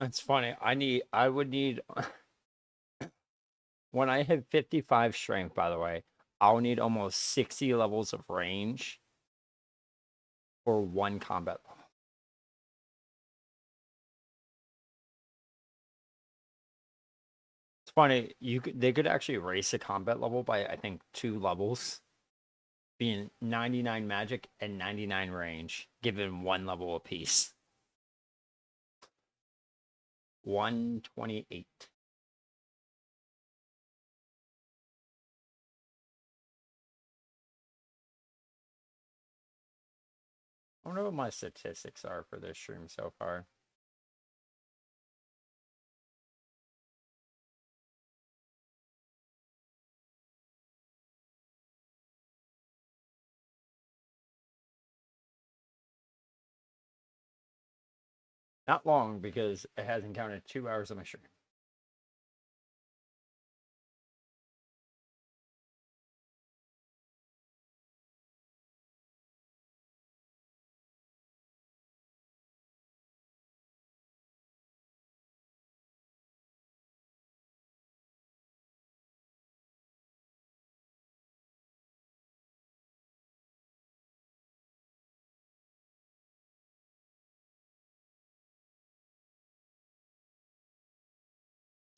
It's funny. I would need when I hit 55 strength, by the way, I'll need almost 60 levels of range for one combat level. It's funny, they could actually raise the combat level by I think 2 levels, being 99 magic and 99 range, given 1 level apiece. 128. I wonder what my statistics are for this stream so far. Not long because it hasn't counted 2 hours of my stream.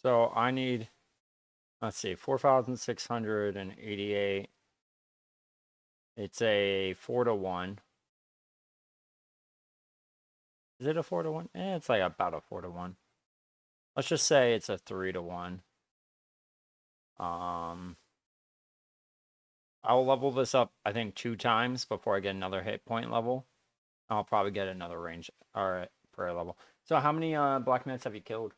So I need, let's see, 4,688. It's a 4-to-1. Is it a 4-to-1? It's like about a 4-to-1. Let's just say it's a 3-to-1. I'll level this up, I think, 2 times before I get another hit point level. I'll probably get another range or prayer level. So how many Black Knights have you killed?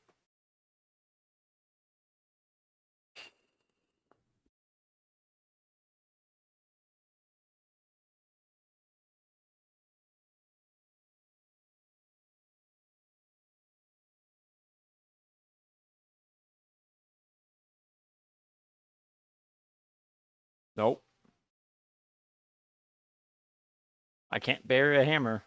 Nope. I can't bury a hammer.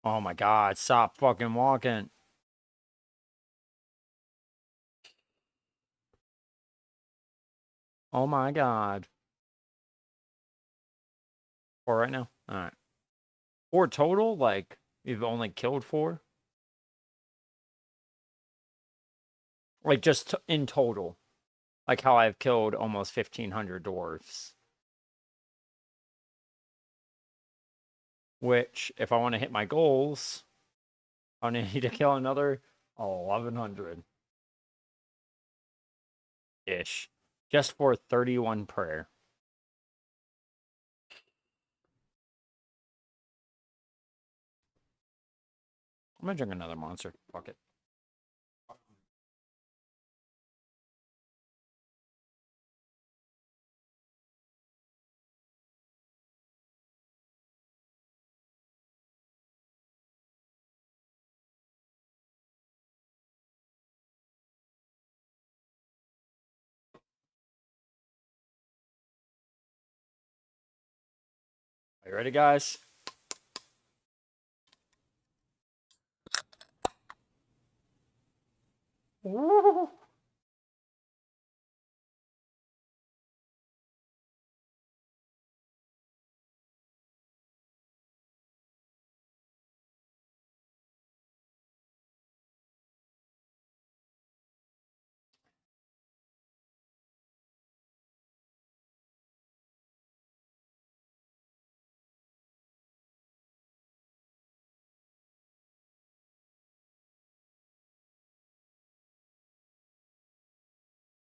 Oh my god, stop fucking walking. Oh my god. 4 right now? Alright. 4 total? Like, you've only killed 4? Like, just in total. Like how I've killed almost 1,500 dwarves. Which, if I want to hit my goals, I need to kill another 1,100. Ish. Just for 31 prayer. I'm gonna drink another monster. Fuck it. Are you ready, guys? Woo!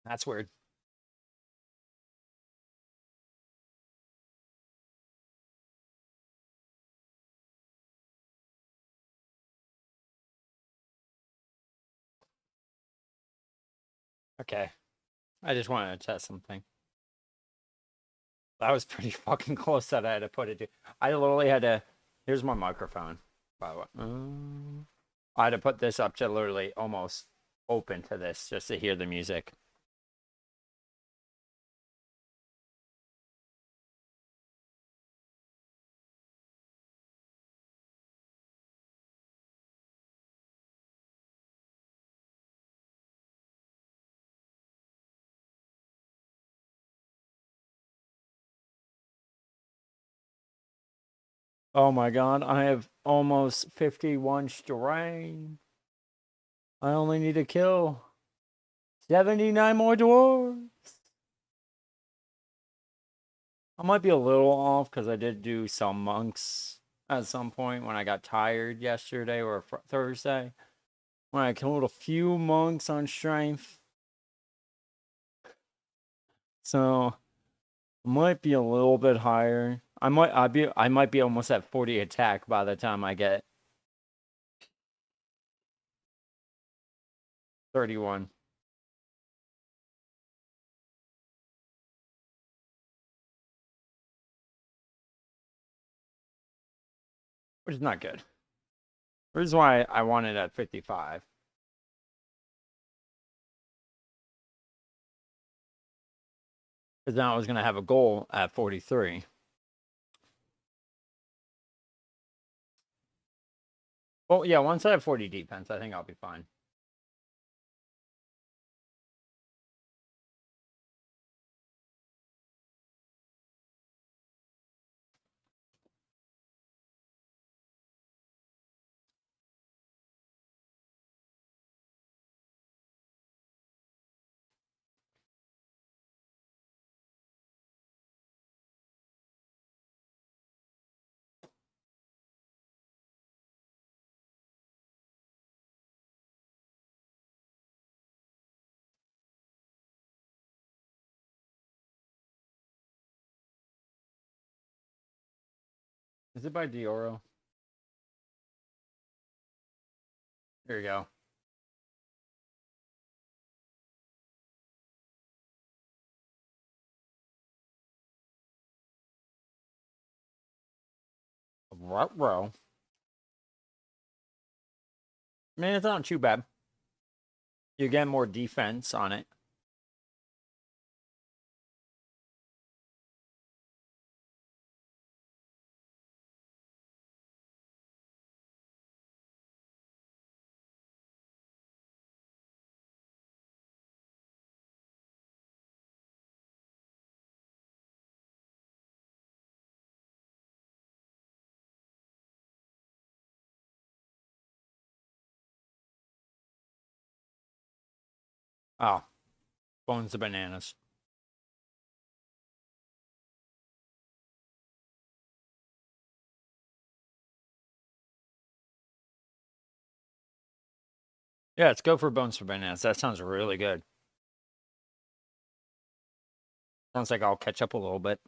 That's weird. Okay. I just wanted to test something. That was pretty fucking close that I had to put it to. I literally had to. Here's my microphone, by the way. I had to put this up to literally almost open to this just to hear the music. Oh my god, I have almost 51 strain. I only need to kill 79 more dwarves. I might be a little off because I did do some monks at some point when I got tired yesterday or Thursday. When I killed a few monks on strength. So might be a little bit higher. I might be almost at 40 attack by the time I get 31. Which is not good. Which is why I want it at 55. Because now I was going to have a goal at 43. Well, yeah, once I have 40 defense, I think I'll be fine. Is it by Dioro? Here you go. Row. I mean, it's not too bad. You get more defense on it. Oh, bones of bananas. Yeah, let's go for bones for bananas. That sounds really good. Sounds like I'll catch up a little bit.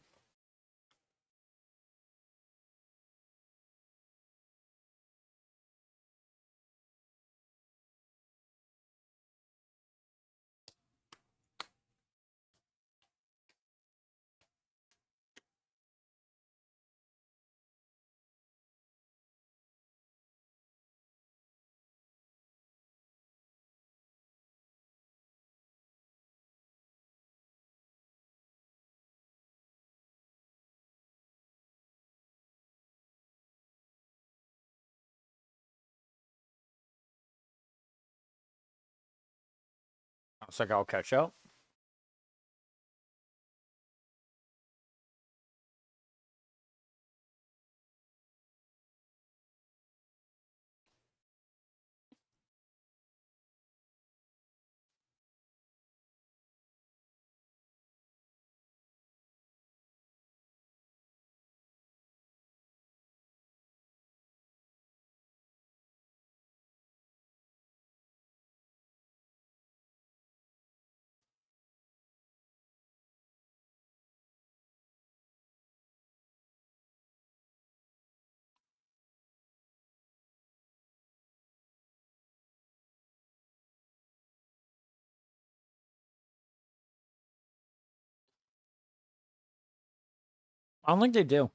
Sounds like I'll catch up. I don't think they do.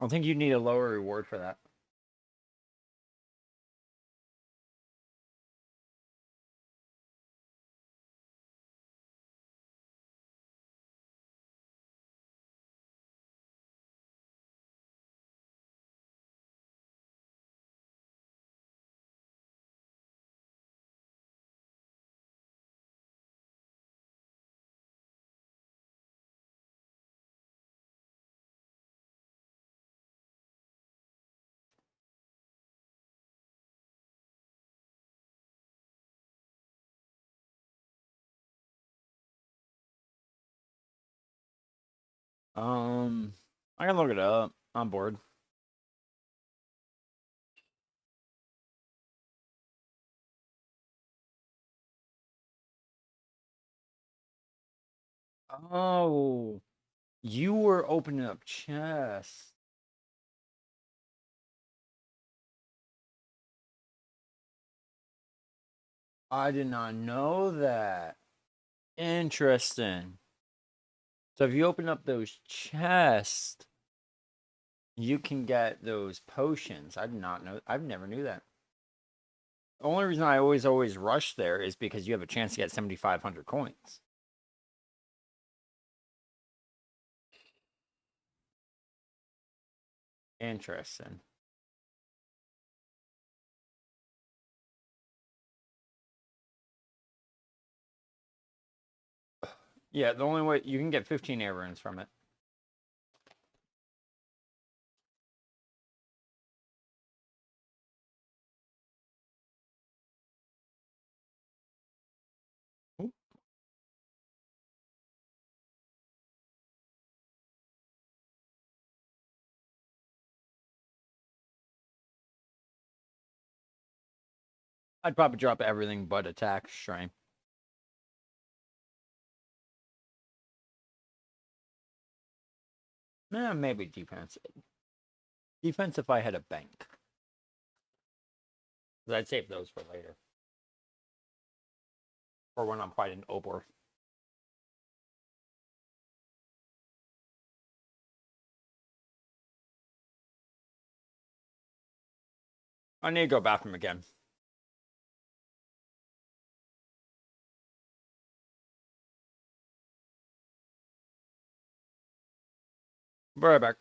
I think you need a lower reward for that. I can look it up. I'm bored. Oh, you were opening up chests. I did not know that. Interesting. So if you open up those chests, you can get those potions. I did not know. I've never knew that. The only reason I always rush there is because you have a chance to get 7,500 coins. Interesting. Yeah, the only way you can get 15 air runes from it. Ooh. I'd probably drop everything but attack strain. Maybe defense. Defense if I had a bank. 'Cause I'd save those for later. Or when I'm fighting Obor. I need to go bathroom again. Be right back.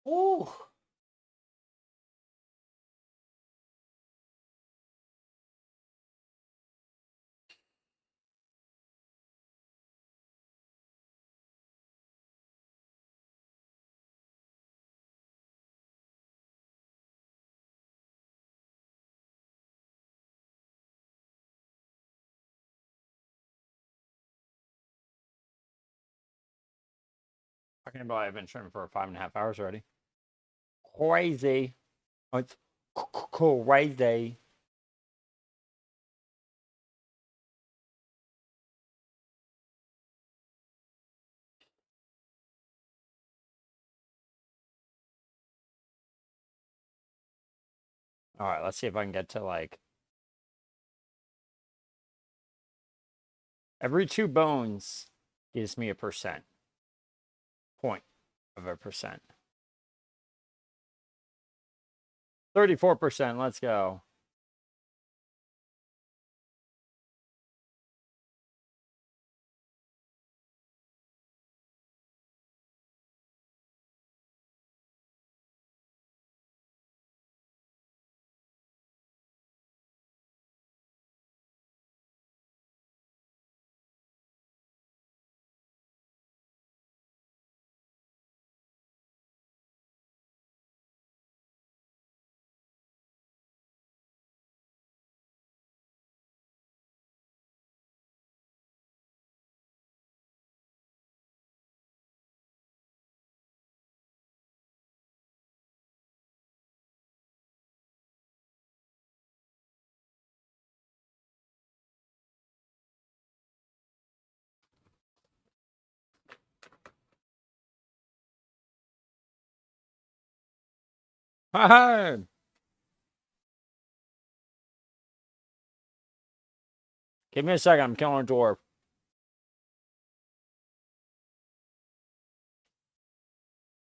Ooh. Talking about I've been streaming for 5.5 hours already. Crazy. Oh, it's crazy. All right, let's see if I can get to like every 2 bones gives me a percent. Point of a percent. 34%. Let's go. Hi. Give me a second. I'm killing a dwarf.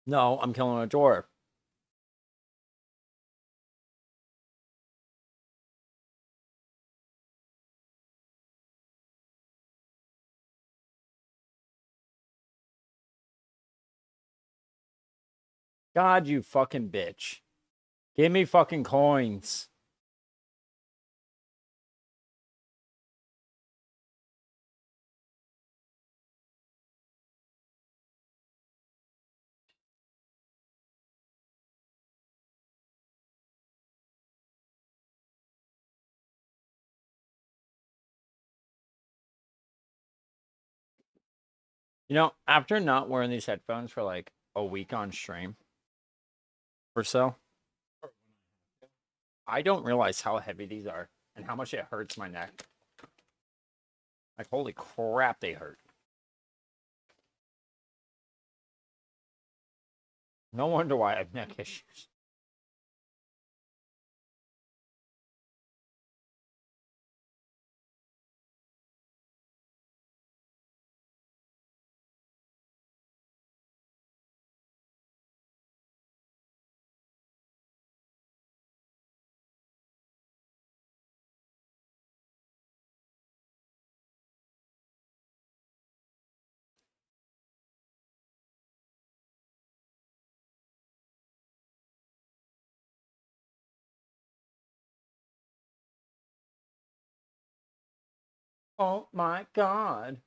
No, I'm killing a dwarf. God, you fucking bitch. Give me fucking coins. You know, after not wearing these headphones for like a week on stream or so, I don't realize how heavy these are and how much it hurts my neck. Like, holy crap, they hurt. No wonder why I have neck issues. Oh my god.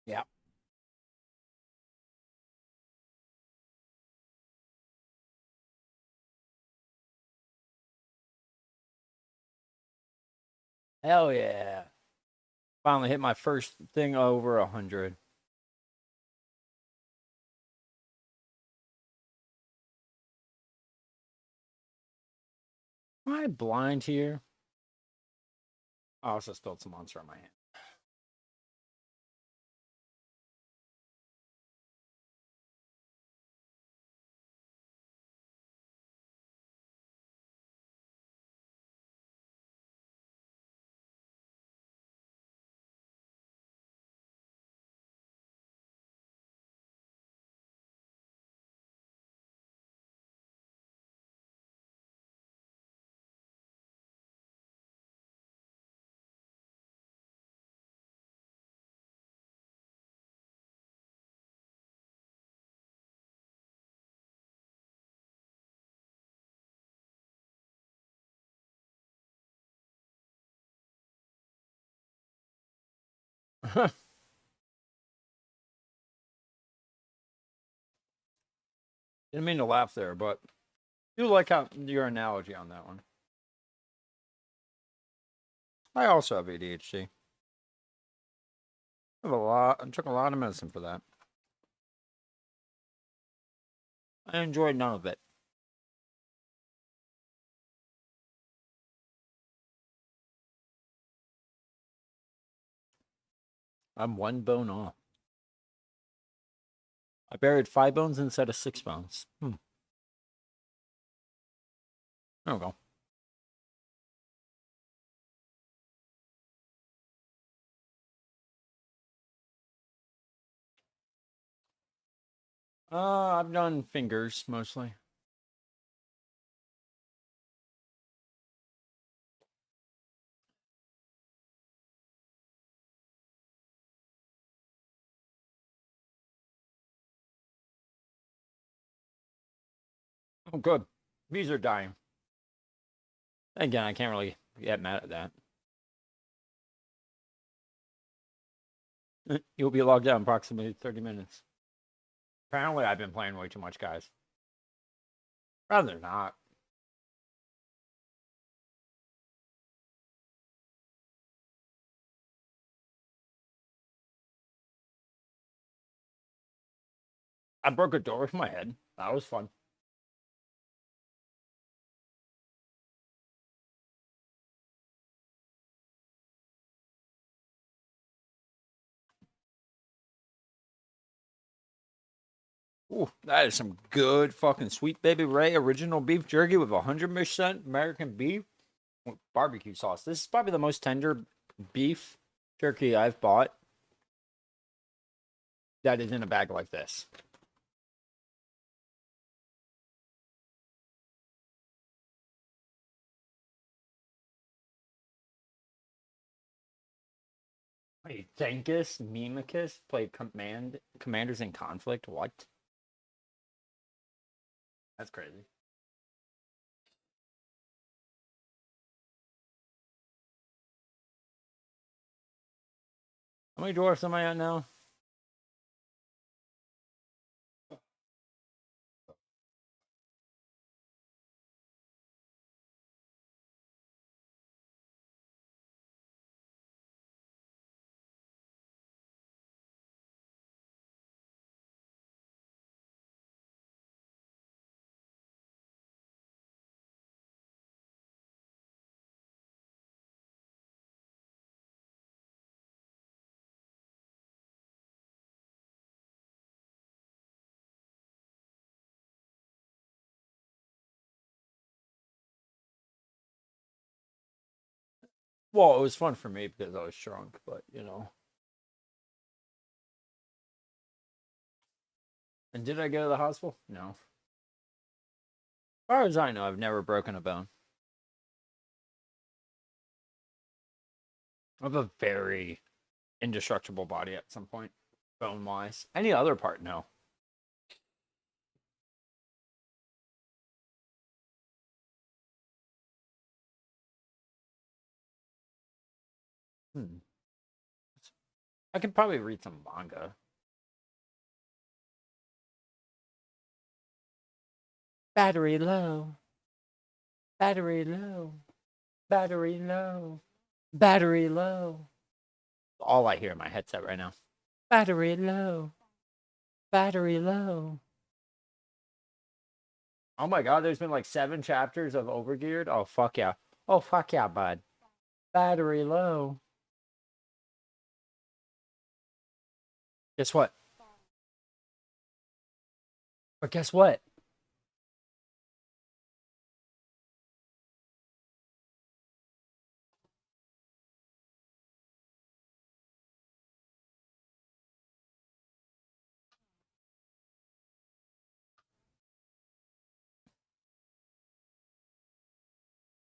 Yeah. Hell yeah. Finally hit my first thing over 100. Am I blind here? I also spilled some monster on my hand. Didn't mean to laugh there, but I do like how your analogy on that one. I also have ADHD. I took a lot of medicine for that. I enjoyed none of it. I'm one bone off. I buried 5 bones instead of 6 bones. There we go. I've done fingers mostly. Oh, good. Bees are dying. Again, I can't really get mad at that. You'll be logged out in approximately 30 minutes. Apparently, I've been playing way too much, guys. Rather not. I broke a door with my head. That was fun. Ooh, that is some good fucking Sweet Baby Ray original beef jerky with 100% American beef with barbecue sauce. This is probably the most tender beef jerky I've bought that is in a bag like this. Wait, Genghis Mimicus played Commanders in Conflict? What? That's crazy. How many dwarfs am I at now? Well, it was fun for me because I was shrunk, but you know. And did I go to the hospital? No. As far as I know, I've never broken a bone. I have a very indestructible body at some point, bone wise. Any other part, no. Hmm. I could probably read some manga. Battery low. Battery low. Battery low. Battery low. All I hear in my headset right now. Battery low. Battery low. Oh my god, there's been like 7 chapters of Overgeared. Oh fuck yeah. Oh fuck yeah, bud. Battery low. Guess what? But guess what?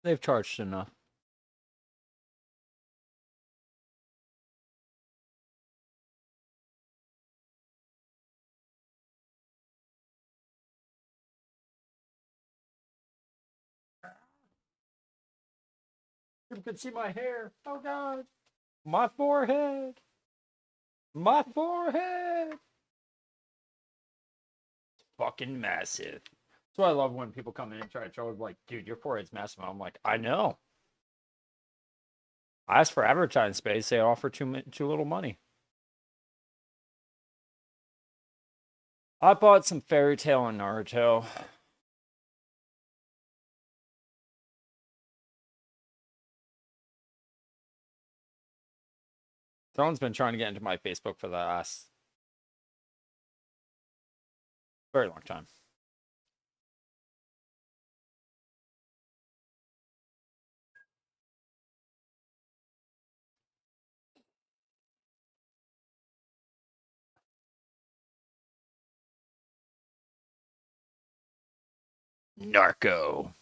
They've charged enough. You can see my hair. Oh god. My forehead. My forehead. Fucking massive. That's why I love when people come in and try to show like, dude, your forehead's massive. I'm like, I know. I asked for advertising space. They offer too little money. I bought some Fairy Tail and Naruto. Someone's been trying to get into my Facebook for the last very long time. Narco.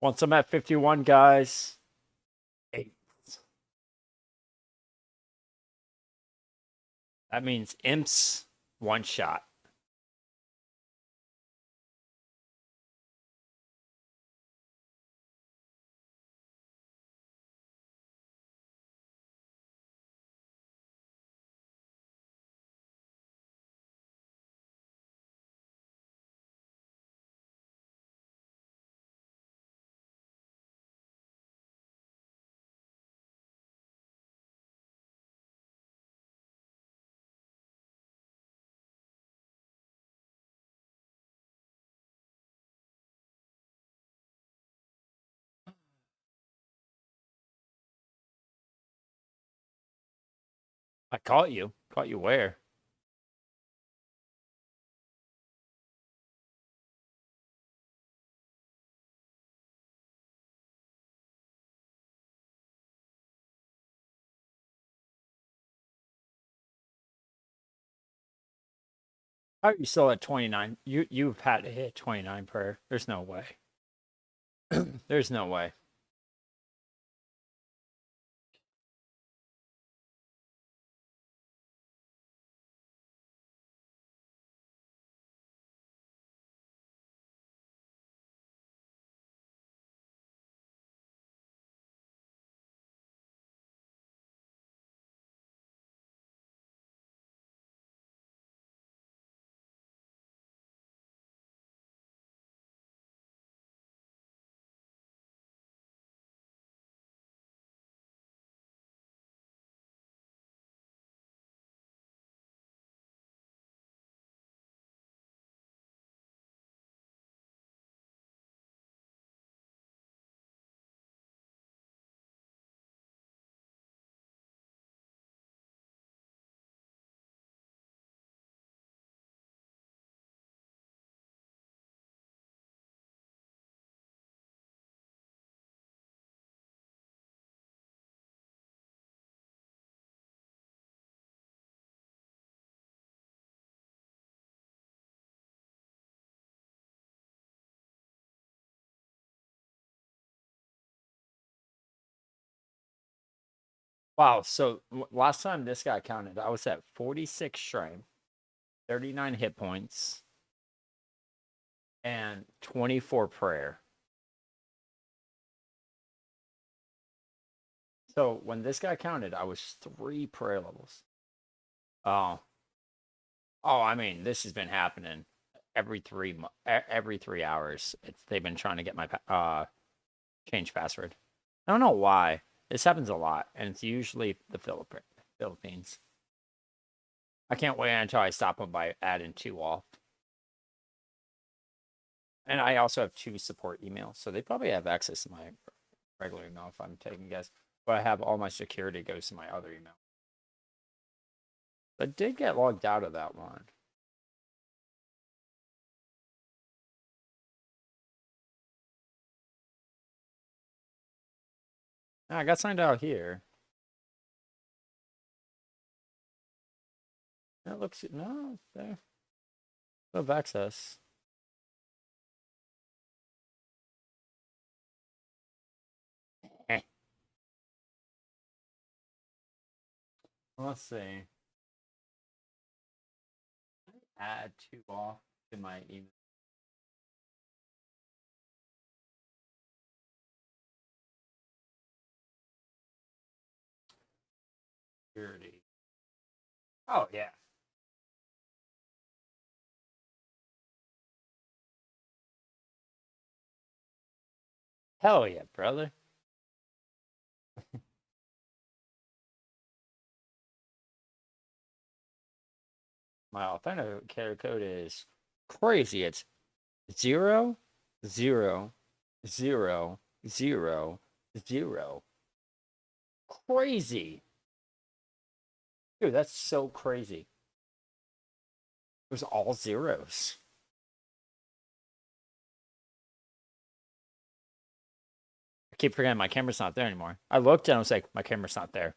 Once I'm at 51, guys. 8. That means imps one shot. I caught you. Caught you where? How are you still at 29? You've had to hit 29 prayer. There's no way. There's no way. Wow. So last time this got counted, I was at 46 strength, 39 hit points, and 24 prayer. So when this got counted, I was 3 prayer levels. Oh, I mean, this has been happening every 3 hours. They've been trying to get my change password. I don't know why. This happens a lot, and it's usually the Philippines. I can't wait until I stop them by adding 2 off. And I also have 2 support emails, so they probably have access to my regular email if I'm taking a guess. But I have all my security goes to my other email. But did get logged out of that one. I got signed out here. That looks no there. I have access. Let's see. Add 2 off to my email. Security. Oh yeah. Hell yeah, brother. My authenticator code is crazy. It's 0, 0, 0, 0. Crazy. Dude, that's so crazy. It was all zeros. I keep forgetting my camera's not there anymore. I looked and I was like, my camera's not there.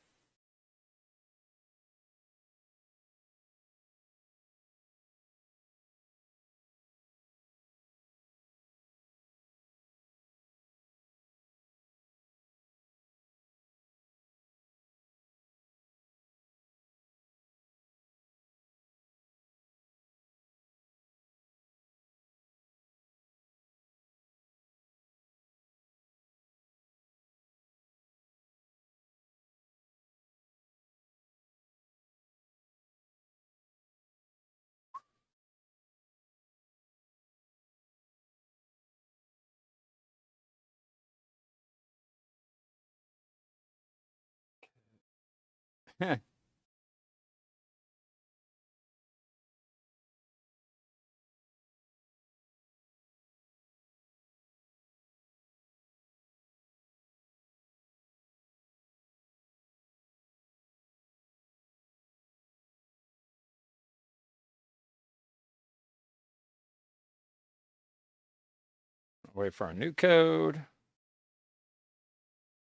Wait for a new code.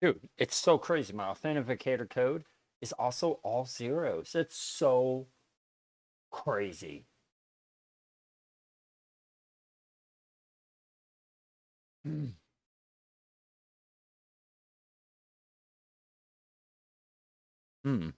Dude, it's so crazy. My authenticator code is also all zeros. It's so crazy. Hmm. Hmm.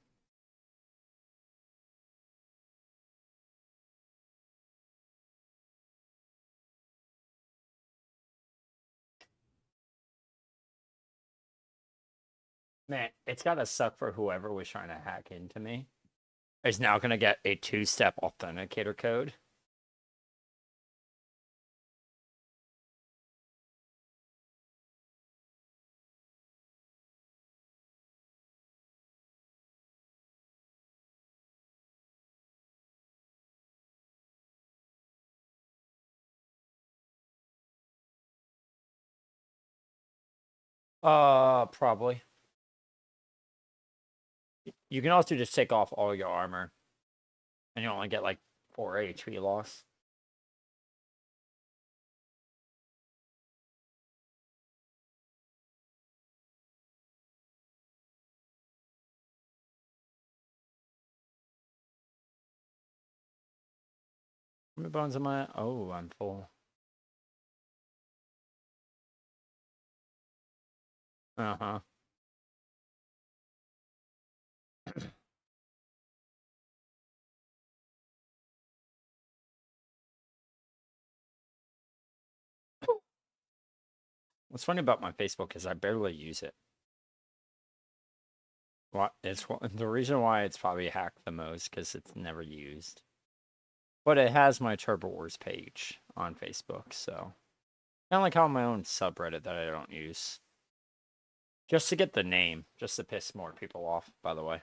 Man, it's gotta suck for whoever was trying to hack into me. Is now gonna get a two-step authenticator code. Probably. You can also just take off all your armor, and you only get like 4 HP loss. How many bones am I? Oh, I'm full. Uh-huh. What's funny about my Facebook is I barely use it. The reason why it's probably hacked the most because it's never used. But it has my Turbo Wars page on Facebook, so kind of like how my own subreddit that I don't use. Just to get the name, just to piss more people off, by the way.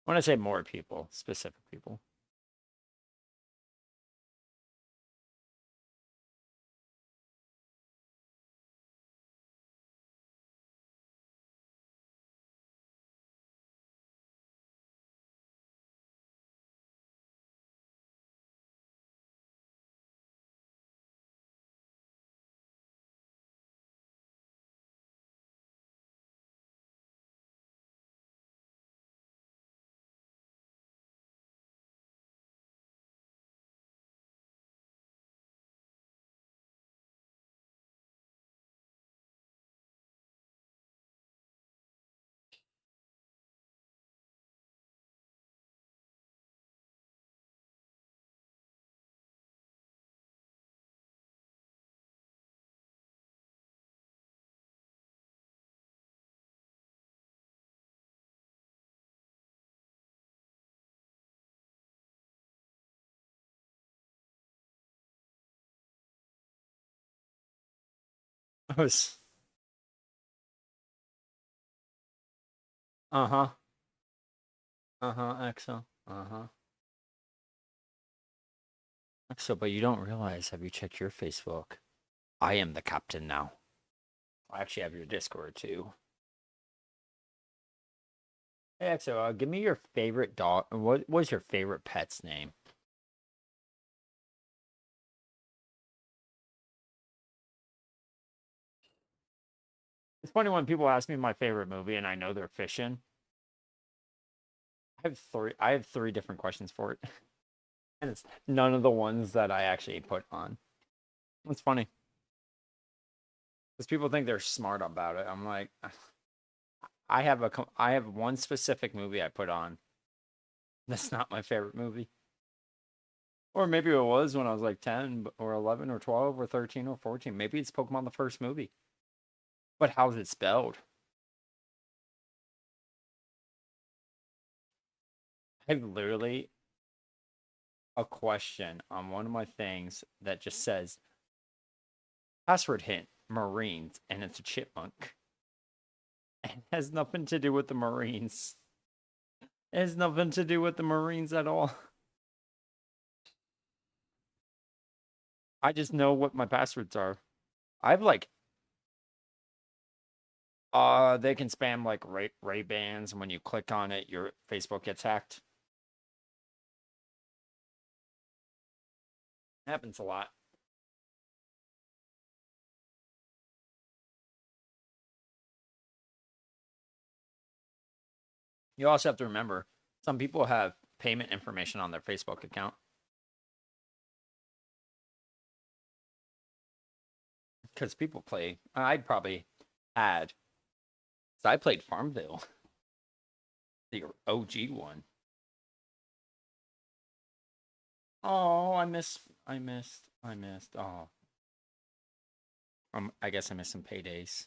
When I say more people, specific people. Uh-huh. Uh-huh, EXO. Uh-huh. EXO, but you don't realize, have you checked your Facebook? I am the captain now. I actually have your Discord too. Hey, EXO, give me your favorite dog. What was your favorite pet's name? It's funny when people ask me my favorite movie and I know they're fishing. I have three different questions for it. And it's none of the ones that I actually put on. It's funny. Because people think they're smart about it. I'm like, I have one specific movie I put on. That's not my favorite movie. Or maybe it was when I was like 10 or 11 or 12 or 13 or 14. Maybe it's Pokemon the first movie. But how's it spelled? I have literally a question on one of my things that just says password hint Marines and it's a chipmunk. And it has nothing to do with the Marines. It has nothing to do with the Marines at all. I just know what my passwords are. I have like They can spam like Ray Bans, and when you click on it, your Facebook gets hacked. Happens a lot. You also have to remember, some people have payment information on their Facebook account because people play. I'd probably had. So I played Farmville, the OG one. Oh, I missed. Oh, I guess I missed some paydays.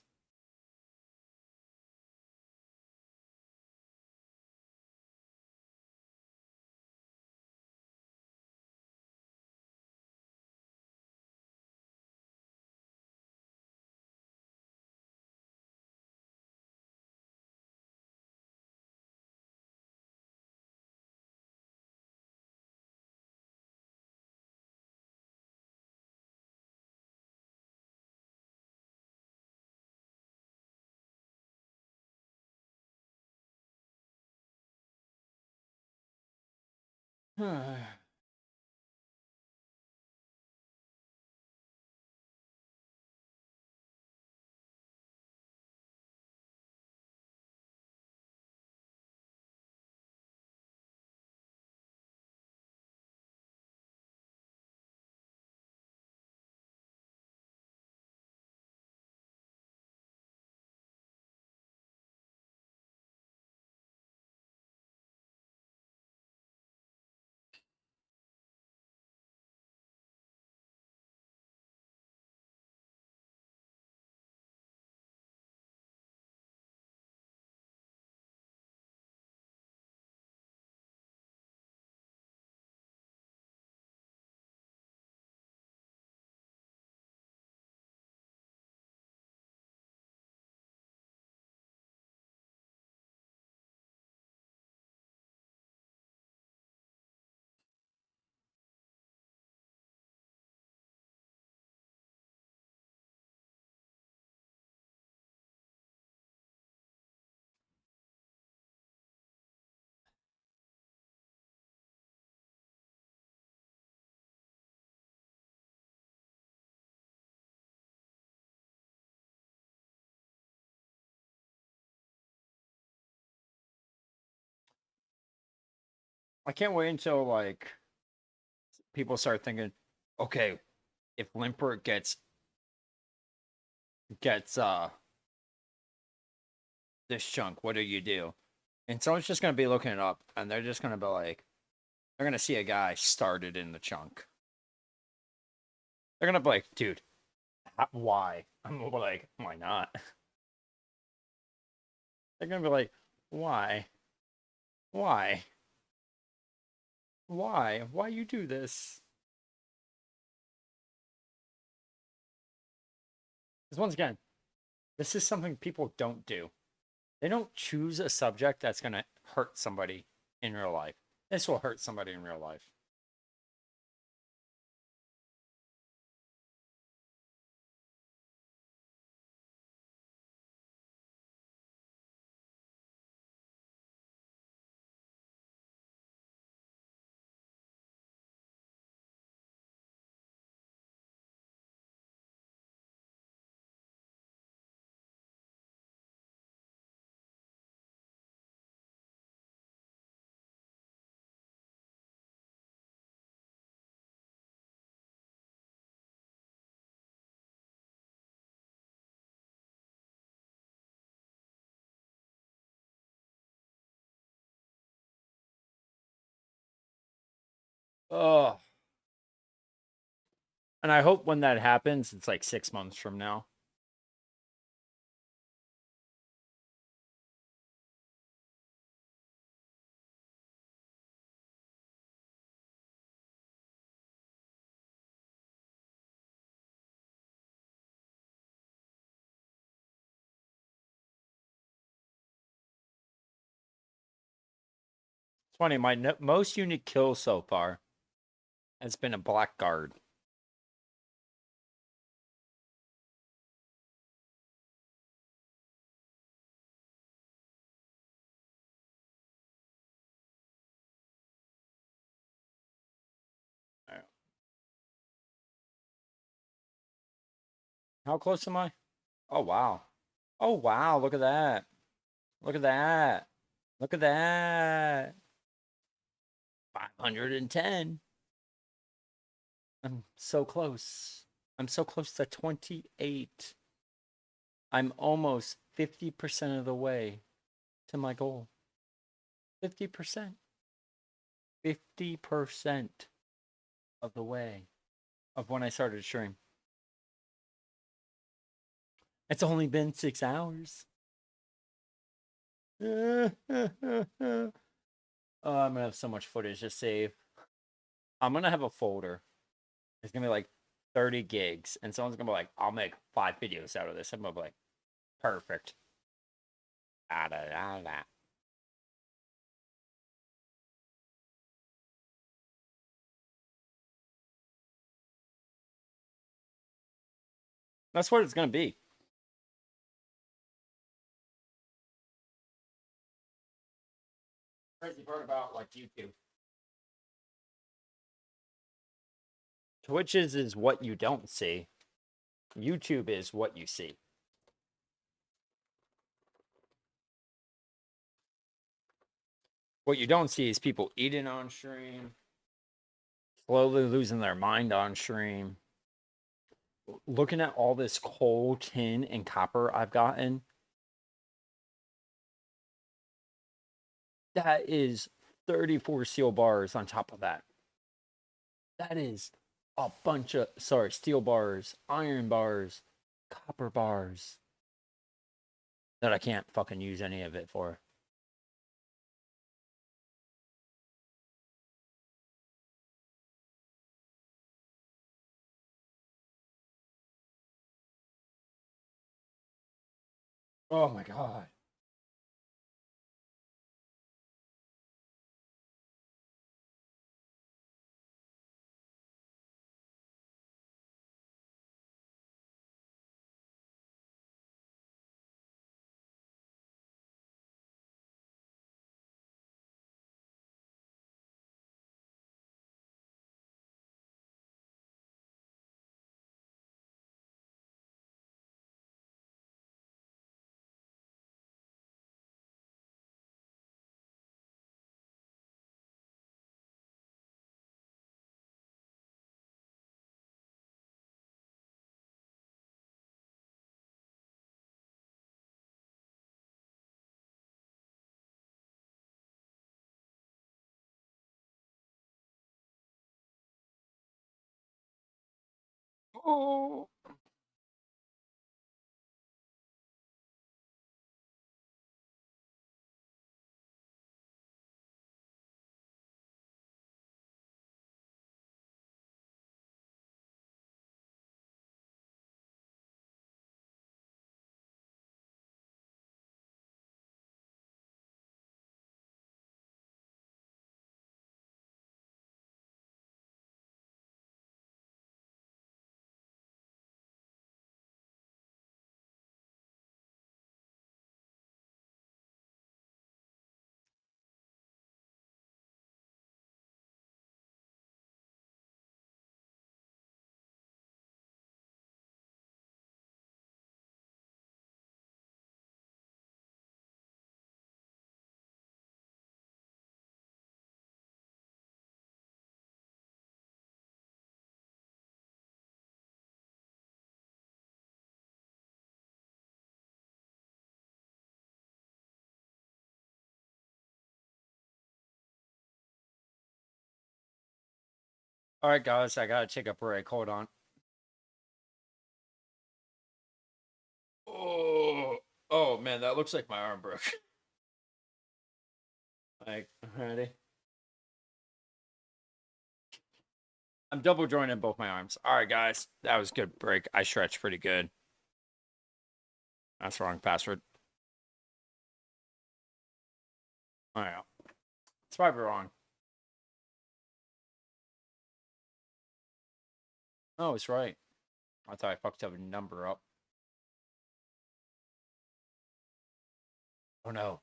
I can't wait until like people start thinking, okay, if Limpert gets this chunk, what do you do? And someone's just gonna be looking it up, and they're just gonna be like, they're gonna see a guy started in the chunk. They're gonna be like, dude, why? I'm gonna be like, why not? They're gonna be like, why? Why? Why? Why you do this? Because once again, this is something people don't do. They don't choose a subject that's gonna hurt somebody in real life. This will hurt somebody in real life. Oh, and I hope when that happens, it's like 6 months from now. It's funny. My most unique kill so far has been a blackguard. How close am I? Oh, wow. Oh, wow. Look at that. Look at that. Look at that. 510. I'm so close. I'm so close to 28. I'm almost 50% of the way to my goal. 50%. 50% of the way of when I started to stream. It's only been 6 hours. Oh, I'm gonna have so much footage to save. I'm gonna have a folder. It's gonna be like 30 gigs, and someone's gonna be like, "I'll make 5 videos out of this." I'm gonna be like, "Perfect." Da, da, da, da. That's what it's gonna be. Crazy part about like YouTube. Twitch is what you don't see. YouTube is what you see. What you don't see is people eating on stream, slowly losing their mind on stream. Looking at all this coal, tin, and copper I've gotten, that is 34 steel bars on top of that. That is a bunch of, steel bars, iron bars, copper bars that I can't fucking use any of it for. Oh my God. Oh. All right, guys, I gotta take a break. Hold on. Oh, oh man, that looks like my arm broke. Like, ready? I'm double jointing both my arms. All right, guys, that was a good break. I stretched pretty good. That's wrong password. All right, it's probably wrong. Oh, it's right. I thought I fucked up a number up. Oh no,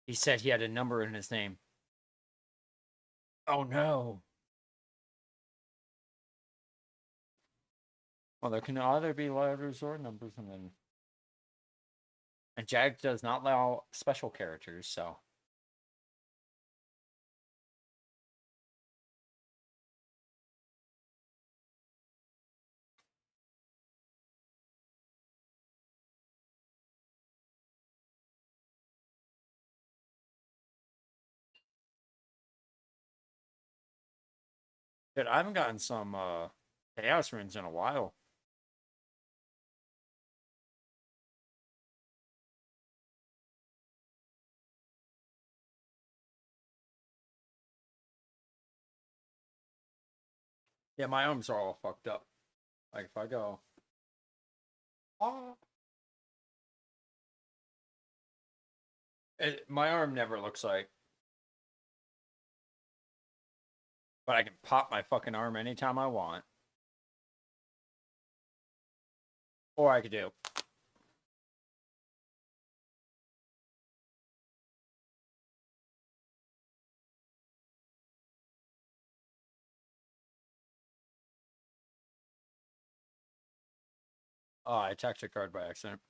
he said he had a number in his name. Oh no. Well, there can either be letters or numbers, and Jag does not allow special characters, so. Dude, I haven't gotten some chaos runes in a while. Yeah, my arms are all fucked up. Like if I go, oh, my arm never looks like. But I can pop my fucking arm anytime I want. Or I could do. Oh, I attacked your card by accident.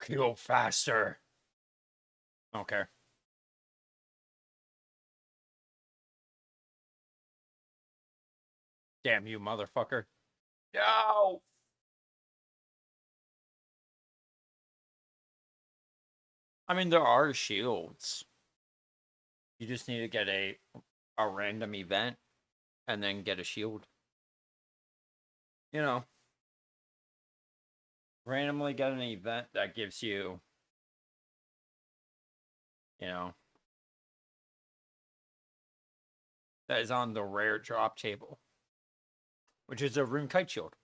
Go faster. Okay. Damn you, motherfucker. No! I mean, there are shields. You just need to get a random event and then get a shield. You know, randomly get an event that gives you, you know, that is on the rare drop table, which is a rune kite shield.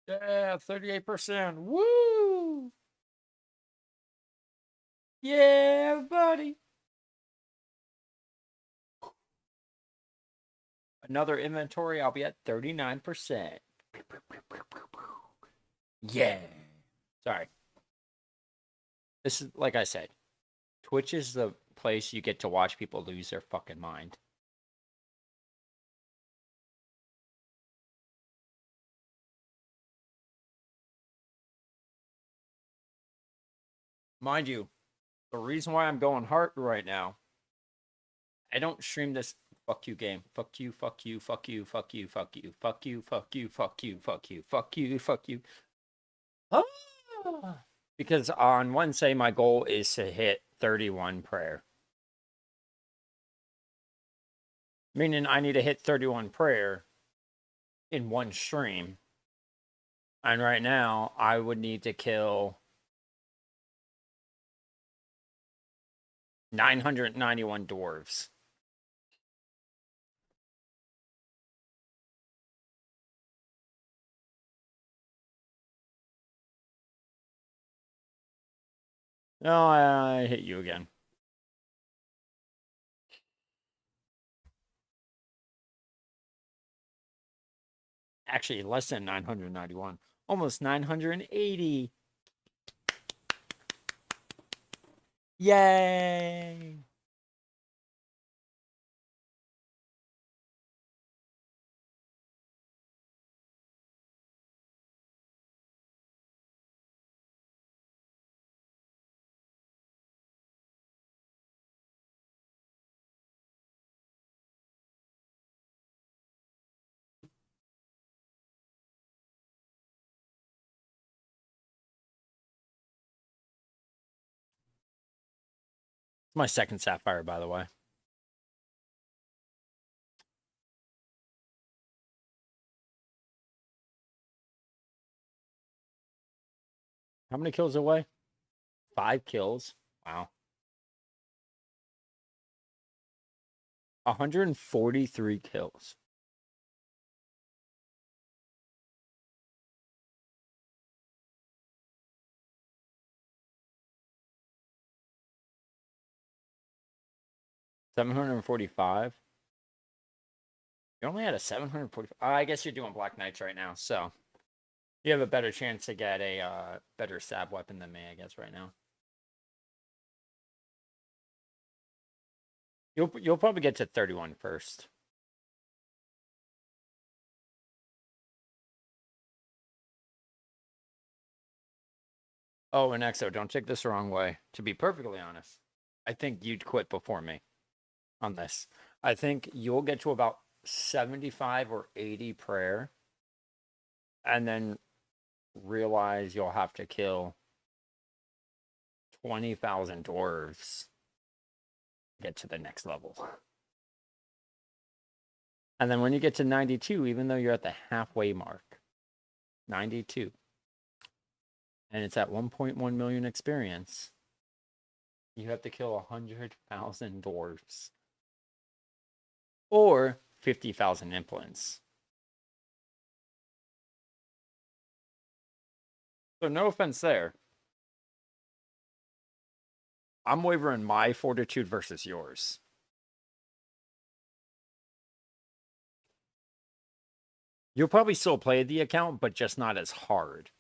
Yeah, 38%. Woo! Yeah, buddy. Another inventory, I'll be at 39%. Yeah. Sorry. This is, like I said, Twitch is the place you get to watch people lose their fucking mind. Mind you, the reason why I'm going hard right now, I don't stream this. Fuck you, game. Fuck you, fuck you, fuck you, fuck you, fuck you, fuck you, fuck you, fuck you, fuck you, fuck you, fuck you. Ah! Because on Wednesday, my goal is to hit 31 prayer. Meaning I need to hit 31 prayer in one stream. And right now, I would need to kill 991 dwarves. No, I hit you again. Actually, less than 991. Almost 980. Yay! My second sapphire, by the way. How many kills away? 5 kills. Wow. 143 kills. $745. You only had a 745. I guess you're doing Black Knights right now, so you have a better chance to get a better stab weapon than me, I guess, right now. You'll probably get to 31 first. Oh, and Exo, don't take this the wrong way. To be perfectly honest, I think you'd quit before me on this. I think you'll get to about 75 or 80 prayer and then realize you'll have to kill 20,000 dwarves to get to the next level. And then when you get to 92, even though you're at the halfway mark, 92, and it's at 1.1 million experience, you have to kill 100,000 dwarves or 50,000 implants. So no offense there. I'm wavering my fortitude versus yours. You'll probably still play the account, but just not as hard.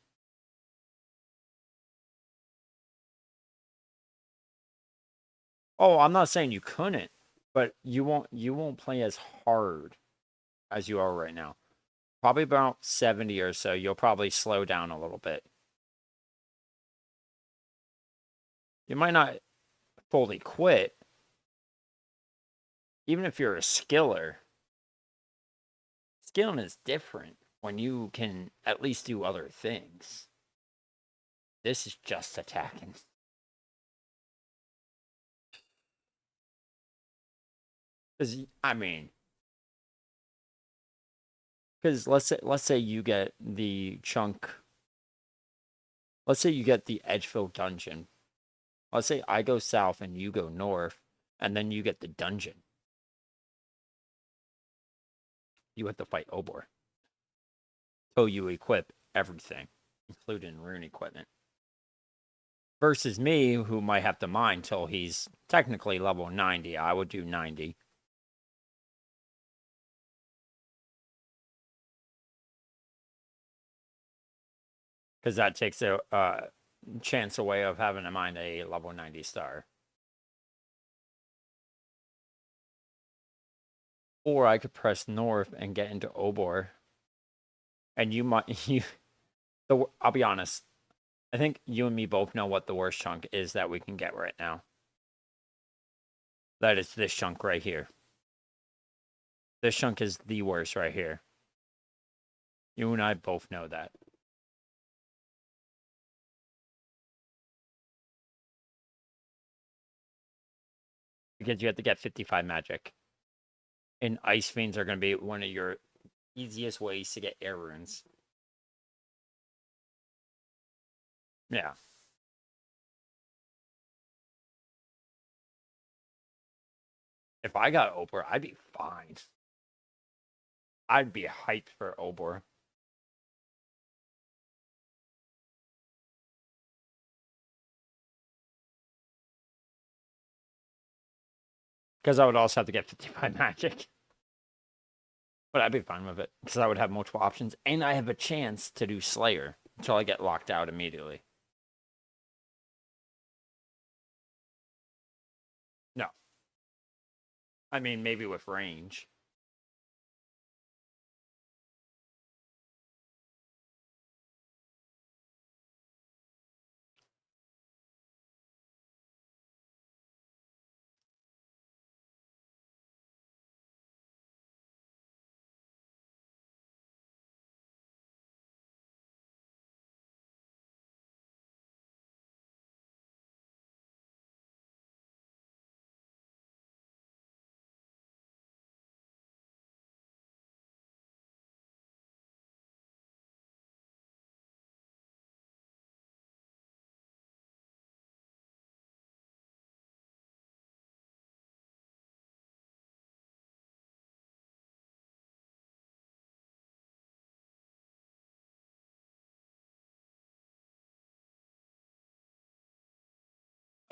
Oh, I'm not saying you couldn't, but you won't play as hard as you are right now. Probably about 70 or so, you'll probably slow down a little bit. You might not fully quit, even if you're a skiller. Skilling is different when you can at least do other things. This is just attacking. Because I mean, because let's say you get the chunk. Let's say you get the Edgeville dungeon. Let's say I go south and you go north, and then you get the dungeon. You have to fight Obor. So you equip everything, including rune equipment. Versus me, who might have to mine till he's technically level 90. I would do 90. Because that takes a chance away of having to mine a level 90 star. Or I could press north and get into Obor. And you might I'll be honest. I think you and me both know what the worst chunk is that we can get right now. That is this chunk right here. This chunk is the worst right here. You and I both know that. Because you have to get 55 magic. And Ice Fiends are going to be one of your easiest ways to get air runes. Yeah. If I got Obor, I'd be fine. I'd be hyped for Obor. Because I would also have to get 55 magic. But I'd be fine with it. Because I would have multiple options. And I have a chance to do Slayer until I get locked out immediately. No. I mean, maybe with range.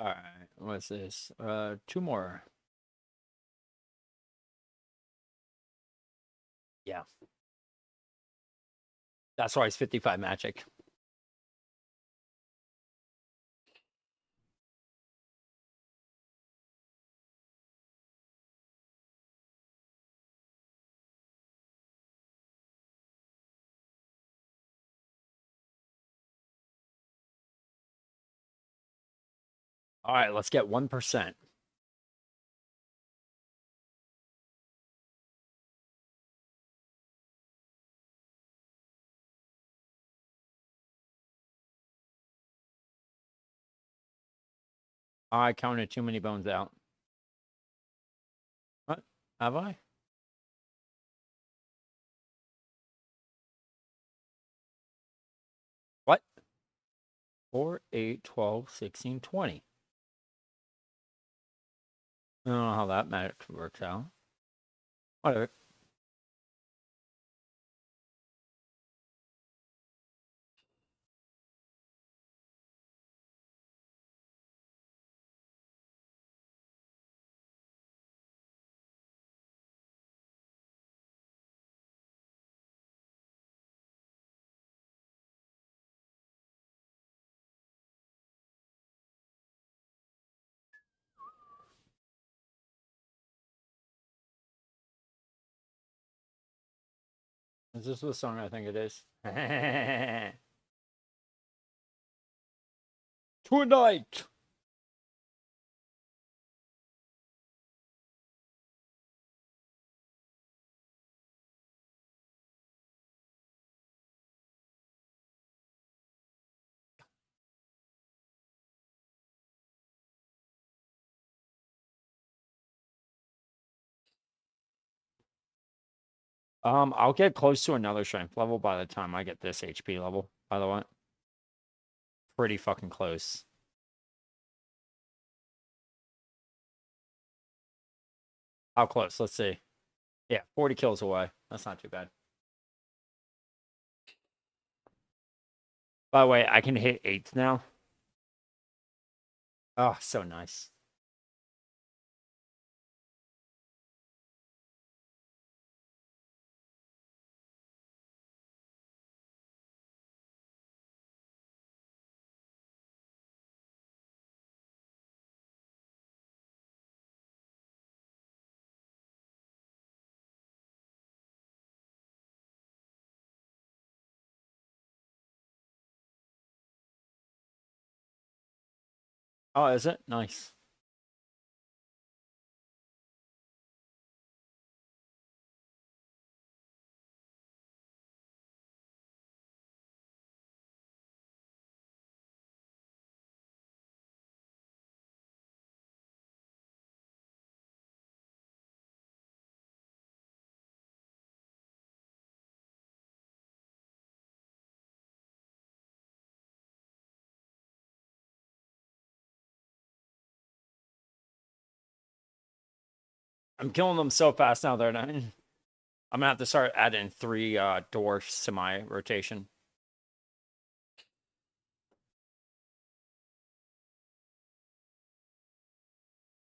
All right. What's this? Two more. Yeah. That's why it's 55 magic. All right, let's get 1%. I counted too many bones out. What? Have I? What? 4, 8, 12, 16, 20. I don't know how that math works out. Whatever. Is this the song I think it is? Tonight. I'll get close to another strength level by the time I get this HP level, by the way. Pretty fucking close. How close? Let's see. Yeah, 40 kills away. That's not too bad. By the way, I can hit 8s now. Oh, so nice. Oh, is it? Nice. I'm killing them so fast now. They're not. I'm gonna have to start adding 3 dwarfs to my rotation.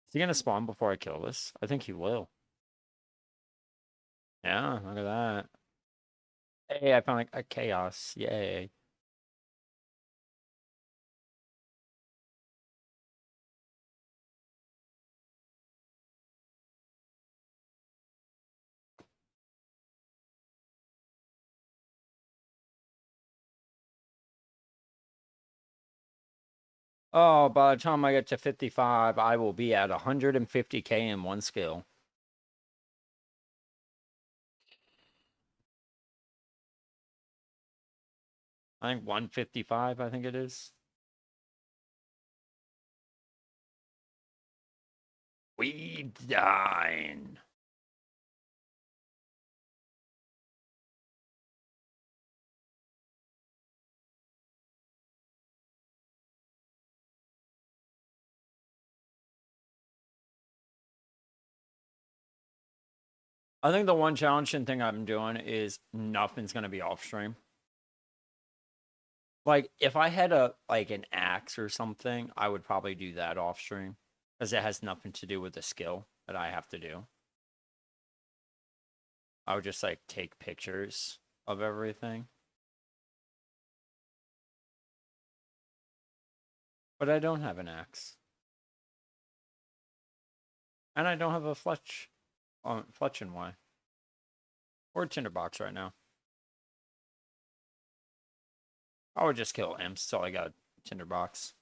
Is he gonna spawn before I kill this? I think he will. Yeah, look at that. Hey, I found like a chaos. Yay. Oh, by the time I get to 55, I will be at 150k in one skill. I think 155, I think it is. We dine. I think the one challenging thing I'm doing is nothing's gonna be off stream. Like if I had a like an axe or something, I would probably do that off stream because it has nothing to do with the skill that I have to do. I would just like take pictures of everything. But I don't have an axe. And I don't have a Fletch on Fletch and Y. Or a tinderbox right now. I would just kill imps till I got a tinderbox.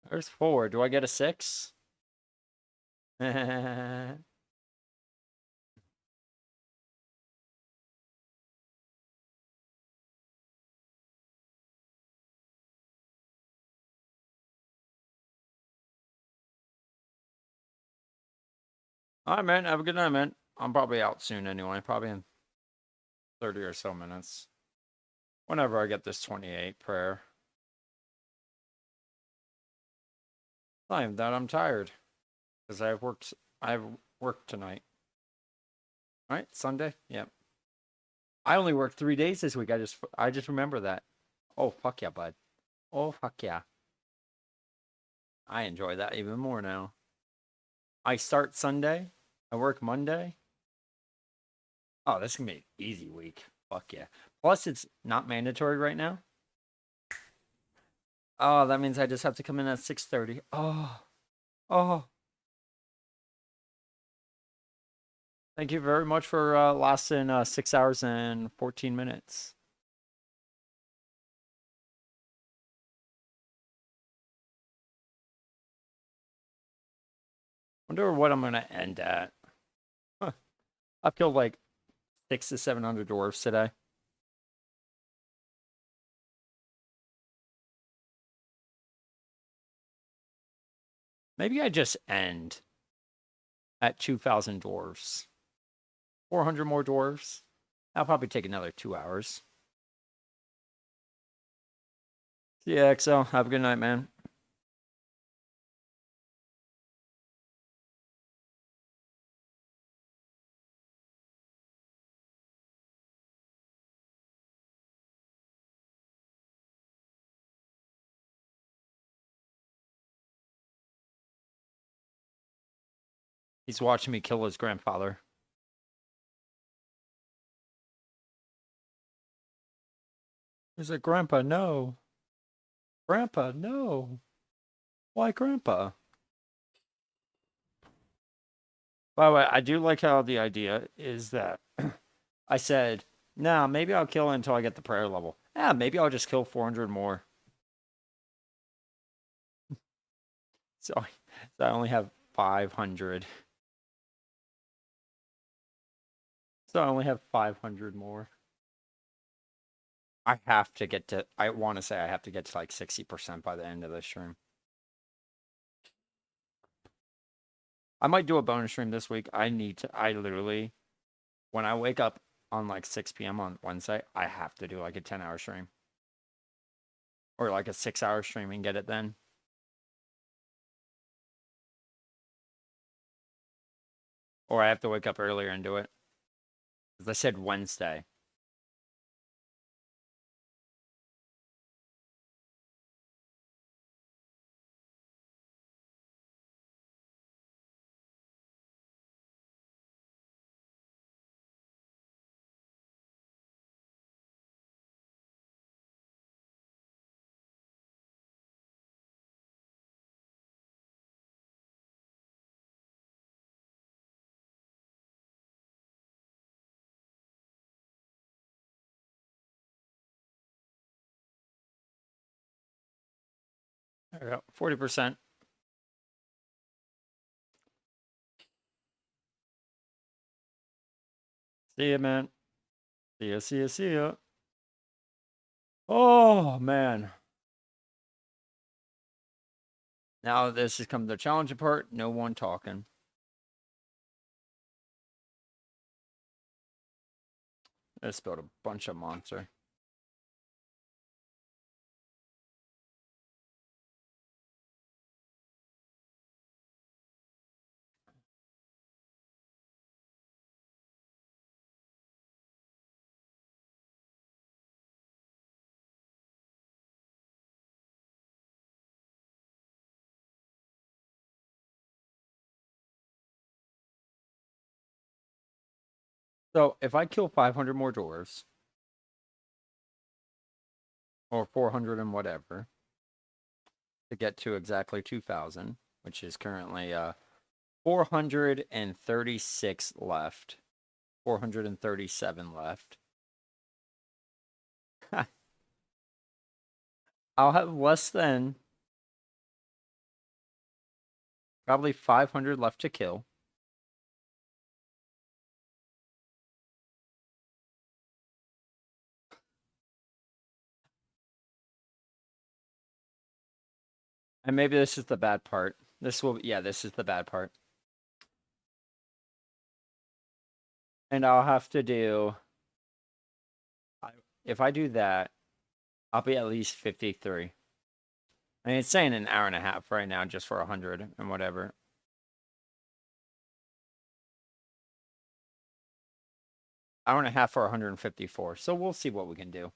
There's 4. Do I get a 6? All right, man. Have a good night, man. I'm probably out soon anyway. Probably in 30 or so minutes. Whenever I get this 28 prayer. I am that I'm tired. Because I've worked tonight. All right, Sunday? Yep. I only worked 3 days this week. I just remember that. Oh, fuck yeah, bud. Oh, fuck yeah. I enjoy that even more now. I start Sunday. I work Monday. Oh, this is gonna be an easy week. Fuck yeah. Plus, it's not mandatory right now. Oh, that means I just have to come in at 6:30. Oh. Thank you very much for lasting 6 hours and 14 minutes. Wonder what I'm gonna end at. Huh. I've killed like 600 to 700 dwarves today. Maybe I just end at 2,000 dwarves. 400 more dwarves. That'll probably take another 2 hours. See ya, XL. Have a good night, man. He's watching me kill his grandfather. He's like, Grandpa, no. Grandpa, no. Why, Grandpa? By the way, I do like how the idea is that I said, nah, maybe I'll kill until I get the prayer level. Yeah, maybe I'll just kill 400 more. So, so I only have 500. So I only have 500 more. I have to get to, I want to say I have to get to like 60% by the end of this stream. I might do a bonus stream this week. I literally, when I wake up on like 6 p.m. on Wednesday, I have to do like a 10-hour stream. Or like a 6-hour stream and get it then. Or I have to wake up earlier and do it. As I said, Wednesday. There we go. 40%. See ya, man. See ya. Oh, man. Now this has come to the challenging part. No one talking. I spilled a bunch of monster. So if I kill 500 more dwarves, or 400 and whatever, to get to exactly 2,000, which is currently 436 left, 437 left. I'll have less than probably 500 left to kill. And maybe this is the bad part. This is the bad part. And I'll have to do, if I do that, I'll be at least 53. I mean, it's saying an hour and a half right now just for 100 and whatever. Hour and a half for 154. So we'll see what we can do.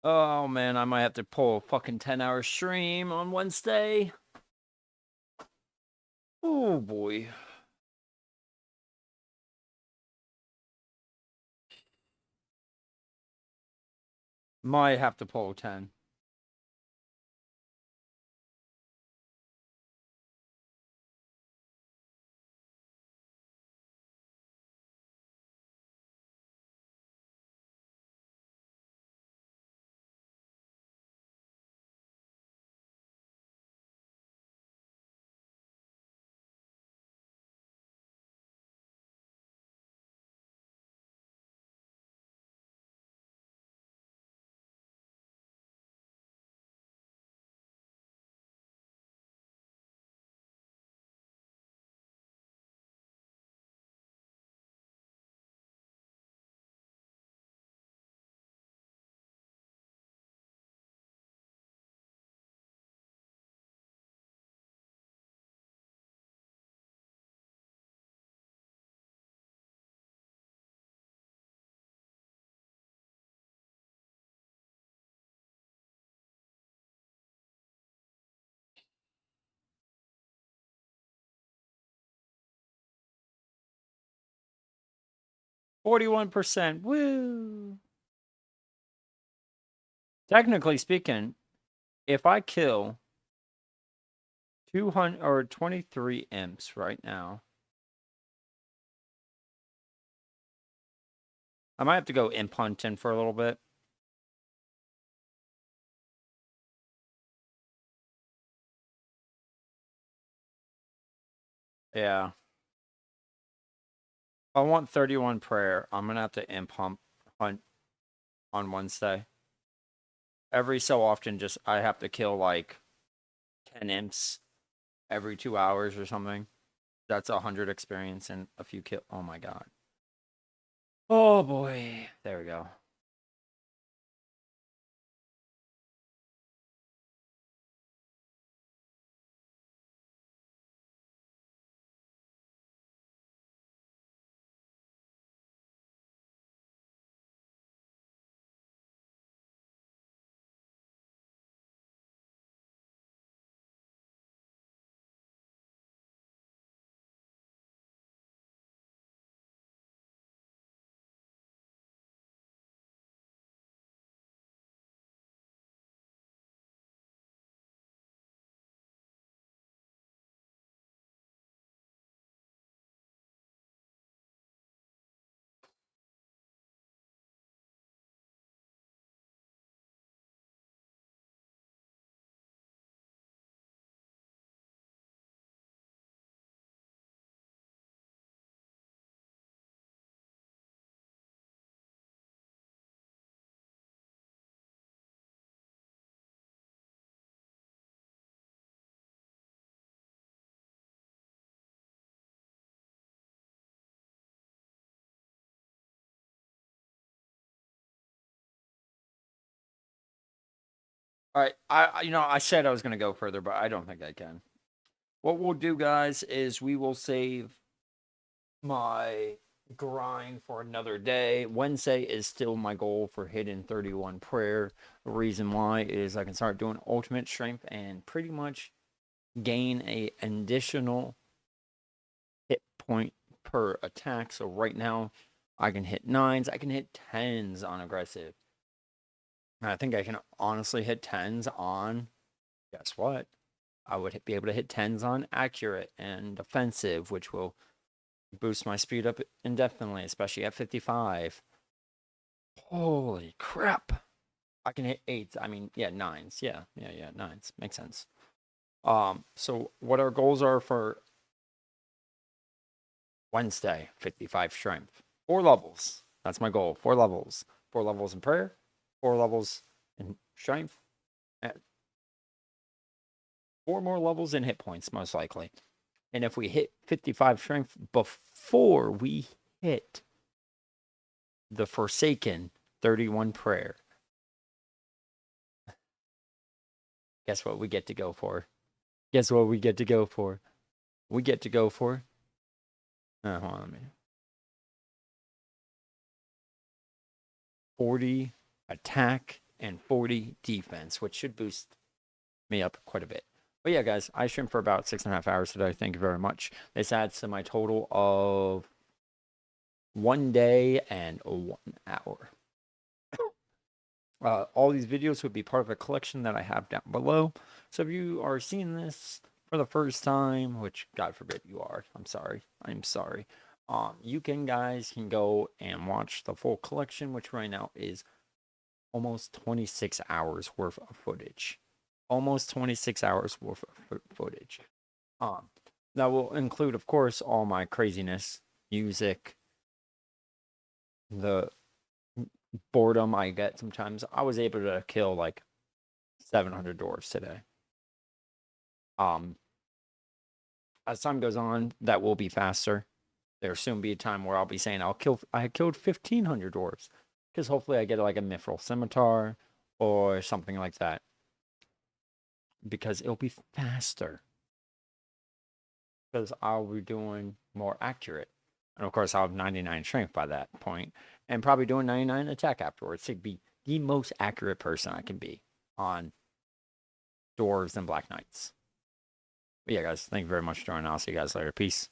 Oh man, I might have to pull a fucking 10-hour stream on Wednesday. Oh boy. Might have to pull 10. %41. Woo. Technically speaking, if I kill 200 or 23 imps right now, I might have to go imp hunting for a little bit. Yeah. If I want 31 prayer, I'm gonna have to imp hunt on Wednesday. Every so often, just I have to kill like 10 imps every 2 hours or something. That's 100 experience and a few kill. Oh my god. Oh boy. There we go. All right, I said I was gonna go further, but I don't think I can. What we'll do, guys, is we will save my grind for another day. Wednesday is still my goal for hitting 31 prayer. The reason why is I can start doing ultimate strength and pretty much gain a additional hit point per attack. So right now I can hit 9s, I can hit 10s on aggressive. And I think I can honestly hit 10s on, guess what? I would be able to hit 10s on accurate and offensive, which will boost my speed up indefinitely, especially at 55. Holy crap. I can hit 8s. I mean, yeah, 9s. Yeah, 9s. Makes sense. So what our goals are for Wednesday, 55 strength. 4 levels. That's my goal. 4 levels. 4 levels in prayer, 4 levels in strength, and 4 more levels in hit points, most likely. And if we hit 55 strength before we hit the Forsaken 31 prayer, guess what we get to go for? Guess what we get to go for? We get to go for. Hold on a minute. 40 attack and 40 defense, which should boost me up quite a bit. But yeah, guys, I streamed for about 6.5 hours today. Thank you very much. This adds to my total of 1 day and 1 hour. All these videos would be part of a collection that I have down below. So if you are seeing this for the first time, which God forbid you are, I'm sorry. You guys can go and watch the full collection, which right now is almost 26 hours worth of footage. Almost 26 hours worth of footage. That will include, of course, all my craziness, music, the boredom I get sometimes. I was able to kill like 700 dwarves today. As time goes on, that will be faster. There'll soon be a time where I'll be saying I killed 1,500 dwarves, because hopefully I get like a mithril scimitar or something like that, because it'll be faster, because I'll be doing more accurate, and of course I'll have 99 strength by that point, and probably doing 99 attack afterwards to be the most accurate person I can be on dwarves and black knights. But yeah, guys, thank you very much for joining. I'll see you guys later. Peace.